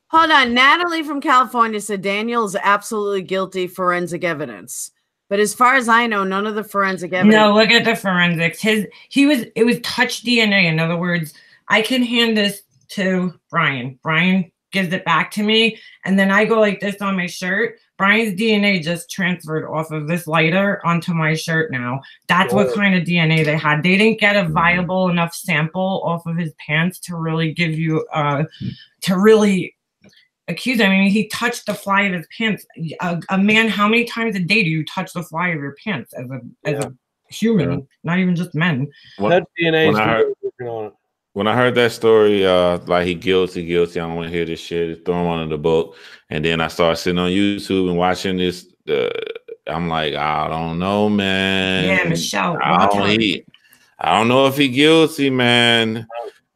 Hold on. Natalie from California said Daniel is absolutely guilty, forensic evidence. But as far as I know, none of the forensic evidence. No, look at the forensics. It was touch DNA. In other words, I can hand this to Brian. Brian gives it back to me. And then I go like this on my shirt. Brian's DNA just transferred off of this lighter onto my shirt now. That's what kind of DNA they had. They didn't get a viable enough sample off of his pants to really give you, to really accuse him. I mean, he touched the fly of his pants. A man, how many times a day do you touch the fly of your pants as a human? Not even just men. That DNA is working on it. When I heard that story, like he guilty, I don't want to hear this shit. Throw him under the book. And then I started sitting on YouTube and watching this. I'm like, I don't know, man. Yeah, Michelle. I don't know if he guilty, man.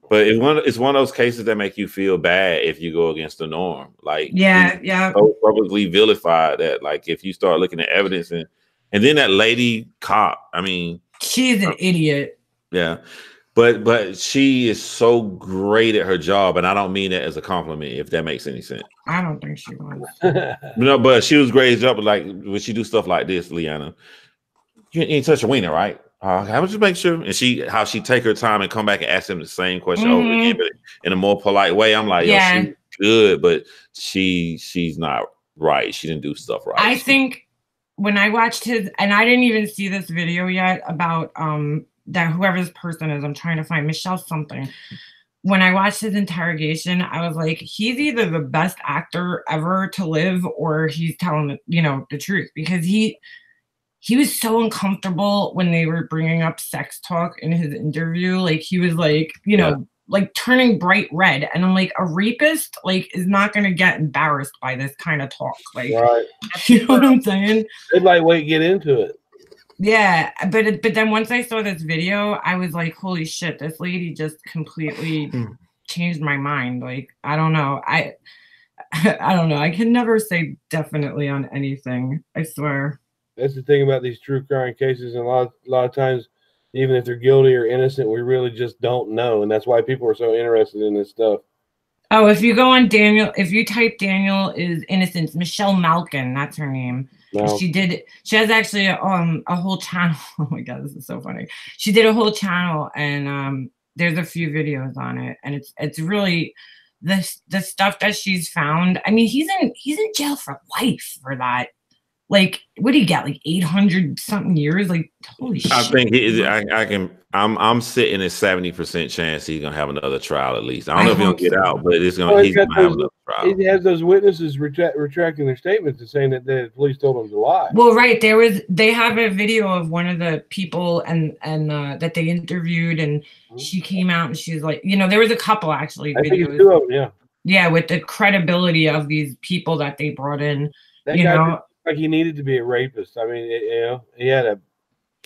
But it's one of those cases that make you feel bad if you go against the norm. Like, yeah. So publicly vilified that, like, if you start looking at evidence and then that lady cop, I mean, she's an idiot. Yeah. But she is so great at her job, and I don't mean that as a compliment, if that makes any sense. I don't think she was. No, but she was great at her job. But like when she do stuff like this, Leanna, you ain't touch a wiener, right? How would you make sure? And how she take her time and come back and ask him the same question over again, but in a more polite way. I'm like, yo, she's good, but she's not right. She didn't do stuff right. I think when I watched his, and I didn't even see this video yet about that whoever this person is, I'm trying to find Michelle something. When I watched his interrogation, I was like, he's either the best actor ever to live or he's telling, you know, the truth, because he was so uncomfortable when they were bringing up sex talk in his interview. Like he was like, you know, like turning bright red. And I'm like, a rapist like is not going to get embarrassed by this kind of talk. Like, you know what I'm saying? They'd lightweight get into it. Yeah, but then once I saw this video, I was like, holy shit, this lady just completely changed my mind. Like, I don't know. I don't know. I can never say definitely on anything. I swear. That's the thing about these true crime cases, and a lot of times, even if they're guilty or innocent, we really just don't know, and that's why people are so interested in this stuff. Oh, if you go on Daniel, if you type Daniel is innocent, Michelle Malkin, that's her name. No. She has actually a whole channel. Oh my god, this is so funny. She did a whole channel, and there's a few videos on it, and it's really the stuff that she's found. I mean, he's in jail for life for that. Like, what do you get? Like 800 something years? Like, holy shit. I think I'm sitting at 70% chance he's gonna have another trial at least. I don't know if he'll get out, but he's gonna have another trial. He has those witnesses retracting their statements and saying that the police told them to lie. Well, right. They have a video of one of the people and that they interviewed, and she came out and she's like, you know, there was a couple actually videos. I think it's 2 of them, yeah. Yeah, with the credibility of these people that they brought in. That you guy know, like he needed to be a rapist. I mean, you know, he had a.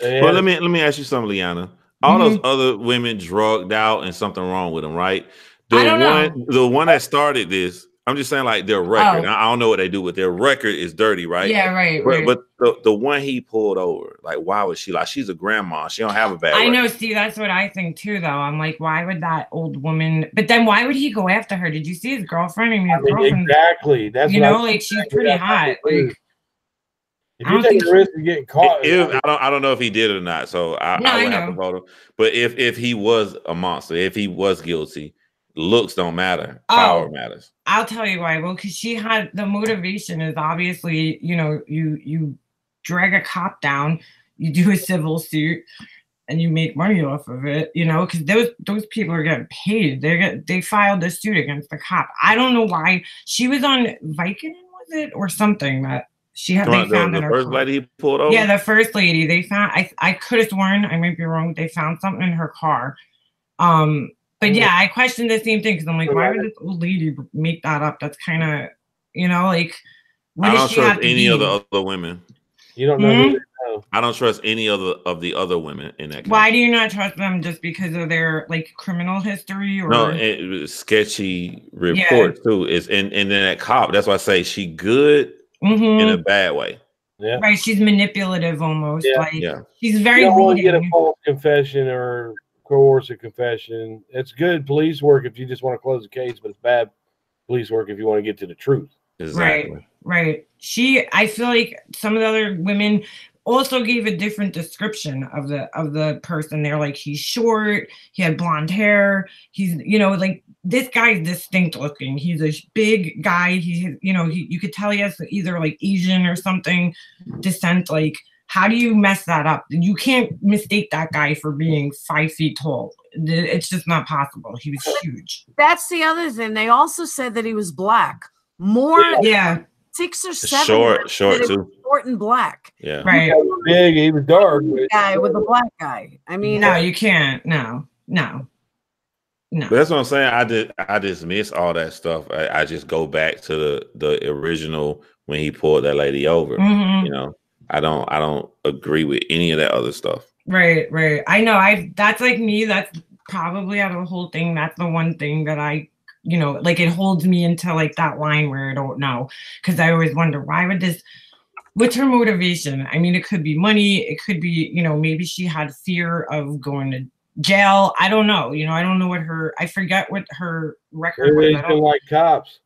Well, let me ask you something, Liana. All those other women drugged out and something wrong with them, right? The one that started this, I'm just saying, like, their record. I don't know what they do with their record is dirty, right? Yeah, right. But the one he pulled over, like, why would she? Like, she's a grandma. She don't have a bad record. I know. See, that's what I think too, though. I'm like, why would that old woman? But then why would he go after her? Did you see his girlfriend? I mean, girlfriend, exactly. That's you know, like she's pretty hot. Like, if you take a risk of getting caught, I don't know if he did it or not. So I would have to vote him. But if he was a monster, if he was guilty, looks don't matter. Power matters. I'll tell you why. Well, because she had the motivation is obviously, you know, you drag a cop down, you do a civil suit, and you make money off of it, you know, because those people are getting paid. They filed a suit against the cop. I don't know why. She was on Vicodin, was it, or something that she had. They found the in her first car. lady he pulled over. Yeah, the first lady. They found. I could have sworn, I might be wrong. They found something in her car. But yeah, I questioned the same thing because I'm like, why would this old lady make that up? That's kind of, you know, like, what I does don't she trust have to any be? of the other women. You don't know who they know. I don't trust any of the other women in that case. Why do you not trust them? Just because of their like criminal history, or no, it was sketchy report too. It's and then that cop. That's why I say she good in a bad way. Yeah, right. She's manipulative almost. Yeah. Like she's very You don't want to get a leading. false confession or coercive confession. It's good police work if you just want to close the case, but it's bad police work if you want to get to the truth. Right, right. I feel like some of the other women also gave a different description of the person. They're like, he's short, he had blonde hair, he's, you know, like this guy's distinct looking. He's a big guy. He's, you know, you could tell he has either like Asian or something descent. Like, how do you mess that up? You can't mistake that guy for being 5 feet tall. It's just not possible. He was huge. That's the other thing. They also said that he was black. More, 6 or 7. Short too. too. Short and black. Yeah, right. He was big, he was dark. Guy with a black guy. I mean, no, you can't. No. But that's what I'm saying. I dismiss all that stuff. I just go back to the original when he pulled that lady over. You know, I don't agree with any of that other stuff. Right. I know. That's like me. That's probably out of the whole thing. That's the one thing that I, you know, like it holds me into like that line where I don't know, because I always wonder what's her motivation? I mean, it could be money. It could be, you know, maybe she had fear of going to jail. I don't know. You know, I don't know I forget what her record was. They like cops.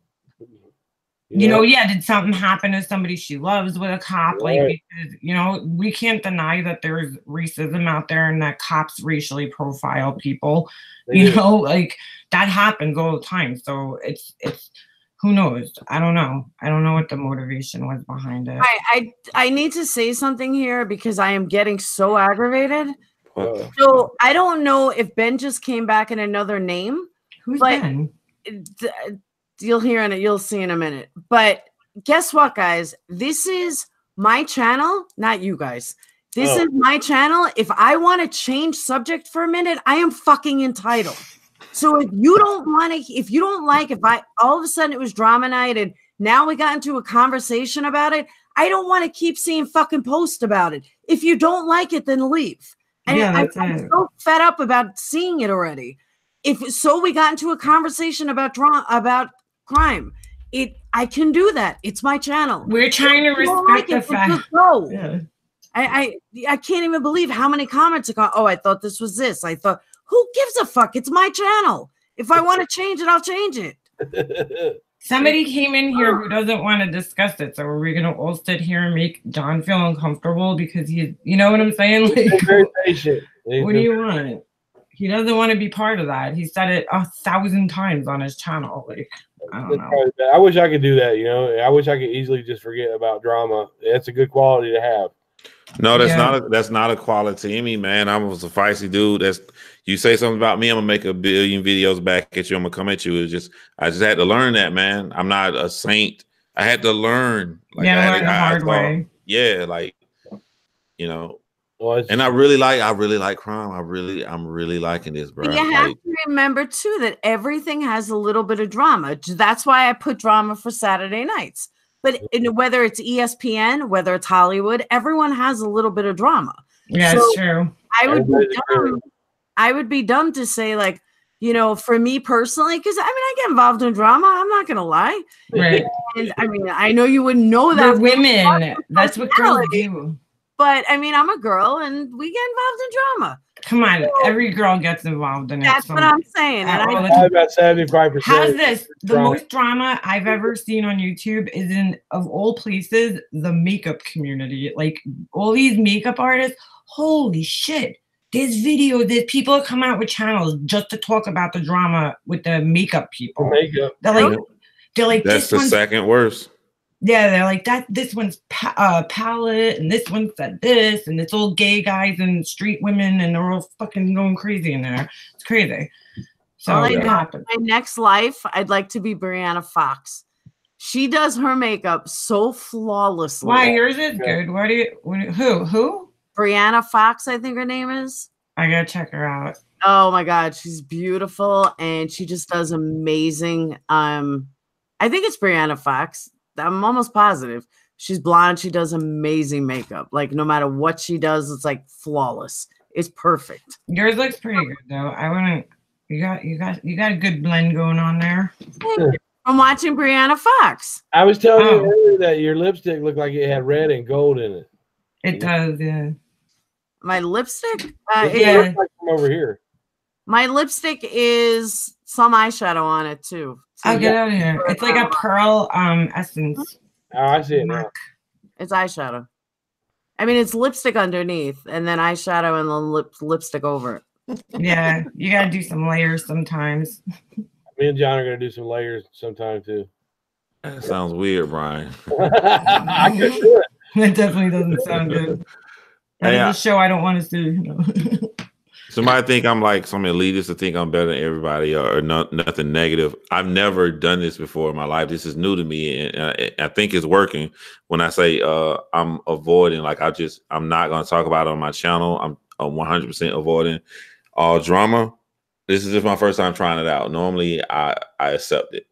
You know, did something happen to somebody she loves with a cop? Like, because, you know, we can't deny that there's racism out there and that cops racially profile people. You know, like that happens all the time. So it's who knows? I don't know. I don't know what the motivation was behind it. I need to say something here because I am getting so aggravated. So I don't know if Ben just came back in another name. Who's Ben? You'll hear in it. You'll see in a minute. But guess what, guys? This is my channel, not you guys. This is my channel. If I want to change subject for a minute, I am fucking entitled. So if you don't want to, if you don't like, if I all of a sudden it was drama night and now we got into a conversation about it, I don't want to keep seeing fucking posts about it. If you don't like it, then leave. And I'm so fed up about seeing it already. We got into a conversation about crime. I can do that. It's my channel. We're trying to respect the fact. Yeah. I can't even believe how many comments got. Oh, I thought this was this. I thought, who gives a fuck? It's my channel. If I want to change it, I'll change it. Somebody came in here who doesn't want to discuss it. So are we going to all sit here and make John feel uncomfortable because he's, you know what I'm saying? Like, very patient. What do you want? He doesn't want to be part of that. He said it 1,000 times on his channel. Like, I don't know. I wish I could do that. You know, I wish I could easily just forget about drama. That's a good quality to have. No, that's not a quality in me, man. I was a feisty dude. You say something about me, I'm gonna make a billion videos back at you. I'm gonna come at you. I just had to learn that, man. I'm not a saint. I had to learn. Like, learn the hard way. Yeah, like, you know. And I really like crime. I'm really liking this, bro. You have to remember too that everything has a little bit of drama. That's why I put drama for Saturday nights. But whether it's ESPN, whether it's Hollywood, everyone has a little bit of drama. Yeah, it's true. I would be dumb to say, like, you know, for me personally, because I mean, I get involved in drama. I'm not gonna lie. Right. And I mean, I know you wouldn't know that. We're women. That's what girls do. But I mean, I'm a girl, and we get involved in drama. Come on, every girl gets involved in it. That's what I'm saying. And about 75%. How's this? The most drama I've ever seen on YouTube is in, of all places, the makeup community. Like all these makeup artists. Holy shit! There's people that come out with channels just to talk about the drama with the makeup people. Makeup. They're like that's the second worst. Yeah, they're like that. This one's palette, and this one said this, and it's all gay guys and street women, and they're all fucking going crazy in there. It's crazy. So Well, it happened. my next life, I'd like to be Brianna Fox. She does her makeup so flawlessly. Why yours is good? Why do you? Who? Brianna Fox, I think her name is. I gotta check her out. Oh my God, she's beautiful, and she just does amazing. I think it's Brianna Fox. I'm almost positive. She's blonde. She does amazing makeup. Like no matter what she does, it's like flawless. It's perfect. Yours looks pretty good though. I wouldn't. You got a good blend going on there. I'm watching Brianna Fox. I was telling you earlier that your lipstick looked like it had red and gold in it. It does, yeah. My lipstick? It looks like from over here. My lipstick is some eyeshadow on it too. So get out of here. It's like a pearl essence. Oh, I see it now. It's eyeshadow. I mean, it's lipstick underneath and then eyeshadow and then lipstick over it. Yeah, you got to do some layers sometimes. Me and John are going to do some layers sometime too. That sounds weird, Brian. I could do it. That definitely doesn't sound good. That is a show I don't want to see. You know? Somebody think I'm like some elitist to think I'm better than everybody or nothing negative. I've never done this before in my life. This is new to me, and I think it's working. When I say I'm avoiding, like I'm not going to talk about it on my channel. I'm 100% avoiding all drama. This is just my first time trying it out. Normally, I accept it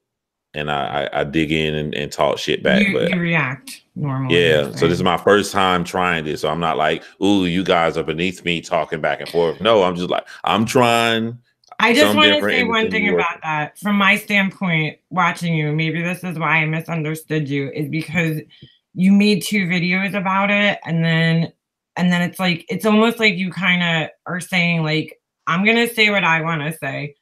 and I dig in and talk shit back. But you react normally. Yeah. So this is my first time trying this. So I'm not like, ooh, you guys are beneath me talking back and forth. No, I'm just like, I'm trying. I just want to say one thing about that. From my standpoint, watching you, maybe this is why I misunderstood you, is because you made 2 videos about it. And then it's like, it's almost like you kind of are saying like, I'm going to say what I want to say.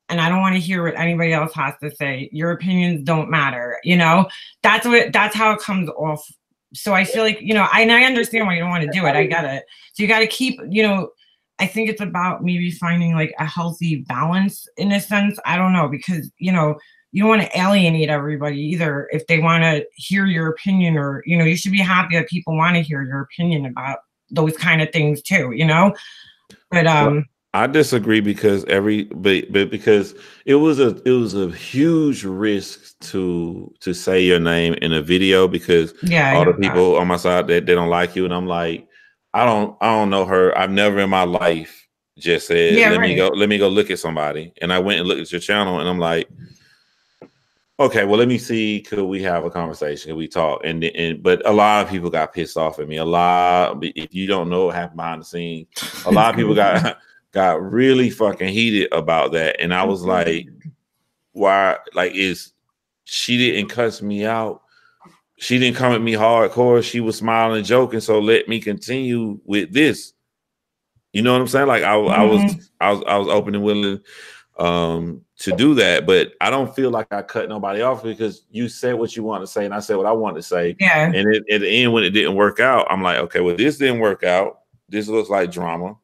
And I don't want to hear what anybody else has to say. Your opinions don't matter. You know, that's how it comes off. So I feel like, you know, I understand why you don't want to do it. I get it. So you got to keep, you know, I think it's about maybe finding like a healthy balance in a sense. I don't know, because, you know, you don't want to alienate everybody either if they want to hear your opinion, or, you know, you should be happy that people want to hear your opinion about those kind of things too, you know? But, I disagree because because it was a huge risk to say your name in a video, because all the people on my side that they don't like you, and I'm like, I don't know her. I've never in my life just said let me go look at somebody, and I went and looked at your channel, and I'm like, okay, well, let me see, could we have a conversation? Could we talk? But a lot of people got pissed off at me. If you don't know what happened behind the scenes, a lot of people got really fucking heated about that. And I was like, why? Like, she didn't cuss me out. She didn't come at me hardcore. She was smiling and joking. So let me continue with this. You know what I'm saying? Like I was open and willing to do that, but I don't feel like I cut nobody off, because you said what you want to say and I said what I want to say. Yeah. And at the end, when it didn't work out, I'm like, okay, well, this didn't work out. This looks like drama.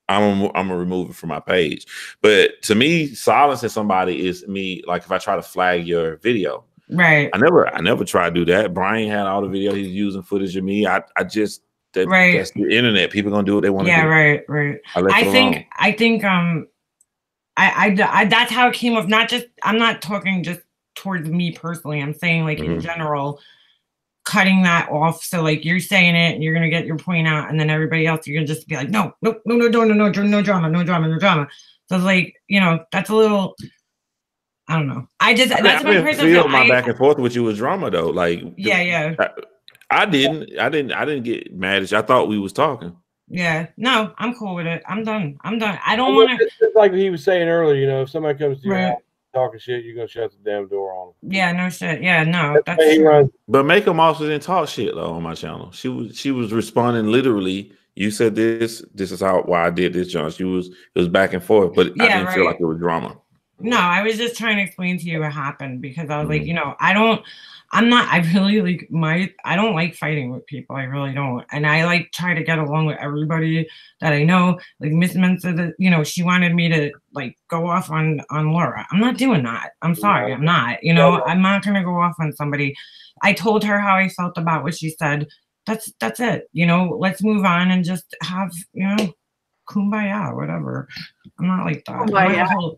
I'm gonna remove it from my page. But to me, silencing somebody is me, like if I try to flag your video. Right. I never try to do that. Brian had all the video, he's using footage of me. I just that's the internet. People gonna do what they want to do. Yeah, right. I think that's how it came off. I'm not talking just towards me personally. I'm saying like in general, cutting that off. So like you're saying it and you're gonna get your point out, and then everybody else, you're gonna just be like, no drama. So like, you know, that's a little, I don't know. That's my personal feel my back and forth with you was drama though. Like I didn't get mad at you. I thought we was talking. Yeah, no, I'm cool with it. I'm done. I don't want to. It's like he was saying earlier, you know, if somebody comes to your house talking shit, you're gonna shut the damn door on them. Yeah, no shit. Yeah, no, that's true. But Makeup also didn't talk shit though on my channel. She was responding literally. You said this is why I did this, John. It was back and forth, but I didn't feel like it was drama. No, I was just trying to explain to you what happened, because I was like, you know, I don't I'm not, I really I don't like fighting with people. I really don't. And I like try to get along with everybody that I know. Like Miss Mensa, that, you know, she wanted me to like go off on Laura. I'm not doing that. I'm sorry. I'm not, you know, I'm not going to go off on somebody. I told her how I felt about what she said. That's it. You know, let's move on and just have, you know, kumbaya, whatever. I'm not like that.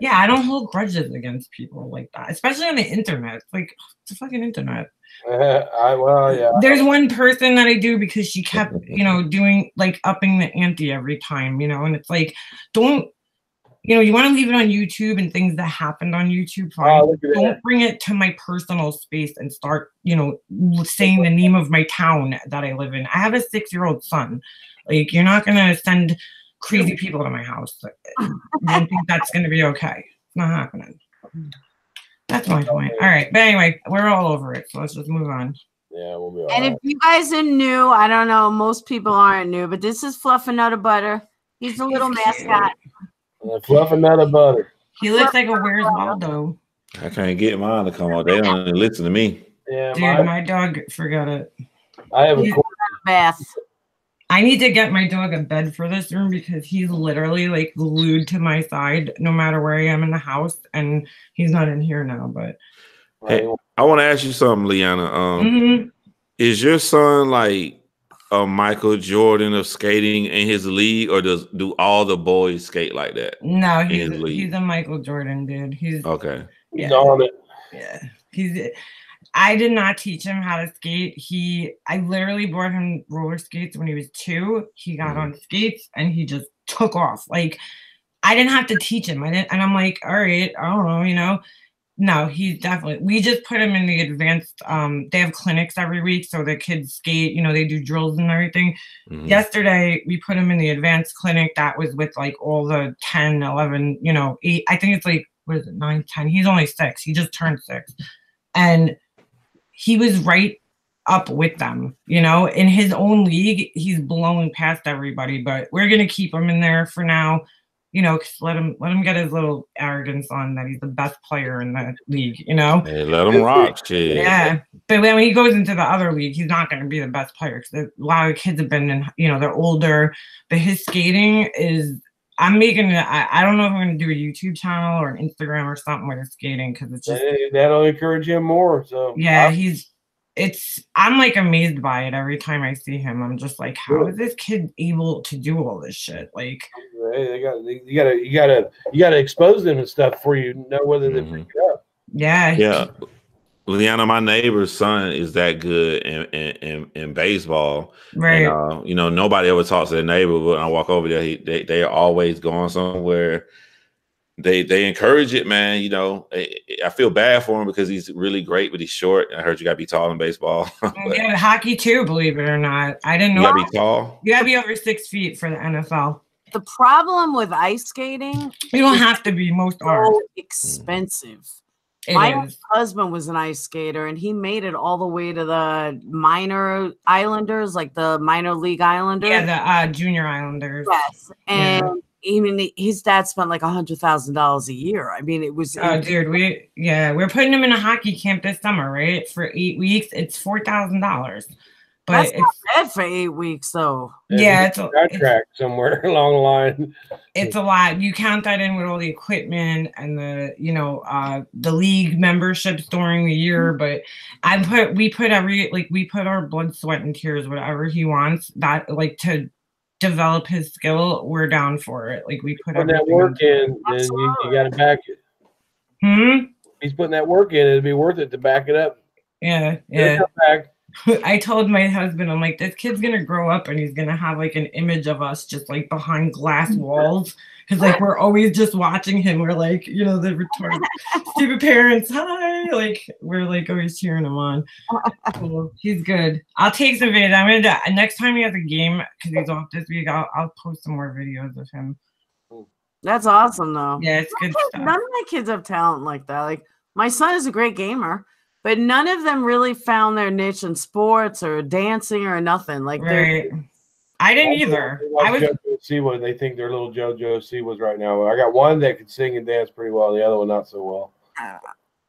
I don't hold grudges against people like that, especially on the internet. It's like, it's a fucking internet. There's one person that I do because she kept, you know, doing like upping the ante every time, you know, and it's like, don't, you know, you want to leave it on YouTube and things that happened on YouTube, fine. Don't bring it to my personal space and start, you know, saying the name of my town that I live in. I have a 6-year-old son. Like, you're not going to send crazy people to my house. I don't think that's going to be okay. It's not happening. That's my point. All right. But anyway, we're all over it. So let's just move on. Yeah, we'll be all And right. if you guys are new, I don't know, most people aren't new, but this is Fluff and Nutter Butter. He's a little mascot. Fluff and Nutter Butter. He looks like a Where's Waldo. I can't get mine to come on. They don't even listen to me. Yeah, dude, my dog forgot it. I have a bath. I need to get my dog a bed for this room because he's literally like glued to my side no matter where I am in the house, and he's not in here now. But hey, I want to ask you something, Liana. Is your son like a Michael Jordan of skating in his league, or do all the boys skate like that? No, he's a Michael Jordan dude. He's okay. He's on it. Yeah, I did not teach him how to skate. I literally bought him roller skates when he was 2. He got on skates and he just took off. Like, I didn't have to teach him. And I'm like, all right, I don't know, you know. No, he's definitely, we just put him in the advanced, they have clinics every week, so the kids skate, you know, they do drills and everything. Yesterday, we put him in the advanced clinic that was with like all the 10, 11, you know, 8, I think it's like, what is it, 9, 10? He's only 6. He just turned 6. And he was right up with them, you know, in his own league. He's blowing past everybody, but we're going to keep him in there for now, you know, let him get his little arrogance on that he's the best player in the league, you know. Hey, let him rock, shit. Yeah, but when he goes into the other league, he's not going to be the best player because a lot of kids have been in, you know, they're older, but his skating is, I'm making it, I don't know if I'm going to do a YouTube channel or an Instagram or something with his skating because it's just, that'll encourage him more. So yeah, I'm like amazed by it every time I see him. I'm just like, how is this kid able to do all this shit? Like, you gotta expose them and stuff before you know whether they pick it up. Yeah. Liana, my neighbor's son is that good in baseball. Right. And, you know, nobody ever talks to their neighbor, but when I walk over there, they are always going somewhere. They encourage it, man. You know, I feel bad for him because he's really great, but he's short. I heard you got to be tall in baseball. Yeah, hockey too, believe it or not. I didn't know. You got to be tall? You got to be over 6 feet for the NFL. The problem with ice skating, you don't have to be, most are. So expensive. My husband was an ice skater, and he made it all the way to the minor islanders, like the minor league islanders. Yeah, the junior islanders. Yes, and even his dad spent like $100,000 a year. I mean, it was. Oh, dude, we're putting him in a hockey camp this summer, right? For 8 weeks, it's $4,000. But that's not bad for 8 weeks, though. Yeah, it's contract somewhere along the line. It's a lot. You count that in with all the equipment and the, you know, the league memberships during the year. But we put our blood, sweat, and tears, whatever he wants, that like to develop his skill. We're down for it. Like we put that work in, and you got to back it. He's putting that work in. It'd be worth it to back it up. Yeah. I told my husband, I'm like, this kid's gonna grow up and he's gonna have like an image of us just like behind glass walls, because like we're always just watching him. We're like, you know, the retarded stupid parents, hi, like we're like always cheering him on. So, he's good. I'll take some videos. I'm gonna next time he has a game, because he's off this week, I'll post some more videos of him. That's awesome, though. Yeah, it's good stuff. None of my kids have talent like that. Like my son is a great gamer, but none of them really found their niche in sports or dancing or nothing. Like I didn't either. I was see what they think their little JoJo C was right now. I got one that could sing and dance pretty well, the other one not so well.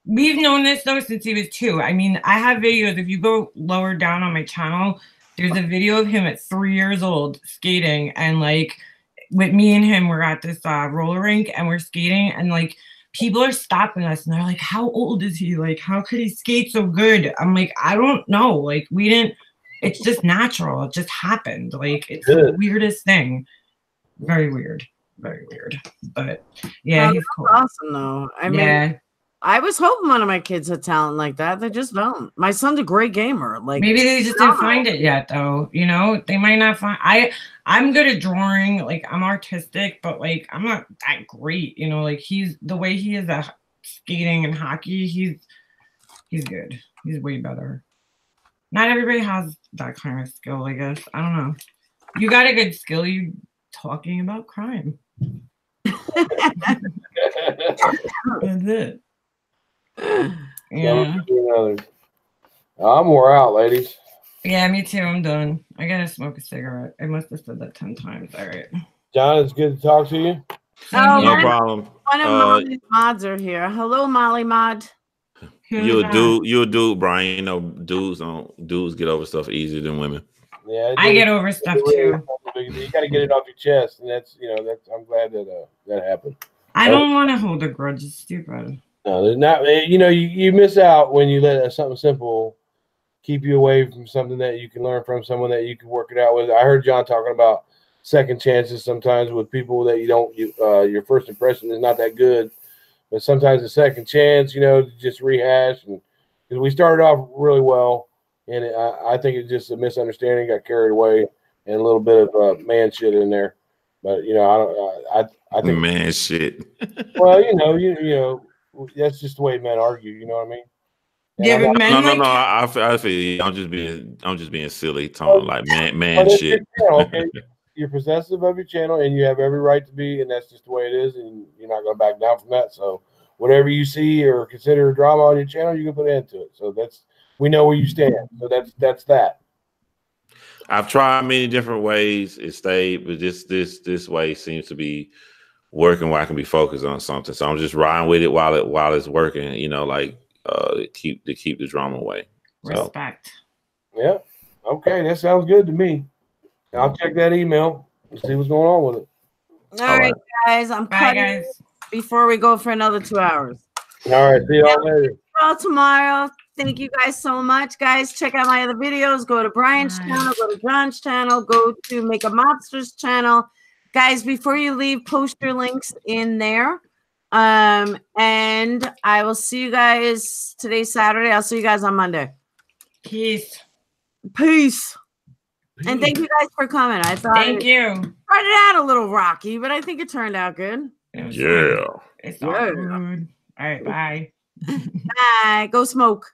we've known this though since he was 2. I mean, I have videos. If you go lower down on my channel, there's a video of him at 3 years old skating, and like with me and him, we're at this roller rink and we're skating, and like people are stopping us and they're like, how old is he? Like, how could he skate so good? I'm like, I don't know. Like, we didn't, it's just natural. It just happened. Like, it's the weirdest thing. Very weird. Very weird. But yeah, he's cool. Awesome though. I mean, I was hoping one of my kids had talent like that. They just don't. My son's a great gamer. Like, maybe they just didn't find it yet, though. You know, they might not find. I'm good at drawing. Like, I'm artistic, but like, I'm not that great. You know, like he's the way he is at skating and hockey. He's good. He's way better. Not everybody has that kind of skill, I guess. I don't know. You got a good skill. You talking about crime. That's it. Yeah. I'm wore out, ladies. Yeah, me too. I'm done. I gotta smoke a cigarette. I must have said that 10 times. All right. John, it's good to talk to you. Oh, no problem. One of Molly's mods are here. Hello, Molly mod. You're a dude, Brian. You know, dudes get over stuff easier than women. Yeah, I get over stuff too. You got to get it off your chest, and that's I'm glad that that happened. I don't want to hold a grudge. It's stupid. No, there's not. You miss out when you let something simple keep you away from something that you can learn from, someone that you can work it out with. I heard John talking about second chances sometimes with people that your first impression is not that good, but sometimes a second chance, just rehash. And because we started off really well, and I think it's just a misunderstanding, got carried away, and a little bit of man shit in there. But I think man shit. Well, that's just the way men argue. You know what I mean? Yeah, no. I feel you. I'm just being silly, talking like man shit. Okay, you're possessive of your channel, and you have every right to be, and that's just the way it is, and you're not going to back down from that. So, whatever you see or consider drama on your channel, you can put into it. So we know where you stand. So that's that. I've tried many different ways. It stayed, but this way seems to be working where I can be focused on something. So I'm just riding with it while it's working. To keep the drama away. Respect. Yeah. Okay, that sounds good to me. I'll check that email and see what's going on with it. All right, guys. I'm cutting before we go for another 2 hours. All right. See y'all later. Tomorrow. Thank you guys so much, guys. Check out my other videos. Go to Brian's channel. Go to John's channel. Go to Make a Mobster's channel. Guys, before you leave, post your links in there. And I will see you guys. Today's Saturday. I'll see you guys on Monday. Peace. And thank you guys for coming. I thought thank you. Started out a little rocky, but I think it turned out good. Yeah. It's all good. All right, bye. Bye. Go smoke.